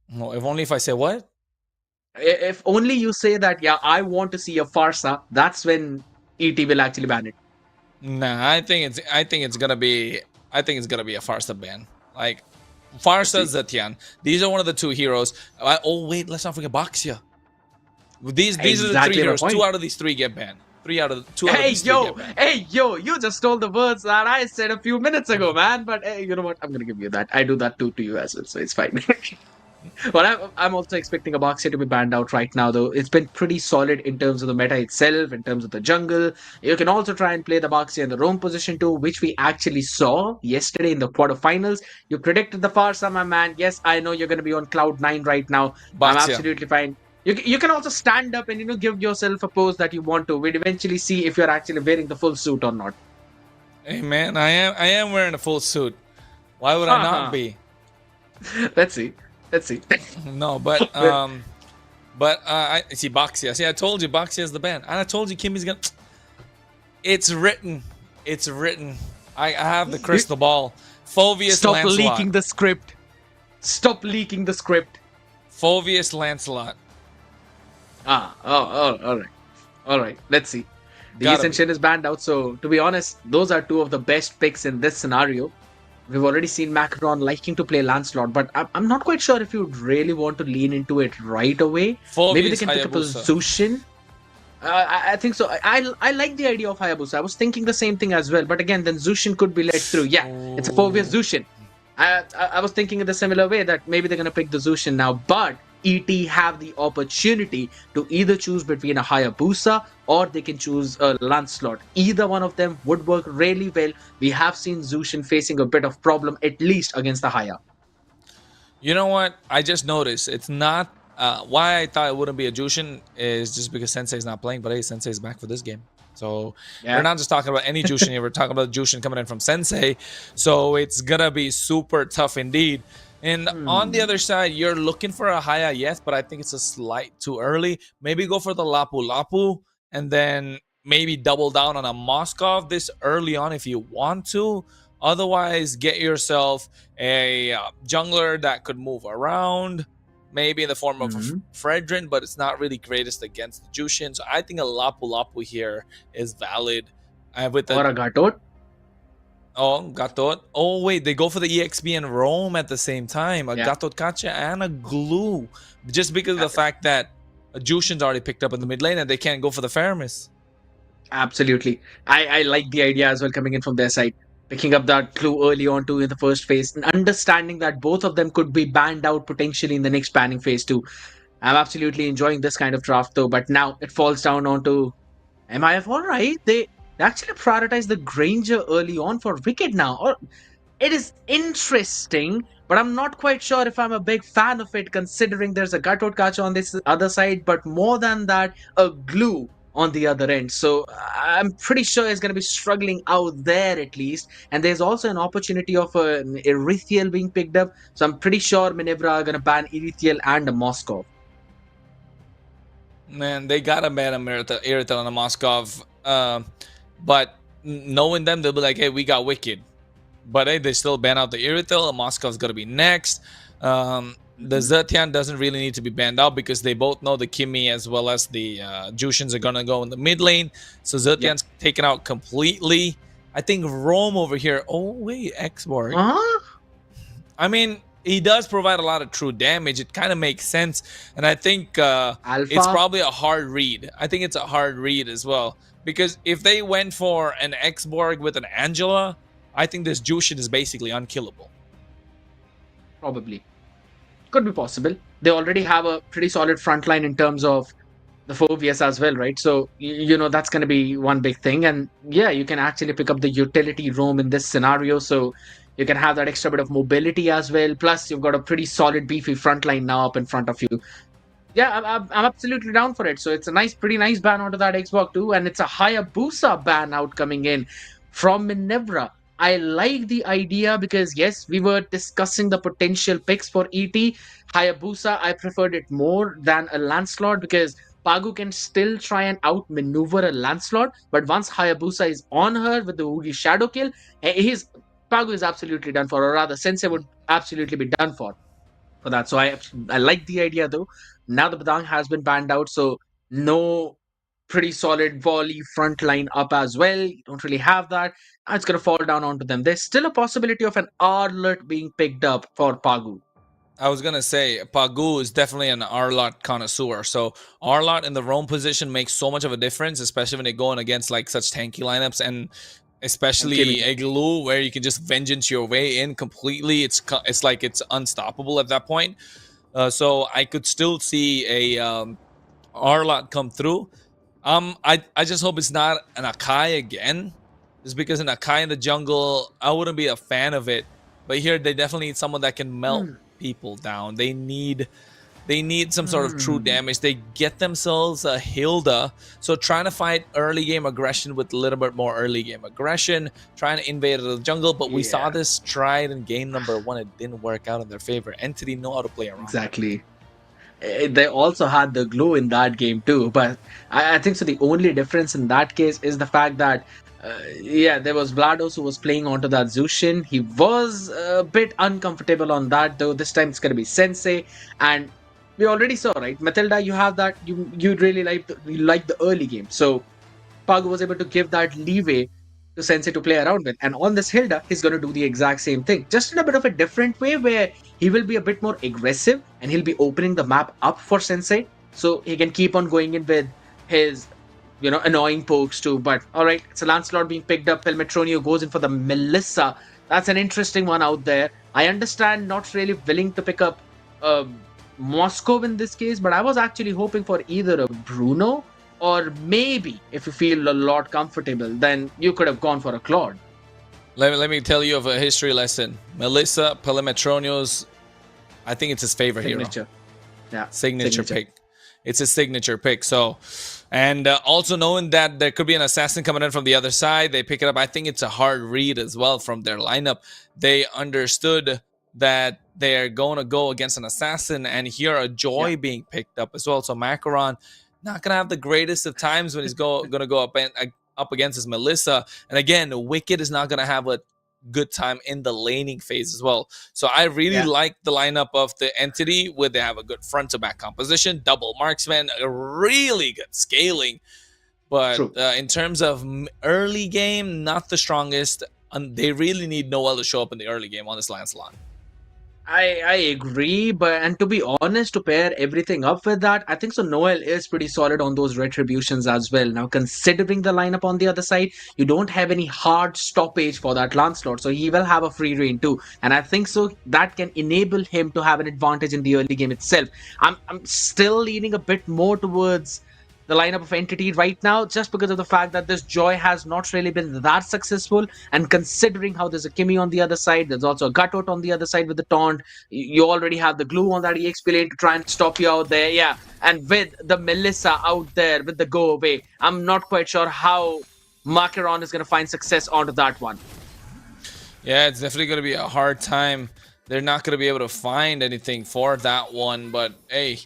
Speaker 9: No, if only if I say what?
Speaker 11: If only you say that, yeah, I want to see a Farsa, that's when ET will actually ban it.
Speaker 9: Nah, I think it's gonna be a Farsa ban. Like Farsa, Zetian. These are one of the 2 heroes. Oh wait, let's not forget Baxia. These are the 3 heroes. 2 out of these 3 get banned. 2 out of these 3 get banned.
Speaker 11: Hey yo, you just stole the words that I said a few minutes ago, man. But hey, you know what? I'm gonna give you that. I do that too to you as well, so it's fine. Well, I'm also expecting a Baxia to be banned out right now, though. It's been pretty solid in terms of the meta itself, in terms of the jungle. You can also try and play the Baxia in the roam position too, which we actually saw yesterday in the quarterfinals. You predicted the Farsa, my man. Yes, I know you're going to be on cloud 9 right now.
Speaker 9: Baxia.
Speaker 11: I'm absolutely fine. You can also stand up and give yourself a pose that you want to. We'd eventually see if you're actually wearing the full suit or not.
Speaker 9: Hey man, I am wearing a full suit. Why would I not be?
Speaker 11: Let's see.
Speaker 9: No, but I see Baxia. See, I told you Baxia is the ban, and I told you Kimmy's gonna. It's written. I have the crystal ball. Phoveus
Speaker 11: Stop
Speaker 9: Lancelot.
Speaker 11: leaking the script. Stop leaking the script.
Speaker 9: Phoveus Lancelot.
Speaker 11: All right. Let's see. The Ascension is banned out, so to be honest, those are 2 of the best picks in this scenario. We've already seen Macron liking to play Lancelot, but I'm not quite sure if you'd really want to lean into it right away. Maybe they can pick up a Zushin. I think so. I like the idea of Hayabusa. I was thinking the same thing as well, but again, then Zushin could be let through. Yeah, it's a Phoveus Zushin. I was thinking in the similar way that maybe they're going to pick the Zushin now, but ET have the opportunity to either choose between a Hayabusa or they can choose a Lancelot. Either one of them would work really well. We have seen Zushin facing a bit of problem, at least against the Haya.
Speaker 9: You know what? I just noticed it's not. Why I thought it wouldn't be a Jushin is just because Sensei's not playing, but hey, Sensei's back for this game. So we're not just talking about any Jushin here. We're talking about Jushin coming in from Sensei. So it's gonna be super tough indeed. And on the other side, you're looking for a Haya, yes, but I think it's a slight too early. Maybe go for the Lapu Lapu and then maybe double down on a Moskov this early on if you want to. Otherwise, get yourself a jungler that could move around, maybe in the form of a Fredrin, but it's not really greatest against the Jushin. So I think a Lapu Lapu here is valid. With
Speaker 11: or a Gatot.
Speaker 9: Oh, Gatot. Oh, wait. They go for the EXP and Rome at the same time. A Gatot Kacha and a Glue. Just because of the fact that a Jushin's already picked up in the mid lane and they can't go for the Faramis.
Speaker 11: Absolutely. I like the idea as well coming in from their side. Picking up that clue early on too in the first phase and understanding that both of them could be banned out potentially in the next banning phase too. I'm absolutely enjoying this kind of draft though, but now it falls down onto MIF. All right, they actually prioritize the Granger early on for Wicked now. It is interesting, but I'm not quite sure if I'm a big fan of it considering there's a Gatot Kacha on this other side, but more than that, a Glue on the other end. So I'm pretty sure it's going to be struggling out there at least. And there's also an opportunity of an Erithiel being picked up. So I'm pretty sure Minevra are going to ban Erithiel and a Moskov.
Speaker 9: Man, they got to ban a Erithiel and a Moskov. But knowing them, they'll be like, hey, we got Wicked. But hey, they still ban out the Erithiel. Moscow's got to be next. The Zetian doesn't really need to be banned out because they both know the Kimmy as well as the Jushins are going to go in the mid lane. So Zetian's taken out completely. I think Rome over here. Oh, wait, Xborg. I mean, he does provide a lot of true damage. It kind of makes sense. And I think it's probably a hard read. I think it's a hard read as well. Because if they went for an Xborg with an Angela, I think this Jushin is basically unkillable.
Speaker 11: Probably. Could be possible. They already have a pretty solid front line in terms of the 4VS as well, right? So, that's going to be one big thing. And yeah, you can actually pick up the utility roam in this scenario. So you can have that extra bit of mobility as well. Plus, you've got a pretty solid, beefy front line now up in front of you. Yeah, I'm absolutely down for it. So it's a pretty nice ban onto that Xbox too, and it's a Hayabusa ban out coming in from Minevra. I like the idea because yes, we were discussing the potential picks for ET. Hayabusa, I preferred it more than a Lancelot because Pagu can still try and outmaneuver a Lancelot, but once Hayabusa is on her with the Oogie Shadow Kill, he's Pagu is absolutely done for, or rather, Sensei would absolutely be done for that. So I like the idea though. Now the Badang has been banned out, so no pretty solid volley front line up as well. You don't really have that. It's gonna fall down onto them. There's still a possibility of an Arlet being picked up for Pagu.
Speaker 9: I was gonna say Pagu is definitely an Arlot connoisseur. So Arlot in the roam position makes so much of a difference, especially when they're going against like such tanky lineups, and especially Igloo, where you can just vengeance your way in completely. It's like it's unstoppable at that point. So I could still see a Arlot come through. I just hope it's not an Akai again, just because an Akai in the jungle, I wouldn't be a fan of it. But here they definitely need someone that can melt people down. They need some sort of true damage. They get themselves a Hilda. So trying to fight early game aggression with a little bit more early game aggression, trying to invade the jungle. But we saw this tried in game number 1. It didn't work out in their favor. Entity know how to play around.
Speaker 11: Exactly. They also had the glue in that game too, but I think so. The only difference in that case is the fact that there was Vlados who was playing onto that Zushin. He was a bit uncomfortable on that though. This time it's going to be Sensei, and we already saw, right, Matilda, you have that, you really like the early game, so Pagu was able to give that leeway to Sensei to play around with. And on this Hilda, he's going to do the exact same thing, just in a bit of a different way where he will be a bit more aggressive and he'll be opening the map up for Sensei. So he can keep on going in with his, annoying pokes too. But all right, it's a Lancelot being picked up. Pelmetronio goes in for the Melissa. That's an interesting one out there. I understand not really willing to pick up Moscow in this case, but I was actually hoping for either a Bruno or maybe, if you feel a lot comfortable, then you could have gone for a Claude.
Speaker 9: Let me tell you of a history lesson. Melissa Pelemetronio's, I think it's his favorite
Speaker 11: signature
Speaker 9: hero.
Speaker 11: Yeah.
Speaker 9: Signature pick. It's his signature pick. So, and also knowing that there could be an assassin coming in from the other side, they pick it up. I think it's a hard read as well from their lineup. They understood that they're going to go against an assassin, and here a Joy being picked up as well. So Macaron not gonna have the greatest of times when he's gonna go up against his Melissa. And again, Wicked is not gonna have a good time in the laning phase as well. So I really like the lineup of the Entity, where they have a good front to back composition, double marksman, a really good scaling. But in terms of early game, not the strongest. They really need Noel to show up in the early game on this Lancelot.
Speaker 11: I agree, and to be honest, to pair everything up with that, I think so Noel is pretty solid on those retributions as well. Now, considering the lineup on the other side, you don't have any hard stoppage for that Lancelot, so he will have a free reign too. And I think so that can enable him to have an advantage in the early game itself. I'm still leaning a bit more towards the lineup of Entity right now, just because of the fact that this Joy has not really been that successful. And considering how there's a Kimi on the other side, there's also a Gutout on the other side with the taunt. You already have the glue on that EXP lane to try and stop you out there. Yeah, and with the Melissa out there with the go away, I'm not quite sure how Macaron is going to find success onto that one.
Speaker 9: Yeah, it's definitely going to be a hard time. They're not going to be able to find anything for that one, but hey,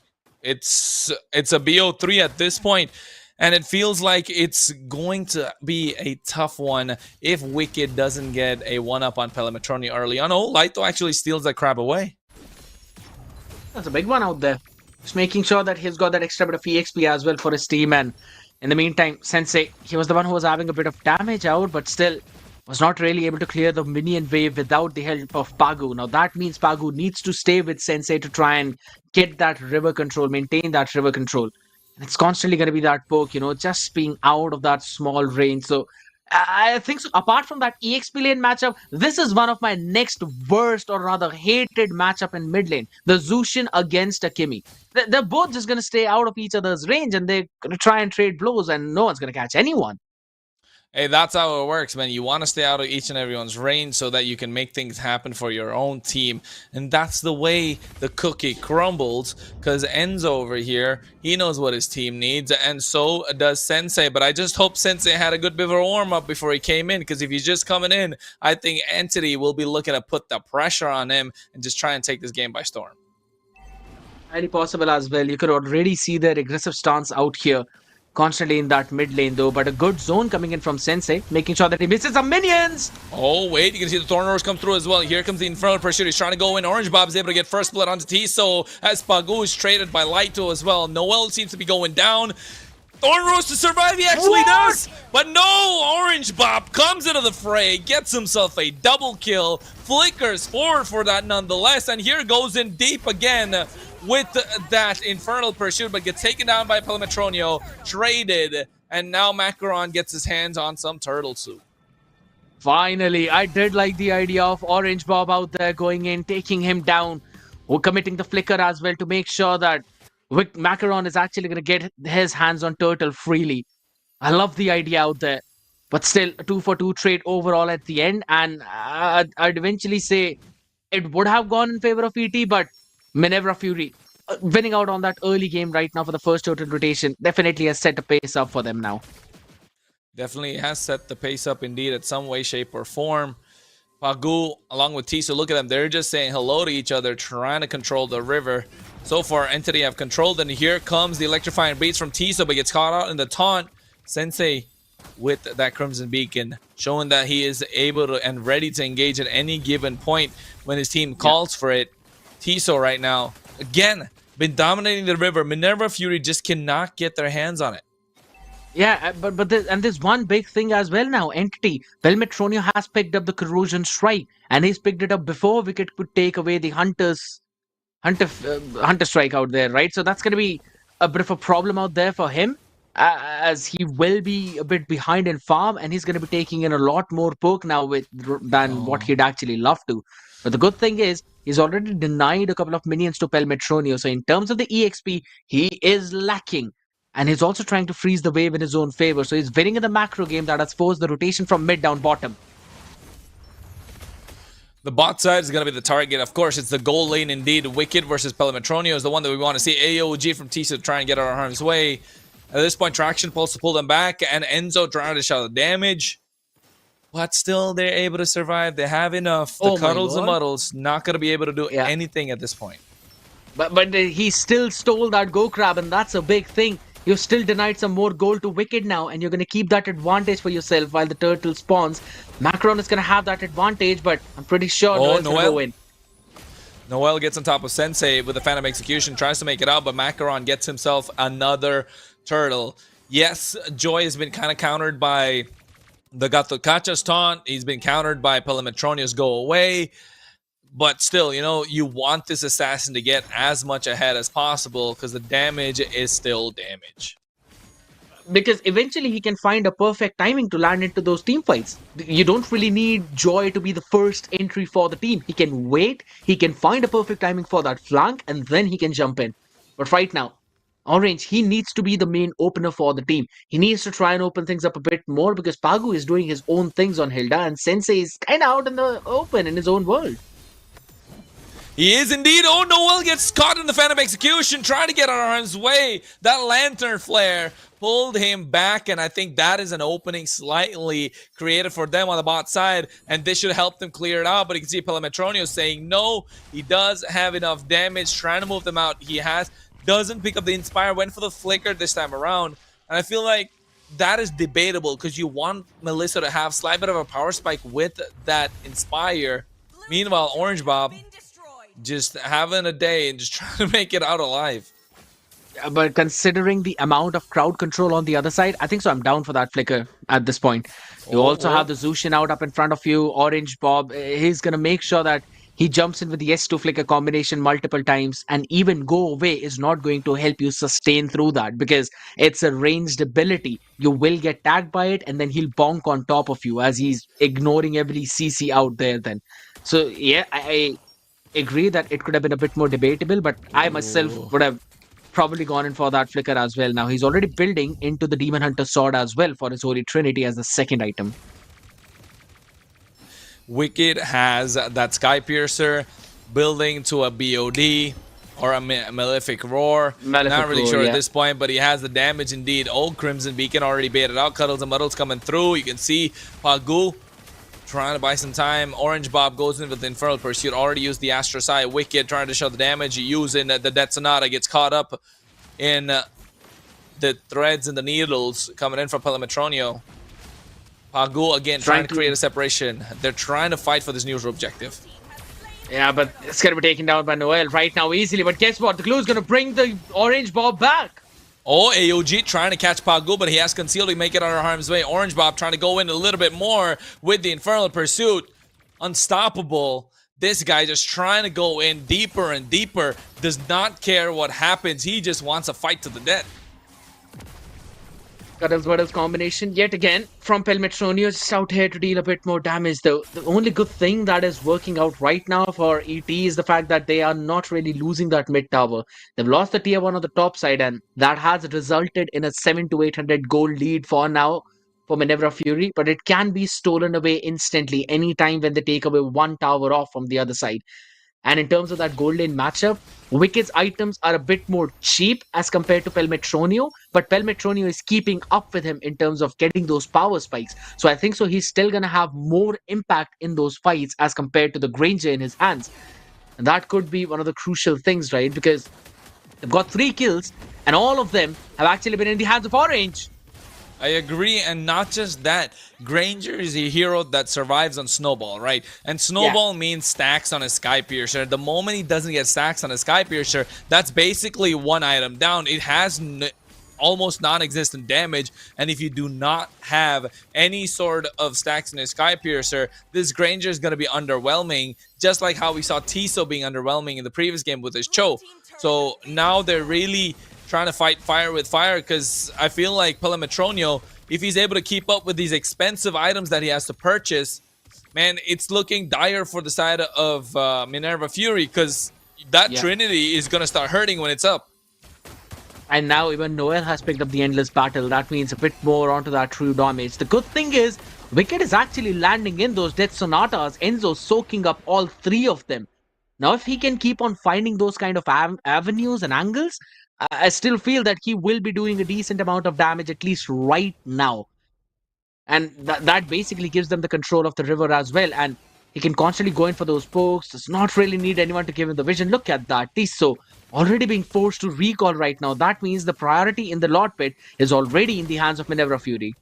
Speaker 9: it's a BO3 at this point, and it feels like it's going to be a tough one if Wicked doesn't get a one-up on Pelemetroni early on. Oh, Laito actually steals that crab away.
Speaker 11: That's a big one out there. Just making sure that he's got that extra bit of EXP as well for his team, and in the meantime, Sensei, he was the one who was having a bit of damage out, but still was not really able to clear the minion wave without the help of Pagu. Now that means Pagu needs to stay with Sensei to try and get that river control, maintain that river control. And it's constantly going to be that poke, just being out of that small range. So I think so. Apart from that EXP lane matchup, this is one of my next worst or rather hated matchup in mid lane. The Zushin against Akimi. They're both just going to stay out of each other's range and they're going to try and trade blows and no one's going to catch anyone.
Speaker 9: Hey, that's how it works, man. You want to stay out of each and everyone's range so that you can make things happen for your own team. And that's the way the cookie crumbles, because Enzo over here, he knows what his team needs, and so does Sensei. But I just hope Sensei had a good bit of a warm-up before he came in, because if he's just coming in, I think Entity will be looking to put the pressure on him and just try and take this game by storm.
Speaker 11: Highly possible as well. You could already see their aggressive stance out here. Constantly in that mid lane though, but a good zone coming in from Sensei, making sure that he misses some minions.
Speaker 9: Oh wait, you can see the Thorn Roars come through as well. Here comes the Infernal Pursuit. He's trying to go in. Orange Bob is able to get first blood onto Tiso as Pagu is traded by Laito as well. Noel seems to be going down. Thorn Roars to survive, he actually does! But no, Orange Bob comes into the fray, gets himself a double kill, flickers forward for that nonetheless, and here goes in deep again with that Infernal Pursuit, but gets taken down by Pelimetronio, traded, and now Macaron gets his hands on some turtle soup.
Speaker 11: Finally, I did like the idea of Orange Bob out there going in, taking him down, or committing the flicker as well to make sure that Macaron is actually going to get his hands on Turtle freely. I love the idea out there. But still, a 2-for-2 trade overall at the end. And I'd eventually say it would have gone in favor of ET, but Minerva Fury winning out on that early game right now for the first Turtle rotation definitely has set a pace up for them now.
Speaker 9: Definitely has set the pace up indeed at some way, shape, or form. Pagu, along with Tiso, look at them. They're just saying hello to each other, trying to control the river. So far, Entity have controlled, and here comes the electrifying beats from Tiso, but gets caught out in the taunt. Sensei with that Crimson Beacon, showing that he is able to and ready to engage at any given point when his team calls for it. Tiso right now, again, been dominating the river. Minerva Fury just cannot get their hands on it.
Speaker 11: Yeah, but there's one big thing as well now. Entity, Pelmetronio has picked up the Corrosion Strike, and he's picked it up before Wicked could take away the Hunter Strike out there, right? So that's going to be a bit of a problem out there for him, as he will be a bit behind in farm, and he's going to be taking in a lot more poke now than what he'd actually love to. But the good thing is, he's already denied a couple of minions to Pelmetronio, so in terms of the EXP, he is lacking. And he's also trying to freeze the wave in his own favor. So he's winning in the macro game that has forced the rotation from mid down bottom.
Speaker 9: The bot side is going to be the target. Of course, it's the goal lane indeed. Wicked versus Pelimetronio is the one that we want to see. AOG from Tisa to try and get out of harm's way. At this point, Traction Pulse to pull them back. And Enzo trying to shout the damage. But still, they're able to survive. They have enough. The Cuddles and Muddles not going to be able to do anything at this point.
Speaker 11: But he still stole that Go Crab, and that's a big thing. You've still denied some more gold to Wicked now, and you're going to keep that advantage for yourself while the turtle spawns. Macron is going to have that advantage, but I'm pretty sure Noel's going to go in.
Speaker 9: Noel gets on top of Sensei with the Phantom Execution, tries to make it out, but Macaron gets himself another turtle. Yes, Joy has been kind of countered by the Gatokacha's taunt. He's been countered by Pelimetronio's Go Away. But still, you know, you want this assassin to get as much ahead as possible because the damage is still damage.
Speaker 11: Because eventually he can find a perfect timing to land into those team fights. You don't really need Joy to be the first entry for the team. He can wait, he can find a perfect timing for that flank, and then he can jump in. But right now, Orange, he needs to be the main opener for the team. He needs to try and open things up a bit more because Pagu is doing his own things on Hilda, and Sensei is kind of out in the open in his own world.
Speaker 9: He is indeed. Oh, Noel gets caught in the Phantom Execution, trying to get out of his way. That Lantern Flare pulled him back, and I think that is an opening slightly created for them on the bot side, and this should help them clear it out. But you can see Pelimetronio saying no. He does have enough damage, trying to move them out. He doesn't pick up the Inspire, went for the Flicker this time around, and I feel like that is debatable because you want Melissa to have slight bit of a power spike with that Inspire. Meanwhile, Orange Bob just having a day and just trying to make it out alive.
Speaker 11: But considering the amount of crowd control on the other side, I think so. I'm down for that flicker at this point. You also have the Zushin out up in front of you. Orange Bob, he's going to make sure that He jumps in with the S2 flicker combination multiple times, and even go away is not going to help you sustain through that because it's a ranged ability. You will get tagged by it, and then he'll bonk on top of you as he's ignoring every CC out there then. So yeah, I agree that it could have been a bit more debatable, but I myself
Speaker 9: Ooh.
Speaker 11: would have probably gone in for that flicker as well. Now he's already building into the Demon Hunter sword as well for his Holy Trinity as the second item.
Speaker 9: Wicked has that Sky Piercer building to a BOD or a Malefic Roar. Not really sure at this point, but he has the damage indeed. Old Crimson Beacon already baited out. Cuddles and Muddles coming through. You can see Pagu trying to buy some time. Orange Bob goes in with the Infernal Pursuit. Already used the Astro Sai. Wicked trying to show the damage. Using the Death Sonata. Gets caught up in the threads and the needles coming in from Pelemetronio. Pagu again trying to create a separation. They're trying to fight for this neutral objective.
Speaker 11: Yeah, but it's going to be taken down by Noel right now easily. But guess what? The glue is going to bring the Orange Bob back.
Speaker 9: Oh, AOG trying to catch Pagu, but he has concealed to make it out of harm's way. Orange Bob trying to go in a little bit more with the Infernal Pursuit. Unstoppable. This guy just trying to go in deeper and deeper. Does not care what happens. He just wants a fight to the death.
Speaker 11: Cuddles combination yet again from Pelemetronio, just out here to deal a bit more damage though. The only good thing that is working out right now for ET is the fact that they are not really losing that mid tower. They've lost the tier 1 on the top side, and that has resulted in a 700 to 800 gold lead for now for Minerva Fury, but it can be stolen away instantly anytime when they take away one tower off from the other side. And in terms of that gold lane matchup, Wicked's items are a bit more cheap as compared to Pelemetronio, but Pelemetronio is keeping up with him in terms of getting those power spikes. So I think so he's still going to have more impact in those fights as compared to the Granger in his hands. And that could be one of the crucial things, right? Because they've got 3 kills, and all of them have actually been in the hands of Orange.
Speaker 9: I agree, and not just that. Granger is a hero that survives on Snowball, right? And Snowball means stacks on a Sky Piercer. The moment he doesn't get stacks on a Sky Piercer, that's basically one item down. It has almost non-existent damage, and if you do not have any sort of stacks in a Sky Piercer, this Granger is going to be underwhelming, just like how we saw Tiso being underwhelming in the previous game with his Cho. So now they're really trying to fight fire with fire, because I feel like Pelemetronio, if he's able to keep up with these expensive items that he has to purchase, man, it's looking dire for the side of Minerva Fury, because that Trinity is going to start hurting when it's up.
Speaker 11: And now even Noel has picked up the Endless Battle. That means a bit more onto that true damage. The good thing is, Wicked is actually landing in those Death Sonatas. Enzo soaking up all 3 of them. Now, if he can keep on finding those kind of avenues and angles, I still feel that he will be doing a decent amount of damage, at least right now. And that basically gives them the control of the river as well. And he can constantly go in for those pokes. Does not really need anyone to give him the vision. Look at that. Tiso already being forced to recall right now. That means the priority in the Lord Pit is already in the hands of Minerva Fury.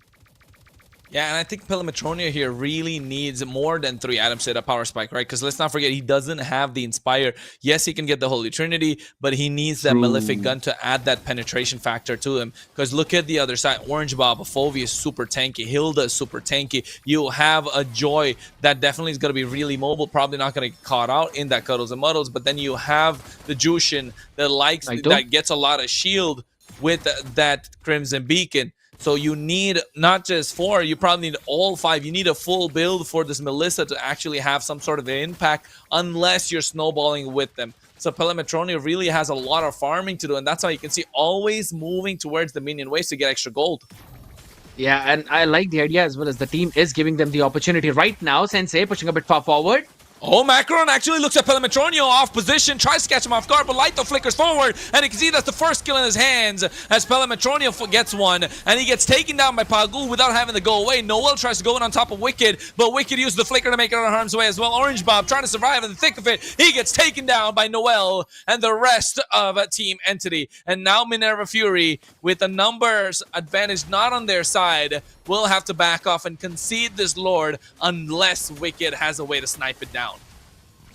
Speaker 9: Yeah, and I think Pelemetronio here really needs more than 3 items to hit a power spike, right? Because let's not forget, he doesn't have the Inspire. Yes, he can get the Holy Trinity, but he needs that Malefic Gun to add that penetration factor to him. Because look at the other side. Orange Bob, Fovey is super tanky. Hilda is super tanky. You have a Joy that definitely is going to be really mobile, probably not going to get caught out in that Cuddles and Muddles. But then you have the Jushin that gets a lot of shield with that Crimson Beacon. So you need not just 4, you probably need all 5. You need a full build for this Melissa to actually have some sort of impact, unless you're snowballing with them. So Pelemetronio really has a lot of farming to do, and that's how you can see always moving towards the minion waves to get extra gold.
Speaker 11: Yeah, and I like the idea as well as the team is giving them the opportunity right now. Sensei pushing a bit far forward.
Speaker 9: Oh, Macron actually looks at Pelemetronio off position, tries to catch him off guard, but Lito flickers forward, and you can see that's the first kill in his hands as Pelemetronio gets one, and he gets taken down by Pagu without having to go away. Noel tries to go in on top of Wicked, but Wicked uses the flicker to make it out of harm's way as well. Orange Bob trying to survive in the thick of it. He gets taken down by Noel and the rest of Team Entity. And now Minerva Fury, with the numbers advantage not on their side, will have to back off and concede this Lord unless Wicked has a way to snipe it down.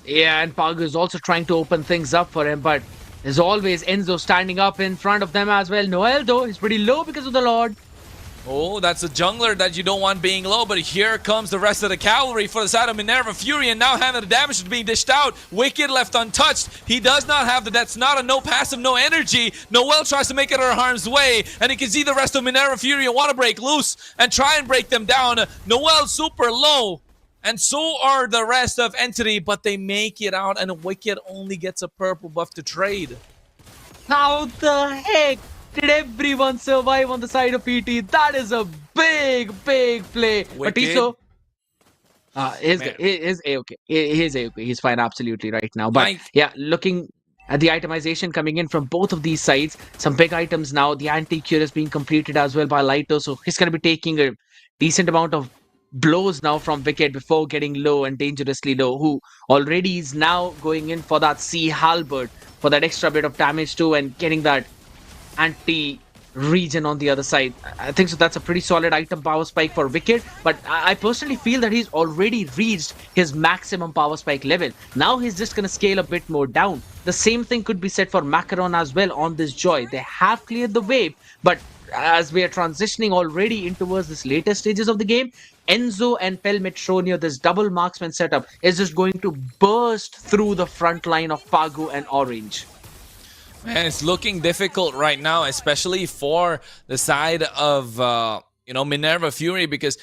Speaker 11: Yeah, and Pagu is also trying to open things up for him, but there's always Enzo standing up in front of them as well. Noel, though, is pretty low because of the Lord.
Speaker 9: Oh, that's a jungler that you don't want being low, but here comes the rest of the cavalry for the side of Minerva Fury, and now having the damage is being dished out. Wicked left untouched. He does not have the, that's not a no passive, no energy. Noel tries to make it out of harm's way, and you can see the rest of Minerva Fury want to break loose and try and break them down. Noel super low, and so are the rest of Entity, but they make it out, and Wicked only gets a purple buff to trade.
Speaker 11: How the heck did everyone survive on the side of ET? That is a big play. But Tiso, his A-okay. His A-okay. He's fine, absolutely right now. But yeah, looking at the itemization coming in from both of these sides, some big items now. The anti-cure is being completed as well by Lito, so he's going to be taking a decent amount of blows now from Wicked before getting low and dangerously low, who already is now going in for that Sea Halberd for that extra bit of damage too, and getting that anti-regen on the other side. I think so that's a pretty solid item power spike for Wicked, but I personally feel that he's already reached his maximum power spike level. Now he's just going to scale a bit more down. The same thing could be said for Macaron as well on this Joy. They have cleared the wave, but as we are transitioning already in towards this later stages of the game, Enzo and Pel Metronio, this double marksman setup, is just going to burst through the front line of Pagu and Orange.
Speaker 9: Man, it's looking difficult right now, especially for the side of Minerva Fury, because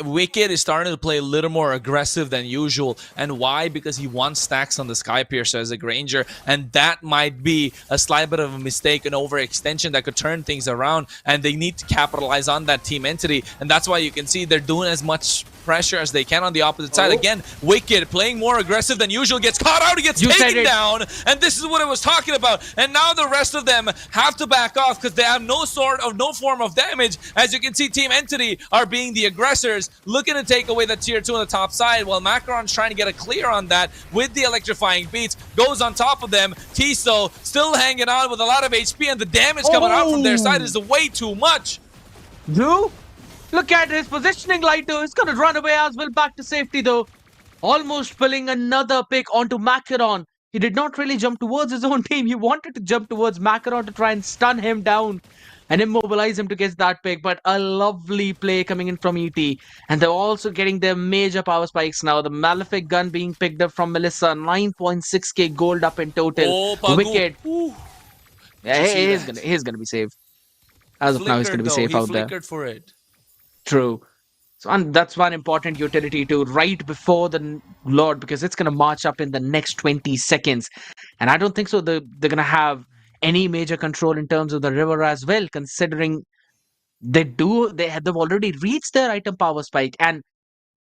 Speaker 9: Wicked is starting to play a little more aggressive than usual. And why? Because he wants stacks on the Skypiercer as a Granger, and that might be a slight bit of a mistake, an overextension that could turn things around, and they need to capitalize on that team entity. And that's why you can see they're doing as much pressure as they can on the opposite side. Again, Wicked playing more aggressive than usual, gets caught out, he gets taken down, and this is what I was talking about. And now the rest of them have to back off because they have no form of damage. As you can see, Team Entity are being the aggressors, looking to take away the tier 2 on the top side, while Macaron's trying to get a clear on that with the electrifying beats, goes on top of them. Tiso still hanging on with a lot of HP, and the damage coming out from their side is way too much.
Speaker 11: Look at his positioning, Lito. He's going to run away as well back to safety, though. Almost pulling another pick onto Macaron. He did not really jump towards his own team. He wanted to jump towards Macaron to try and stun him down and immobilize him to get that pick. But a lovely play coming in from ET. And they're also getting their major power spikes now. The Malefic gun being picked up from Melissa. 9.6k gold up in total. Wicked. Yeah, he's gonna be safe. As of now, he's gonna be safe out there.
Speaker 9: Flickered for it.
Speaker 11: True. So, and that's one important utility too, right before the Lord, because it's going to march up in the next 20 seconds. And I don't think so they're going to have any major control in terms of the river as well, considering they've already reached their item power spike. And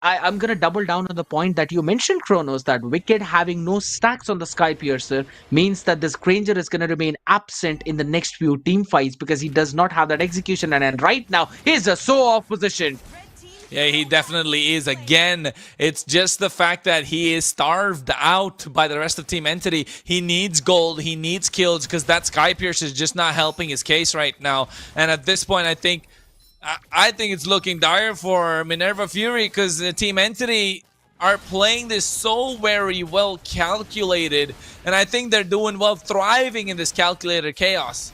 Speaker 11: I'm going to double down on the point that you mentioned, Kronos, that Wicked having no stacks on the Skypiercer means that this Granger is going to remain absent in the next few team fights because he does not have that execution. And right now, he's just so off position.
Speaker 9: Yeah, he definitely is. Again, it's just the fact that he is starved out by the rest of Team Entity. He needs gold, he needs kills, because that Skypiercer is just not helping his case right now. And at this point, I think it's looking dire for Minerva Fury, because the Team Entity are playing this so very well calculated, and I think they're doing well, thriving in this calculated chaos.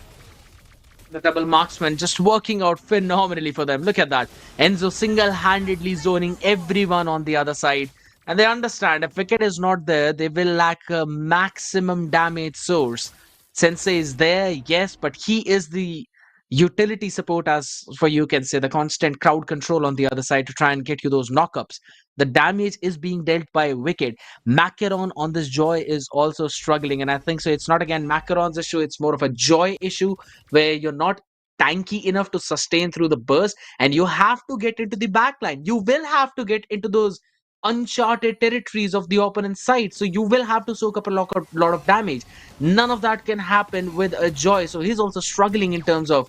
Speaker 11: The double marksman just working out phenomenally for them. Look at that. Enzo single-handedly zoning everyone on the other side. And they understand if Wicked is not there, they will lack a maximum damage source. Sensei is there, yes, but he is the utility support, as for you can say, the constant crowd control on the other side to try and get you those knockups. The damage is being dealt by Wicked. Macaron on this Joy is also struggling, and I think so it's not again Macaron's issue, it's more of a Joy issue where you're not tanky enough to sustain through the burst, and you have to get into the backline. You will have to get into those uncharted territories of the opponent's side, so you will have to soak up a lot of damage. None of that can happen with a Joy, so he's also struggling in terms of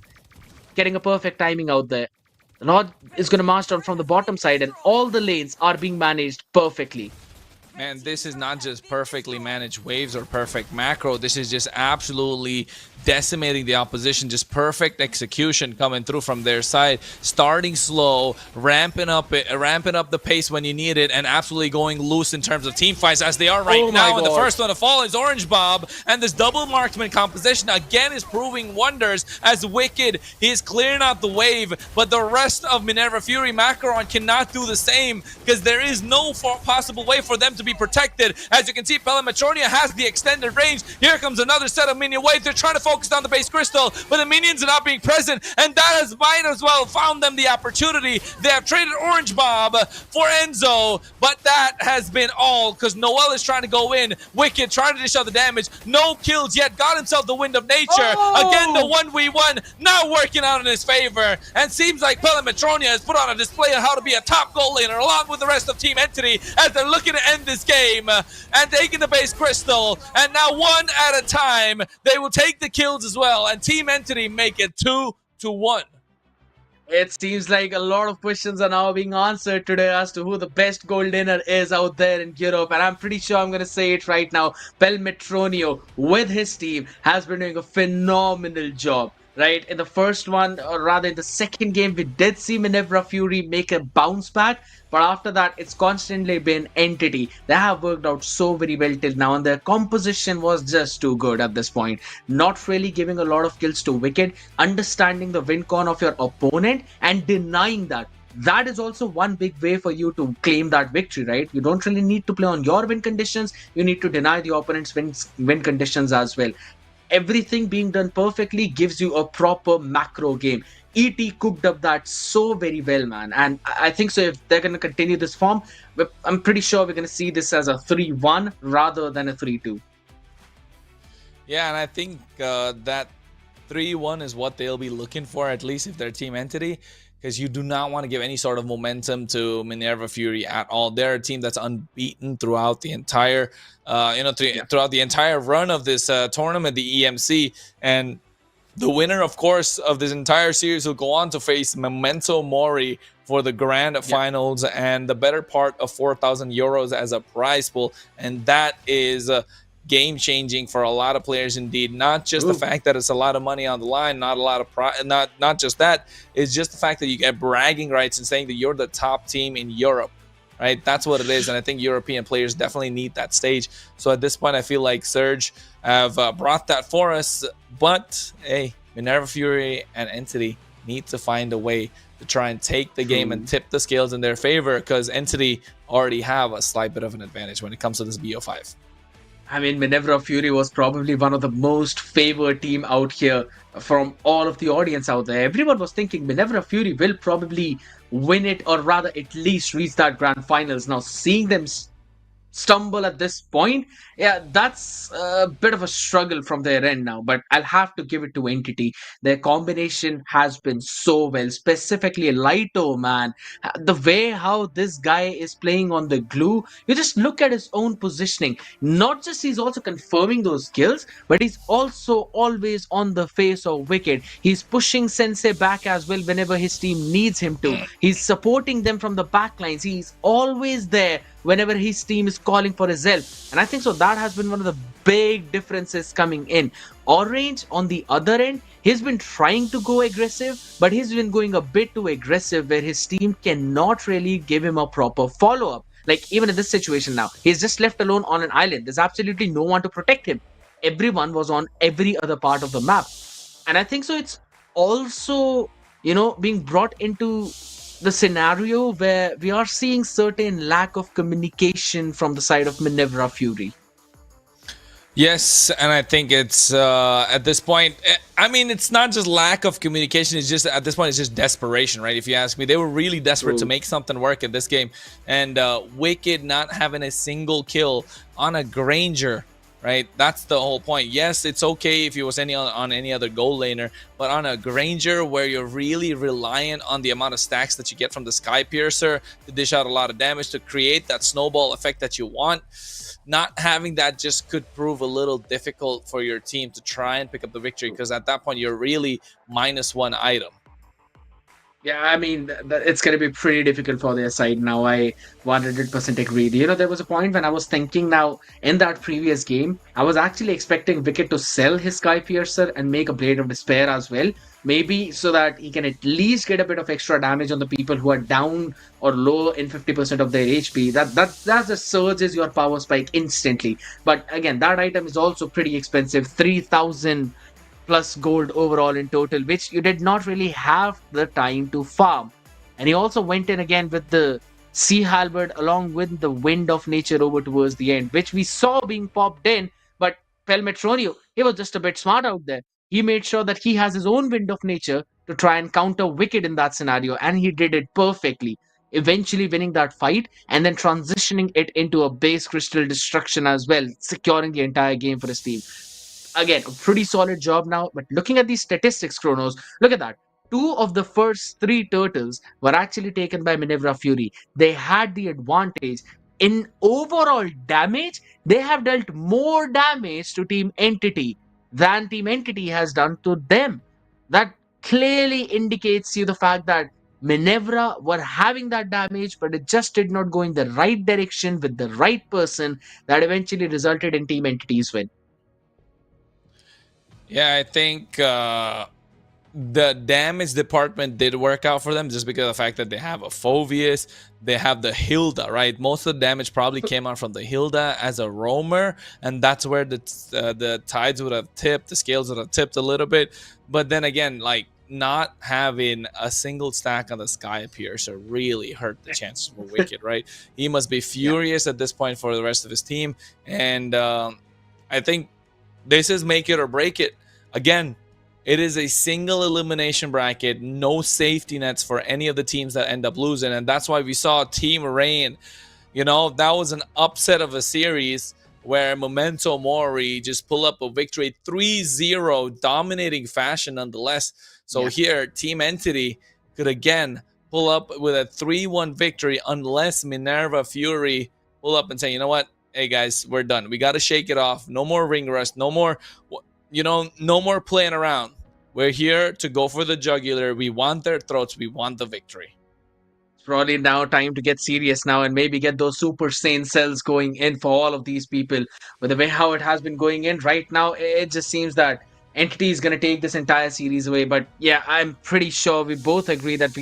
Speaker 11: getting a perfect timing out there. Lord is going to march down from the bottom side, and all the lanes are being managed perfectly.
Speaker 9: Man, this is not just perfectly managed waves or perfect macro. This is just absolutely decimating the opposition. Just perfect execution coming through from their side. Starting slow, ramping up the pace when you need it, and absolutely going loose in terms of team fights as they are right now. And the first one to fall is Orange Bob, and this double marksman composition again is proving wonders as Wicked is clearing out the wave, but the rest of Minerva Fury Macaron cannot do the same because there is no possible way for them to be protected. As you can see, Pelamatronia has the extended range. Here comes another set of minion waves. They're trying to focus on the base crystal, but the minions are not being present, and that has might as well found them the opportunity. They have traded Orange Bob for Enzo, but that has been all because Noel is trying to go in. Wicked trying to dish out the damage. No kills yet. Got himself the Wind of Nature. Again, the 1v1 not working out in his favor, and seems like Pelamatronia has put on a display of how to be a top goal laner along with the rest of Team Entity as they're looking to end this game and taking the base crystal, and now one at a time they will take the kills as well, and Team Entity make it 2-1.
Speaker 11: It seems like a lot of questions are now being answered today as to who the best gold dinner is out there in Europe. And I'm pretty sure I'm going to say it right now. Pelmetronio, with his team, has been doing a phenomenal job. Right? In the first one, or rather in the second game, we did see Minerva Fury make a bounce back. But after that, it's constantly been Entity. They have worked out so very well till now, and their composition was just too good at this point. Not really giving a lot of kills to Wicked, understanding the win con of your opponent, and denying that. That is also one big way for you to claim that victory, right? You don't really need to play on your win conditions. You need to deny the opponent's win conditions as well. Everything being done perfectly gives you a proper macro game. ET cooked up that so very well, man. And I think so if they're going to continue this form, I'm pretty sure we're going to see this as a 3-1 rather than a 3-2.
Speaker 9: Yeah, and I think that 3-1 is what they'll be looking for, at least if they're Team Entity, because you do not want to give any sort of momentum to Minerva Fury at all. They're a team that's unbeaten throughout the entire, throughout the entire run of this tournament, the EMC, and the winner, of course, of this entire series will go on to face Momento Mori for the grand finals and the better part of 4,000 euros as a prize pool, and that is game-changing for a lot of players indeed. Not just the fact that it's a lot of money on the line, not a lot of not just that. It's just the fact that you get bragging rights and saying that you're the top team in Europe, right? That's what it is, and I think European players definitely need that stage. So at this point, I feel like Surge have brought that for us, but hey, Minerva Fury and Entity need to find a way to try and take the game and tip the scales in their favor, because Entity already have a slight bit of an advantage when it comes to this BO5.
Speaker 11: I mean, Minerva Fury was probably one of the most favored team out here from all of the audience out there. Everyone was thinking Minerva Fury will probably win it, or rather at least reach that grand finals. Now, seeing them stumble at this point, yeah, that's a bit of a struggle from their end now, but I'll have to give it to Entity. Their combination has been so well, specifically Lito, man. The way how this guy is playing on the glue, you just look at his own positioning. Not just he's also confirming those kills, but he's also always on the face of Wicked. He's pushing Sensei back as well whenever his team needs him to. He's supporting them from the backlines. He's always there whenever his team is calling for his help. And I think so that has been one of the big differences coming in. Orange, on the other end, he's been trying to go aggressive, but he's been going a bit too aggressive where his team cannot really give him a proper follow-up. Like even in this situation now, he's just left alone on an island. There's absolutely no one to protect him. Everyone was on every other part of the map. And I think so it's also, being brought into the scenario where we are seeing certain lack of communication from the side of Minerva Fury.
Speaker 9: Yes, and I think it's at this point, I mean, it's not just lack of communication, it's just at this point, it's just desperation, right? If you ask me, they were really desperate to make something work in this game. And Wicked not having a single kill on a Granger, right? That's the whole point. Yes, it's okay if it was on any other goal laner, but on a Granger where you're really reliant on the amount of stacks that you get from the Sky Piercer to dish out a lot of damage to create that snowball effect that you want, not having that just could prove a little difficult for your team to try and pick up the victory, because at that point you're really -1 item.
Speaker 11: Yeah, I mean, it's going to be pretty difficult for their side now. I 100% agree. There was a point when I was thinking now in that previous game, I was actually expecting Wicket to sell his Sky Piercer and make a Blade of Despair as well. Maybe so that he can at least get a bit of extra damage on the people who are down or low in 50% of their HP. That just surges your power spike instantly. But again, that item is also pretty expensive, 3,000 plus gold overall in total, which you did not really have the time to farm. And he also went in again with the Sea Halberd along with the Wind of Nature over towards the end, which we saw being popped in. But Pelmetronio, he was just a bit smart out there. He made sure that he has his own Wind of Nature to try and counter Wicked in that scenario, and he did it perfectly. Eventually winning that fight and then transitioning it into a base crystal destruction as well, securing the entire game for his team. Again, a pretty solid job now. But looking at these statistics, Chronos, look at that. Two of the first three turtles were actually taken by Minerva Fury. They had the advantage. In overall damage, they have dealt more damage to Team Entity than Team Entity has done to them. That clearly indicates you the fact that Minerva were having that damage, but it just did not go in the right direction with the right person that eventually resulted in Team Entity's win.
Speaker 9: Yeah, I think the damage department did work out for them just because of the fact that they have a Phoveus, they have the Hilda, right? Most of the damage probably came out from the Hilda as a roamer, and that's where the tides would have tipped, the scales would have tipped a little bit. But then again, like not having a single stack on the Sky Piercer really hurt the chances for Wicked, right? He must be furious at this point for the rest of his team, and I think this is make it or break it. Again, it is a single elimination bracket, no safety nets for any of the teams that end up losing. And that's why we saw Team Rain. That was an upset of a series where Momento Mori just pull up a victory 3-0, dominating fashion nonetheless. So here, Team Entity could again pull up with a 3-1 victory unless Minerva Fury pull up and say, you know what? Hey guys, we're done. We got to shake it off. No more ring rust. No more, no more playing around. We're here to go for the jugular. We want their throats. We want the victory.
Speaker 11: It's probably now time to get serious now and maybe get those super sane cells going in for all of these people. With the way how it has been going in right now, it just seems that Entity is going to take this entire series away. But yeah, I'm pretty sure we both agree that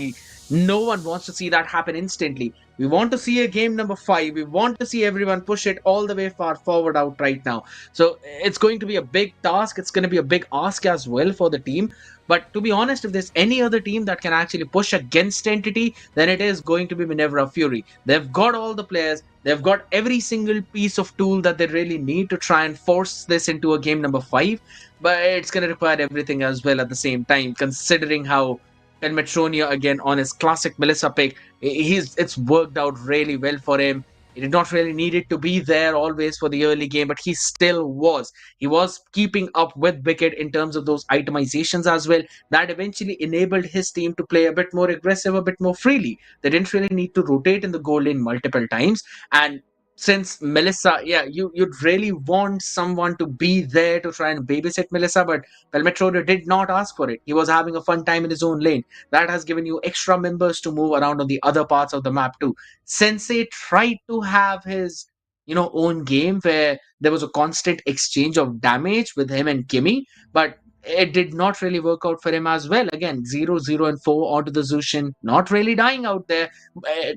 Speaker 11: no one wants to see that happen instantly. We want to see a game number 5. We want to see everyone push it all the way far forward out right now. So it's going to be a big task. It's going to be a big ask as well for the team. But to be honest, if there's any other team that can actually push against Entity, then it is going to be Minerva Fury. They've got all the players, they've got every single piece of tool that they really need to try and force this into a game number 5. But it's going to require everything as well at the same time, considering how Metronia again on his classic Melissa pick, it's worked out really well for him. He did not really need it to be there always for the early game, but he still was. He was keeping up with Wicket in terms of those itemizations as well. That eventually enabled his team to play a bit more aggressive, a bit more freely. They didn't really need to rotate in the goal lane multiple times. And since Melissa, you'd really want someone to be there to try and babysit Melissa, but Pelmetrodo did not ask for it. He was having a fun time in his own lane. That has given you extra members to move around on the other parts of the map too. Sensei tried to have his own game where there was a constant exchange of damage with him and Kimmy, but it did not really work out for him as well. Again, 0, 0, and 4 onto the Zushin, not really dying out there,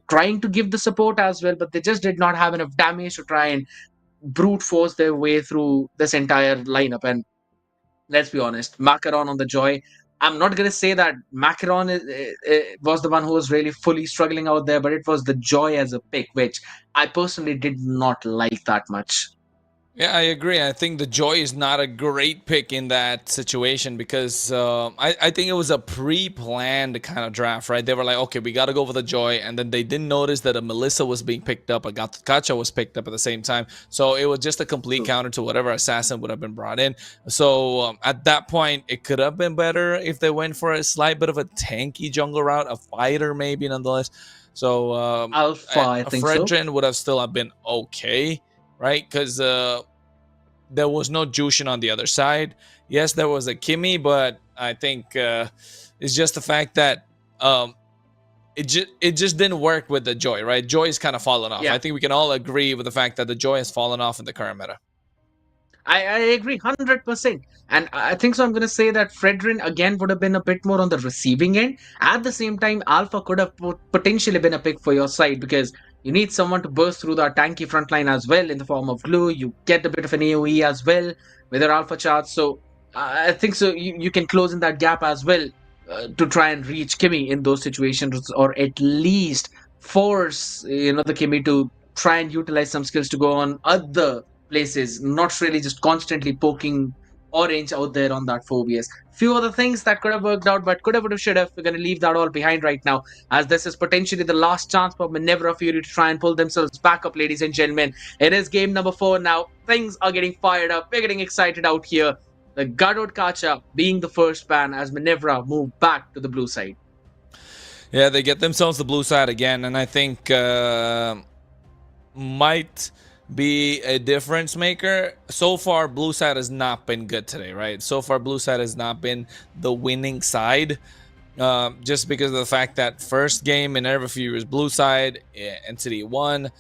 Speaker 11: trying to give the support as well, but they just did not have enough damage to try and brute force their way through this entire lineup. And let's be honest, Macaron on the Joy. I'm not going to say that Macaron was the one who was really fully struggling out there, but it was the Joy as a pick, which I personally did not like that much.
Speaker 9: Yeah, I agree. I think the Joy is not a great pick in that situation because I think it was a pre-planned kind of draft, right? They were like, okay, we got to go for the Joy. And then they didn't notice that a Melissa was being picked up. A Gacha was picked up at the same time. So it was just a complete counter to whatever assassin would have been brought in. So at that point, it could have been better if they went for a slight bit of a tanky jungle route, a fighter maybe nonetheless. So
Speaker 11: Alpha, I think
Speaker 9: Fredrin
Speaker 11: so.
Speaker 9: would have still have been okay, right? Because there was no Jushin on the other side. Yes, there was a Kimmy, but I think it's just the fact that it just didn't work with the Joy, right? Joy's kind of fallen off.
Speaker 11: Yeah.
Speaker 9: I think we can all agree with the fact that the Joy has fallen off in the current meta.
Speaker 11: I agree 100%. And I think so. I'm going to say that Fredrin again would have been a bit more on the receiving end. At the same time, Alpha could have potentially been a pick for your side because you need someone to burst through that tanky front line as well in the form of glue. You get a bit of an AoE as well with your Alpha charge. So I think so. You can close in that gap as well to try and reach Kimmy in those situations, or at least force the Kimmy to try and utilize some skills to go on other places, not really just constantly poking orange out there on that Phobius. Few other things that could have worked out, but could have, would have, should have. We're going to leave that all behind right now, as this is potentially the last chance for Minerva Fury to try and pull themselves back up, ladies and gentlemen. It is game number 4 now. Things are getting fired up. We're getting excited out here. The Gadot Kacha being the first ban as Minerva move back to the blue side.
Speaker 9: Yeah, they get themselves the blue side again, and I think might be a difference maker. So far, blue side has not been good today, right? So far, blue side has not been the winning side, just because of the fact that first game Minerva Fury was blue side, Entity won.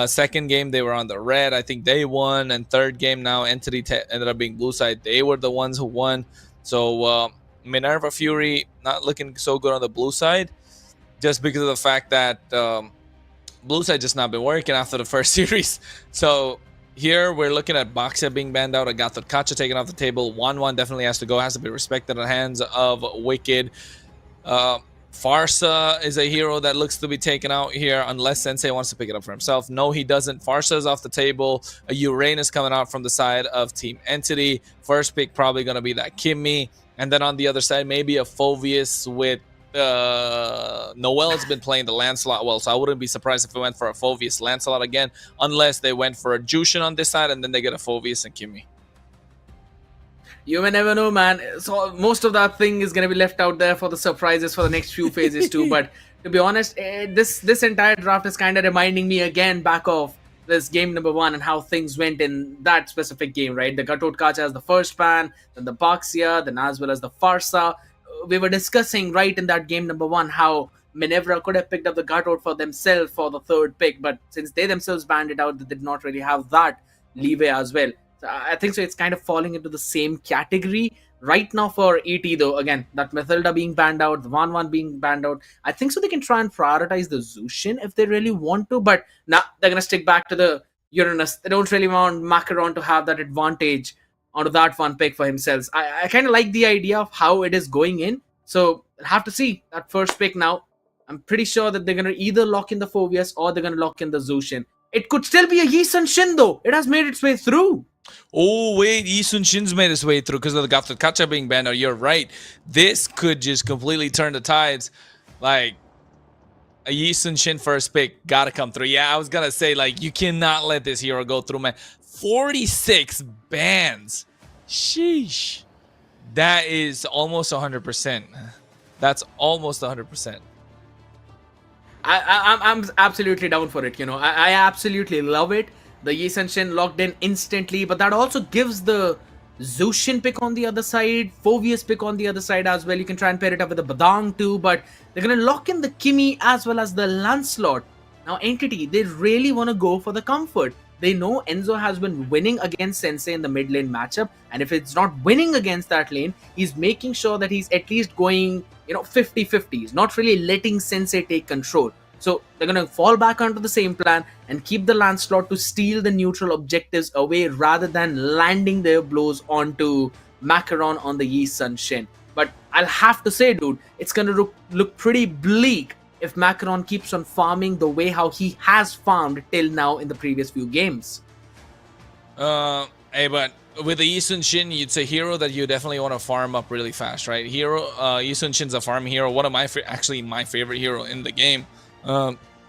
Speaker 9: Second game they were on the red, I think they won, and third game now Entity ended up being blue side. They were the ones who won. So Minerva Fury not looking so good on the blue side, just because of the fact that blue side just not been working after the first series. So here we're looking at Boxia being banned out, Agathot Kacha taken off the table. 1-1 definitely has to go, has to be respected at the hands of Wicked. Farsa is a hero that looks to be taken out here unless Sensei wants to pick it up for himself. No, he doesn't. Farsa is off the table. A Uranus coming out from the side of Team Entity. First pick probably going to be that Kimmy. And then on the other side, maybe a Phovius with Noel's been playing the Lancelot well, so I wouldn't be surprised if it went for a Phovius Lancelot again, unless they went for a Jushin on this side and then they get a Phovius and Kimmy.
Speaker 11: You may never know, man. So most of that thing is going to be left out there for the surprises for the next few phases too. But to be honest, this entire draft is kind of reminding me again back of this game number 1 and how things went in that specific game, right? The Gadot Kacha as the first ban, then the Boxia, then as well as the Farsa. We were discussing right in that game number 1 how Minerva could have picked up the Gadot for themselves for the third pick, but since they themselves banned it out, they did not really have that leeway as well. So I think so it's kind of falling into the same category right now for ET though. Again, that Mathilda being banned out, the 1-1 being banned out. I think so they can try and prioritize the Zushin if they really want to, but nah, they're going to stick back to the Uranus. They don't really want Macaron to have that advantage onto that one pick for himself. I kind of like the idea of how it is going in. So I'll have to see that first pick now. I'm pretty sure that they're going to either lock in the Phobius or they're going to lock in the Zushin. It could still be a Yi Sun Shin though. It has made its way through.
Speaker 9: Oh, wait, Yi Sun Shin's made his way through because of the Gadot Kacha being banned out. You're right. This could just completely turn the tides. Like, a Yi Sun Shin first pick, gotta come through. Yeah, I was gonna say, like, you cannot let this hero go through, man. 46 bans. Sheesh. That is almost 100%. That's almost 100%.
Speaker 11: I'm absolutely down for it. I absolutely love it. The Yi Sun Shin locked in instantly, but that also gives the Zushin pick on the other side, Phovius pick on the other side as well. You can try and pair it up with the Badang too, but they're going to lock in the Kimmy as well as the Lancelot. Now, Entity, they really want to go for the comfort. They know Enzo has been winning against Sensei in the mid lane matchup, and if it's not winning against that lane, he's making sure that he's at least going, 50-50s, not really letting Sensei take control. So they're going to fall back onto the same plan and keep the Lancelot to steal the neutral objectives away rather than landing their blows onto Macaron on the Yi Sun Shin. But I'll have to say, dude, it's going to look pretty bleak if Macaron keeps on farming the way how he has farmed till now in the previous few games.
Speaker 9: Hey, but with the Yi Sun Shin, it's a hero that you definitely want to farm up really fast, right? Yi Sun Shin's a farm hero. One of my favorite hero in the game.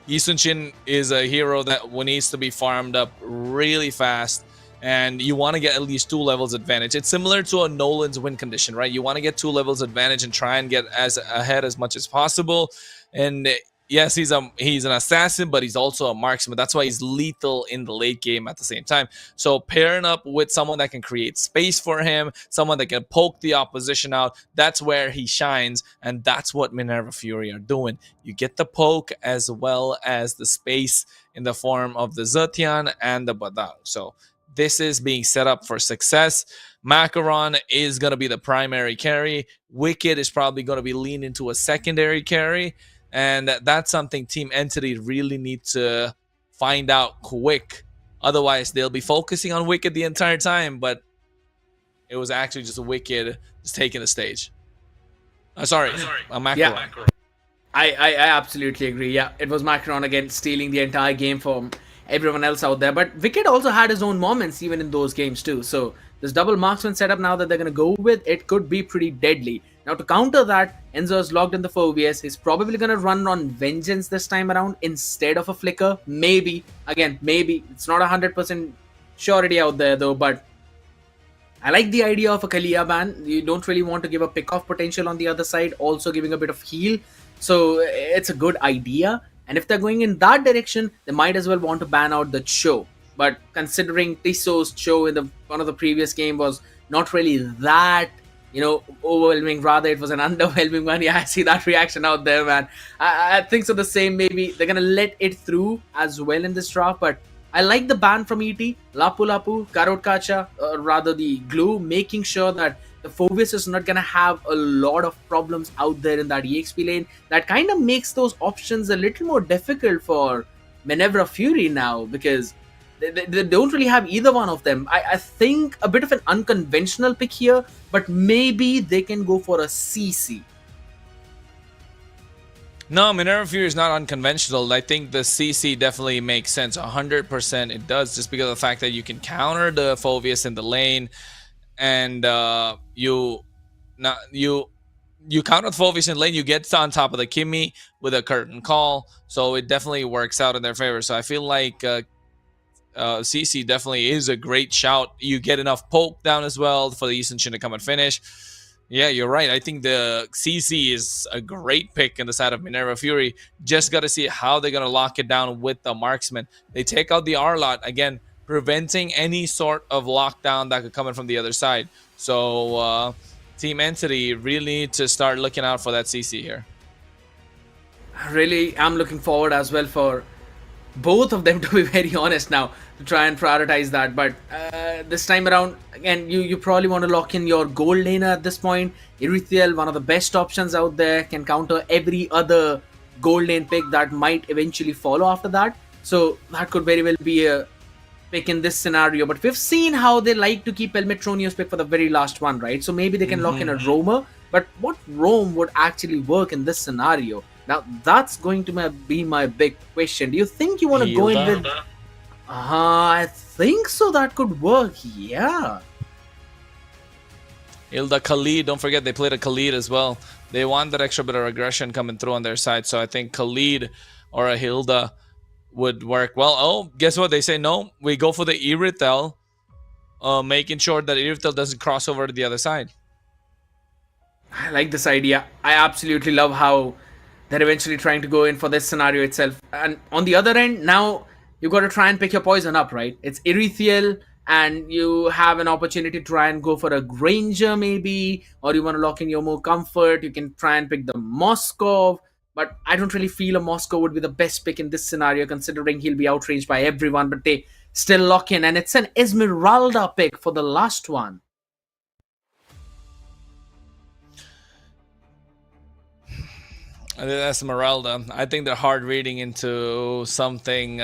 Speaker 9: Yi Sun Shin is a hero that needs to be farmed up really fast, and you want to get at least 2 levels advantage. It's similar to a Nolan's win condition, right? You want to get 2 levels advantage and try and get as ahead as much as possible. And yes, he's an assassin, but he's also a marksman. That's why he's lethal in the late game at the same time. So pairing up with someone that can create space for him, someone that can poke the opposition out, that's where he shines, and that's what Minerva Fury are doing. You get the poke as well as the space in the form of the Zetian and the Badang. So this is being set up for success. Macaron is going to be the primary carry. Wicked is probably going to be leaned into a secondary carry. And that's something Team Entity really need to find out quick. Otherwise, they'll be focusing on Wicked the entire time, but it was actually just a Wicked just taking the stage. Sorry, Macaron.
Speaker 11: Yeah. I absolutely agree. Yeah, it was Macaron again stealing the entire game from everyone else out there. But Wicked also had his own moments even in those games too. So this double marksman setup now that they're going to go with, it could be pretty deadly. Now to counter that, Enzo is locked in the 4vs. He's probably going to run on Vengeance this time around instead of a Flicker. Maybe. Again, maybe. It's not 100% surety out there though, but I like the idea of a Kalia ban. You don't really want to give a pick-off potential on the other side, also giving a bit of heal. So it's a good idea. And if they're going in that direction, they might as well want to ban out the Cho. But considering Tisso's Cho in one of the previous game was not really that, overwhelming. Rather, it was an underwhelming one. Yeah, I see that reaction out there, man. I think so the same. Maybe they're going to let it through as well in this draft. But I like the ban from ET, Lapu Lapu, Karot Kacha, or rather the glue, making sure that the 4vs is not going to have a lot of problems out there in that EXP lane. That kind of makes those options a little more difficult for Minerva Fury now, because they don't really have either one of them. I think a bit of an unconventional pick here, but maybe they can go for a CC.
Speaker 9: No, Minerva Fury is not unconventional. I think the CC definitely makes sense. 100% it does, just because of the fact that you can counter the Phoveus in the lane, and you counter the Phoveus in the lane, you get on top of the Kimmy with a curtain call, so it definitely works out in their favor. So I feel like CC definitely is a great shout. You get enough poke down as well for the Eastern Shin to come and finish. Yeah, you're right. I think the CC is a great pick in the side of Minerva Fury. Just got to see how they're going to lock it down with the marksman. They take out the R-Lot, again, preventing any sort of lockdown that could come in from the other side. So Team Entity really need to start looking out for that CC here.
Speaker 11: Really, I'm looking forward as well for both of them, to be very honest now, to try and prioritize that. But this time around, again, you probably want to lock in your gold laner at this point. Erythiel, one of the best options out there, can counter every other gold lane pick that might eventually follow after that. So that could very well be a pick in this scenario. But we've seen how they like to keep Elmetronio's pick for the very last one, right? So maybe they can lock in a roamer. But what roam would actually work in this scenario? Now, that's going to be my big question. Do you think you want to go in with... I think so. That could work. Yeah.
Speaker 9: Hilda, Khalid. Don't forget, they played a Khalid as well. They want that extra bit of aggression coming through on their side. So I think Khalid or a Hilda would work well. Oh, guess what? They say no. We go for the Erythel, making sure that Erythel doesn't cross over to the other side.
Speaker 11: I like this idea. I absolutely love how they're eventually trying to go in for this scenario itself. And on the other end, now you got to try and pick your poison up, right? It's Erythiel, and you have an opportunity to try and go for a Granger maybe, or you want to lock in your more comfort. You can try and pick the Moskov, but I don't really feel a Moskov would be the best pick in this scenario, considering he'll be outranged by everyone, but they still lock in, and it's an Esmeralda pick for the last one.
Speaker 9: Esmeralda. I think they're hard reading into something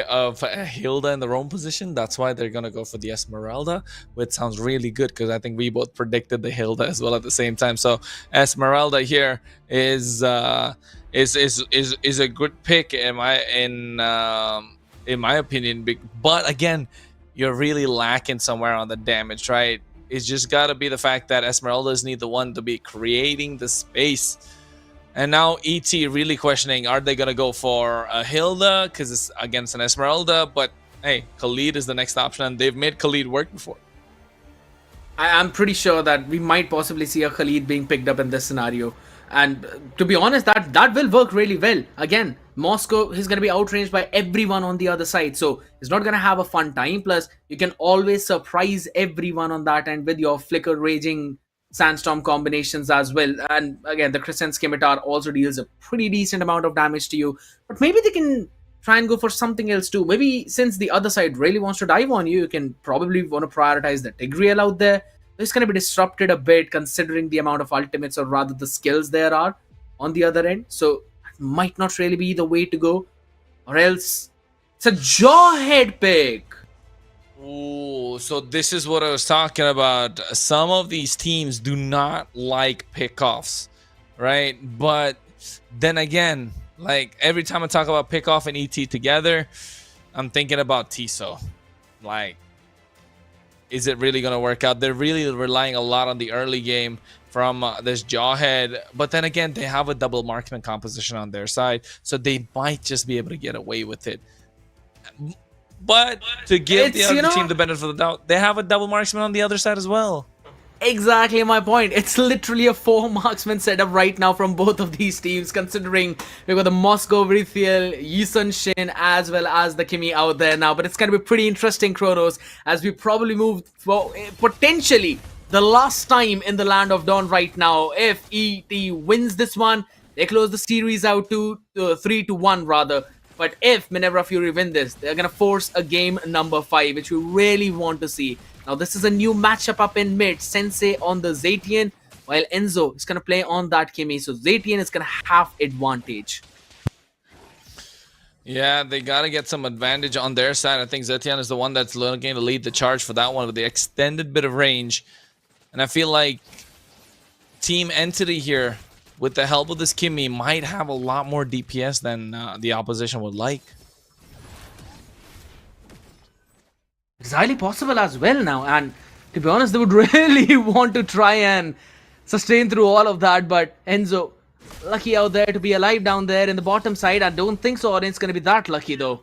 Speaker 9: of Hilda in the roam position. That's why they're gonna go for the Esmeralda, which sounds really good because I think we both predicted the Hilda as well at the same time. So Esmeralda here is a good pick in my opinion. But again, you're really lacking somewhere on the damage, right? It's just gotta be the fact that Esmeraldas need the one to be creating the space. And now ET really questioning, are they going to go for a Hilda because it's against an Esmeralda? But hey, Khalid is the next option, and they've made Khalid work before.
Speaker 11: I'm pretty sure that we might possibly see a Khalid being picked up in this scenario. And to be honest, that will work really well. Again, Moscow is going to be outranged by everyone on the other side, so he's not going to have a fun time. Plus, you can always surprise everyone on that end with your flicker raging sandstorm combinations as well. And again, the Crescent Scimitar also deals a pretty decent amount of damage to you. But maybe they can try and go for something else too. Maybe since the other side really wants to dive on you, you can probably want to prioritize the Tigreal out there. It's going to be disrupted a bit considering the amount of ultimates, or rather the skills there are on the other end. So that might not really be the way to go. Or else it's a Jawhead pick.
Speaker 9: Ooh, so this is what I was talking about. Some of these teams do not like pickoffs, right? But then again, like every time I talk about pickoff and ET together, I'm thinking about Tiso. Like, is it really going to work out? They're really relying a lot on the early game from this Jawhead. But then again, they have a double marksman composition on their side, so they might just be able to get away with it. But to give the other team the benefit of the doubt, they have a double marksman on the other side as well.
Speaker 11: Exactly my point. It's literally a 4 marksman setup right now from both of these teams, considering we've got the Moscow Vrithiel, Yisun Shin, as well as the Kimi out there now. But it's going to be pretty interesting, Kronos, as we probably move for potentially the last time in the Land of Dawn right now. If ET wins this one, they close the series out to 3-1 rather. But if Minerva Fury win this, they're going to force a game number 5, which we really want to see. Now, this is a new matchup up in mid. Sensei on the Zetian, while Enzo is going to play on that Kimi. So Zetian is going to have advantage.
Speaker 9: Yeah, they got to get some advantage on their side. I think Zetian is the one that's looking to lead the charge for that one with the extended bit of range. And I feel like Team Entity here, with the help of this Kimi, might have a lot more DPS than the opposition would like.
Speaker 11: It's highly possible as well now, and to be honest, they would really want to try and sustain through all of that. But Enzo, lucky out there to be alive down there in the bottom side. I don't think so Orange's going to be that lucky though.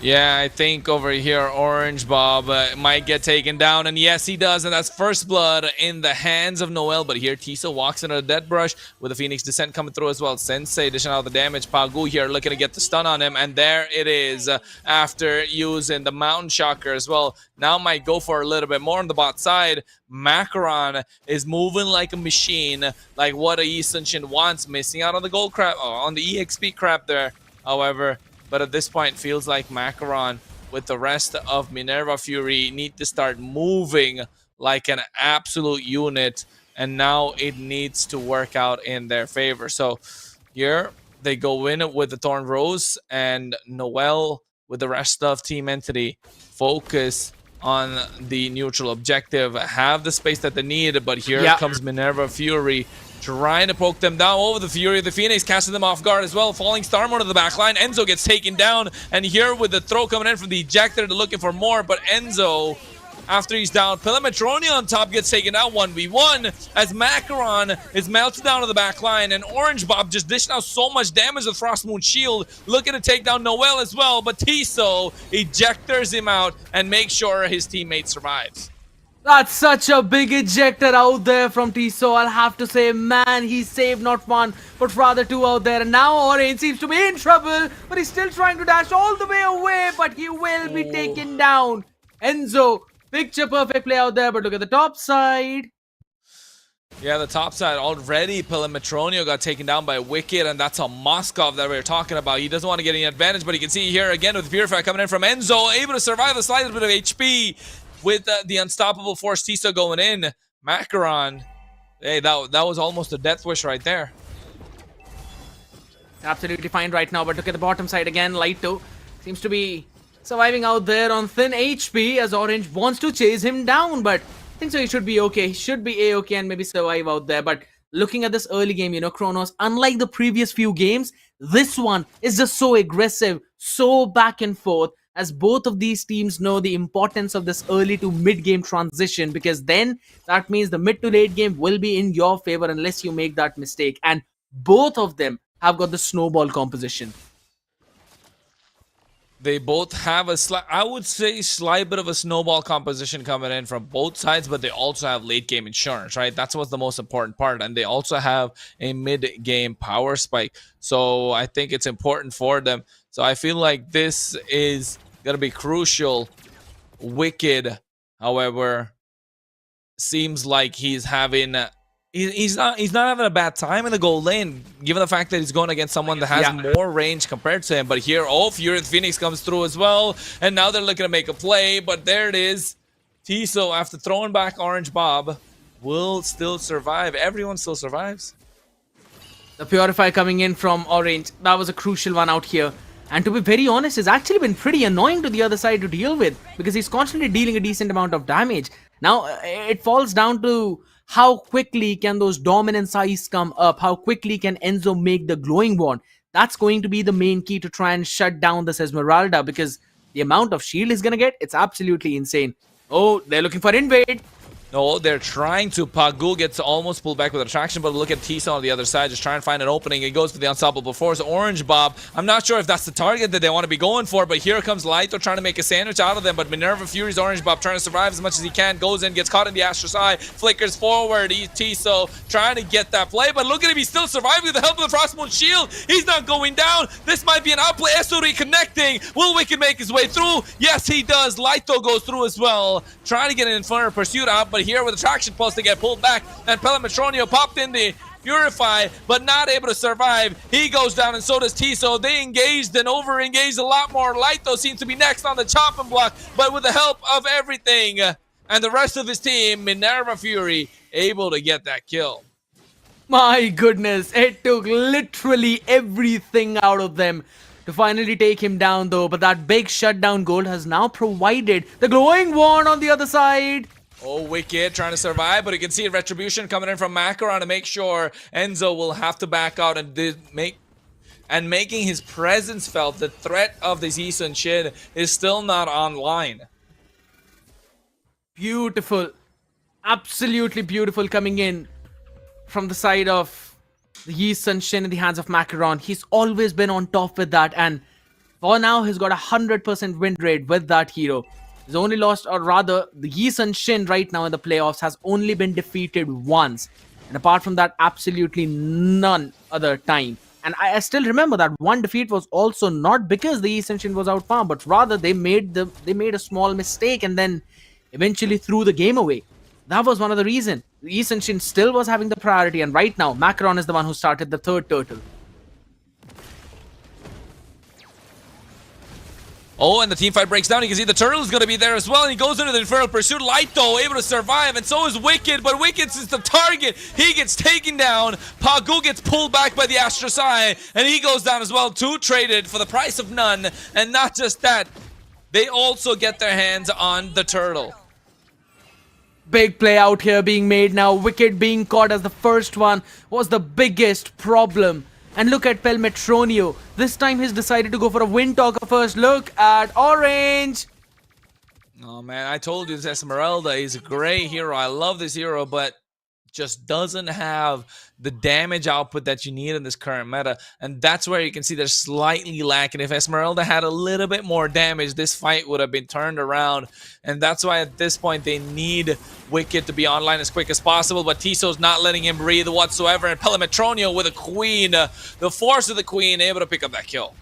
Speaker 9: Yeah, I think over here, Orange Bob might get taken down. And yes, he does. And that's first blood in the hands of Noel. But here, Tiso walks into the Death Brush with the Phoenix Descent coming through as well. Sensei dishing out the damage. Pagu here looking to get the stun on him. And there it is after using the Mountain Shocker as well. Now might go for a little bit more on the bot side. Macaron is moving like a machine, like what a Yisun Shin wants. Missing out on the gold crap, on the EXP crap there, however. But at this point, feels like Macaron with the rest of Minerva Fury need to start moving like an absolute unit. And now it needs to work out in their favor. So here they go in with the Thorn Rose, and Noel with the rest of Team Entity focus on the neutral objective, have the space that they need. But here comes Minerva Fury, trying to poke them down over the Fury of the Phoenix, casting them off guard as well. Falling Starmore to the back line. Enzo gets taken down. And here with the throw coming in from the ejector, they're looking for more. But Enzo, after he's down, Pelemetronia on top gets taken out 1v1 as Macaron is melted down to the back line. And Orange Bob just dishing out so much damage with Frost Moon Shield, looking to take down Noel as well. But Tiso ejectors him out and makes sure his teammate survives.
Speaker 11: That's such a big ejector out there from Tiso. I'll have to say, man, he saved not one, but rather 2 out there. And now Orange seems to be in trouble, but he's still trying to dash all the way away, but he will be taken down. Enzo, picture perfect play out there, but look at the top side.
Speaker 9: Yeah, the top side already. Pelemetronio got taken down by Wicked, and that's a Moskov that we were talking about. He doesn't want to get any advantage, but you can see here again with Purify coming in from Enzo, able to survive the slightest bit of HP. With the unstoppable force Tiso going in, Macaron, hey, that was almost a death wish right there.
Speaker 11: Absolutely fine right now, but look at the bottom side again. Lighto seems to be surviving out there on thin HP as Orange wants to chase him down, but I think so he should be okay. He should be A-okay and maybe survive out there. But looking at this early game, Kronos, unlike the previous few games, this one is just so aggressive, so back and forth, as both of these teams know the importance of this early to mid game transition, because then that means the mid to late game will be in your favor unless you make that mistake. And both of them have got the snowball composition.
Speaker 9: They both have a I would say slight bit of a snowball composition coming in from both sides, but they also have late game insurance, right? That's what's the most important part. And they also have a mid game power spike. So I think it's important for them. So I feel like this is going to be crucial. Wicked, however, seems like he's having he's not having a bad time in the goal lane, given the fact that he's going against someone that has more range compared to him. But here, Fury Phoenix comes through as well, and now they're looking to make a play. But there it is. Tiso, after throwing back Orange Bob, will still survive. Everyone still survives.
Speaker 11: The Purify coming in from Orange, that was a crucial one out here. And to be very honest, it's actually been pretty annoying to the other side to deal with, because he's constantly dealing a decent amount of damage. Now, it falls down to how quickly can those dominance eyes come up, how quickly can Enzo make the glowing wand. That's going to be the main key to try and shut down this Esmeralda, because the amount of shield he's going to get, it's absolutely insane. Oh, they're looking for invade.
Speaker 9: No, they're trying to. Pagu gets almost pulled back with attraction, but look at Tisa on the other side, just trying to find an opening. He goes for the unstoppable force. Orange Bob, I'm not sure if that's the target that they want to be going for, but here comes Laito trying to make a sandwich out of them, but Minerva Fury's Orange Bob trying to survive as much as he can, goes in, gets caught in the Astra's eye, flickers forward. Tiso trying to get that play, but look at him, he's still surviving with the help of the Frostmoon shield. He's not going down. This might be an outplay. Esuri connecting. Will Wicked make his way through? Yes, he does. Laito goes through as well, trying to get an Inferno Pursuit out, but here with attraction to get pulled back, and Pelemetronio popped in the Purify, but not able to survive. He goes down, and so does Tiso. They engaged and over-engaged a lot more. Laito seems to be next on the chopping block, but with the help of everything and the rest of his team, Minerva Fury able to get that kill.
Speaker 11: My goodness, it took literally everything out of them to finally take him down though, but that big shutdown goal has now provided the glowing wand on the other side.
Speaker 9: Oh, Wicked trying to survive, but you can see a retribution coming in from Macaron to make sure Enzo will have to back out and making his presence felt. The threat of the Zisun Shin is still not online.
Speaker 11: Beautiful. Absolutely beautiful coming in from the side of the Zisun Shin in the hands of Macaron. He's always been on top with that, and for now he's got 100% win rate with that hero. He's only lost, or rather, the Zisun Shin right now in the playoffs has only been defeated once. And apart from that, absolutely none other time. And I still remember that one defeat was also not because the Zisun Shin was outfarmed, but rather they made a small mistake and then eventually threw the game away. That was one of the reasons. The Zisun Shin still was having the priority, and right now, Macaron is the one who started the third turtle.
Speaker 9: Oh, and the team fight breaks down. You can see the turtle is going to be there as well, and he goes into the Infernal Pursuit. Laito able to survive, and so is Wicked, but Wicked is the target. He gets taken down. Pagu gets pulled back by the Astra's Eye, and he goes down as well. Two traded for the price of none, and not just that, they also get their hands on the turtle.
Speaker 11: Big play out here being made now. Wicked being caught as the first one was the biggest problem. And look at Pelemetronio. This time he's decided to go for a Wind Talker first. Look at Orange.
Speaker 9: Oh man, I told you this Esmeralda is a great hero. I love this hero, but just doesn't have the damage output that you need in this current meta. And that's where you can see they're slightly lacking. If Esmeralda had a little bit more damage, this fight would have been turned around. And that's why at this point they need Wicked to be online as quick as possible. But Tiso's not letting him breathe whatsoever. And Pelemetronio with a Queen, the force of the Queen, able to pick up that kill.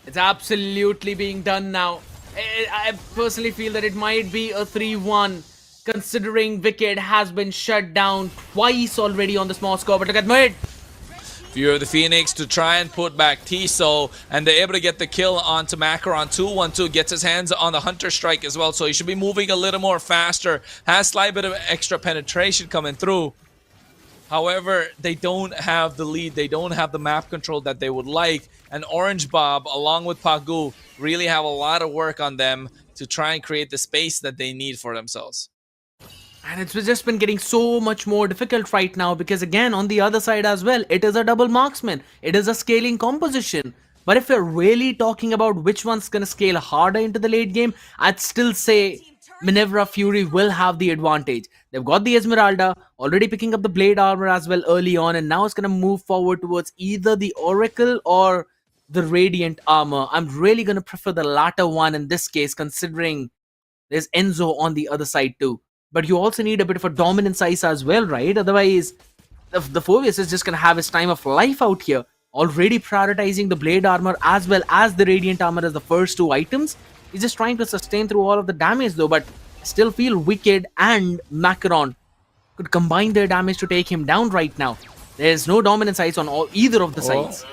Speaker 11: It's absolutely being done now. I personally feel that it might be a 3-1. Considering Wicked has been shut down twice already on the small score. But look at mid.
Speaker 9: Fury of the Phoenix to try and put back Tiso, and they're able to get the kill onto Macaron. 2-1-2, gets his hands on the Hunter Strike as well, so he should be moving a little more faster. Has a slight bit of extra penetration coming through. However, they don't have the lead. They don't have the map control that they would like. And Orange Bob, along with Pagu, really have a lot of work on them to try and create the space that they need for themselves.
Speaker 11: And it's just been getting so much more difficult right now because, again, on the other side as well, it is a double marksman. It is a scaling composition. But if we're really talking about which one's going to scale harder into the late game, I'd still say Minerva Fury will have the advantage. They've got the Esmeralda, already picking up the Blade Armor as well early on, and now it's going to move forward towards either the Oracle or the Radiant armor. I'm really going to prefer the latter one in this case, considering there's Enzo on the other side too. But you also need a bit of a dominance ice as well, right? Otherwise, the Phobius is just going to have his time of life out here. Already prioritizing the Blade armor as well as the Radiant armor as the first two items. He's just trying to sustain through all of the damage though, but I still feel Wicked and Macaron could combine their damage to take him down right now. There's no dominance ice on either of the sides.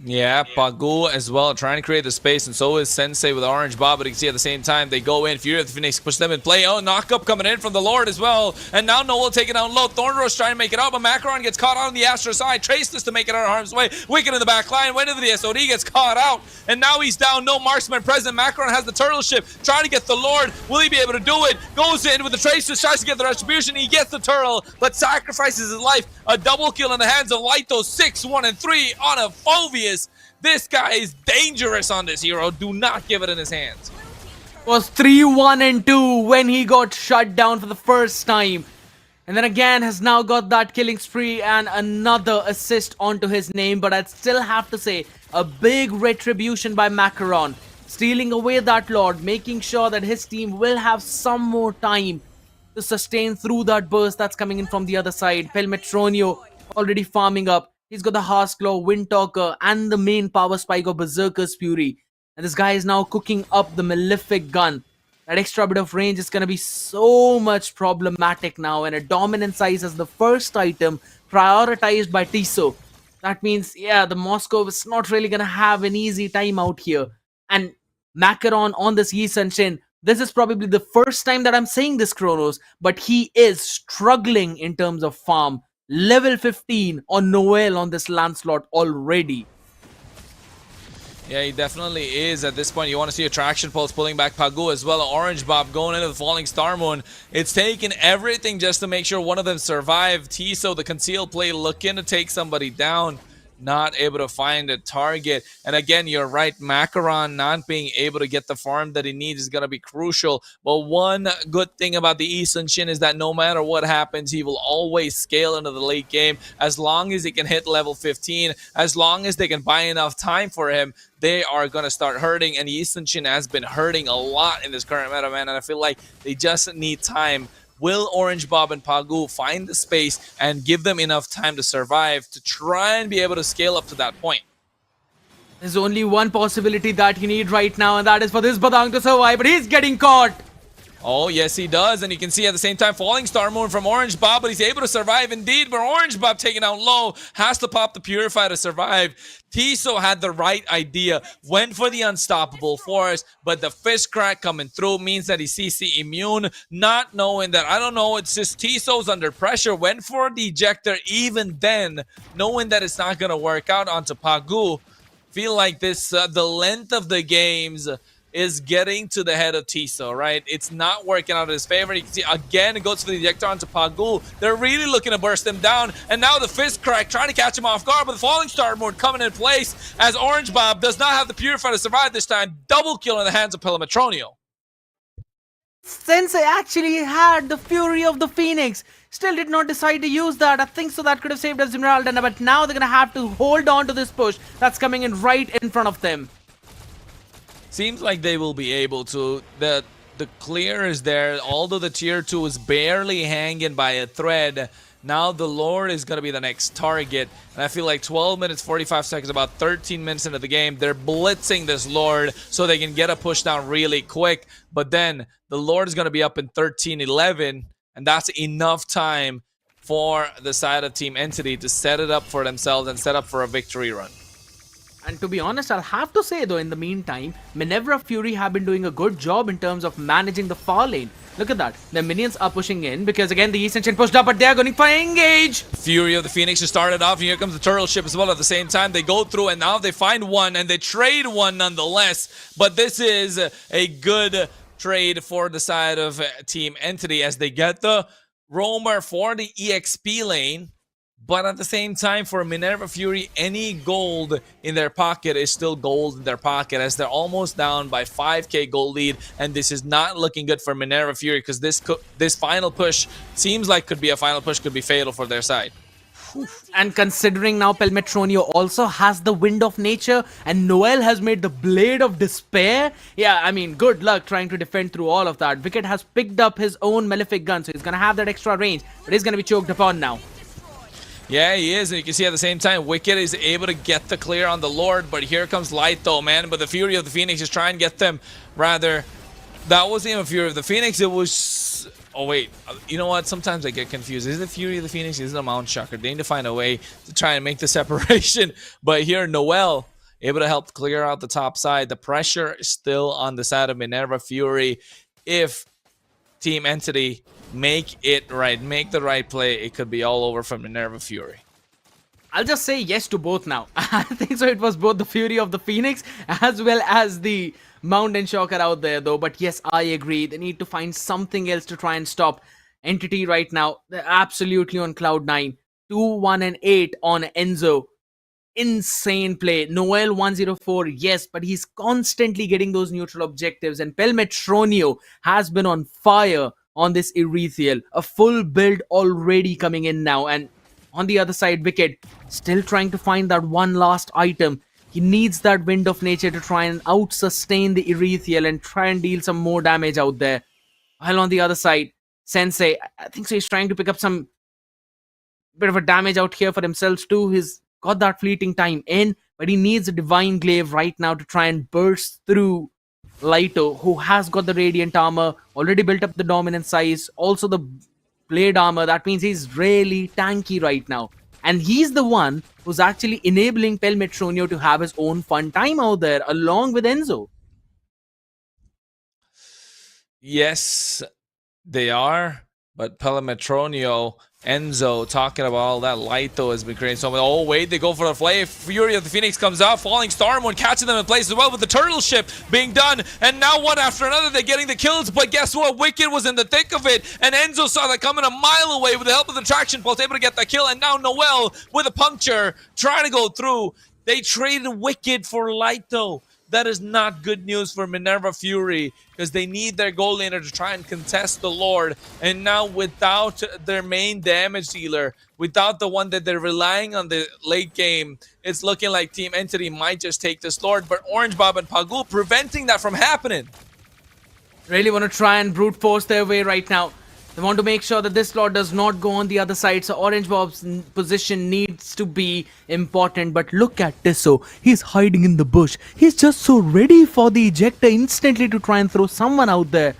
Speaker 9: Yeah, Pagu as well, trying to create the space, and so is Sensei with Orange Bob, but you can see at the same time, they go in, Fury of the Phoenix push them in play. Oh, knock-up coming in from the Lord as well, and now Noel taking down low. Thornrose trying to make it out, but Macaron gets caught out on the Astra side. Traceless to make it out of harm's way. Wicked in the back line, went into the SOD, gets caught out, and now he's down, no marksman present. Macaron has the turtle ship, trying to get the Lord. Will he be able to do it? Goes in with the Traceless, tries to get the retribution, he gets the turtle, but sacrifices his life. A double kill in the hands of Lito, 6, 1, and 3 on a Phobius. This guy is dangerous on this hero. Do not give it in his hands.
Speaker 11: Was 3, 1, and 2 when he got shut down for the first time. And then again has now got that killing spree and another assist onto his name. But I'd still have to say, a big retribution by Macaron. Stealing away that Lord, making sure that his team will have some more time to sustain through that burst that's coming in from the other side. Pelmetronio already farming up. He's got the Hearthclaw, Windtalker, and the main power spike of Berserker's Fury. And this guy is now cooking up the Malefic gun. That extra bit of range is going to be so much problematic now. And a dominant size as the first item prioritized by Tiso. That means, yeah, the Moscow is not really going to have an easy time out here. And Macaron on this Yi Sun-Shin, this is probably the first time that I'm saying this, Kronos, but he is struggling in terms of farm. Level 15 on Noel on this Lancelot already.
Speaker 9: Yeah, he definitely is at this point. You want to see Attraction Pulse pulling back Pagu as well. Orange Bob going into the Falling Star Moon. It's taken everything just to make sure one of them survive. Tiso, the concealed play, looking to take somebody down. Not able to find a target. And again, you're right, Macaron not being able to get the farm that he needs is going to be crucial. But one good thing about the Yi Sun-Shin is that no matter what happens, he will always scale into the late game. As long as he can hit level 15, as long as they can buy enough time for him, they are going to start hurting. And Yi Sun-Shin has been hurting a lot in this current meta, man. And I feel like they just need time. Will Orange Bob and Pagu find the space and give them enough time to survive to try and be able to scale up to that point?
Speaker 11: There's only one possibility that he needs right now, and that is for this Badang to survive, but he's getting caught.
Speaker 9: Oh, yes, he does. And you can see at the same time, Falling Star Moon from Orange Bob, but he's able to survive indeed. But Orange Bob taken out low, has to pop the Purify to survive. Tiso had the right idea, went for the Unstoppable Force, but the Fist Crack coming through means that he's CC immune, not knowing that, I don't know, it's just Tiso's under pressure, went for the Ejector even then, knowing that it's not going to work out onto Pagu. Feel like this, the length of the games is getting to the head of Tiso, right? It's not working out in his favor. You can see again, it goes for the ejector onto Pagu. They're really looking to burst him down. And now the Fist Crack trying to catch him off guard, but the Falling Star Mode coming in place as Orange Bob does not have the Purify to survive this time. Double kill in the hands of Pelmetronio.
Speaker 11: Sensei actually had the Fury of the Phoenix. Still did not decide to use that. I think so that could have saved Esmeralda, but now they're going to have to hold on to this push that's coming in right in front of them.
Speaker 9: Seems like they will be able to. The clear is there, although the tier 2 is barely hanging by a thread. Now the Lord is going to be the next target. And I feel like 12 minutes, 45 seconds, about 13 minutes into the game, they're blitzing this Lord so they can get a push down really quick. But then the Lord is going to be up in 13-11, and that's enough time for the side of Team Entity to set it up for themselves and set up for a victory run.
Speaker 11: And to be honest, I'll have to say though, in the meantime, Minerva Fury have been doing a good job in terms of managing the far lane. Look at that. The minions are pushing in because again the Eastern Chain pushed up, but they're going for engage.
Speaker 9: Fury of the Phoenix just started off, and here comes the turtle ship as well. At the same time, they go through and now they find one and they trade one nonetheless. But this is a good trade for the side of Team Entity as they get the roamer for the EXP lane. But at the same time, for Minerva Fury, any gold in their pocket is still gold in their pocket as they're almost down by 5k gold lead. And this is not looking good for Minerva Fury because this final push seems like could be a final push, could be fatal for their side.
Speaker 11: And considering now Pelmetronio also has the Wind of Nature and Noel has made the Blade of Despair, yeah, I mean, good luck trying to defend through all of that. Wicked has picked up his own Malefic gun, so he's gonna have that extra range, but he's gonna be choked upon now.
Speaker 9: Yeah, he is, and you can see at the same time, Wicked is able to get the clear on the Lord, but here comes Light though, man. But the Fury of the Phoenix is trying to get them. Rather, that wasn't even Fury of the Phoenix, it was... Oh wait, you know what? Sometimes I get confused. Is it Fury of the Phoenix? Is it a Mount Shocker? They need to find a way to try and make the separation. But here, Noel able to help clear out the top side. The pressure is still on the side of Minerva Fury. If Team Entity make it right, make the right play, it could be all over for Minerva Fury.
Speaker 11: I'll just say yes to both now. I think so. It was both the Fury of the Phoenix as well as the Mountain Shocker out there, though. But yes, I agree. They need to find something else to try and stop Entity right now. They're absolutely on cloud 9. 2-1-8 on Enzo. Insane play. Noel 104, yes, but he's constantly getting those neutral objectives. And Pelmetronio has been on fire on this Erethiel. A full build already coming in now. And on the other side, Wicked still trying to find that one last item. He needs that Wind of Nature to try and out-sustain the Erethiel and try and deal some more damage out there. While on the other side, Sensei, I think so he's trying to pick up some bit of a damage out here for himself too. He's got that fleeting time in, but he needs a Divine Glaive right now to try and burst through Lighto, who has got the Radiant Armor, already built up the Dominant Size, also the Blade Armor. That means he's really tanky right now. And he's the one who's actually enabling Pelmetronio to have his own fun time out there, along with Enzo.
Speaker 9: Yes, they are. But Pelmetronio, Enzo, talking about all that. Lighto has been creating so much. Oh, wait, they go for the flay. Fury of the Phoenix comes out. Falling Stormwind catching them in place as well with the turtle ship being done. And now one after another, they're getting the kills. But guess what? Wicked was in the thick of it. And Enzo saw that coming a mile away with the help of the traction pulse, able to get that kill. And now Noel with a puncture, trying to go through. They traded Wicked for Lighto. That is not good news for Minerva Fury because they need their goal laner to try and contest the Lord. And now without their main damage dealer, without the one that they're relying on the late game, it's looking like Team Entity might just take this Lord. But Orange Bob and Pagul preventing that from happening.
Speaker 11: Really want to try and brute force their way right now. They want to make sure that this Lord does not go on the other side. So Orange Bob's position needs to be important. But look at Tisso. He's hiding in the bush. He's just so ready for the ejector instantly to try and throw someone out there.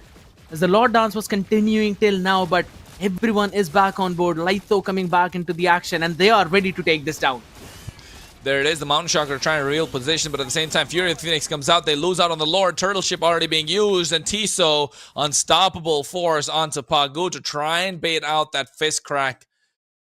Speaker 11: As the Lord Dance was continuing till now. But everyone is back on board. Litho coming back into the action. And they are ready to take this down.
Speaker 9: There it is, the Mountain Shocker trying to real position, but at the same time, Fury of the Phoenix comes out. They lose out on the Lord. Turtle Ship already being used, and Tiso, unstoppable force onto Pagu to try and bait out that fist crack.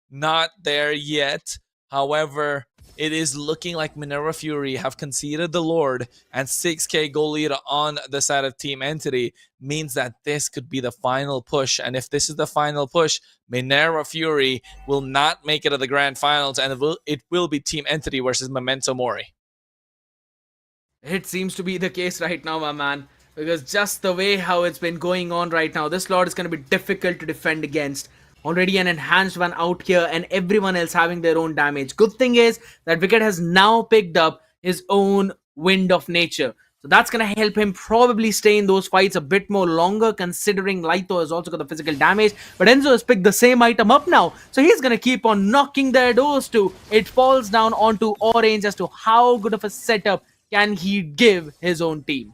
Speaker 9: Not there yet. However, it is looking like Minerva Fury have conceded the Lord, and 6k goal lead on the side of Team Entity means that this could be the final push. And if this is the final push, Minerva Fury will not make it to the grand finals, and it will be Team Entity versus Momento Mori.
Speaker 11: It seems to be the case right now, my man. Because just the way how it's been going on right now, this Lord is going to be difficult to defend against. Already an enhanced one out here and everyone else having their own damage. Good thing is that Wicked has now picked up his own Wind of Nature. So that's going to help him probably stay in those fights a bit more longer, considering Lighto has also got the physical damage. But Enzo has picked the same item up now. So he's going to keep on knocking their doors too. It falls down onto Orange as to how good of a setup can he give his own team.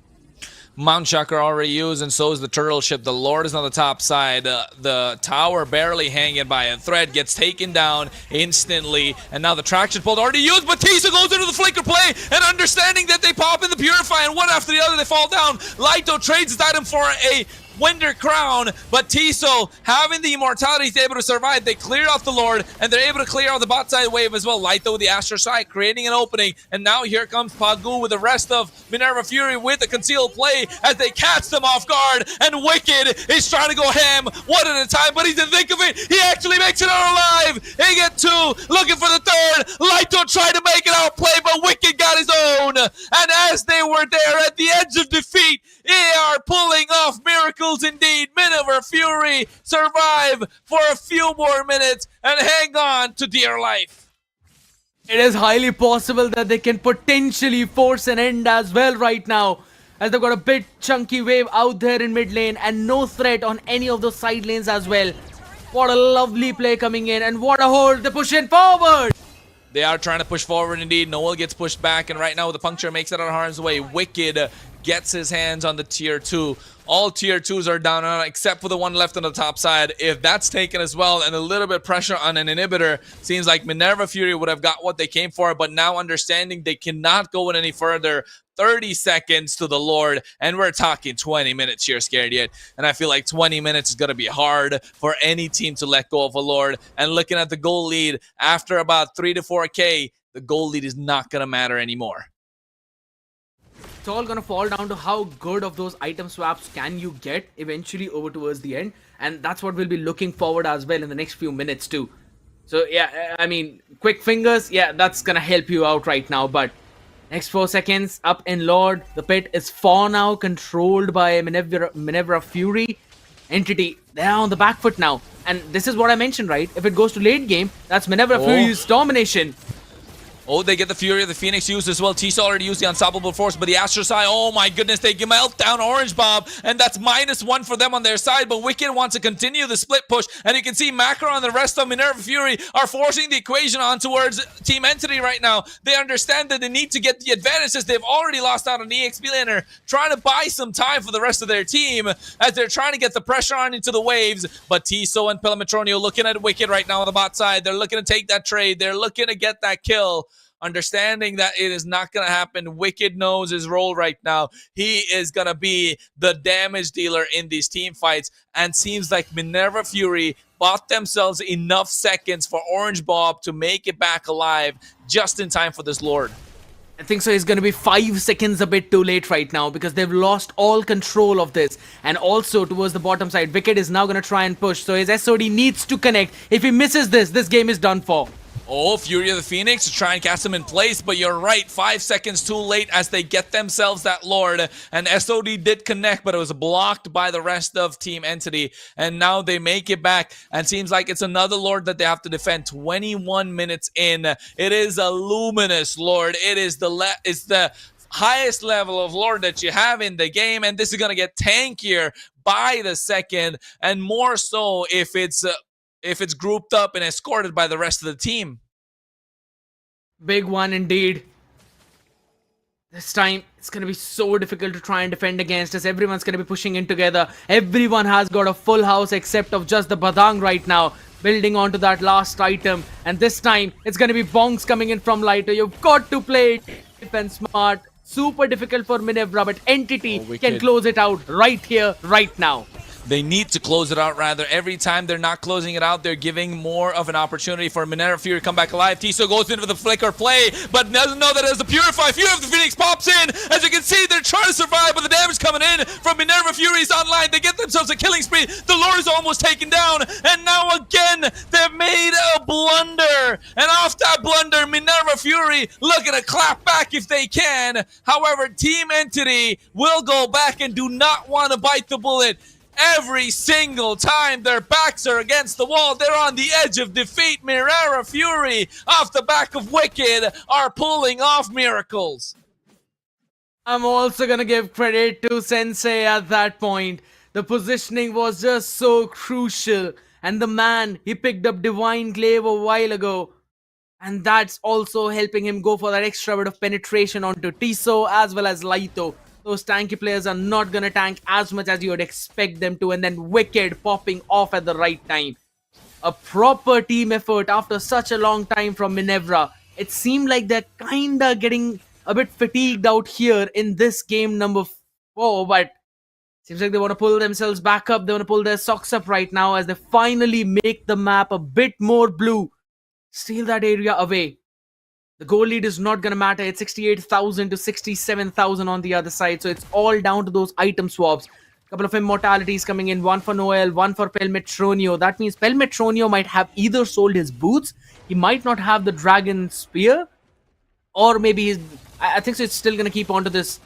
Speaker 9: Mount Shocker already used, and so is the Turtle Ship. The Lord is on the top side. The tower barely hanging by a thread gets taken down instantly. And now the traction pole already used, but Tisa goes into the flicker play, and understanding that they pop in the Purify, and one after the other they fall down. Lighto trades his item for a Winder Crown, but Tiso, having the immortality, is able to survive. They clear off the Lord, and they're able to clear out the bot side wave as well. Lighto with the Astro Sight, creating an opening, and now here comes Pagu with the rest of Minerva Fury with the concealed play as they catch them off guard, and Wicked is trying to go ham one at a time, but he's in the thick of it. He actually makes it out alive. He get two, looking for the third. Lighto tried to make it out play, but Wicked got his own, and as they were there at the edge of defeat, they are pulling off mirror miracles indeed. Miniver Fury survive for a few more minutes and hang on to dear life.
Speaker 11: It is highly possible that they can potentially force an end as well right now, as they've got a bit chunky wave out there in mid lane and no threat on any of those side lanes as well. What a lovely play coming in, and what a hold. They're pushing forward.
Speaker 9: They are trying to push forward indeed. Noel gets pushed back, and right now the puncture makes it out of harm's way. Wicked gets his hands on the tier 2. All tier 2s are down except for the one left on the top side. If that's taken as well, and a little bit pressure on an inhibitor, seems like Minerva Fury would have got what they came for, but now understanding they cannot go any further. 30 seconds to the Lord, and we're talking 20 minutes here, Scared Yet. And I feel like 20 minutes is going to be hard for any team to let go of a Lord. And looking at the goal lead, after about 3 to 4K, the goal lead is not going to matter anymore.
Speaker 11: It's all going to fall down to how good of those item swaps can you get eventually over towards the end. And that's what we'll be looking forward as well in the next few minutes too. So yeah, I mean, quick fingers, yeah, that's going to help you out right now. But next 4 seconds, up in Lord. The pit is for now controlled by Minerva Fury. Entity, they're on the back foot now. And this is what I mentioned, right? If it goes to late game, that's Minerva Fury's domination.
Speaker 9: Oh, they get the Fury of the Phoenix used as well. Tisa already used the Unstoppable Force, but the Astro's Eye, oh my goodness, they melt down Orange Bob, and that's -1 for them on their side, but Wicked wants to continue the split push, and you can see Macro and the rest of Minerva Fury are forcing the equation on towards Team Entity right now. They understand that they need to get the advantages. They've already lost out on the EXP laner, trying to buy some time for the rest of their team as they're trying to get the pressure on into the waves, but Tiso and Pelametronio looking at Wicked right now on the bot side. They're looking to take that trade. They're looking to get that kill. Understanding that it is not going to happen. Wicked knows his role right now. He is going to be the damage dealer in these team fights, and seems like Minerva Fury bought themselves enough seconds for Orange Bob to make it back alive just in time for this Lord.
Speaker 11: I think so. It's going to be 5 seconds a bit too late right now because they've lost all control of this. And also towards the bottom side, Wicked is now going to try and push. So his SOD needs to connect. If he misses this game is done for.
Speaker 9: Oh, Fury of the Phoenix to try and cast him in place, but you're right, 5 seconds too late as they get themselves that Lord, and SOD did connect, but it was blocked by the rest of Team Entity, and now they make it back, and seems like it's another Lord that they have to defend. 21 minutes in, it is a luminous Lord, it is the highest level of Lord that you have in the game, and this is going to get tankier by the second, and more so if it's grouped up and escorted by the rest of the team.
Speaker 11: Big one indeed. This time, it's going to be so difficult to try and defend against us. Everyone's going to be pushing in together. Everyone has got a full house except of just the Badang right now, building onto that last item. And this time, it's going to be bonks coming in from Lighter. You've got to play it and smart. Super difficult for Minerva, but Entity can close it out right here, right now.
Speaker 9: They need to close it out, rather. Every time they're not closing it out, they're giving more of an opportunity for Minerva Fury to come back alive. Tiso goes in for the flicker play, but doesn't know that as the Purify. Fury of the Phoenix pops in. As you can see, they're trying to survive, but the damage coming in from Minerva Fury's online. They get themselves a killing spree. The Lord is almost taken down, and now again, they've made a blunder. And off that blunder, Minerva Fury looking to clap back if they can. However, Team Entity will go back and do not want to bite the bullet. Every single time their backs are against the wall, they're on the edge of defeat. Minerva Fury, off the back of Wicked, are pulling off miracles.
Speaker 11: I'm also going to give credit to Sensei at that point. The positioning was just so crucial. And the man, he picked up Divine Glaive a while ago. And that's also helping him go for that extra bit of penetration onto Tiso as well as Laito. Those tanky players are not going to tank as much as you would expect them to. And then Wicked popping off at the right time. A proper team effort after such a long time from Minerva. It seemed like they're kind of getting a bit fatigued out here in this game number 4. But seems like they want to pull themselves back up. They want to pull their socks up right now as they finally make the map a bit more blue. Steal that area away. The goal lead is not going to matter. It's 68,000 to 67,000 on the other side. So it's all down to those item swaps. A couple of immortalities coming in. One for Noel, one for Pelmetronio. That means Pelmetronio might have either sold his boots. He might not have the Dragon Spear. Or maybe I think so it's still going to keep on to this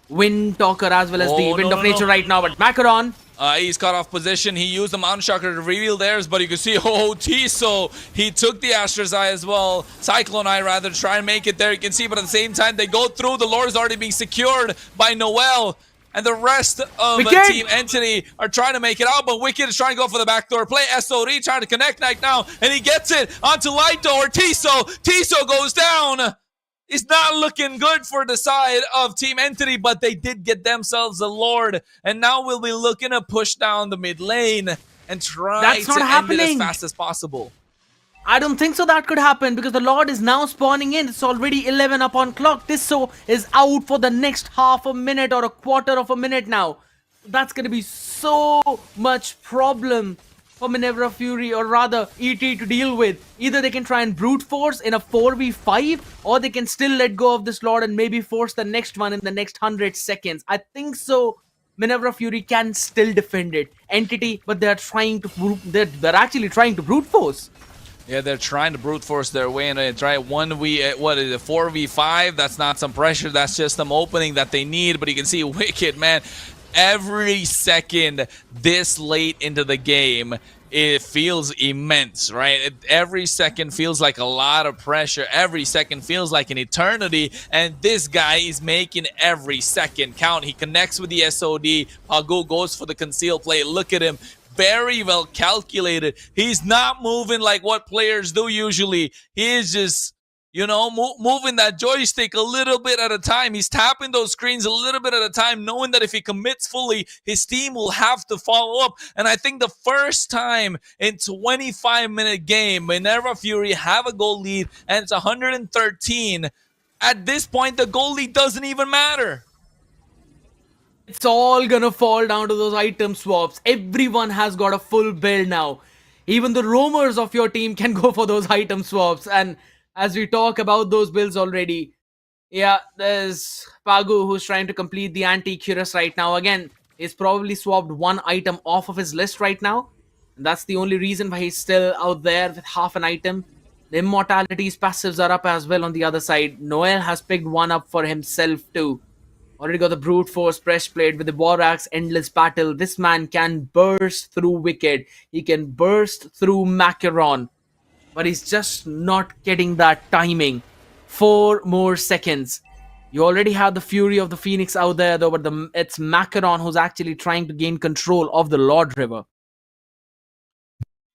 Speaker 11: Wind Talker as well as the Wind of Nature right now. But Macaron.
Speaker 9: He's cut off position. He used the Mountain Shocker to reveal theirs, but you can see, oh, Tiso, he took the Astra's Eye as well. Cyclone Eye, rather, to try and make it there. You can see, but at the same time, they go through. The Lord is already being secured by Noel. And the rest of Team Entity are trying to make it out, but Wicked is trying to go for the backdoor play. SOD trying to connect right now, and he gets it onto Lighto or Tiso. Tiso goes down. It's not looking good for the side of Team Entity, but they did get themselves a Lord. And now we'll be looking to push down the mid lane and try to end it as fast as possible.
Speaker 12: I don't think so that could happen because the Lord is now spawning in. It's already 11 up on clock. Tiso is out for the next half a minute or a quarter of a minute now. That's going to be so much problem for Minerva Fury, or rather ET, to deal with. Either they can try and brute force in a 4v5, or they can still let go of this Lord and maybe force the next one in the next 100 seconds. I think so. Minerva Fury can still defend it. Entity, but they're trying to they're actually trying to brute force.
Speaker 9: Yeah, they're trying to brute force their way and try 4v5. That's not some pressure. That's just some opening that they need. But you can see Wicked, man, every second this late into the game, it feels immense, right? Every second feels like a lot of pressure. Every second feels like an eternity. And this guy is making every second count. He connects with the SOD. Pagu goes for the concealed play. Look at him. Very well calculated. He's not moving like what players do usually. He is just, you know, moving that joystick a little bit at a time. He's tapping those screens a little bit at a time, knowing that if he commits fully, his team will have to follow up. And I think the first time in 25-minute game, Minerva Fury have a goal lead, and it's 113. At this point, the goal lead doesn't even matter.
Speaker 12: It's all gonna fall down to those item swaps. Everyone has got a full build now. Even the roamers of your team can go for those item swaps. And as we talk about those builds already, yeah, there's Pagu who's trying to complete the anti-Curious right now. Again, he's probably swapped one item off of his list right now. And that's the only reason why he's still out there with half an item. The Immortality's passives are up as well on the other side. Noel has picked one up for himself too. Already got the Brute Force Breastplate with the Borax Endless Battle. This man can burst through Wicked. He can burst through Macaron. But he's just not getting that timing. 4 more seconds. You already have the Fury of the Phoenix out there though, but it's Macaron who's actually trying to gain control of the Lord River.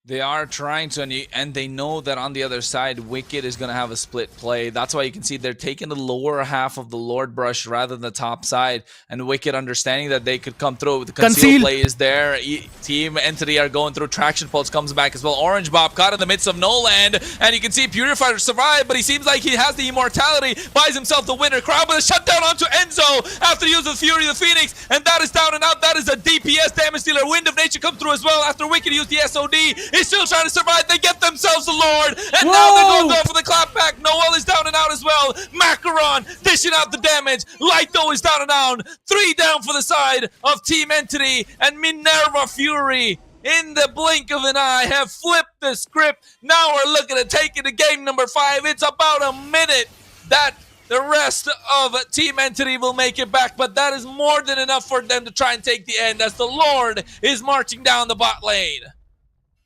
Speaker 9: They are trying to, and they know that on the other side, Wicked is going to have a split play. That's why you can see they're taking the lower half of the Lord Brush rather than the top side. And Wicked understanding that they could come through. The conceal play is there. Team Entity are going through. Traction Pulse comes back as well. Orange Bob caught in the midst of no land. And you can see Purifier survive, but he seems like he has the immortality. Buys himself the winner. Crowd with a shutdown onto Enzo after using the Fury of the Phoenix. And that is down and out. That is a DPS damage dealer. Wind of Nature comes through as well after Wicked used the SOD. He's still trying to survive. They get themselves the Lord. And now they're going for the clapback. Noel is down and out as well. Macaron dishing out the damage. Lighto is down and down. 3 down for the side of Team Entity. And Minerva Fury, in the blink of an eye, have flipped the script. Now we're looking at taking the game number 5. It's about a minute that the rest of Team Entity will make it back, but that is more than enough for them to try and take the end as the Lord is marching down the bot lane.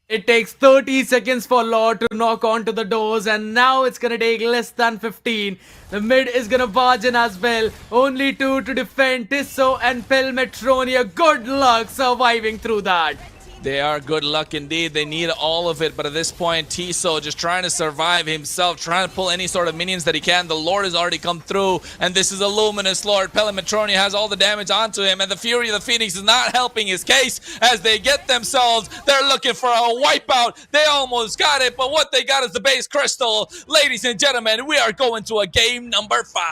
Speaker 12: It takes 30 seconds for Lord to knock onto the doors, and now it's gonna take less than 15. The mid is gonna barge in as well. Only 2 to defend. Tiso and Pelmetronia. Good luck surviving through that.
Speaker 9: They are good luck indeed. They need all of it, but at this point, Tiso just trying to survive himself, trying to pull any sort of minions that he can. The Lord has already come through, and this is a Luminous Lord. Pelmetronia has all the damage onto him, and the Fury of the Phoenix is not helping his case as they get themselves. They're looking for a wipeout. They almost got it, but what they got is the base crystal. Ladies and gentlemen, we are going to a game number 5.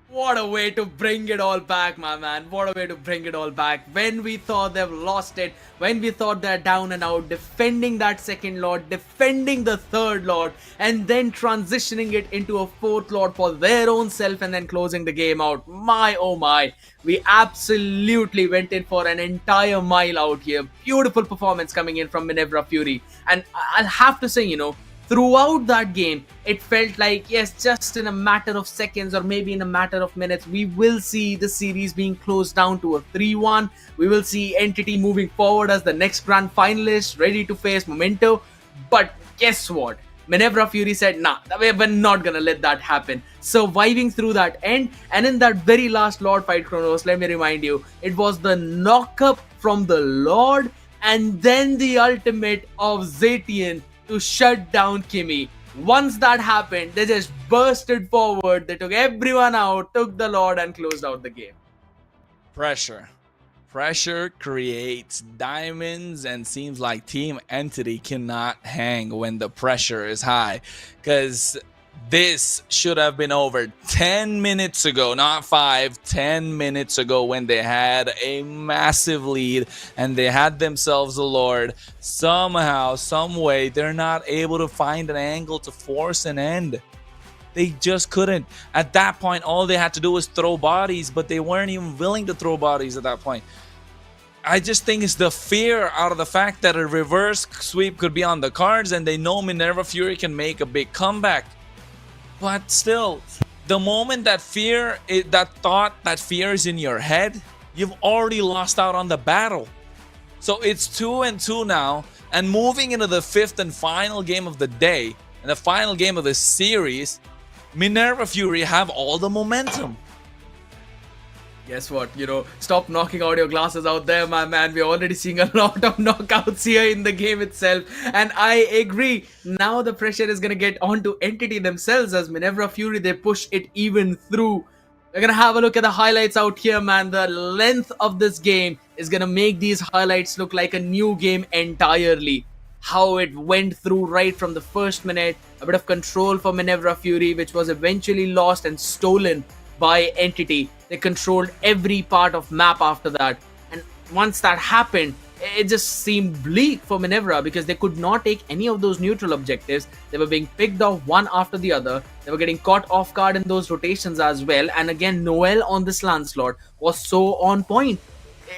Speaker 12: What a way to bring it all back, my man. What a way to bring it all back. When we thought they've lost it, when we thought they're down and out, defending that second Lord, defending the third Lord, and then transitioning it into a fourth Lord for their own self and then closing the game out. My, oh my. We absolutely went in for an entire mile out here. Beautiful performance coming in from Minerva Fury. And I'll have to say, you know, throughout that game, it felt like, yes, just in a matter of seconds or maybe in a matter of minutes, we will see the series being closed down to a 3-1. We will see Entity moving forward as the next grand finalist, ready to face Momento. But guess what? Minerva Fury said, nah, we're not gonna let that happen. Surviving through that end, and in that very last Lord fight, Kronos, let me remind you, it was the knockup from the Lord and then the ultimate of Zetian to shut down Kimi. Once that happened, they just bursted forward, they took everyone out, took the Lord, and closed out the game.
Speaker 9: Pressure. Pressure creates diamonds, and seems like Team Entity cannot hang when the pressure is high, because this should have been over 10 minutes ago, not 5, 10 minutes ago, when they had a massive lead and they had themselves a Lord. Somehow, some way, they're not able to find an angle to force an end. They just couldn't. At that point, all they had to do was throw bodies, but they weren't even willing to throw bodies at that point. I just think it's the fear out of the fact that a reverse sweep could be on the cards, and they know Minerva Fury can make a big comeback. But still, the moment that fear is in your head, you've already lost out on the battle. So it's 2-2 now, and moving into the 5th and final game of the day, and the final game of the series, Minerva Fury have all the momentum.
Speaker 12: Guess what? Stop knocking out your glasses out there, my man. We're already seeing a lot of knockouts here in the game itself. And I agree. Now the pressure is going to get onto Entity themselves, as Minerva Fury, they push it even through. We're going to have a look at the highlights out here, man. The length of this game is going to make these highlights look like a new game entirely. How it went through right from the first minute. A bit of control for Minerva Fury, which was eventually lost and stolen by Entity. They controlled every part of map after that, and once that happened, it just seemed bleak for Minerva, because they could not take any of those neutral objectives. They were being picked off one after the other. They were getting caught off guard in those rotations as well. And again, Noel on this Lancelot was so on point.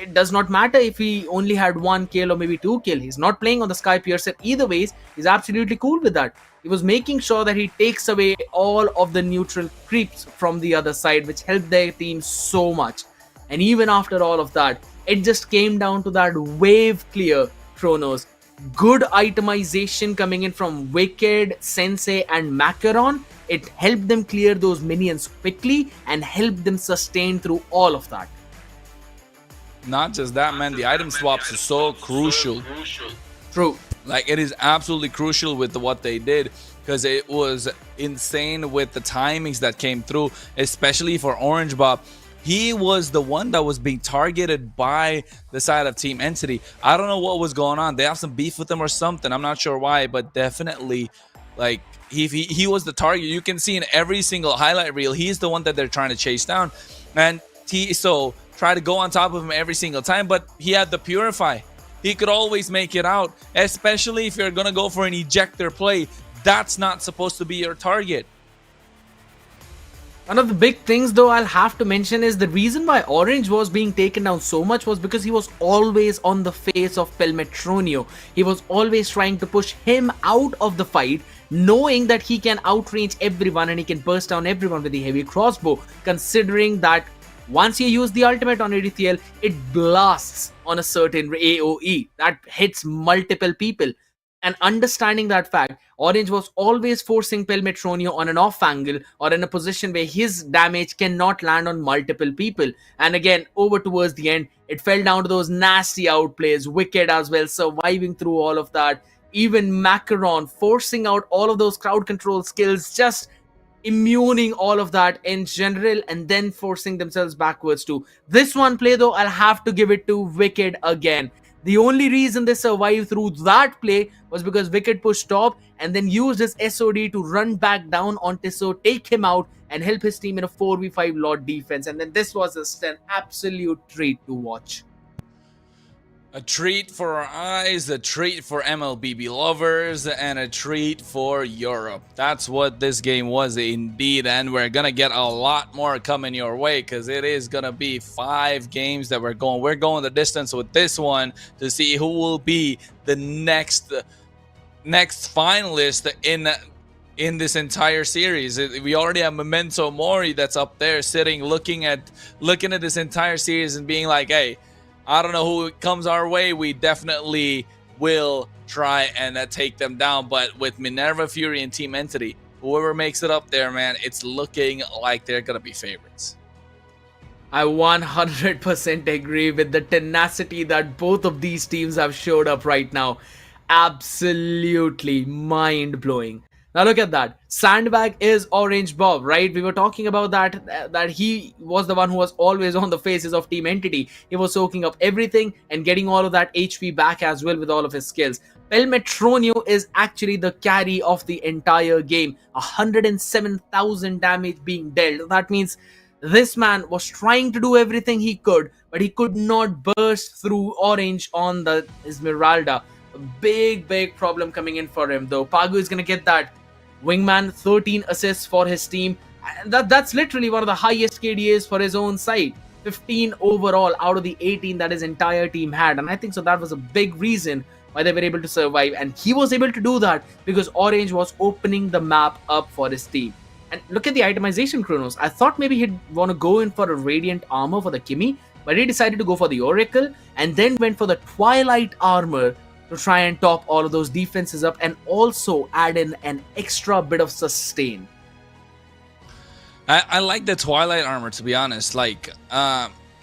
Speaker 12: It does not matter if he only had 1 kill or maybe 2 kill. He's not playing on the Sky Piercer. Either ways, he's absolutely cool with that. He was making sure that he takes away all of the neutral creeps from the other side, which helped their team so much. And even after all of that, it just came down to that wave clear, Kronos. Good itemization coming in from Wicked, Sensei, and Macaron. It helped them clear those minions quickly and helped them sustain through all of that.
Speaker 9: Not just that, man. The item swaps is so crucial.
Speaker 12: True.
Speaker 9: Like, it is absolutely crucial with what they did, because it was insane with the timings that came through, especially for Orange Bob. He was the one that was being targeted by the side of Team Entity. I don't know what was going on. They have some beef with him or something. I'm not sure why, but definitely, like, he was the target. You can see in every single highlight reel, he's the one that they're trying to chase down. And so try to go on top of him every single time, but he had the Purify. He could always make it out, especially if you're going to go for an ejector play. That's not supposed to be your target.
Speaker 12: One of the big things, though, I'll have to mention is the reason why Orange was being taken down so much was because he was always on the face of Pelmetronio. He was always trying to push him out of the fight, knowing that he can outrange everyone and he can burst down everyone with the heavy crossbow, considering that once you use the ultimate on Erithiel, it blasts on a certain AoE that hits multiple people. And understanding that fact, Orange was always forcing Pelmetronio on an off angle or in a position where his damage cannot land on multiple people. And again, over towards the end, it fell down to those nasty outplays, Wicked as well, surviving through all of that. Even Macaron forcing out all of those crowd control skills, just immuning all of that in general, and then forcing themselves backwards too. This one play, though, I'll have to give it to Wicked again. The only reason they survived through that play was because Wicked pushed top and then used his SOD to run back down on Tissot, take him out, and help his team in a 4v5 Lord defense. And then this was just an absolute treat to watch.
Speaker 9: A treat for our eyes, a treat for MLBB lovers, and a treat for Europe. That's what this game was indeed, and we're gonna get a lot more coming your way, because it is gonna be 5 games that we're going the distance with this one to see who will be the next next finalist in this entire series. We already have Memento Mori that's up there sitting looking at this entire series and being like, hey, I don't know who comes our way, we definitely will try and take them down. But with Minerva Fury and Team Entity, whoever makes it up there, man, it's looking like they're gonna be favorites.
Speaker 12: I 100% agree with the tenacity that both of these teams have showed up right now. Absolutely mind blowing. Now look at that. Sandbag is Orange Bob, right? We were talking about that he was the one who was always on the faces of Team Entity. He was soaking up everything and getting all of that HP back as well with all of his skills. Pelmetronio is actually the carry of the entire game. 107,000 damage being dealt. That means this man was trying to do everything he could, but he could not burst through Orange on the Esmeralda. A big problem coming in for him, though. Pagu is going to get that Wingman, 13 assists for his team. And that's literally one of the highest KDAs for his own side. 15 overall out of the 18 that his entire team had. And I think so that was a big reason why they were able to survive. And he was able to do that because Orange was opening the map up for his team. And look at the itemization, Kronos. I thought maybe he'd want to go in for a Radiant armor for the Kimi, but he decided to go for the Oracle and then went for the Twilight armor to try and top all of those defenses up and also add in an extra bit of sustain.
Speaker 9: I like the Twilight armor, to be honest. Like,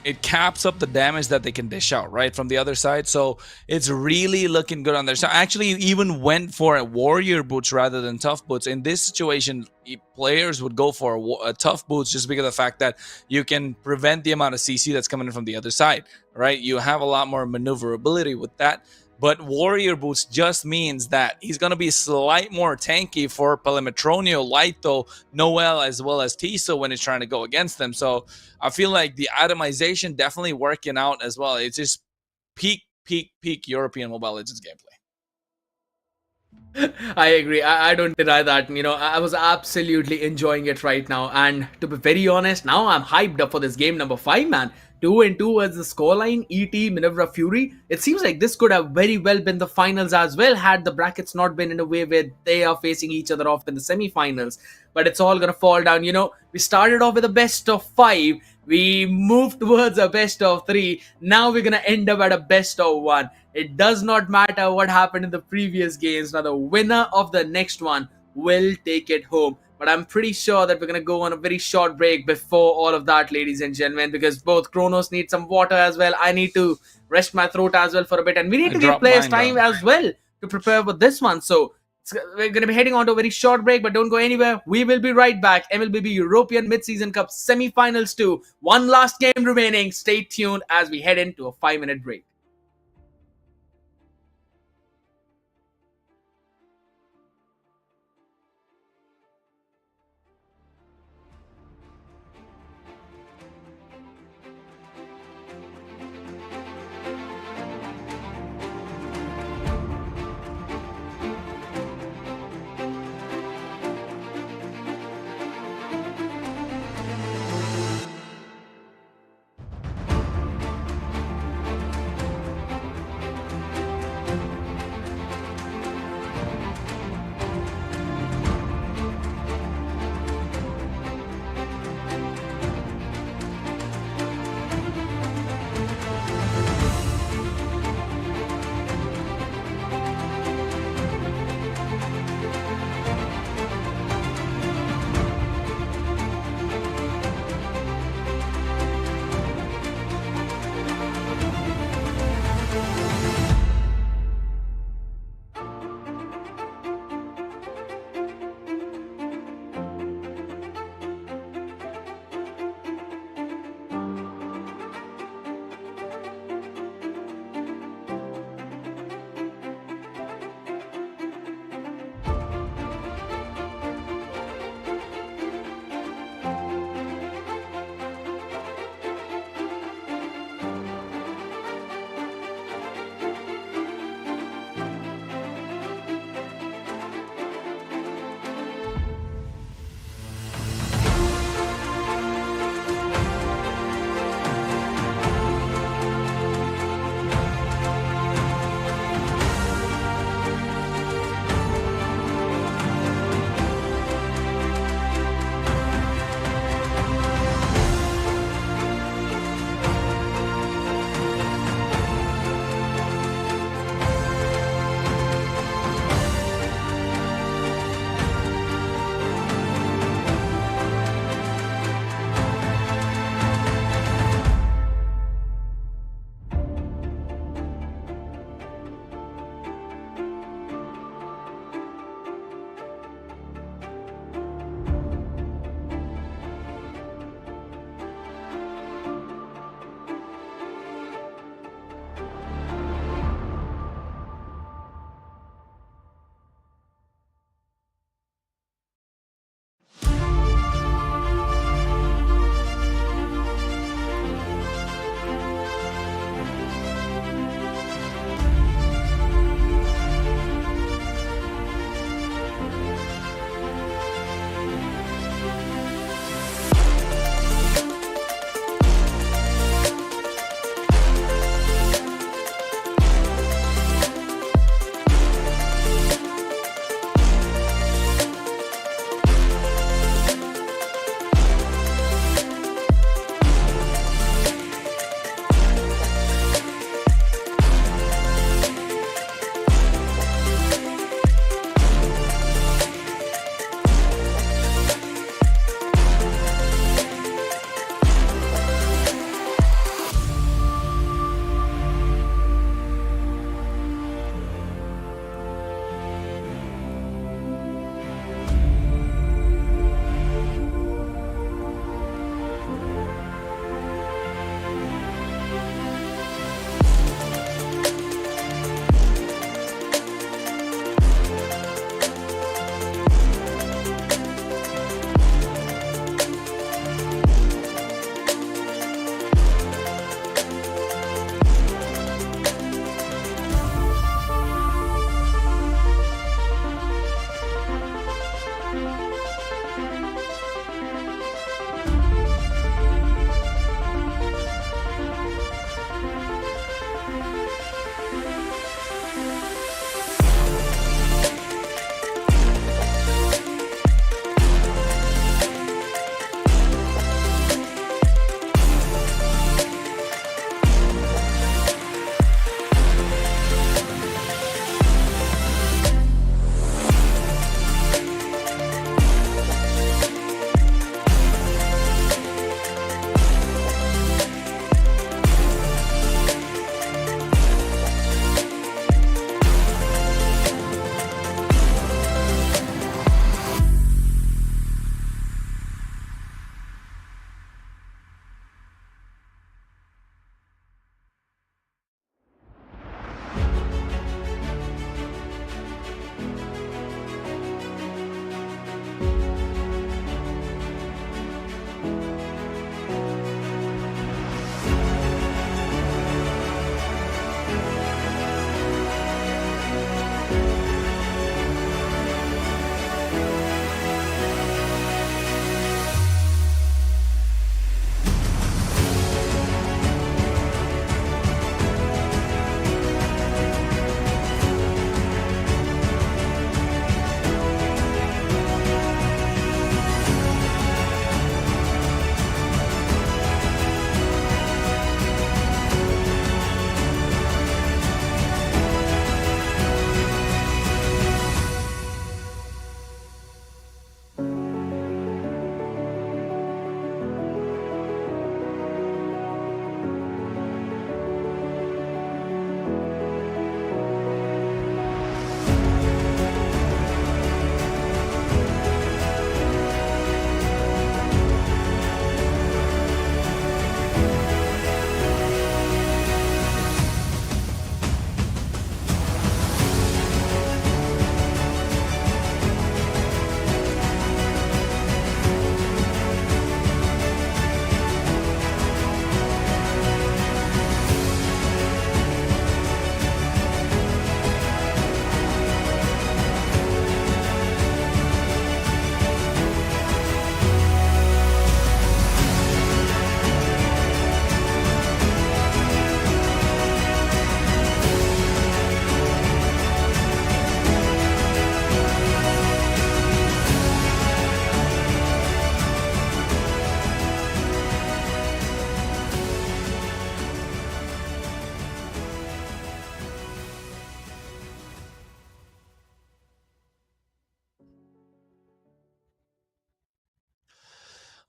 Speaker 9: it caps up the damage that they can dish out, right, from the other side. So it's really looking good on there. So I actually even went for a warrior boots rather than tough boots. In this situation, players would go for a tough boots just because of the fact that you can prevent the amount of CC that's coming in from the other side, right? You have a lot more maneuverability with that. But warrior boots just means that he's going to be slight more tanky for Pelmetronio, Lito, Noel, as well as Tiso when he's trying to go against them. So I feel like the itemization definitely working out as well. It's just peak European Mobile Legends gameplay.
Speaker 12: I agree. I don't deny that. You know, I was absolutely enjoying it right now. And to be very honest, now I'm hyped up for this game number 5, man. 2-2 was the scoreline. ET, Minerva Fury. It seems like this could have very well been the finals as well had the brackets not been in a way where they are facing each other off in the semifinals. But it's all going to fall down. You know, we started off with a best of 5. We moved towards a best of 3. Now we're going to end up at a best of 1. It does not matter what happened in the previous games. Now the winner of the next one will take it home. But I'm pretty sure that we're going to go on a very short break before all of that, ladies and gentlemen, because both Kronos need some water as well. I need to rest my throat as well for a bit. And we need to give players time as well to prepare for this one. So we're going to be heading on to a very short break, but don't go anywhere. We will be right back. MLBB European Mid-Season Cup Semifinals 2. One last game remaining. Stay tuned as we head into a 5-minute break.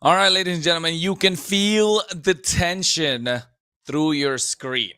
Speaker 9: All right, ladies and gentlemen, you can feel the tension through your screen.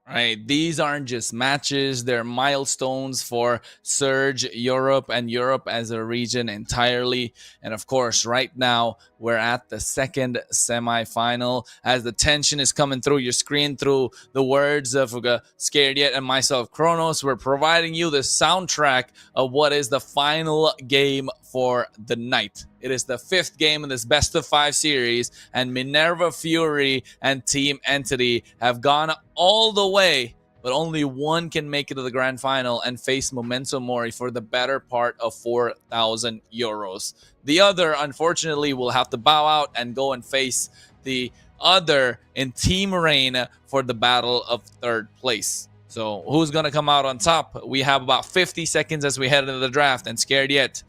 Speaker 9: Right, these aren't just matches, they're milestones for Surge Europe and Europe as a region entirely. And of course, right now, we're at the second semifinal as the tension is coming through your screen through the words of Scared Yet and myself, Kronos. We're providing you the soundtrack of what is the final game for the night. It is the 5th game in this best of 5 series, and Minerva Fury and Team Entity have gone all the way, but only one can make it to the grand final and face Momento Mori for the better part of 4,000 euros. The other, unfortunately, will have to bow out and go and face the other in Team Rain for the battle of 3rd place. So who's going to come out on top? We have about 50 seconds as we head into the draft, and Scared Yet,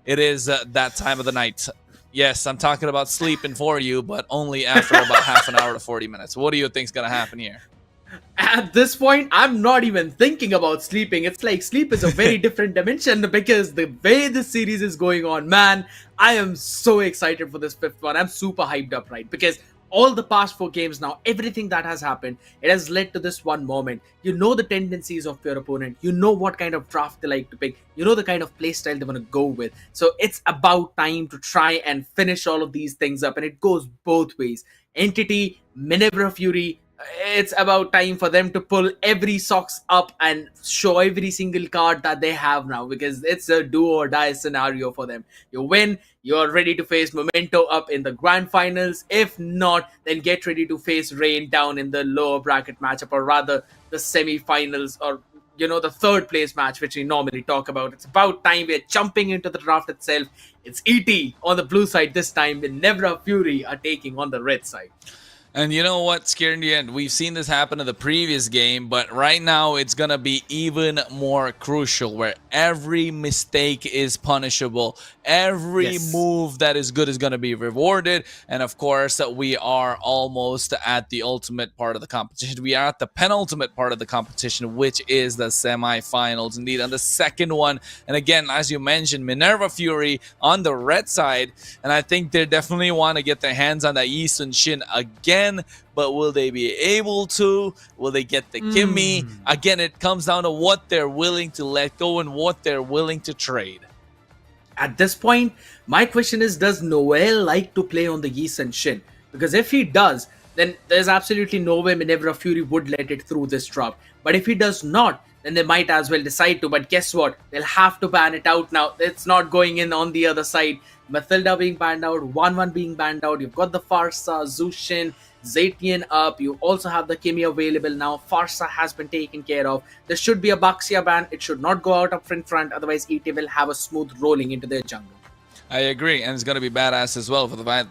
Speaker 9: it is that time of the night. Yes, I'm talking about sleeping for you, but only after about half an hour to 40 minutes. What do you think is going to happen here?
Speaker 12: At this point, I'm not even thinking about sleeping. It's like sleep is a very different dimension because the way this series is going on, man, I am so excited for this 5th one. I'm super hyped up, right? Because all the past 4 games now, everything that has happened, it has led to this one moment. You know the tendencies of your opponent. You know what kind of draft they like to pick. You know the kind of playstyle they want to go with. So it's about time to try and finish all of these things up. And it goes both ways. Entity, Minerva Fury, it's about time for them to pull every socks up and show every single card that they have now, because it's a do or die scenario for them. You win, you're ready to face Momento up in the grand finals. If not, then get ready to face Rain down in the lower bracket matchup, or rather the semi-finals, or the 3rd place match, which we normally talk about. It's about time we're jumping into the draft itself. It's ET on the blue side this time, with Minerva Fury are taking on the red side.
Speaker 9: And you know what, Scared in the end, we've seen this happen in the previous game, but right now it's going to be even more crucial, where every mistake is punishable. Every move that is good is going to be rewarded. And of course, we are almost at the ultimate part of the competition. We are at the penultimate part of the competition, which is the semifinals. Indeed, on the second one. And again, as you mentioned, Minerva Fury on the red side. And I think they definitely want to get their hands on that Yi Sun Shin again. But will they be able to? Will they get the Kimmy? Again, it comes down to what they're willing to let go and what they're willing to trade.
Speaker 12: At this point, my question is, does Noel like to play on the Yi Sun Shin? Because if he does, then there's absolutely no way Minerva Fury would let it through this drop. But if he does not, then they might as well decide to. But guess what? They'll have to ban it out now. It's not going in on the other side. Mathilda being banned out, 1-1 being banned out. You've got the Farsa, Zushin, Zatian up. You also have the Kimmy available now. Farsa has been taken care of. There should be a Baxia ban. It should not go out up front. Otherwise, ET will have a smooth rolling into their jungle.
Speaker 9: I agree, and it's going to be badass as well for by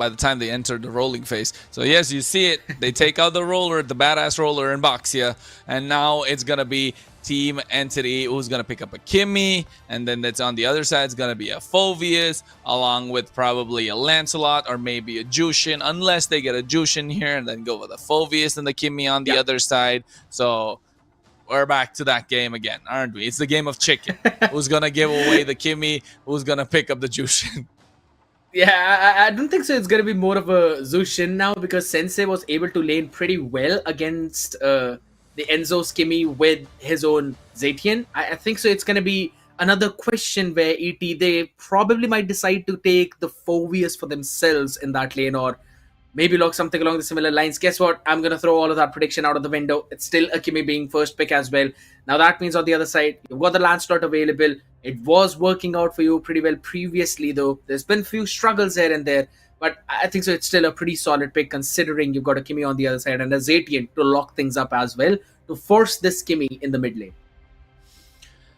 Speaker 9: the time they enter the rolling phase. So yes, you see it. They take out the roller, the badass roller in Baxia, and now it's going to be Team Entity who's going to pick up a Kimmy, and then that's on the other side is going to be a Phoveus, along with probably a Lancelot or maybe a Jushin, unless they get a Jushin here and then go with a Phoveus and the Kimmy on the other side. So we're back to that game again, aren't we? It's the game of chicken. Who's going to give away the Kimmy? Who's going to pick up the Jushin?
Speaker 12: Yeah, I don't think so. It's going to be more of a Zushin now, because Sensei was able to lane pretty well against the Enzo Skimmy with his own Zatian. I think so. It's going to be another question where ET, they probably might decide to take the Phoveus for themselves in that lane, or maybe lock something along the similar lines. Guess what? I'm going to throw all of that prediction out of the window. It's still Akimi being first pick as well. Now that means on the other side, you've got the Lancelot available. It was working out for you pretty well previously, though. There's been a few struggles here and there. But I think so it's still a pretty solid pick, considering you've got a Kimmy on the other side and a Zatian to lock things up as well, to force this Kimmy in the mid lane.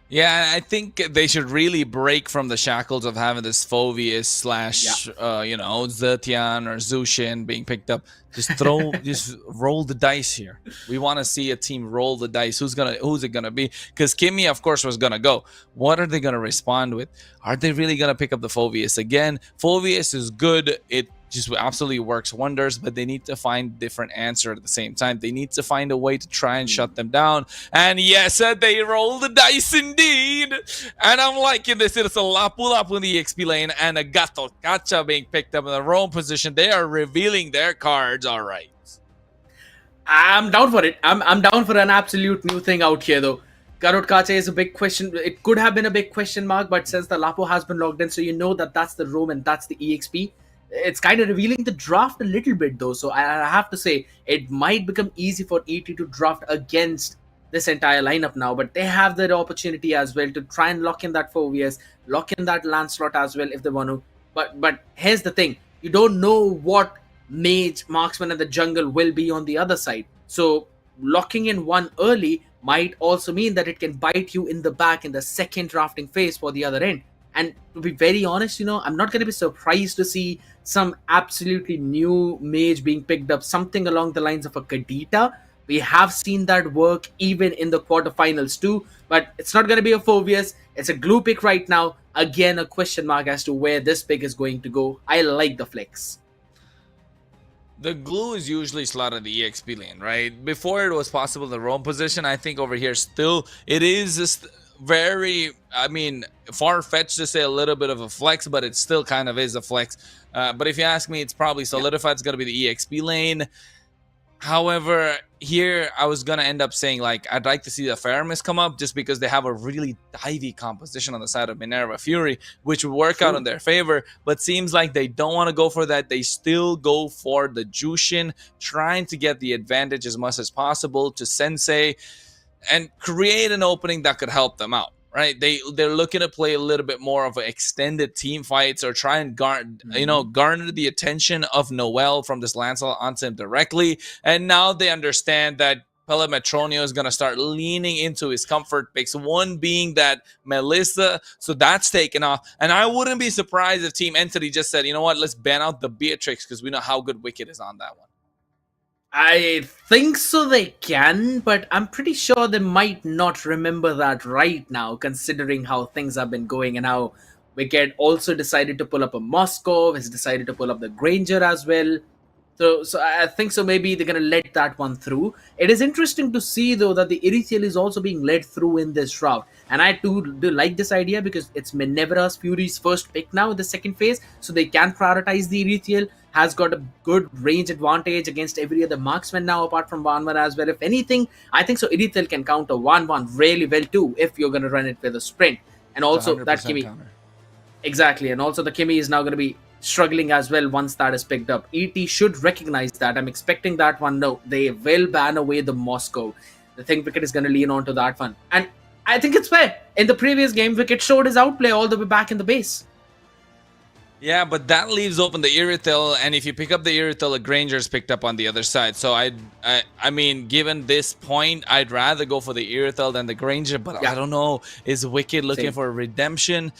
Speaker 9: Yeah, I think they should really break from the shackles of having this Phoveus slash, Zetian or Zushin being picked up. Just roll the dice here. We want to see a team roll the dice. Who's it gonna be? Because Kimmy, of course, was gonna go. What are they gonna respond with? Are they really gonna pick up the Phoveus again? Phoveus is good. It just absolutely works wonders, but they need to find different answer at the same time. They need to find a way to try and shut them down. And yes, they roll the dice indeed. And I'm liking this. It's a Lapu-Lapu in the EXP lane and a Gato Gacha being picked up in the wrong position. They are revealing their cards. All right.
Speaker 12: I'm down for it. I'm down for an absolute new thing out here, though. Garot Kache is a big question. It could have been a big question mark, but since the Lapo has been logged in, so you know that that's the roam and that's the EXP. It's kind of revealing the draft a little bit, though. So I have to say, it might become easy for ET to draft against this entire lineup now, but they have that opportunity as well to try and lock in that Phoveus, lock in that Lancelot as well if they want to. But here's the thing: you don't know what mage, marksman, and the jungle will be on the other side. So locking in one early might also mean that it can bite you in the back in the second drafting phase for the other end. And to be very honest, I'm not going to be surprised to see some absolutely new mage being picked up, something along the lines of a Kadita. We have seen that work even in the quarterfinals too, but it's not going to be a Phoveus. It's a glue pick right now. Again, a question mark as to where this pick is going to go. I like the flex.
Speaker 9: The glue is usually slotted the EXP lane, right? Before it was possible the roam position, I think over here still it is just very, far-fetched to say a little bit of a flex, but it still kind of is a flex. But if you ask me, it's probably solidified. It's going to be the EXP lane. However, here I was going to end up saying, I'd like to see the Faramis come up just because they have a really divey composition on the side of Minerva Fury, which would work out in their favor. But seems like they don't want to go for that. They still go for the Jushin, trying to get the advantage as much as possible to Sensei and create an opening that could help them out. Right, they're looking to play a little bit more of extended team fights or try and garner the attention of Noel from this Lancelot onto him directly. And now they understand that Pele Metronio is going to start leaning into his comfort picks, one being that Melissa. So that's taken off. And I wouldn't be surprised if Team Entity just said, you know what, let's ban out the Beatrix because we know how good Wicked is on that one.
Speaker 12: I think so they can, but I'm pretty sure they might not remember that right now, considering how things have been going and how Wicked also decided to pull up a Moscow, has decided to pull up the Granger as well. So I think so maybe they're going to let that one through. It is interesting to see, though, that the Erithiel is also being led through in this route. And I do like this idea because it's Minerva's Fury's first pick now in the second phase. So they can prioritize the Erithiel. Has got a good range advantage against every other marksman now apart from 1-1 as well. If anything, I think so Erithiel can counter 1-1 really well too if you're going to run it with a sprint. And also that Kimmy. Counter. Exactly. And also the Kimmy is now going to be struggling as well once that is picked up. ET should recognize that. I'm expecting that one. No, they will ban away the Moscow. I think Wicked is going to lean on to that one. And I think it's fair. In the previous game, Wicked showed his outplay all the way back in the base.
Speaker 9: Yeah, but that leaves open the Irithel, and if you pick up the Irithel, a Granger's picked up on the other side. So I mean, given this point, I'd rather go for the Irithel than the Granger, but I don't know. Is Wicked looking for a redemption?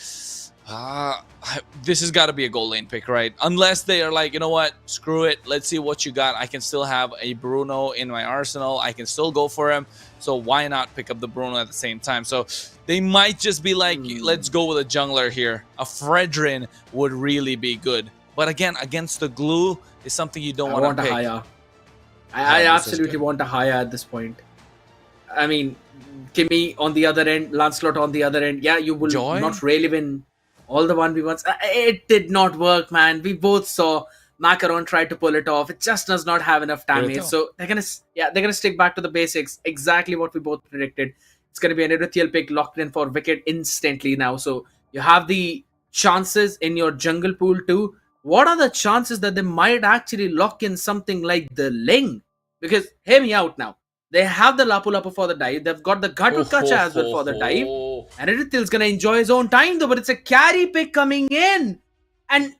Speaker 9: This has got to be a goal lane pick, right? Unless they are like, you know what, screw it. Let's see what you got. I can still have a Bruno in my arsenal. I can still go for him. So why not pick up the Bruno at the same time? So they might just be like, let's go with a jungler here. A Fredrin would really be good. But again, against the glue is something you don't want to pick.
Speaker 12: I absolutely want a higher at this point. I mean, Kimmy on the other end, Lancelot on the other end. Yeah, you will not really win all the 1v1s. It did not work, man. We both saw Macaron try to pull it off. It just does not have enough damage. So they're gonna stick back to the basics. Exactly what we both predicted. It's gonna be an Erithiel pick locked in for Wicked instantly now. So you have the chances in your jungle pool too. What are the chances that they might actually lock in something like the Ling? Because hear me out now. They have the Lapu Lapu for the dive. They've got the Gatukacha as well for the dive. And Erithiel's going to enjoy his own time though. But it's a carry pick coming in. And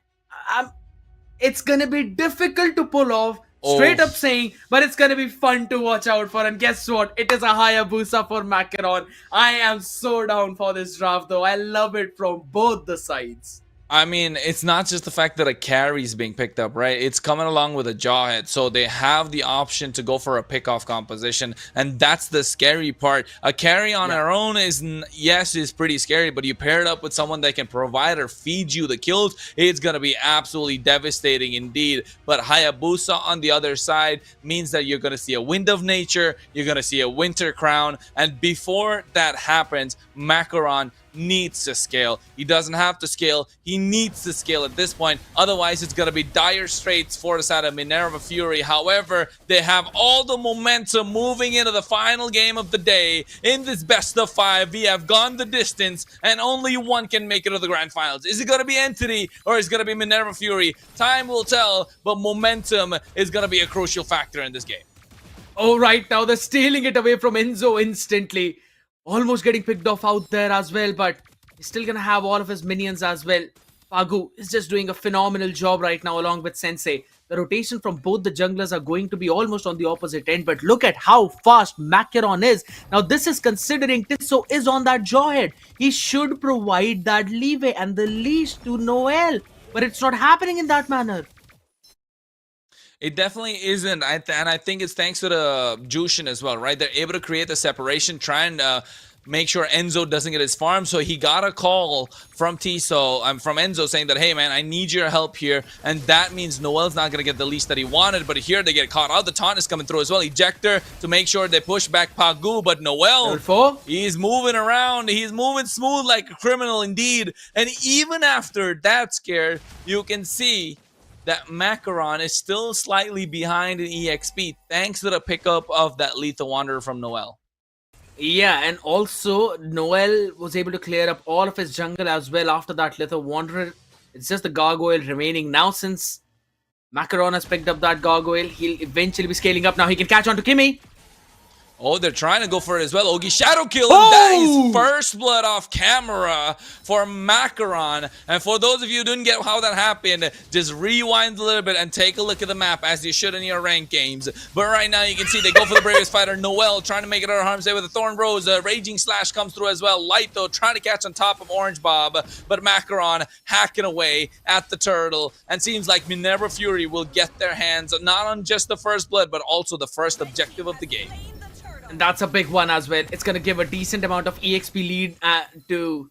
Speaker 12: it's going to be difficult to pull off. Straight up saying. But it's going to be fun to watch out for. And guess what? It is a Hayabusa for Macaron. I am so down for this draft though. I love it from both the sides.
Speaker 9: I mean, it's not just the fact that a carry is being picked up, right? It's coming along with a jawhead, so they have the option to go for a pick-off composition, and that's the scary part. A carry on our own is, yes, is pretty scary, but you pair it up with someone that can provide or feed you the kills, it's going to be absolutely devastating indeed. But Hayabusa on the other side means that you're going to see a Wind of Nature, you're going to see a Winter Crown, and before that happens, Macaron needs to scale. He doesn't have to scale. He needs to scale at this point. Otherwise, it's going to be dire straits for the side of Minerva Fury. However, they have all the momentum moving into the final game of the day. In this best of 5, we have gone the distance, and only one can make it to the grand finals. Is it going to be Entity, or is it going to be Minerva Fury? Time will tell, but momentum is going to be a crucial factor in this game.
Speaker 12: Oh, right now they're stealing it away from Enzo instantly. Almost getting picked off out there as well, but he's still gonna have all of his minions as well. Pagu is just doing a phenomenal job right now along with Sensei. The rotation from both the junglers are going to be almost on the opposite end, but look at how fast Macaron is. Now this is considering Tisso is on that jawhead. He should provide that leeway and the leash to Noel, but it's not happening in that manner.
Speaker 9: It definitely isn't, and I think it's thanks to the Jushin as well, right? They're able to create the separation, try and make sure Enzo doesn't get his farm. So he got a call from from Enzo saying that, hey man, I need your help here, and that means Noel's not gonna get the leash that he wanted. But here they get caught out. The taunt is coming through as well. Ejector to make sure they push back Pagu, but Noel, he's moving around. He's moving smooth like a criminal indeed. And even after that scare, you can see that Macaron is still slightly behind in EXP thanks to the pickup of that Lethal Wanderer from Noel.
Speaker 12: Yeah, and also Noel was able to clear up all of his jungle as well after that Lethal Wanderer. It's just the Gargoyle remaining. Now since Macaron has picked up that Gargoyle, he'll eventually be scaling up. Now he can catch on to Kimmy.
Speaker 9: Oh, they're trying to go for it as well. Ogi shadow kill, and that is first blood off camera for Macaron. And for those of you who didn't get how that happened, just rewind a little bit and take a look at the map as you should in your ranked games. But right now you can see they go for the bravest fighter, Noel, trying to make it out of harm's way with a Thorn Rose. Raging Slash comes through as well. Light, though, trying to catch on top of Orange Bob. But Macaron hacking away at the turtle. And seems like Minerva Fury will get their hands not on just the first blood, but also the first objective of the game.
Speaker 12: And that's a big one as well. It's going to give a decent amount of EXP lead to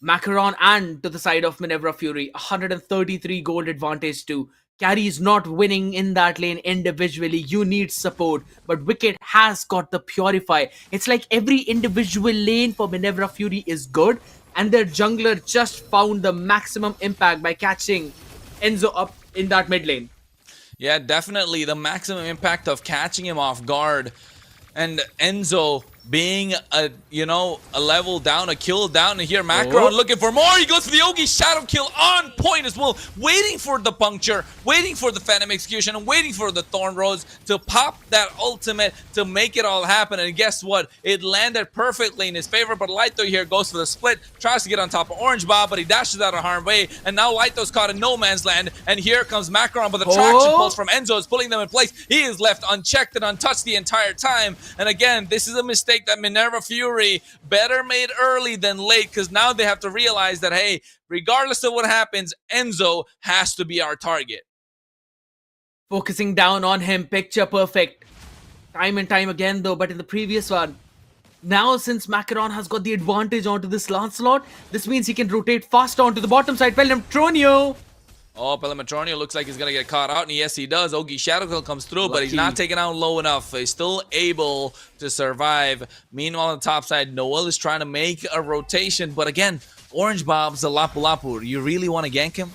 Speaker 12: Macaron and to the side of Minerva Fury. 133 gold advantage to Carry is not winning in that lane individually. You need support. But Wicked has got the Purify. It's like every individual lane for Minerva Fury is good. And their jungler just found the maximum impact by catching Enzo up in that mid lane.
Speaker 9: Yeah, definitely the maximum impact of catching him off guard. And Enzo being a level down, a kill down, and here Macaron looking for more. He goes for the Ogi shadow kill on point as well, waiting for the puncture, waiting for the Phantom Execution, and waiting for the Thorn Rose to pop that ultimate to make it all happen. And guess what? It landed perfectly in his favor, but Lighto here goes for the split, tries to get on top of Orange Bob, but he dashes out of harm's way, and now Lighto's caught in no man's land, and here comes Macaron, but the traction pulse from Enzo is pulling them in place. He is left unchecked and untouched the entire time, and again, this is a mistake that Minerva Fury better made early than late, because now they have to realize that, hey, regardless of what happens, Enzo has to be our target.
Speaker 12: Focusing down on him, picture perfect. Time and time again though, but in the previous one, now since Macaron has got the advantage onto this Lancelot, this means he can rotate fast onto the bottom side. Pelmetronio!
Speaker 9: Oh, Pelmetronio looks like he's going to get caught out, and yes, he does. Ogi Shadow Kill comes through, but he's not taken out low enough. He's still able to survive. Meanwhile, on the top side, Noel is trying to make a rotation, but again, Orange Bob's a Lapu Lapu. You really want to gank him?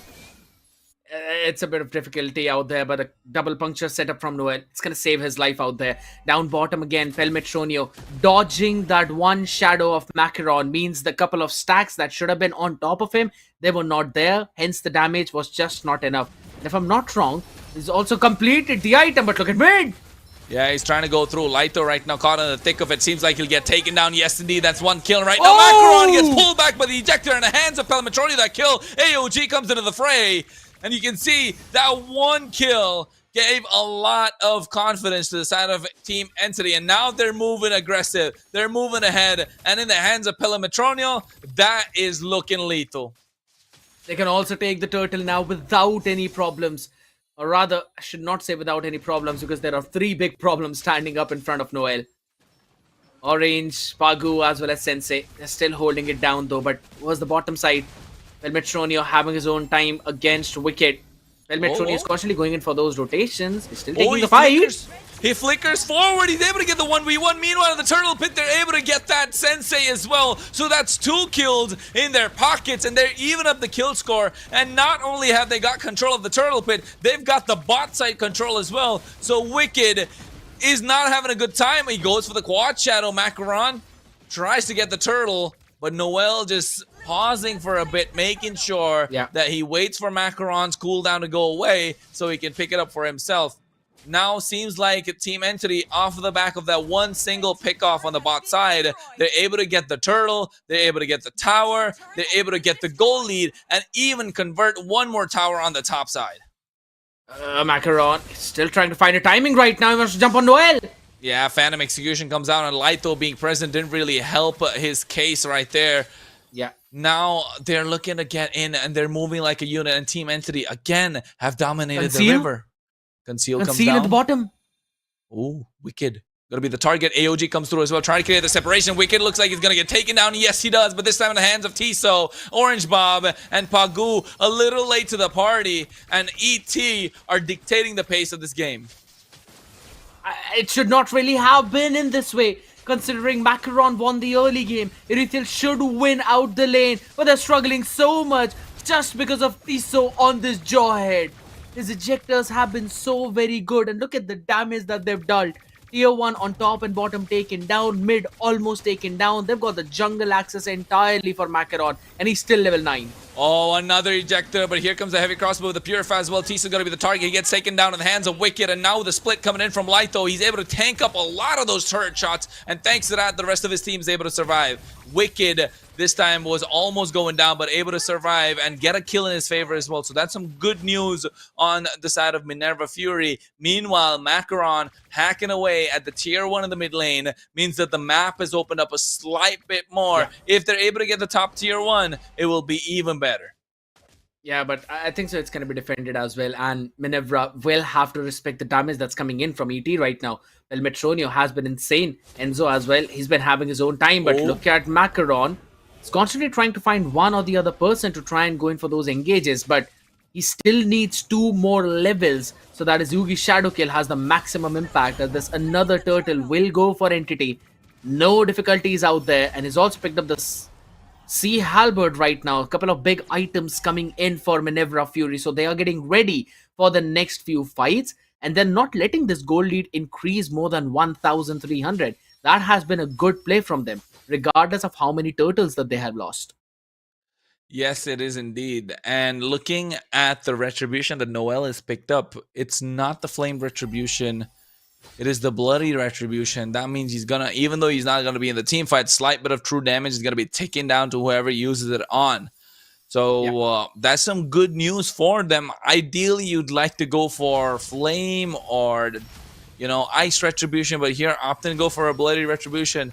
Speaker 12: It's a bit of difficulty out there, but a double puncture setup from Noel, it's going to save his life out there. Down bottom again, Pelmetronio dodging that one shadow of Macaron means the couple of stacks that should have been on top of him, they were not there, hence the damage was just not enough. And if I'm not wrong, he's also completed the item, but look at mid!
Speaker 9: Yeah, he's trying to go through. Lighto right now caught in the thick of it. Seems like he'll get taken down. Yes, indeed. That's one kill right now. Macaron gets pulled back by the ejector in the hands of Pelmetronio. That kill. AOG comes into the fray. And you can see that one kill gave a lot of confidence to the side of Team Entity. And now they're moving aggressive. They're moving ahead. And in the hands of Pelmetronio, that is looking lethal.
Speaker 12: They can also take the turtle now without any problems. Or rather, I should not say without any problems because there are 3 big problems standing up in front of Noel. Orange, Pagu, as well as Sensei. They're still holding it down though, but was the bottom side. Velmetronio having his own time against Wicked. Velmetronio is constantly going in for those rotations. He's still taking
Speaker 9: He
Speaker 12: the fight.
Speaker 9: flickers. He flickers forward. He's able to get the 1v1. Meanwhile, in the turtle pit, they're able to get that Sensei as well. So that's 2 kills in their pockets, and they're even up the kill score. And not only have they got control of the turtle pit, they've got the bot site control as well. So Wicked is not having a good time. He goes for the quad shadow. Macaron tries to get the turtle, but Noel just pausing for a bit, making sure that he waits for Macaron's cooldown to go away so he can pick it up for himself. Now seems like Team Entity, off of the back of that one single pick-off on the bot side, they're able to get the turtle, they're able to get the tower, they're able to get the goal lead, and even convert one more tower on the top side.
Speaker 12: Macaron is still trying to find a timing right now. He wants to jump on Noel.
Speaker 9: Yeah, Phantom Execution comes out, and Lito being present didn't really help his case right there.
Speaker 12: Yeah.
Speaker 9: Now they're looking to get in, and they're moving like a unit, and Team Entity, again, have dominated the river. Conceal comes down.
Speaker 12: At the bottom.
Speaker 9: Ooh, Wicked. Gonna be the target. AOG comes through as well, trying to create the separation. Wicked looks like he's gonna get taken down. Yes, he does, but this time in the hands of Tiso, Orange Bob, and Pagu, a little late to the party, and ET are dictating the pace of this game.
Speaker 12: It should not really have been in this way. Considering Macaron won the early game, Erythiel should win out the lane, but they're struggling so much just because of Tiso on this Jawhead. His ejectors have been so very good, and look at the damage that they've dealt. Tier 1 on top and bottom taken down, mid almost taken down. They've got the jungle access entirely for Macaron, and he's still level 9.
Speaker 9: Oh, another ejector, but here comes the heavy crossbow with the Purify as well. Tisa's gonna be the target. He gets taken down in the hands of Wicked, and now with the split coming in from Lito, he's able to tank up a lot of those turret shots, and thanks to that, the rest of his team is able to survive. Wicked this time was almost going down, but able to survive and get a kill in his favor as well. So that's some good news on the side of Minerva Fury. Meanwhile, Macaron hacking away at the tier 1 in the mid lane means that the map has opened up a slight bit more. If they're able to get the top tier 1, it will be even better.
Speaker 12: Yeah, but I think so it's going to be defended as well, and Minerva will have to respect the damage that's coming in from ET right now. Well, Metronio has been insane. Enzo as well, he's been having his own time, but look at Macaron. He's constantly trying to find one or the other person to try and go in for those engages, but he still needs 2 more levels so that his Yugi Shadow Kill has the maximum impact, as this another turtle will go for Entity. No difficulties out there, and he's also picked up the Sea Halberd right now. A couple of big items coming in for Minerva Fury, so they are getting ready for the next few fights, and they're not letting this goal lead increase more than 1,300. That has been a good play from them, regardless of how many turtles that they have lost.
Speaker 9: Yes, it is indeed. And looking at the retribution that Noel has picked up, it's not the flame retribution. It is the bloody retribution. That means he's gonna, even though he's not gonna be in the team fight, slight bit of true damage is gonna be taken down to whoever uses it on. So that's some good news for them. Ideally, you'd like to go for flame or, you know, ice retribution, but here often go for a bloody retribution.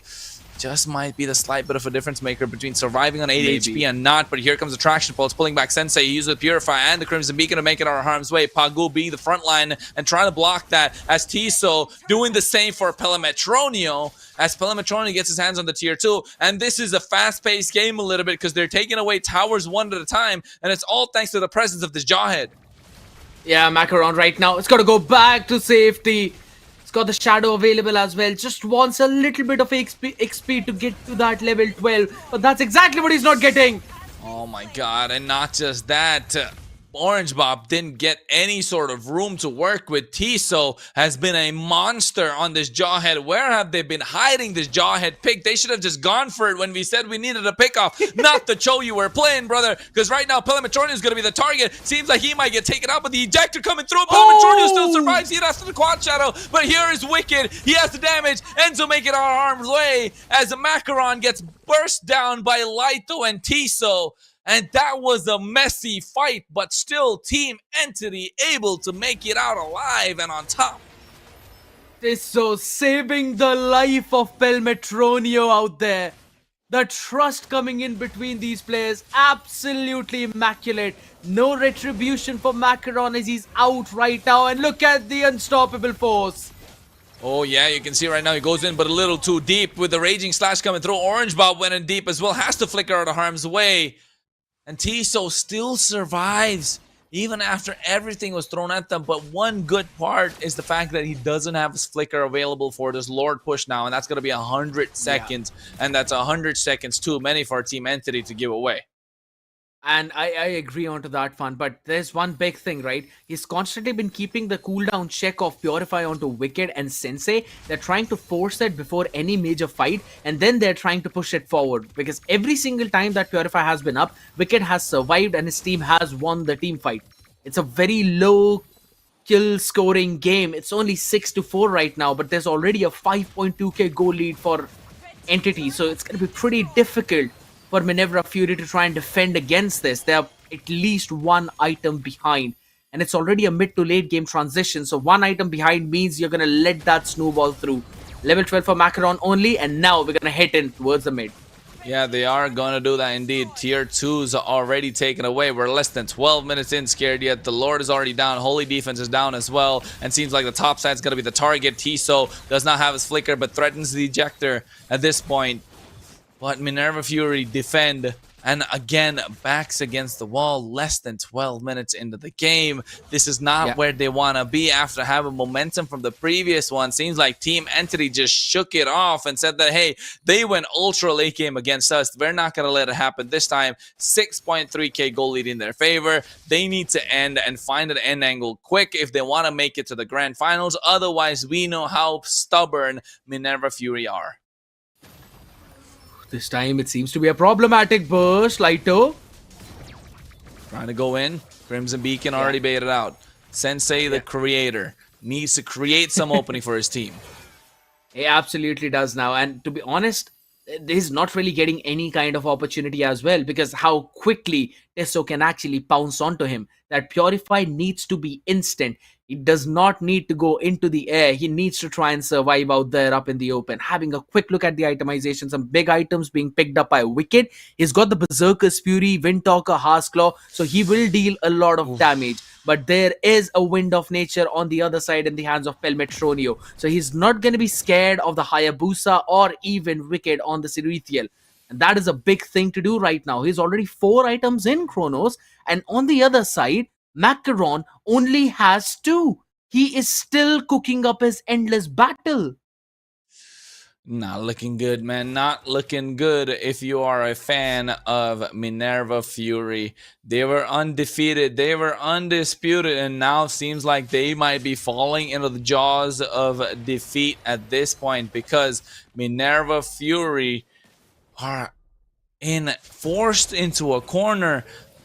Speaker 9: Just might be the slight bit of a difference maker between surviving on 8 HP and not. But here comes the Traction Pulse, pulling back Sensei. He uses the Purify and the Crimson Beacon to make it out of harm's way. Pagu being the front line and trying to block that, as Tiso doing the same for Pelemetronio, as Pelemetronio gets his hands on the tier 2. And this is a fast-paced game a little bit because they're taking away towers one at a time, and it's all thanks to the presence of this Jawhead.
Speaker 12: Yeah, Macaron right now, it's got to go back to safety. It's got the shadow available as well. Just wants a little bit of XP to get to that level 12. But that's exactly what he's not getting.
Speaker 9: Oh my god, and not just that. Orange Bob didn't get any sort of room to work with. Tiso has been a monster on this Jawhead. Where have they been hiding this Jawhead pick? They should have just gone for it when we said we needed a pick-off, not the Cho you were playing, brother. Because right now, Pelemetronio is going to be the target. Seems like he might get taken out, but the ejector coming through. Pelemetronio still survives. He has the quad shadow, but here is Wicked. He has the damage. Enzo make it out of harm's way as Macaron gets burst down by Lito and Tiso. And that was a messy fight, but still Team Entity able to make it out alive and on top.
Speaker 12: Tiso saving the life of Pelemetronio out there. The trust coming in between these players, absolutely immaculate. No retribution for Macaron as he's out right now. And look at the unstoppable force.
Speaker 9: Oh yeah, you can see right now he goes in but a little too deep with the Raging Slash coming through. Orange Bob went in deep as well, has to flicker out of harm's way. And Tiso still survives even after everything was thrown at them. But one good part is the fact that he doesn't have his flicker available for this Lord push now. And that's going to be 100 seconds. Yeah. And that's 100 seconds too many for Team Entity to give away.
Speaker 12: And I agree onto that, Fun. But there's one big thing, right? He's constantly been keeping the cooldown check of Purify onto Wicked and Sensei. They're trying to force it before any major fight, and then they're trying to push it forward. Because every single time that Purify has been up, Wicked has survived and his team has won the team fight. It's a very low kill scoring game. It's only 6-4 right now, but there's already a 5.2k goal lead for Entity. So it's going to be pretty difficult for Minerva Fury to try and defend against this. They are at least one item behind. And it's already a mid to late game transition. So one item behind means you're going to let that snowball through. Level 12 for Macaron only. And now we're going to hit in towards the mid.
Speaker 9: Yeah, they are going to do that indeed. Tier 2's already taken away. We're less than 12 minutes in, scared yet. The Lord is already down. Holy Defense is down as well. And seems like the top side's going to be the target. Tiso does not have his flicker, but threatens the ejector at this point. But Minerva Fury defend, and again, backs against the wall, less than 12 minutes into the game. This is not where they want to be after having momentum from the previous one. Seems like Team Entity just shook it off and said that, hey, they went ultra late game against us. We're not going to let it happen this time. 6.3k goal lead in their favor. They need to end and find an end angle quick if they want to make it to the grand finals. Otherwise, we know how stubborn Minerva Fury are.
Speaker 12: This time it seems to be a problematic burst, Lito.
Speaker 9: Trying to go in. Crimson Beacon already baited out. Sensei, the creator, needs to create some opening for his team.
Speaker 12: He absolutely does now. And to be honest, he's not really getting any kind of opportunity as well, because how quickly Tesso can actually pounce onto him. That Purify needs to be instant. He does not need to go into the air. He needs to try and survive out there up in the open. Having a quick look at the itemization, some big items being picked up by Wicked. He's got the Berserker's Fury, Windtalker, Hearthclaw, so he will deal a lot of damage. But there is a Wind of Nature on the other side in the hands of Pelmetronio. So he's not going to be scared of the Hayabusa or even Wicked on the Sirithiel. And that is a big thing to do right now. He's already 4 items in Chronos. And on the other side, Macaron only has 2. He is still cooking up his endless battle.
Speaker 9: Not looking good, man. Not looking good if you are a fan of Minerva Fury. They were undefeated. They were undisputed. And now seems like they might be falling into the jaws of defeat at this point, because Minerva Fury are forced into a corner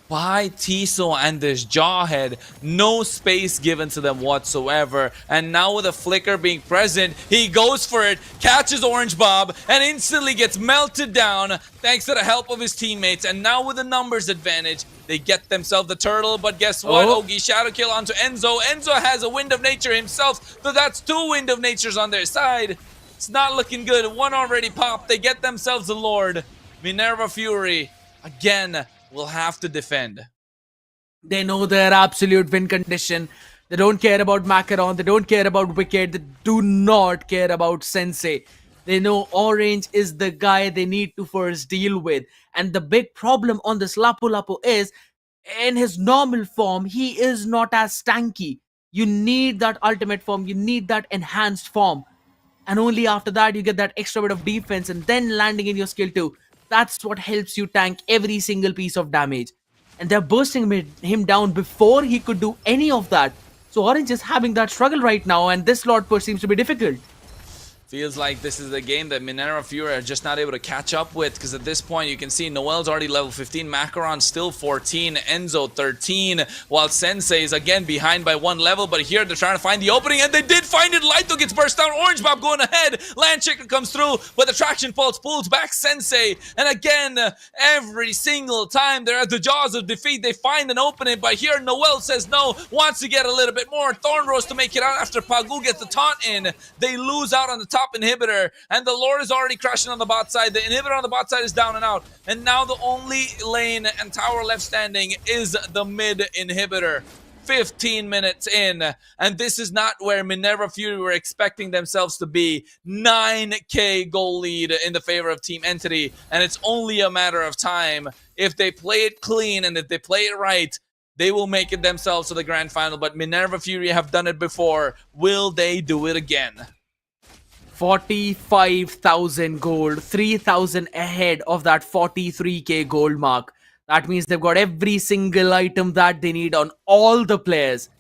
Speaker 9: by Tiso and this Jawhead. No space given to them whatsoever. And now with a flicker being present, he goes for it, catches Orange Bob, and instantly gets melted down thanks to the help of his teammates. And now with a numbers advantage, they get themselves the turtle. But guess what? Ogi Shadow Kill onto Enzo. Enzo has a Wind of Nature himself, so that's 2 Wind of Natures on their side. It's not looking good. 1 already popped. They get themselves a Lord. Minerva Fury, again, will have to defend.
Speaker 12: They know their absolute win condition. They don't care about Macaron. They don't care about Wicked. They do not care about Sensei. They know Orange is the guy they need to first deal with. And the big problem on this Lapu Lapu is, in his normal form, he is not as tanky. You need that ultimate form. You need that enhanced form. And only after that, you get that extra bit of defense and then landing in your skill 2. That's what helps you tank every single piece of damage. And they're bursting him down before he could do any of that. So Orange is having that struggle right now, and this Lord push seems to be difficult.
Speaker 9: Feels like this is the game that Minerva Fury are just not able to catch up with, because at this point you can see Noel's already level 15, Macaron still 14, Enzo 13, while Sensei is again behind by 1 level. But here they're trying to find the opening, and they did find it. Lito gets burst down, Orange Bob going ahead, Land Chicken comes through, but the traction pulse pulls back Sensei. And again, every single time they're at the jaws of defeat, they find an opening. But here Noel says no, wants to get a little bit more. Thorn Rose to make it out after Pagu gets the taunt in. They lose out on the top top inhibitor, and the Lord is already crashing on the bot side. The inhibitor on the bot side is down and out, and now the only lane and tower left standing is the mid inhibitor. 15 minutes in, and this is not where Minerva Fury were expecting themselves to be. 9k goal lead in the favor of Team Entity, and it's only a matter of time. If they play it clean and if they play it right, they will make it themselves to the grand final. But Minerva Fury have done it before. Will they do it again?
Speaker 12: 45,000 gold, 3,000 ahead of that 43k gold mark. That means they've got every single item that they need on all the players.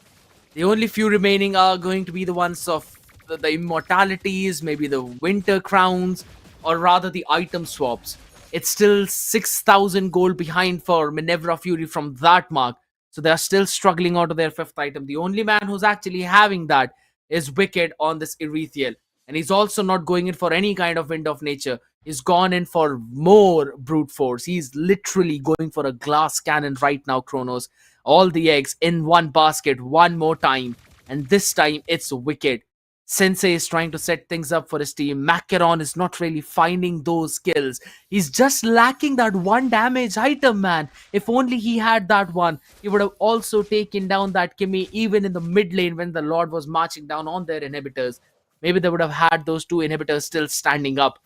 Speaker 12: The only few remaining are going to be the ones of the immortalities, maybe the winter crowns, or rather the item swaps. It's still 6,000 gold behind for Minerva Fury from that mark. So they're still struggling out of their 5th item. The only man who's actually having that is Wicked on this Erethiel. And he's also not going in for any kind of Wind of Nature. He's gone in for more brute force. He's literally going for a glass cannon right now, Kronos. All the eggs in one basket one more time. And this time it's Wicked. Sensei is trying to set things up for his team. Macaron is not really finding those kills. He's just lacking that one damage item, man. If only he had that one, he would have also taken down that Kimi even in the mid lane when the Lord was marching down on their inhibitors. Maybe they would have had those 2 inhibitors still standing up.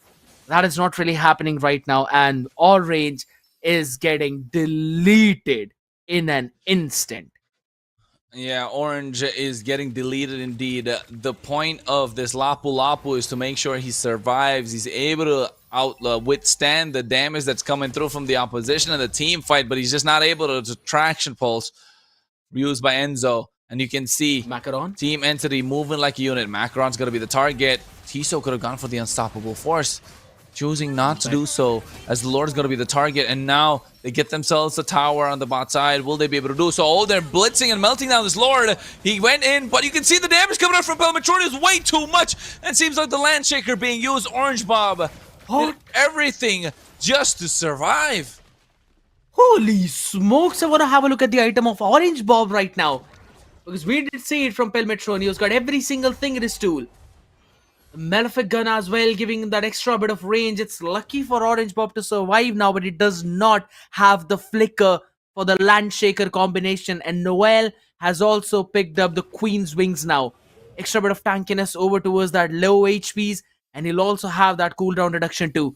Speaker 12: That is not really happening right now, and Orange is getting deleted in an instant.
Speaker 9: Yeah, Orange is getting deleted indeed. The point of this Lapu Lapu is to make sure he survives. He's able to withstand the damage that's coming through from the opposition and the team fight, but he's just not able to traction pulse used by Enzo. And you can see
Speaker 12: Macaron,
Speaker 9: Team Entity moving like a unit. Macaron's going to be the target. Tiso could have gone for the unstoppable force, choosing not to do so, as the Lord is going to be the target. And now they get themselves a tower on the bot side. Will they be able to do so? Oh, they're blitzing and melting down this Lord. He went in, but you can see the damage coming out from Pelmetroni is way too much. And seems like the Landshaker being used. Orange Bob did everything just to survive.
Speaker 12: Holy smokes, I want to have a look at the item of Orange Bob right now. Because we did see it from Pelmetroni. He's got every single thing in his tool. Malefic gun as well, giving that extra bit of range. It's lucky for Orange Bob to survive now, but it does not have the flicker for the Landshaker combination. And Noel has also picked up the Queen's Wings now. Extra bit of tankiness over towards that low HPs, and he'll also have that cooldown reduction too.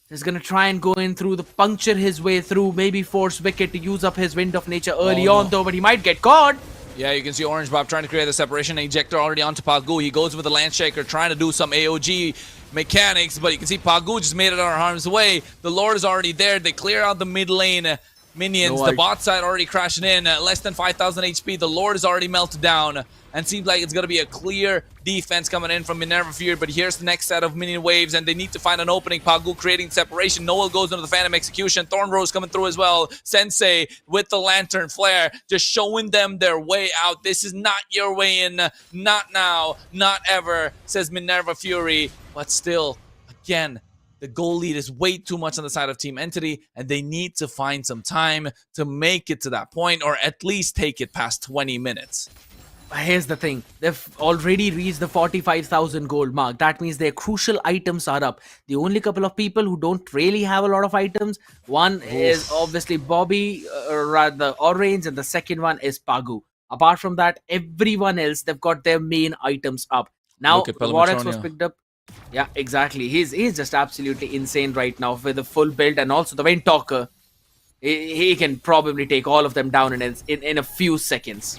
Speaker 12: He's gonna try and go in through the puncture his way through, maybe force Wicked to use up his Wind of Nature early on though, but he might get caught.
Speaker 9: Yeah, you can see Orange Bob trying to create the separation. Ejector already onto Pagu. He goes with the Landshaker, trying to do some AOG mechanics, but you can see Pagu just made it out of harm's way. The Lord is already there. They clear out the mid lane minions. The bot side already crashing in. Less than 5,000 HP. The Lord is already melted down. And seems like it's going to be a clear defense coming in from Minerva Fury. But here's the next set of minion waves, and they need to find an opening. Pagu creating separation. Noel goes into the Phantom Execution. Thornrose coming through as well. Sensei with the Lantern Flare, just showing them their way out. This is not your way in. Not now. Not ever, says Minerva Fury. But still, again, the goal lead is way too much on the side of Team Entity, and they need to find some time to make it to that point, or at least take it past 20 minutes.
Speaker 12: Here's the thing, they've already reached the 45,000 gold mark. That means their crucial items are up. The only couple of people who don't really have a lot of items, one is obviously Bobby, rather Orange, and the second one is Pagu. Apart from that, everyone else, they've got their main items up. Now, Vorax was picked up. Yeah, exactly. He's just absolutely insane right now with the full build, and also the Wind Talker. He can probably take all of them down in a few seconds.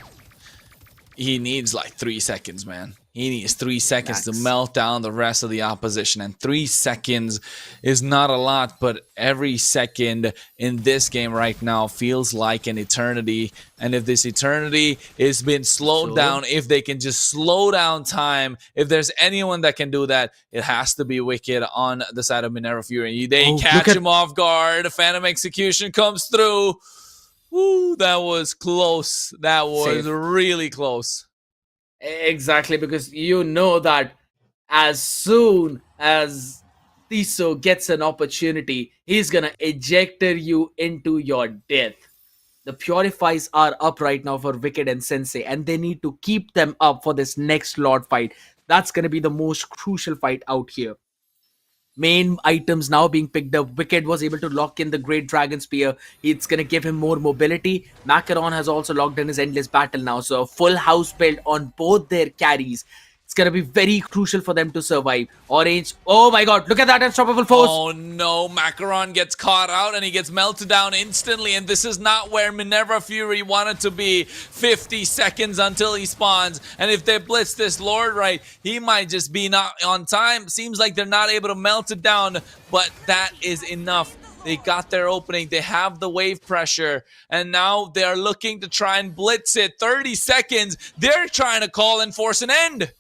Speaker 9: He needs like 3 seconds, man. He needs 3 seconds to melt down the rest of the opposition. And 3 seconds is not a lot, but every second in this game right now feels like an eternity. And if this eternity is been slowed down, if they can just slow down time, if there's anyone that can do that, it has to be Wicked on the side of Minerva Fury. They catch him off guard. Phantom Execution comes through. Woo, that was close. That was really close.
Speaker 12: Exactly, because you know that as soon as Tiso gets an opportunity, he's gonna ejector you into your death. The Purifies are up right now for Wicked and Sensei, and they need to keep them up for this next Lord fight. That's going to be the most crucial fight out here. Main items now being picked up. Wicked was able to lock in the Great Dragon Spear. It's going to give him more mobility. Macaron has also locked in his Endless Battle now. So a full house build on both their carries. It's going to be very crucial for them to survive. Orange, oh my god, look at that unstoppable force.
Speaker 9: Oh no, Macaron gets caught out and he gets melted down instantly, and this is not where Minerva Fury wanted to be. 50 seconds until he spawns, and if they blitz this Lord right, he might just be not on time. Seems like they're not able to melt it down, but that is enough. They got their opening, they have the wave pressure, and now they're looking to try and blitz it. 30 seconds, they're trying to call and force an end.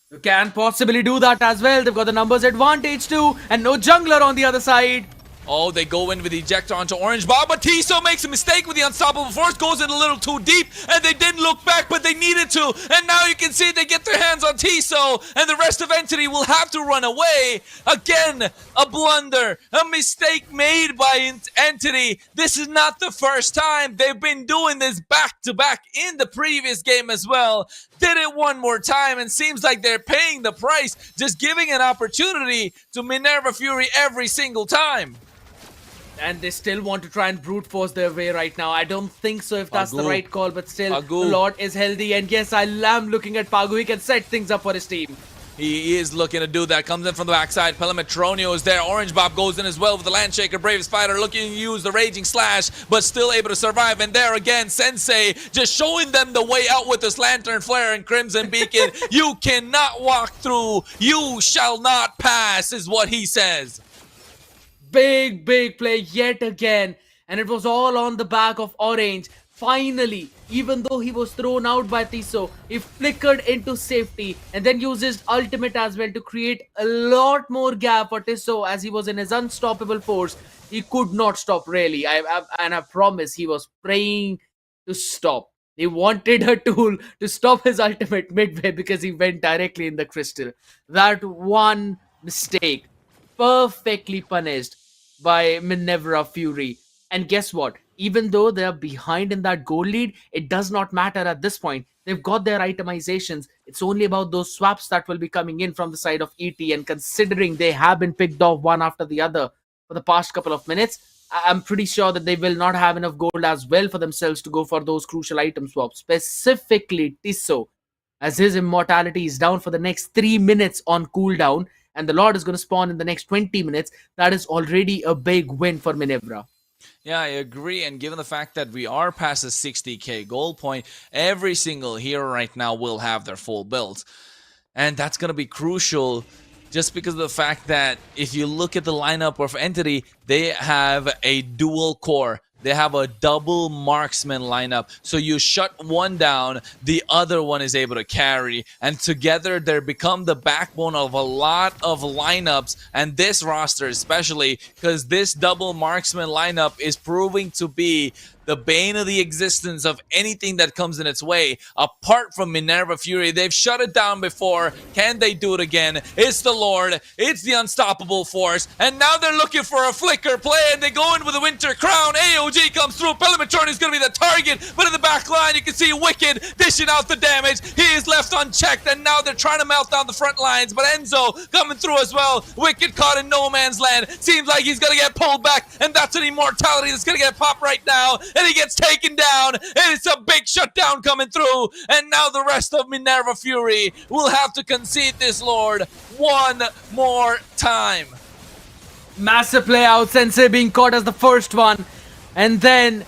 Speaker 12: You can possibly do that as well. They've got the numbers advantage too, and no jungler on the other side.
Speaker 9: Oh, they go in with the ejector onto Orange Bob, but Tiso makes a mistake with the unstoppable force, goes in a little too deep, and they didn't look back, but they needed to. And now you can see they get their hands on Tiso, and the rest of Entity will have to run away. Again, a blunder, a mistake made by Entity. This is not the first time. They've been doing this back-to-back in the previous game as well. Did it one more time, and seems like they're paying the price, just giving an opportunity to Minerva Fury every single time.
Speaker 12: And they still want to try and brute force their way right now. I don't think so if that's the
Speaker 9: Pagu.
Speaker 12: right call, but still,
Speaker 9: Pagu.
Speaker 12: the Lord is healthy. And yes, I am looking at Pagu. He can set things up for his team.
Speaker 9: He is looking to do that. Comes in from the backside. Pelametronio is there. Orange Bob goes in as well with the Landshaker. Brave Spider looking to use the Raging Slash, but still able to survive. And there again, Sensei just showing them the way out with this Lantern Flare and Crimson Beacon. You cannot walk through. You shall not pass, is what he says.
Speaker 12: Big play yet again. And it was all on the back of Orange. Finally, even though he was thrown out by Tiso, he flickered into safety and then used his ultimate as well to create a lot more gap for Tiso as he was in his unstoppable force. He could not stop really. I promise he was praying to stop. He wanted a tool to stop his ultimate midway because he went directly in the crystal. That one mistake perfectly punished by Minerva Fury. And guess what? Even though they are behind in that goal lead, it does not matter at this point. They've got their itemizations. It's only about those swaps that will be coming in from the side of ET. And considering they have been picked off one after the other for the past couple of minutes, I'm pretty sure that they will not have enough gold as well for themselves to go for those crucial item swaps. Specifically Tiso, as his immortality is down for the next 3 minutes on cooldown, and the Lord is going to spawn in the next 20 minutes. That is already a big win for Minerva.
Speaker 9: Yeah, I agree. And given the fact that we are past the 60k gold point, every single hero right now will have their full builds. And that's going to be crucial just because of the fact that if you look at the lineup of Entity, they have a dual core. They have a double marksman lineup. So you shut one down, the other one is able to carry. And together they become the backbone of a lot of lineups. And this roster especially, because this double marksman lineup is proving to be the bane of the existence of anything that comes in its way. Apart from Minerva Fury, they've shut it down before. Can they do it again? It's the Lord. It's the unstoppable force. And now they're looking for a flicker play, and they go in with a Winter Crown. AOG comes through. Pelametron is going to be the target. But in the back line, you can see Wicked dishing out the damage. He is left unchecked, and now they're trying to melt down the front lines. But Enzo coming through as well. Wicked caught in no man's land. Seems like he's going to get pulled back, and that's an immortality that's going to get popped right now. And he gets taken down, and it's a big shutdown coming through, and now the rest of Minerva Fury will have to concede this Lord one more time.
Speaker 12: Massive play out, Sensei being caught as the first one, and then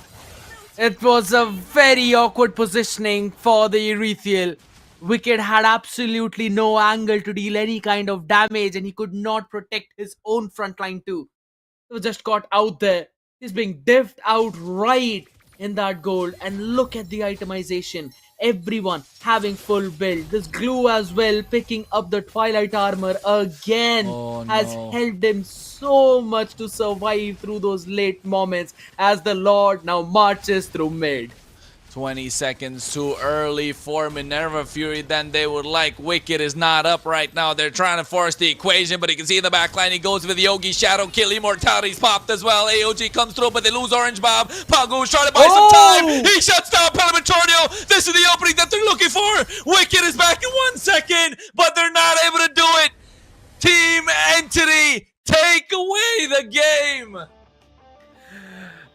Speaker 12: it was a very awkward positioning for the Erethiel. Wicked had absolutely no angle to deal any kind of damage, and he could not protect his own front line too. He was just caught out there. He's being diffed out right in that gold, and look at the itemization. Everyone having full build. This glue as well, picking up the Twilight armor again, has helped him so much to survive through those late moments as the Lord now marches through mid.
Speaker 9: 20 seconds too early for Minerva Fury than they would like. Wicked is not up right now. They're trying to force the equation, but you can see in the backline he goes with Yogi Shadow Kill. Immortality's popped as well. AOG comes through, but they lose Orange Bomb. Pagu's trying to buy some time. He shuts down Pelimetronio. This is the opening that they're looking for. Wicked is back in 1 second, but they're not able to do it. Team Entity, take away the game.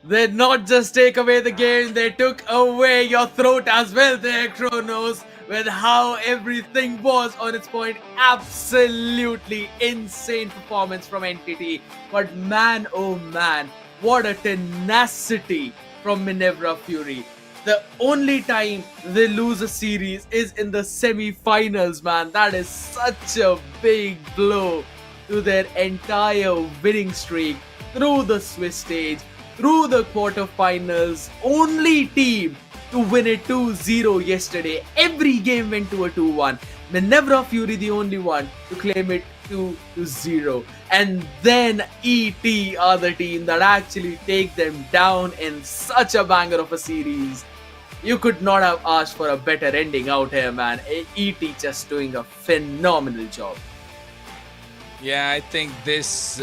Speaker 12: They not just take away the game, they took away your throat as well there, Kronos, with how everything was on its point. Absolutely insane performance from Entity. But man, oh man, what a tenacity from Minerva Fury. The only time they lose a series is in the semi-finals, man. That is such a big blow to their entire winning streak through the Swiss stage, through the quarterfinals. Only team to win it 2-0 yesterday. Every game went to a 2-1. Minerva Fury the only one to claim it 2-0. And then ET are the team that actually take them down in such a banger of a series. You could not have asked for a better ending out here, man. ET just doing a phenomenal job.
Speaker 9: Yeah, I think this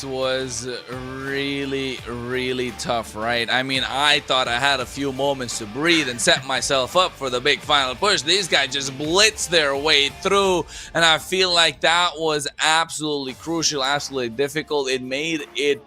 Speaker 9: was really tough, right? I mean, I thought I had a few moments to breathe and set myself up for the big final push. These guys just blitzed their way through, and I feel like that was absolutely crucial, absolutely difficult. It made it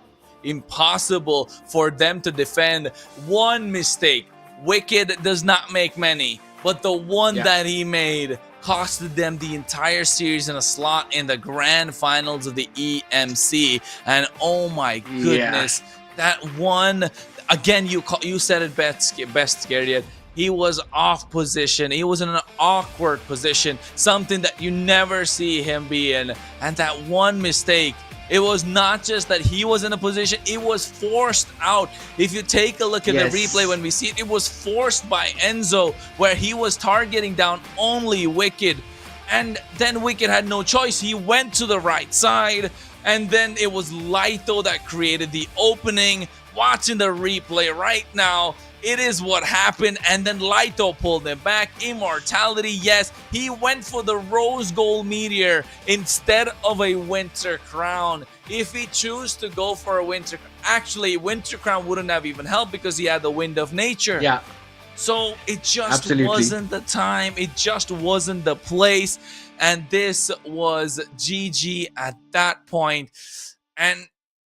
Speaker 9: impossible for them to defend. One mistake. Wicked does not make many, but the one that he made costed them the entire series and a slot in the grand finals of the EMC. And oh my goodness, that one again, you said it best, Scared. He was off position. He was in an awkward position, something that you never see him be in. And that one mistake, it was not just that he was in a position, it was forced out. If you take a look at the replay when we see it, it was forced by Enzo, where he was targeting down only Wicked. And then Wicked had no choice. He went to the right side, and then it was Lito that created the opening. Watching the replay right now, it is what happened, and then Lito pulled him back. Immortality, yes, he went for the Rose Gold Meteor instead of a Winter Crown. If he chose to go for a Winter Crown wouldn't have even helped because he had the Wind of Nature.
Speaker 11: Yeah.
Speaker 9: So it just wasn't the time. It just wasn't the place. And this was GG at that point. And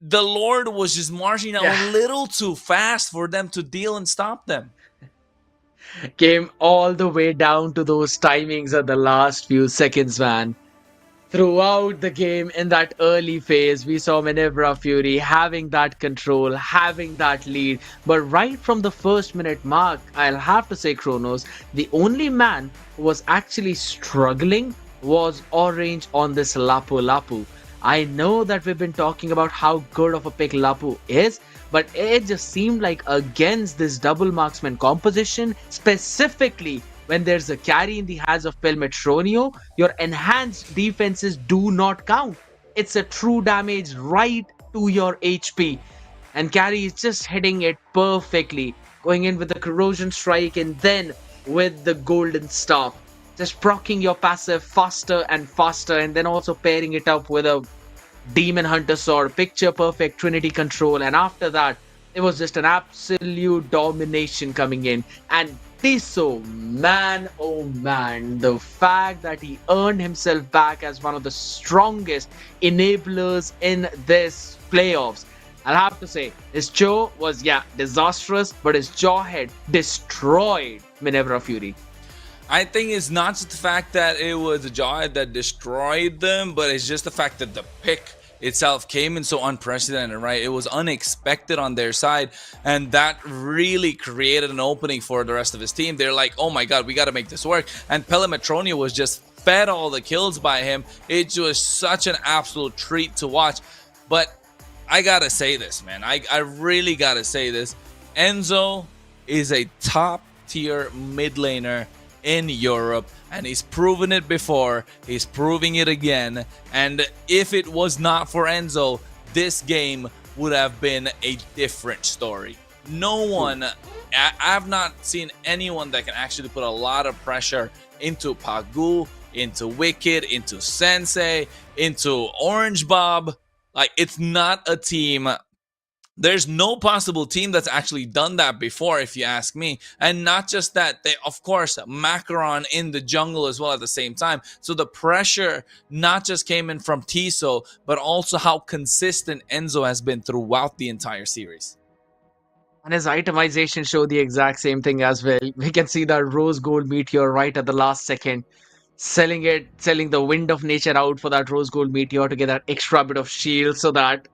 Speaker 9: the Lord was just marching out a little too fast for them to deal and stop them.
Speaker 11: Came all the way down to those timings at the last few seconds, man. Throughout the game, in that early phase, we saw Minerva Fury having that control, having that lead. But right from the first minute mark, I'll have to say, Kronos, the only man who was actually struggling was Orange on this Lapu Lapu. I know that we've been talking about how good of a pick Lapu is, but it just seemed like against this double marksman composition, specifically when there's a carry in the hands of Pelmetronio, your enhanced defenses do not count. It's a true damage right to your HP. And carry is just hitting it perfectly, going in with the corrosion strike and then with the golden staff. Just proccing your passive faster and faster, and then also pairing it up with a Demon Hunter Sword, picture perfect Trinity control, and after that, it was just an absolute domination coming in. And Tiso, man, oh man, the fact that he earned himself back as one of the strongest enablers in this playoffs. I'll have to say, his jaw was, disastrous, but his jawhead destroyed Minerva Fury.
Speaker 9: I think it's not just the fact that it was a jawhead that destroyed them, but it's just the fact that the pick itself came in so unprecedented, right? It was unexpected on their side, and that really created an opening for the rest of his team. They're like, oh my god, we got to make this work. And Pelmetronio was just fed all the kills by him. It was such an absolute treat to watch. But I gotta say this, man. I really gotta say this. Enzo is a top tier mid laner in Europe, and he's proven it before, he's proving it again. And if it was not for Enzo, this game would have been a different story. no one, I've not seen anyone that can actually put a lot of pressure into Pagu, into Wicked, into Sensei, into Orange Bob. Like, it's not a team. There's no possible team that's actually done that before, if you ask me. And not just that, they, of course, Macaron in the jungle as well at the same time. So the pressure not just came in from Tiso, but also how consistent Enzo has been throughout the entire series.
Speaker 11: And his itemization show the exact same thing as well. We can see that rose gold meteor right at the last second, selling the wind of nature out for that rose gold meteor to get that extra bit of shield so that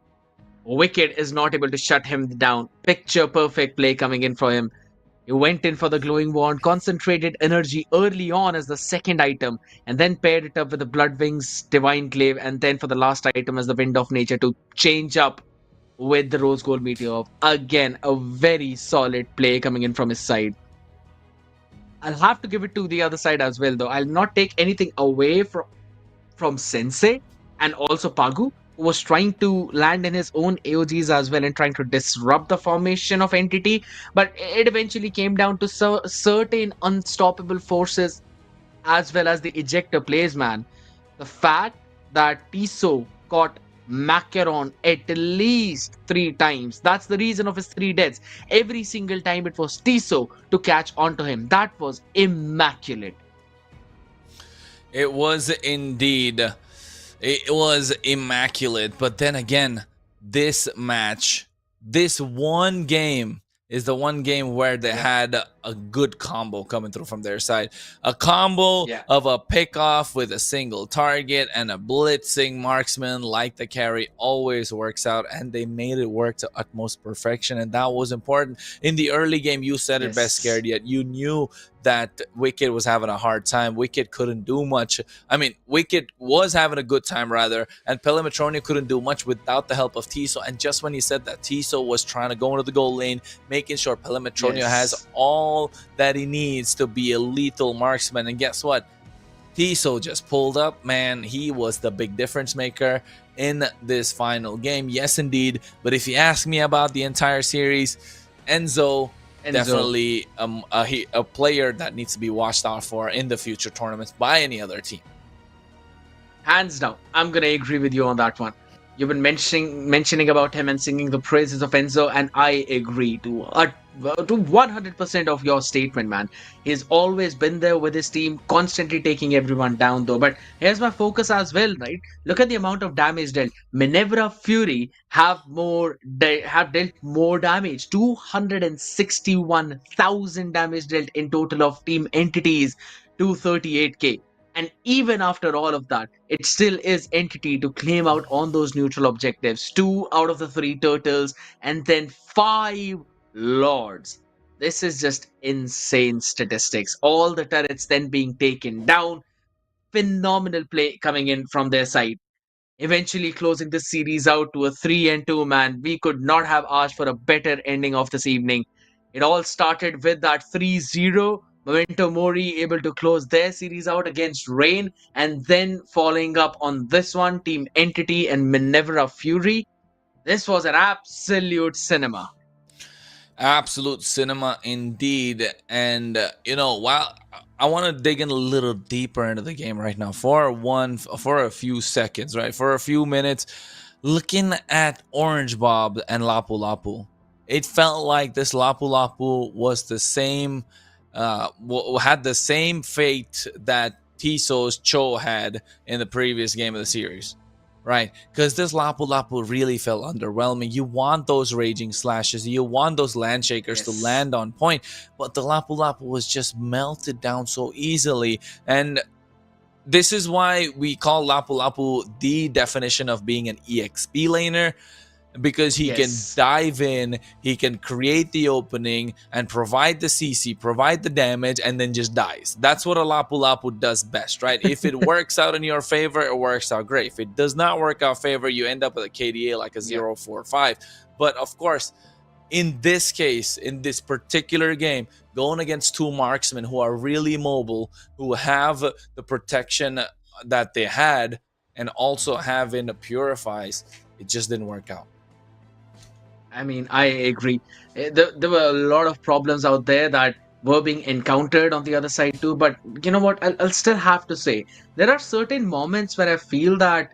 Speaker 11: Wicked is not able to shut him down. Picture perfect play coming in for him. He went in for the glowing wand, concentrated energy early on as the second item, and then paired it up with the Bloodwings Divine Glaive, and then for the last item as the Wind of Nature to change up with the Rose Gold Meteor. Again, a very solid play coming in from his side. I'll have to give it to the other side as well, though. I'll not take anything away from Sensei and also Pagu, who was trying to land in his own AOGs as well and trying to disrupt the formation of Entity. But it eventually came down to certain unstoppable forces as well as the ejector plays, man. The fact that Tiso caught Macaron at least 3 times. That's the reason of his 3 deaths. Every single time it was Tiso to catch onto him. That was immaculate.
Speaker 9: It was indeed. It was immaculate. But then again, this match, this one game is the one game where they had a good combo coming through from their side. A combo of a pickoff with a single target and a blitzing marksman like the carry always works out, and they made it work to utmost perfection, and that was important. In the early game, you said it best, Scared Yet. You knew that Wicked was having a hard time. Wicked couldn't do much. I mean, Wicked was having a good time, rather, and Pelemetronio couldn't do much without the help of Tiso. And just when he said that, Tiso was trying to go into the goal lane, making sure Pelemetronio has all that he needs to be a lethal marksman. And guess what? Tiso just pulled up, man. He was the big difference maker in this final game. Yes, indeed. But if you ask me about the entire series, Enzo. Definitely a player that needs to be watched out for in the future tournaments by any other team.
Speaker 11: Hands down, I'm gonna agree with you on that one. You've been mentioning about him and singing the praises of Enzo, and I agree to 100% of your statement, man. He's always been there with his team, constantly taking everyone down, though. But here's my focus as well, right? Look at the amount of damage dealt. Minerva Fury have dealt more damage, 261,000 damage dealt in total of team entities, 238k. And even after all of that, it still is Entity to claim out on those neutral objectives. 2 out of the 3 turtles, and then 5 lords. This is just insane statistics. All the turrets then being taken down. Phenomenal play coming in from their side. Eventually closing the series out to a 3-2, man. We could not have asked for a better ending of this evening. It all started with that 3-0. Momento Mori able to close their series out against Rain, and then following up on this one, Team Entity and Minerva Fury. This was an absolute cinema.
Speaker 9: Absolute cinema indeed. And while I want to dig in a little deeper into the game right now for a few seconds, right, for a few minutes, looking at Orange Bob and Lapu Lapu, it felt like this Lapu Lapu was the same, had the same fate that Tiso's Cho had in the previous game of the series. Right, because this Lapu Lapu really felt underwhelming. You want those raging slashes, you want those land shakers to land on point, but the Lapu Lapu was just melted down so easily. And this is why we call Lapu Lapu the definition of being an EXP laner, because he can dive in, he can create the opening and provide the CC, provide the damage, and then just dies. That's what a Lapu Lapu does best, right? If it works out in your favor, it works out great. If it does not work out favor, you end up with a KDA like a 0.45. But of course, in this case, in this particular game, going against 2 marksmen who are really mobile, who have the protection that they had, and also having the purifies, it just didn't work out.
Speaker 11: I mean, I agree. There were a lot of problems out there that were being encountered on the other side too. But you know what? I'll still have to say there are certain moments where I feel that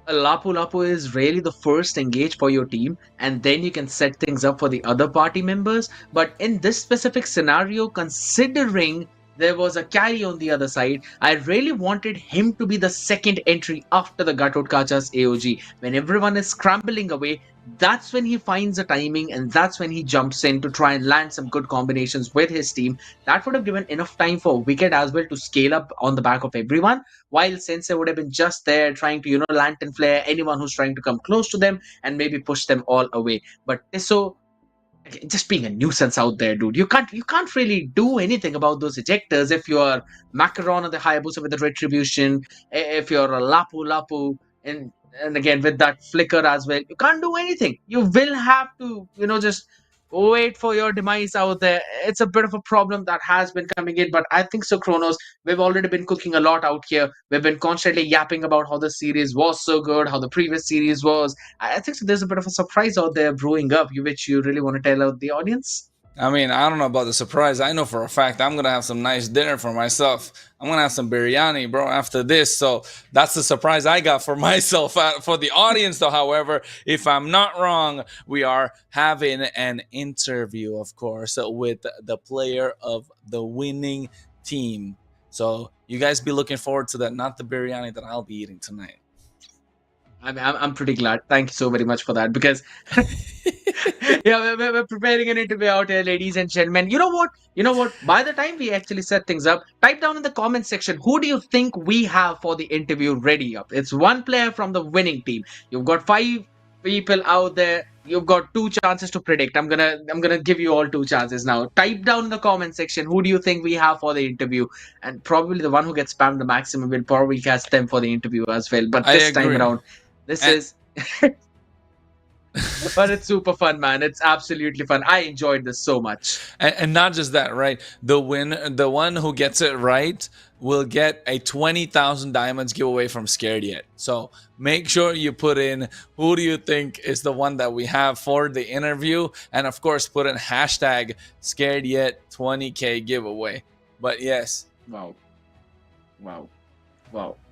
Speaker 11: Lapu Lapu is really the first engage for your team, and then you can set things up for the other party members. But in this specific scenario, considering there was a carry on the other side, I really wanted him to be the second entry after the Gatotkacha's AOG. When everyone is scrambling away, that's when he finds the timing and that's when he jumps in to try and land some good combinations with his team. That would have given enough time for Wicked as well to scale up on the back of everyone, while Sensei would have been just there trying to, lantern flare anyone who's trying to come close to them and maybe push them all away. But Tisso just being a nuisance out there, dude. You can't really do anything about those ejectors if you're Macaron or the Hayabusa with the retribution, if you're a Lapu Lapu and again with that flicker as well. You can't do anything. You will have to, just wait for your demise out there. It's a bit of a problem that has been coming in, but I think so, Kronos, we've already been cooking a lot out here. We've been constantly yapping about how the series was so good, how the previous series was. I think so there's a bit of a surprise out there brewing up, which you really want to tell out the audience?
Speaker 9: I mean, I don't know about the surprise. I know for a fact I'm gonna have some nice dinner for myself. I'm gonna have some biryani, bro, after this. So that's the surprise I got for myself. For the audience, though, however, if I'm not wrong, we are having an interview, of course, with the player of the winning team. So you guys be looking forward to that, not the biryani that I'll be eating tonight.
Speaker 11: I mean, I'm pretty glad. Thank you so very much for that because, yeah, we're preparing an interview out here, ladies and gentlemen. You know what? You know what? By the time we actually set things up, type down in the comment section who do you think we have for the interview ready up. It's one player from the winning team. You've got 5 people out there. You've got 2 chances to predict. I'm gonna give you all 2 chances now. Type down in the comment section who do you think we have for the interview, and probably the one who gets spammed the maximum will probably cast them for the interview as well. But
Speaker 9: I
Speaker 11: this time
Speaker 9: agree.
Speaker 11: around. This
Speaker 9: And-
Speaker 11: is, but it's super fun, man. It's absolutely fun. I enjoyed this so much.
Speaker 9: And not just that, right? The one who gets it right will get a 20,000 diamonds giveaway from Scared Yet. So make sure you put in who do you think is the one that we have for the interview, and of course put in hashtag Scared Yet 20K giveaway. But yes,
Speaker 11: Wow.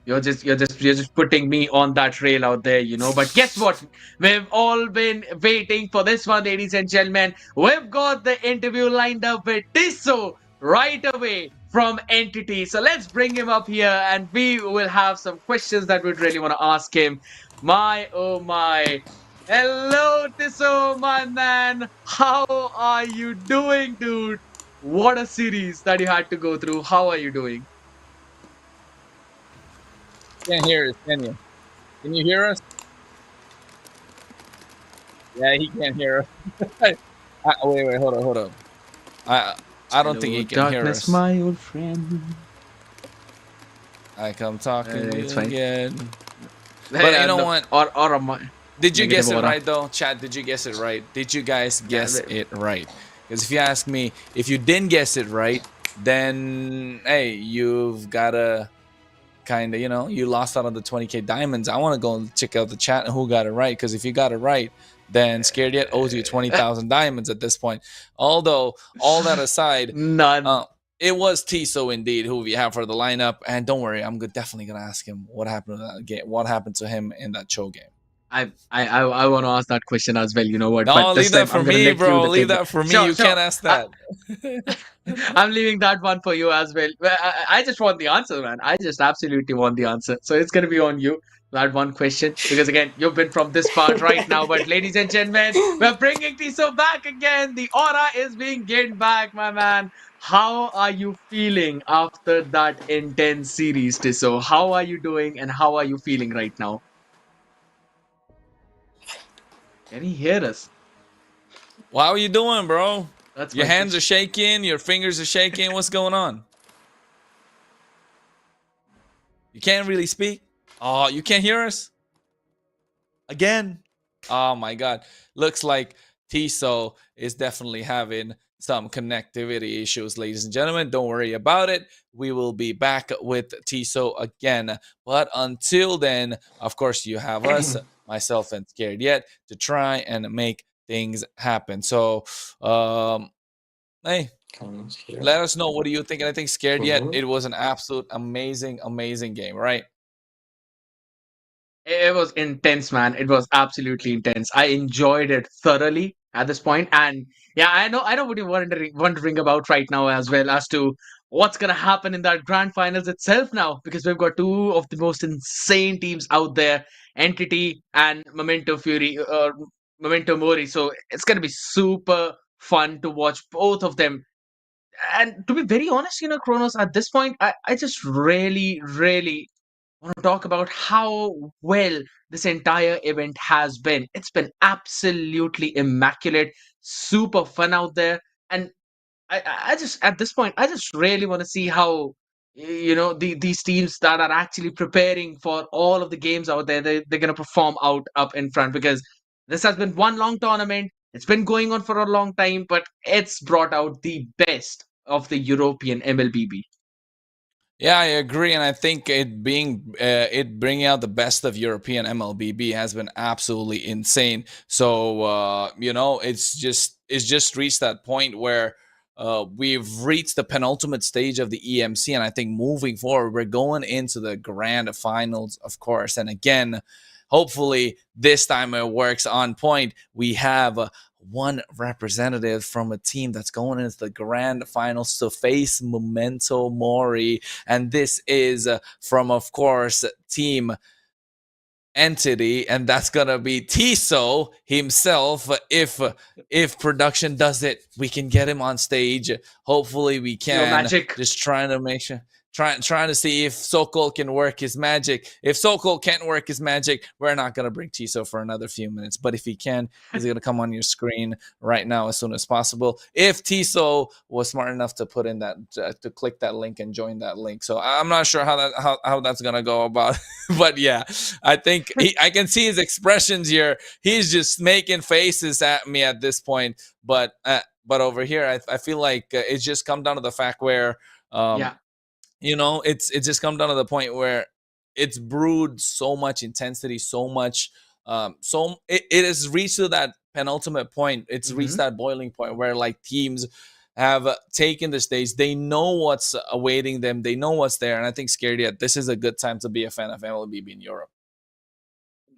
Speaker 11: You're just putting me on that rail out there, But guess what? We've all been waiting for this one, ladies and gentlemen. We've got the interview lined up with Tisso right away from Entity. So let's bring him up here and we will have some questions that we'd really want to ask him. My oh my. Hello, Tisso, my man. How are you doing, dude? What a series that you had to go through. How are you doing?
Speaker 9: can't hear us, can you? Can you hear us? Yeah, he can't hear us. Wait, hold up. I don't think he can hear us.
Speaker 11: My old friend.
Speaker 9: I come talking to
Speaker 11: It's
Speaker 9: you
Speaker 11: fine.
Speaker 9: again. But you know what?
Speaker 11: Or am I?
Speaker 9: Did you guess it
Speaker 11: Negative aura.
Speaker 9: right though? Chat, did you guess it right? Did you guys guess
Speaker 11: Yeah,
Speaker 9: it right? Because if you ask me, if you didn't guess it right, then hey, you've gotta kind of, you lost out on the 20K diamonds. I want to go and check out the chat and who got it right. Because if you got it right, then Scared Yet owes you 20,000 diamonds at this point. Although, all that aside,
Speaker 11: None.
Speaker 9: it was Tiso indeed who we have for the lineup. And don't worry, I'm definitely gonna ask him what happened to that game. What happened to him in that Cho game?
Speaker 11: I want to ask that question as well. You know what?
Speaker 9: No,
Speaker 11: But this
Speaker 9: leave that
Speaker 11: time
Speaker 9: for
Speaker 11: I'm gonna
Speaker 9: me,
Speaker 11: let you
Speaker 9: bro.
Speaker 11: the
Speaker 9: Leave
Speaker 11: take.
Speaker 9: that for me.
Speaker 11: Sure,
Speaker 9: You
Speaker 11: sure.
Speaker 9: can't ask that.
Speaker 11: I'm leaving that one for you as well. I just want the answer, man. I just absolutely want the answer. So it's gonna be on you. That one question, because again, you've been from this part right now. But ladies and gentlemen, we're bringing Tiso back again. The aura is being gained back, my man. How are you feeling after that intense series, Tiso? How are you doing, and how are you feeling right now? Can he hear us?
Speaker 9: How are you doing, bro?
Speaker 11: That's
Speaker 9: Your
Speaker 11: my
Speaker 9: hands are
Speaker 11: question.
Speaker 9: shaking. Your fingers are shaking. What's going on? You can't really speak. Oh, you can't hear us again. Oh my God. Looks like Tiso is definitely having some connectivity issues, ladies and gentlemen. Don't worry about it. We will be back with Tiso again. But until then, of course, you have us, myself, and Scared Yet, to try and make things happen. So, hey, let us know, what do you think? And I think Scared Yet, it was an absolute amazing game, right?
Speaker 11: It was intense, man. It was absolutely intense. I enjoyed it thoroughly at this point. And yeah, I know what you're wondering about right now as well, as to what's gonna happen in that grand finals itself now, because we've got two of the most insane teams out there, Entity and Memento Mori. So it's gonna be super fun to watch both of them. And to be very honest, Kronos, at this point, I just really want to talk about how well this entire event has been. It's been absolutely immaculate, super fun out there. And I just, at this point, I just really want to see how, these teams that are actually preparing for all of the games out there, they're going to perform out up in front, because this has been one long tournament. It's been going on for a long time, but it's brought out the best of the European MLBB.
Speaker 9: Yeah, I agree, and I think it bringing out the best of European MLBB has been absolutely insane. So it's just reached that point where we've reached the penultimate stage of the EMC, and I think moving forward, we're going into the grand finals, of course. And again, hopefully this time it works on point. We have one representative from a team that's going into the grand finals to face Momento Mori, and this is from, of course, team Entity, and that's gonna be Tiso himself. If production does it, we can get him on stage. Hopefully we
Speaker 11: Your
Speaker 9: can.
Speaker 11: magic.
Speaker 9: Just trying to make sure, trying to see if Sokol can work his magic. If Sokol can't work his magic, we're not gonna bring Tiso for another few minutes. But if he can, he's gonna come on your screen right now as soon as possible. If Tiso was smart enough to put in that to click that link and join that link, so I'm not sure how that's gonna go about. But yeah, I think I can see his expressions here. He's just making faces at me at this point. But over here, I feel like it's just come down to the fact where
Speaker 11: Yeah.
Speaker 9: it's just come down to the point where it's brewed so much intensity, so much it has reached to that penultimate point. It's reached that boiling point where like teams have taken the stage. They know what's awaiting them. They know what's there. And I think Scared Yet, this is a good time to be a fan of MLBB in Europe.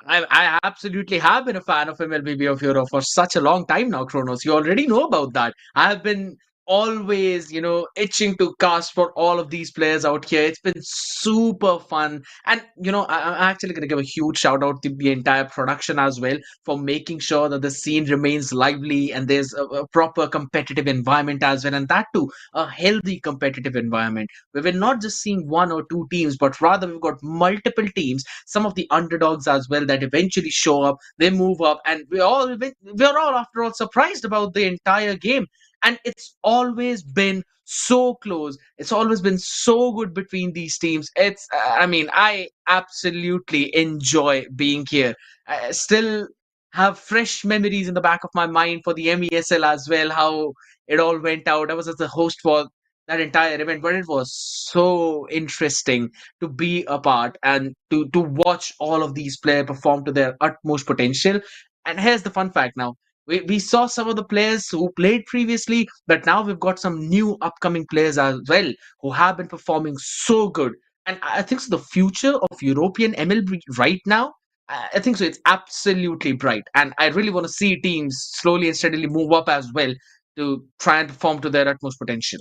Speaker 11: I absolutely have been a fan of MLBB of Europe for such a long time now, Kronos. You already know about that. I have been always, itching to cast for all of these players out here. It's been super fun. And, I'm actually going to give a huge shout out to the entire production as well for making sure that the scene remains lively and there's a proper competitive environment as well. And that too, a healthy competitive environment where we're not just seeing one or two teams, but rather we've got multiple teams, some of the underdogs as well that eventually show up, they move up, and we're all after all surprised about the entire game. And it's always been so close. It's always been so good between these teams. I absolutely enjoy being here. I still have fresh memories in the back of my mind for the MESL as well, how it all went out. I was as the host for that entire event, but it was so interesting to be a part and to watch all of these players perform to their utmost potential. And here's the fun fact now. We saw some of the players who played previously, but now we've got some new upcoming players as well who have been performing so good. And I think so the future of European MLB right now, I think so it's absolutely bright. And I really want to see teams slowly and steadily move up as well to try and perform to their utmost potential.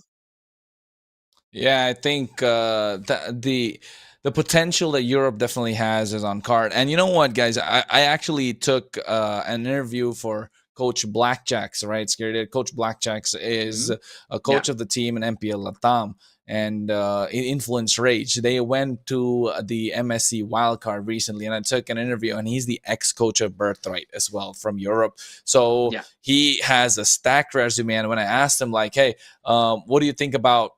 Speaker 9: Yeah, I think the potential that Europe definitely has is on card. And you know what, guys? I actually took an interview for Coach Blackjacks, right? Scared. Coach Blackjacks is a coach of the team in MPL Latam and in Influence Rage. They went to the MSC wildcard recently, and I took an interview, and he's the ex-coach of Birthright as well from Europe. So he has a stacked resume. And when I asked him, like, hey, what do you think about,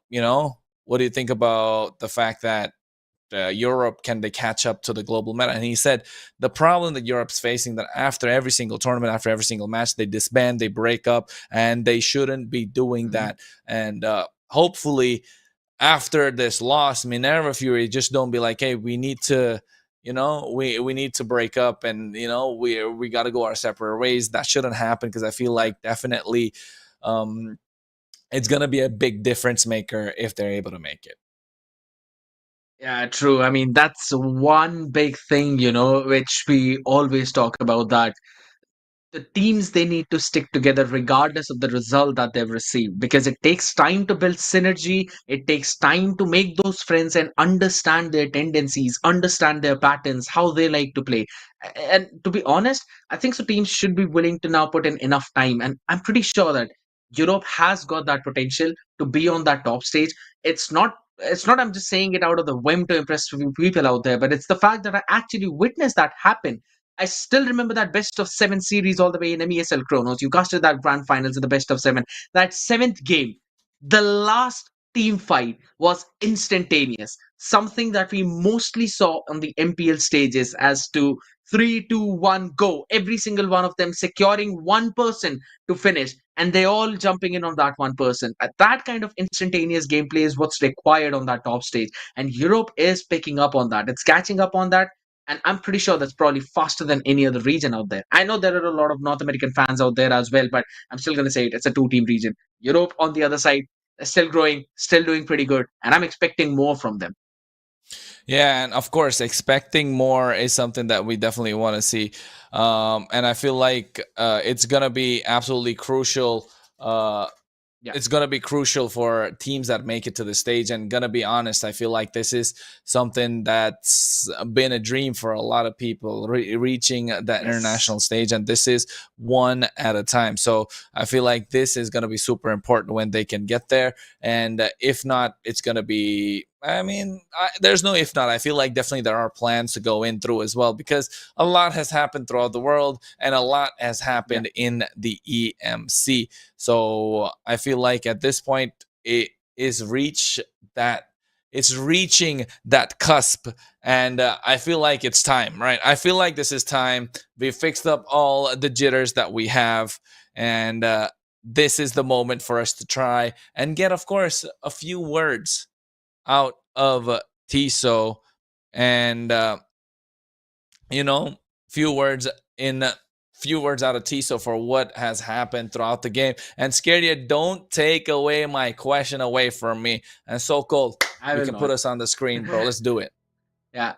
Speaker 9: what do you think about the fact that Europe, can they catch up to the global meta? And he said the problem that Europe's facing, that after every single tournament, after every single match, they disband, they break up, and they shouldn't be doing that. And hopefully after this loss, Minerva Fury just don't be like, hey, we need to we need to break up, and we got to go our separate ways. That shouldn't happen, because I feel like definitely it's gonna be a big difference maker if they're able to make it.
Speaker 11: Yeah, true. I mean, that's one big thing, which we always talk about, that the teams, they need to stick together regardless of the result that they've received, because it takes time to build synergy, it takes time to make those friends and understand their tendencies, understand their patterns, how they like to play. And to be honest, I think so teams should be willing to now put in enough time, and I'm pretty sure that Europe has got that potential to be on that top stage. It's not I'm just saying it out of the whim to impress few people out there, but it's the fact that I actually witnessed that happen. I still remember that best of seven series all the way in MESL Chronos. You casted that grand finals in the best of seven. That seventh game, the last team fight was instantaneous. Something that we mostly saw on the MPL stages, as to 3, 2, 1, go. Every single one of them securing one person to finish, and they all jumping in on that one person. That kind of instantaneous gameplay is what's required on that top stage. And Europe is picking up on that. It's catching up on that, and I'm pretty sure that's probably faster than any other region out there. I know there are a lot of North American fans out there as well, but I'm still going to say it. It's a two-team region. Europe, on the other side, is still growing, still doing pretty good, and I'm expecting more from them.
Speaker 9: Yeah, and of course, expecting more is something that we definitely want to see. And I feel like it's going to be absolutely crucial.
Speaker 11: Yeah.
Speaker 9: It's going to be crucial for teams that make it to the stage. And going to be honest, I feel like this is something that's been a dream for a lot of people, reaching that international stage. And this is one at a time. So I feel like this is going to be super important when they can get there. And if not, it's going to be, there's no if not. I feel like definitely there are plans to go in through as well, because a lot has happened throughout the world and a lot has happened in the EMC. So I feel like at this point it's reaching that cusp, and I feel like it's time, right? I feel like this is time. We fixed up all the jitters that we have, and this is the moment for us to try and get, of course, a few words out of Tiso, and few words out of Tiso for what has happened throughout the game. And Scaria, don't take away my question away from me. And so cold, you can put us on the screen, bro. Let's do it.
Speaker 11: Yeah.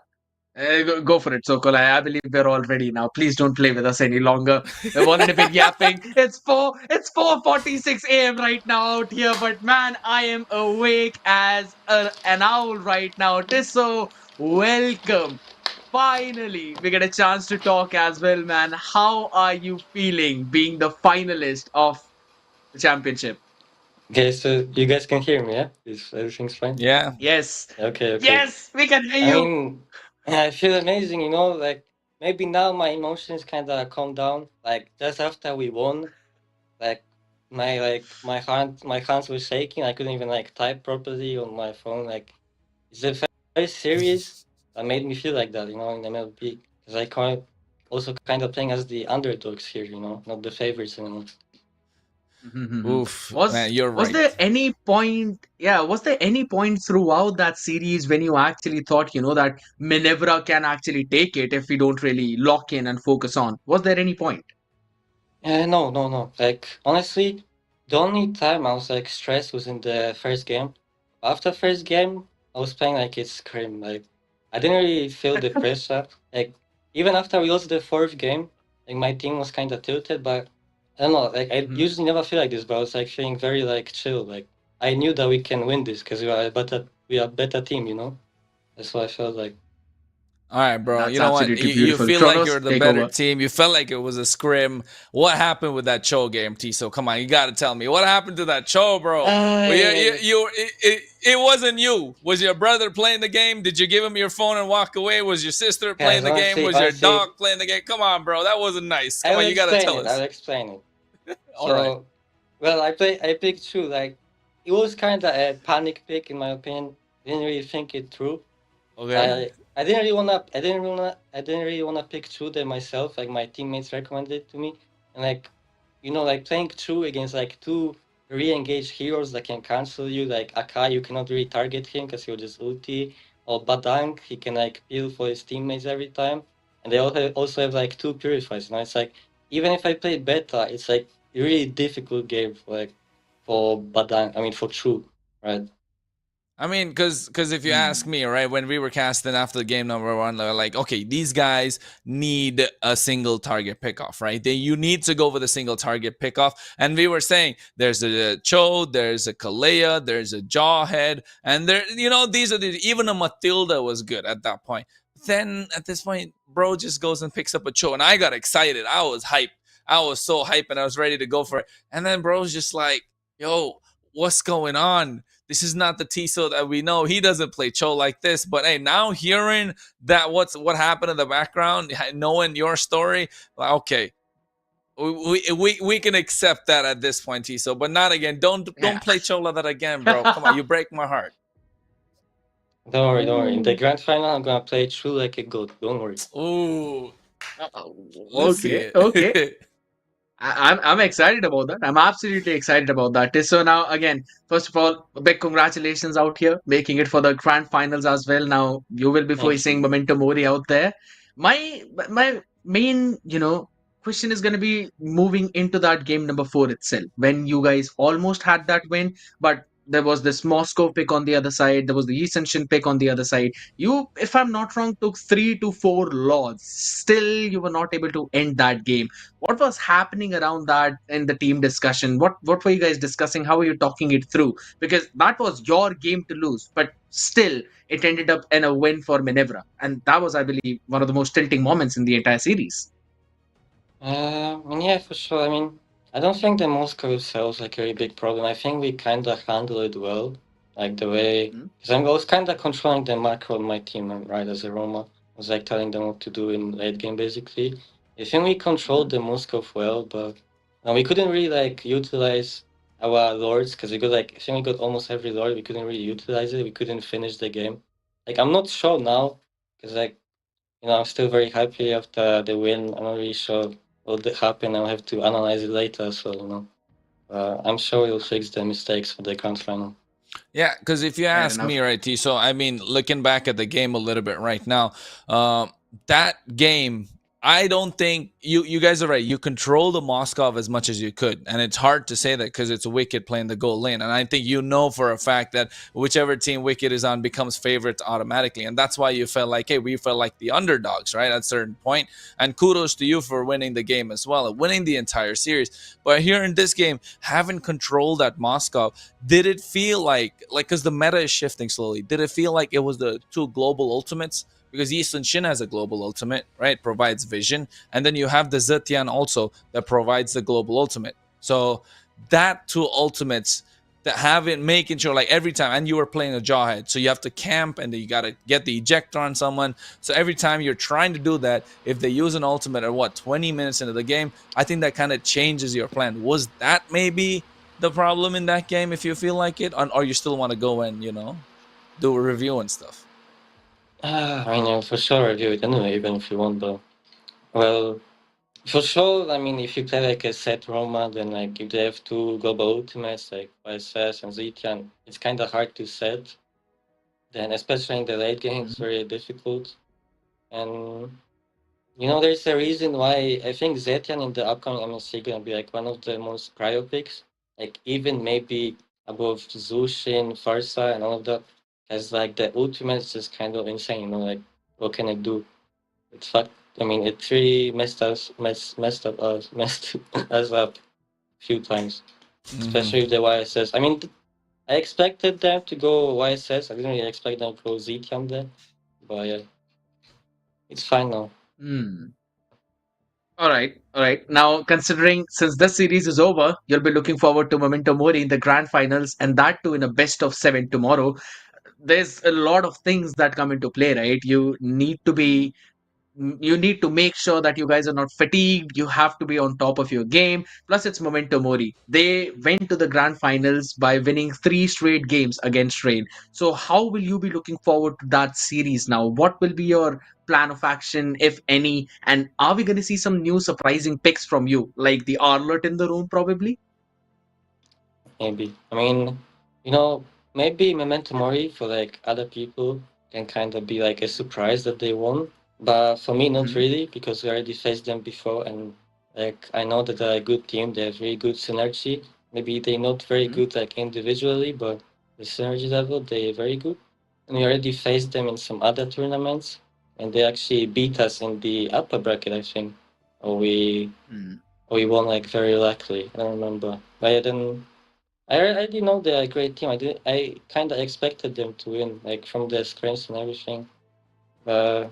Speaker 11: Go for it, Sokol. I believe we're all ready now. Please don't play with us any longer. We've already been yapping. It's 4:46 a.m. right now out here, but man, I am awake as an owl right now. Tiso, welcome. Finally, we get a chance to talk as well, man. How are you feeling being the finalist of the championship?
Speaker 13: Okay, so you guys can hear me, yeah? Is everything's fine?
Speaker 9: Yeah.
Speaker 11: Yes.
Speaker 13: Okay.
Speaker 11: Yes, we can hear
Speaker 13: I
Speaker 11: you.
Speaker 13: mean, I feel amazing, like maybe now my emotions kind of calm down. Like just after we won, like my hands were shaking. I couldn't even like type properly on my phone. Like it's a very serious that made me feel like that, in MLB, because I can't also kind of playing as the underdogs here, not the favorites anymore.
Speaker 9: Oof,
Speaker 11: Was
Speaker 9: man, you're right.
Speaker 11: was there any point? Yeah, was there any point throughout that series when you actually thought, that Minerva can actually take it if we don't really lock in and focus on? Was there any point?
Speaker 13: No. Like honestly, the only time I was like stressed was in the first game. After first game, I was playing like it's scrim. Like I didn't really feel the pressure. Like even after we lost the fourth game, like my team was kind of tilted, but I don't know. Like I usually never feel like this, but I was like feeling very like chill. Like I knew that we can win this because we are a better team. That's what I felt like.
Speaker 9: All right, bro.
Speaker 11: That's
Speaker 9: You know what?
Speaker 11: absolutely
Speaker 9: You
Speaker 11: beautiful.
Speaker 9: feel like
Speaker 11: Kronos,
Speaker 9: you're the
Speaker 11: take
Speaker 9: better
Speaker 11: over.
Speaker 9: team. You felt like it was a scrim. What happened with that Cho game, Tiso? Come on, you got to tell me. What happened to that Cho, bro? It wasn't you. Was your brother playing the game? Did you give him your phone and walk away? Was your sister playing the game? Was your dog playing the game? Come on, bro. That wasn't nice. Come on, you got to tell us.
Speaker 13: I'll explain it.
Speaker 9: All right.
Speaker 13: Well, I picked True. Like it was kind of a panic pick in my opinion. Didn't really think it through.
Speaker 9: Okay.
Speaker 13: I didn't really wanna pick True there myself. Like my teammates recommended it to me, and like playing True against like two re-engaged heroes that can cancel you. Like Akai, you cannot really target him because he'll just ulti. or Badang, he can like peel for his teammates every time, and they also have like 2 purifiers. You know, it's like even if I play beta, it's like a really difficult game for like for Badang. I mean for True, right?
Speaker 9: I mean, because if you ask me, right, when we were casting after the game number 1, they're like, okay, these guys need a single target pickoff, right? You need to go with a single target pickoff. And we were saying there's a Cho, there's a Kalea, there's a Jawhead, and there, these are even a Matilda was good at that point. Then at this point, bro just goes and picks up a Cho, and I got excited. I was hyped. I was so hyped, and I was ready to go for it. And then bro's just like, yo, what's going on? This is not the Tiso that we know. He doesn't play Cho like this. But hey, now hearing that what happened in the background, knowing your story, okay, we can accept that at this point, Tiso. But not again. Don't play Cho like that again, bro. Come on, you break my heart.
Speaker 13: Don't worry, don't worry. In the grand final, I'm gonna play True like a goat. Don't worry.
Speaker 9: Ooh.
Speaker 11: Okay. I'm excited about that. I'm absolutely excited about that. So now again, first of all, big congratulations out here, making it for the grand finals as well. Now you will be facing Momento Mori out there. My main, question is gonna be moving into that game number 4 itself. When you guys almost had that win, but there was this Moscow pick on the other side, there was the Essential pick on the other side. You, if I'm not wrong, took 3 to 4 lords. Still, you were not able to end that game. What was happening around that in the team discussion? What were you guys discussing? How were you talking it through? Because that was your game to lose, but still it ended up in a win for Minerva, and that was, I believe, one of the most tilting moments in the entire series.
Speaker 13: Yeah, for sure. I mean, I don't think the Moscow itself is like a really big problem. I think we kind of handled it well, like the way because I was kind of controlling the macro on my team, right? As a Roma, I was like telling them what to do in late game, basically. I think we controlled the Moscow well, but we couldn't really like utilize our lords because we got like I think we got almost every lord. We couldn't really utilize it. We couldn't finish the game. Like I'm not sure now because like I'm still very happy after the win. I'm not really sure what happened. I'll have to analyze it later. So, I'm sure we'll fix the mistakes for the grand final.
Speaker 9: Yeah, because if you ask me, right, T, so I mean, looking back at the game a little bit right now, that game, I don't think you guys are right. You control the Moscow as much as you could, and it's hard to say that because it's Wicked playing the goal lane, and I think for a fact that whichever team Wicked is on becomes favorite automatically, and that's why you felt like, hey, we felt like the underdogs, right, at a certain point. And kudos to you for winning the game as well, and winning the entire series. But here in this game, having control that Moscow, did it feel like because the meta is shifting slowly? Did it feel like it was the 2 global ultimates? Because Yi Sun-shin has a global ultimate, right? Provides vision. And then you have the Zetian also that provides the global ultimate. So that 2 ultimates that have it making sure like every time, and you were playing a Jawhead, so you have to camp and then you got to get the ejector on someone. So every time you're trying to do that, if they use an ultimate at 20 minutes into the game, I think that kind of changes your plan. Was that maybe the problem in that game if you feel like it? Or you still want to go and, do a review and stuff?
Speaker 13: I know for sure review it anyway, even if you want, but well, for sure. I mean, if you play like a set Roma, then like if they have 2 global ultimates like YSS and Zetian, it's kind of hard to set. Then, especially in the late game, it's very difficult. And there's a reason why I think Zetian in the upcoming MLC gonna be like one of the most prio picks. Like even maybe above Zushin, Farsa, and all of that. Because like the ultimate is just kind of insane. Like what can it do? It's fucked. I mean, it really messed us up a few times, especially with the YSS. I mean, I expected them to go YSS. I didn't really expect them to go Zetian there, but yeah, it's fine now.
Speaker 11: All right. Now, considering since this series is over, you'll be looking forward to Momento Mori in the grand finals, and that too in a best of 7 tomorrow. There's a lot of things that come into play, right? You need to make sure that you guys are not fatigued. You have to be on top of your game. Plus, it's Momento Mori. They went to the grand finals by winning 3 straight games against Rain. So, how will you be looking forward to that series now? What will be your plan of action, if any? And are we going to see some new surprising picks from you, like the Arlot in the room, probably?
Speaker 13: Maybe. I mean, maybe Memento Mori for like other people. can kind of be like a surprise that they won. But for me, not really, because we already faced them before, and like I know that they're a good team. They have very good synergy. Maybe they're not very good like individually, but the synergy level they're very good. And we already faced them in some other tournaments, and they actually beat us in the upper bracket, I think, or we won like very luckily. I don't remember, but I didn't. I already know they're a great team. I kind of expected them to win, like from their strengths and everything. But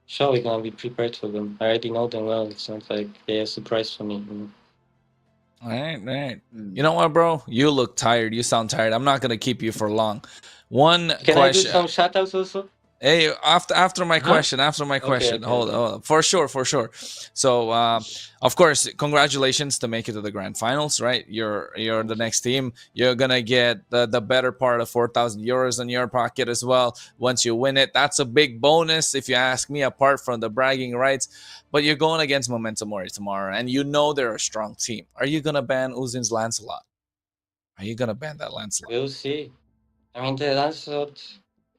Speaker 13: sure, we're gonna be prepared for them. I already know them well. It's not like they're a surprise for me.
Speaker 9: All right. You know what, bro? You look tired. You sound tired. I'm not gonna keep you for long. One
Speaker 13: Can I do
Speaker 9: question.
Speaker 13: some shoutouts also?
Speaker 9: Hey, after my question,
Speaker 13: Okay.
Speaker 9: hold on, for sure. So, of course, congratulations to make it to the grand finals, right? You're the next team. You're gonna get the better part of 4,000 euros in your pocket as well once you win it. That's a big bonus, if you ask me, apart from the bragging rights. But you're going against Momento Mori tomorrow, and you know they're a strong team. Are you gonna ban Uzin's Lancelot? Are you gonna ban that Lancelot?
Speaker 13: We'll see. I mean, the Lancelot.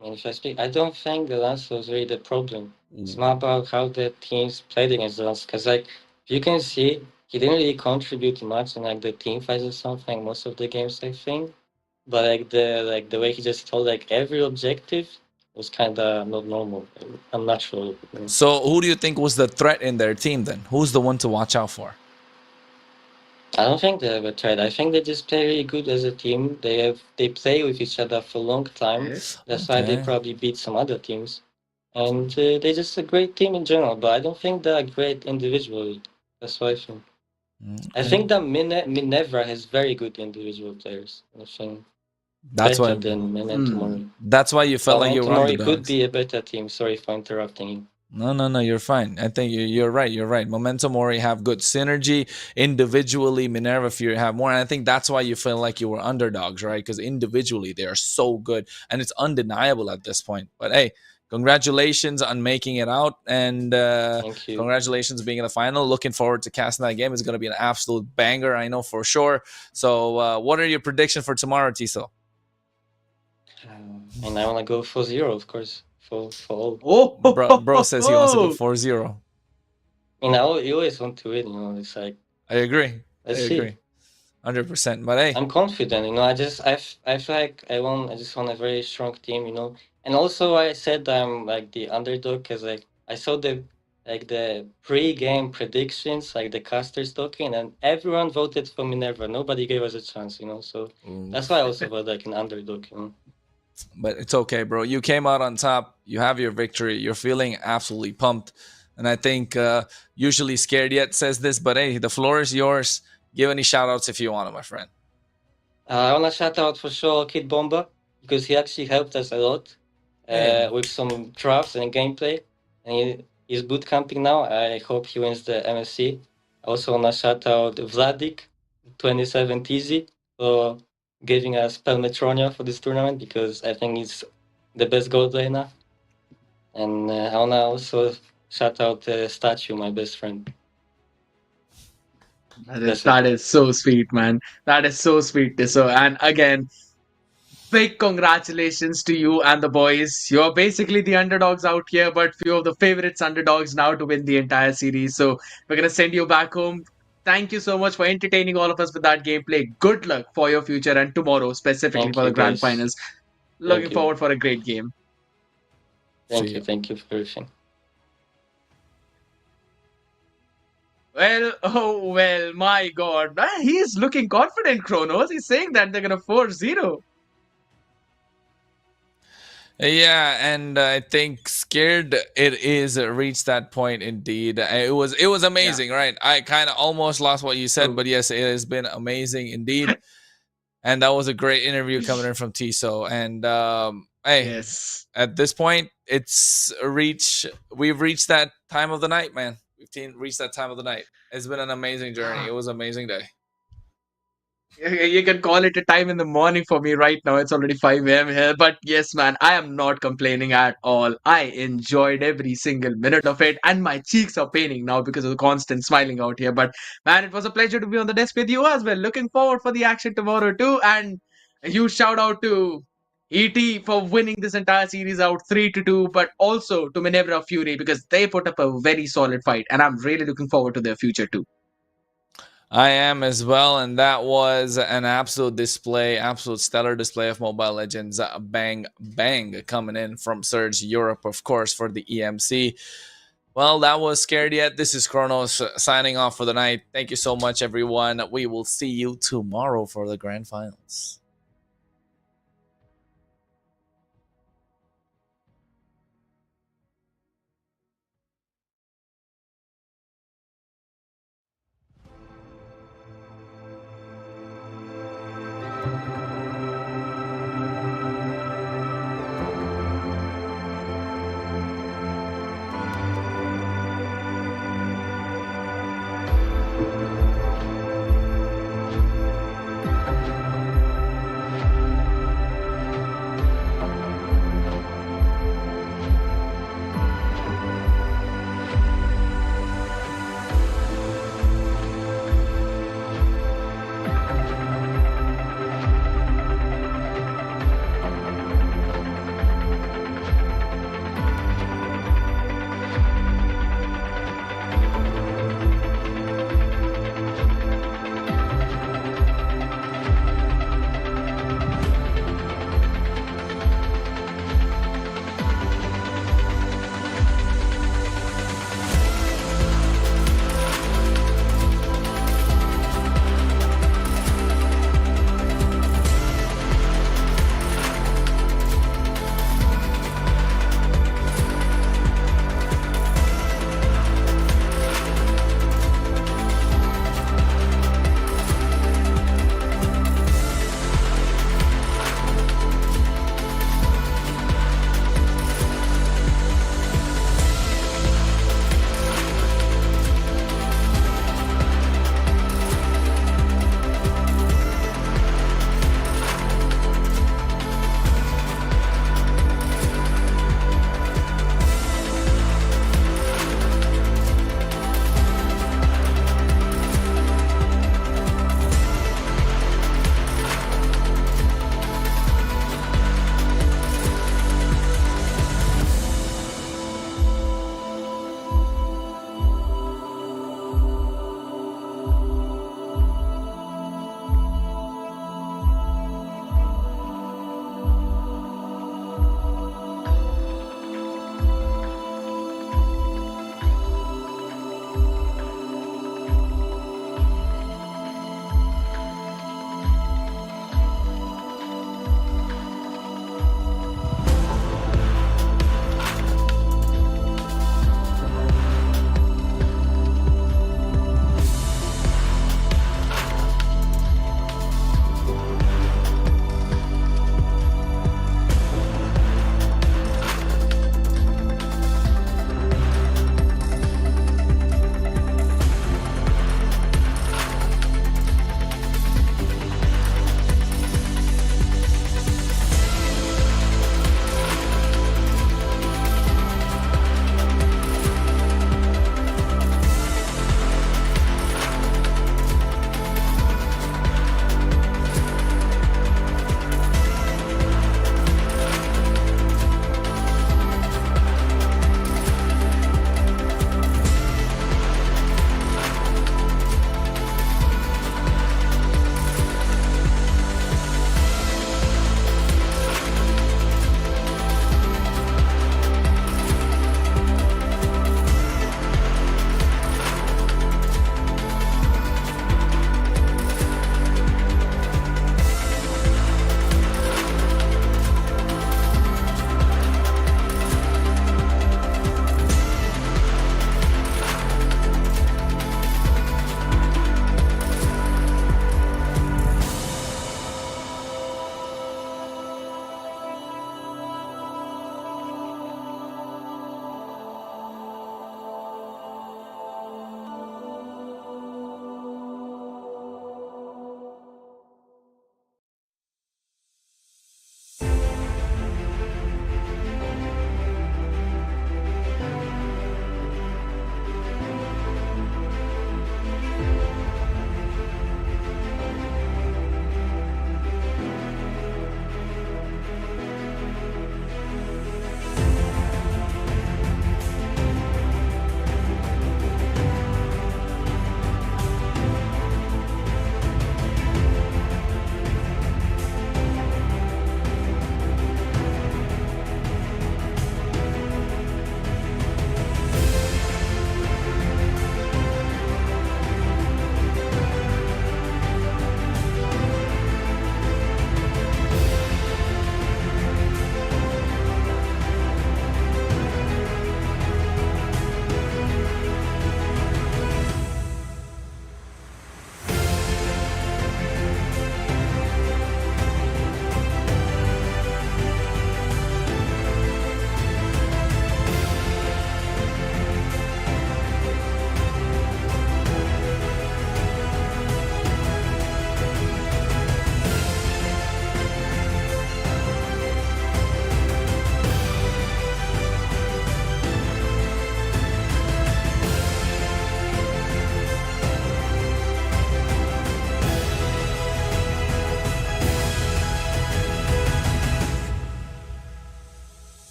Speaker 13: I mean, if I speak, I don't think the Lancelot is really the problem. It's more about how the teams played against the Lancelot. Because, like, you can see, he didn't really contribute much in like the team fights or something. Most of the games, I think. But the way he just told like every objective was kind of not normal, unnatural.
Speaker 9: So, who do you think was the threat in their team then? Who's the one to watch out for?
Speaker 13: I don't think they have a threat. I think they just play really good as a team. They play with each other for a long time. That's why they probably beat some other teams. And they're just a great team in general. But I don't think they're great individually. That's what I think. I think that Minerva has very good individual players. I think
Speaker 9: That's
Speaker 13: better
Speaker 9: why.
Speaker 13: than Memento Mori.
Speaker 9: That's why you felt like you were
Speaker 13: Mori could
Speaker 9: underdogs.
Speaker 13: be a better team. Sorry for interrupting you.
Speaker 9: No, you're fine. I think you're right. You're right. Momentum Mori have good synergy. Individually, Minerva Fury have more. And I think that's why you feel like you were underdogs, right? Because individually, they are so good. And it's undeniable at this point. But hey, congratulations on making it out. And
Speaker 13: Thank you.
Speaker 9: congratulations being in the final. Looking forward to casting that game. It's going to be an absolute banger, I know for sure. So what are your predictions for tomorrow, Tiso?
Speaker 13: And I want to go for 0, of course. For all.
Speaker 9: Bro says he wants to go 4-0.
Speaker 13: You know, you always want to win, you know. It's like
Speaker 9: I agree.
Speaker 13: Let's
Speaker 9: I
Speaker 13: see.
Speaker 9: agree. 100%. But hey,
Speaker 13: I'm confident, you know. I feel like I just want a very strong team, you know. And also I said I'm like the underdog because like I saw the pre-game predictions, like the casters talking, and everyone voted for Minerva. Nobody gave us a chance, you know. So that's why I also felt like an underdog, you know.
Speaker 9: But it's okay, bro. You came out on top. You have your victory. You're feeling absolutely pumped. And I think usually Scared Yet says this, but hey, the floor is yours. Give any shout outs if you want to, my friend.
Speaker 13: I want to shout out for sure Kid Bomba because he actually helped us a lot with some drafts and gameplay. And he's boot camping now. I hope he wins the MSC. I also want to shout out Vladik, 27 TZ, for giving us Pelmetronia for this tournament because I think he's the best gold laner. And I want to also shout out Statue, my best friend.
Speaker 11: That is so sweet, man. That is so sweet, Tiso. And again, big congratulations to you and the boys. You're basically the underdogs out here, but few of the favorites underdogs now to win the entire series. So we're gonna send you back home. Thank you so much for entertaining all of us with that gameplay. Good luck for your future and tomorrow, specifically
Speaker 13: Thank
Speaker 11: for the
Speaker 13: you,
Speaker 11: grand
Speaker 13: guys.
Speaker 11: finals.
Speaker 13: Thank
Speaker 11: Looking
Speaker 13: you.
Speaker 11: forward for a great game.
Speaker 13: Thank you for everything.
Speaker 11: Well, my God. Man, he's looking confident, Kronos. He's saying that they're going to 4-0.
Speaker 9: Yeah, and I think Scared it is reached that point indeed. It was amazing, right? I kind of almost lost what you said, but yes, it has been amazing indeed. And that was a great interview coming in from Tiso. And hey,
Speaker 11: yes,
Speaker 9: at this point, we've reached that time of the night, man. We've reached that time of the night. It's been an amazing journey. It was an amazing day.
Speaker 11: You can call it a time in the morning for me right now. It's already 5 a.m. here. But yes, man, I am not complaining at all. I enjoyed every single minute of it. And my cheeks are paining now because of the constant smiling out here. But man, it was a pleasure to be on the desk with you as well. Looking forward for the action tomorrow too. And a huge shout out to ET for winning this entire series out 3-2, but also to Minerva Fury because they put up a very solid fight, and I'm really looking forward to their future too.
Speaker 9: I am as well, and that was an absolute display, absolute stellar display of Mobile Legends. Bang Bang coming in from Surge Europe, of course, for the EMC. Well, that was Scared Yet. This is Kronos signing off for the night. Thank you so much, everyone. We will see you tomorrow for the grand finals.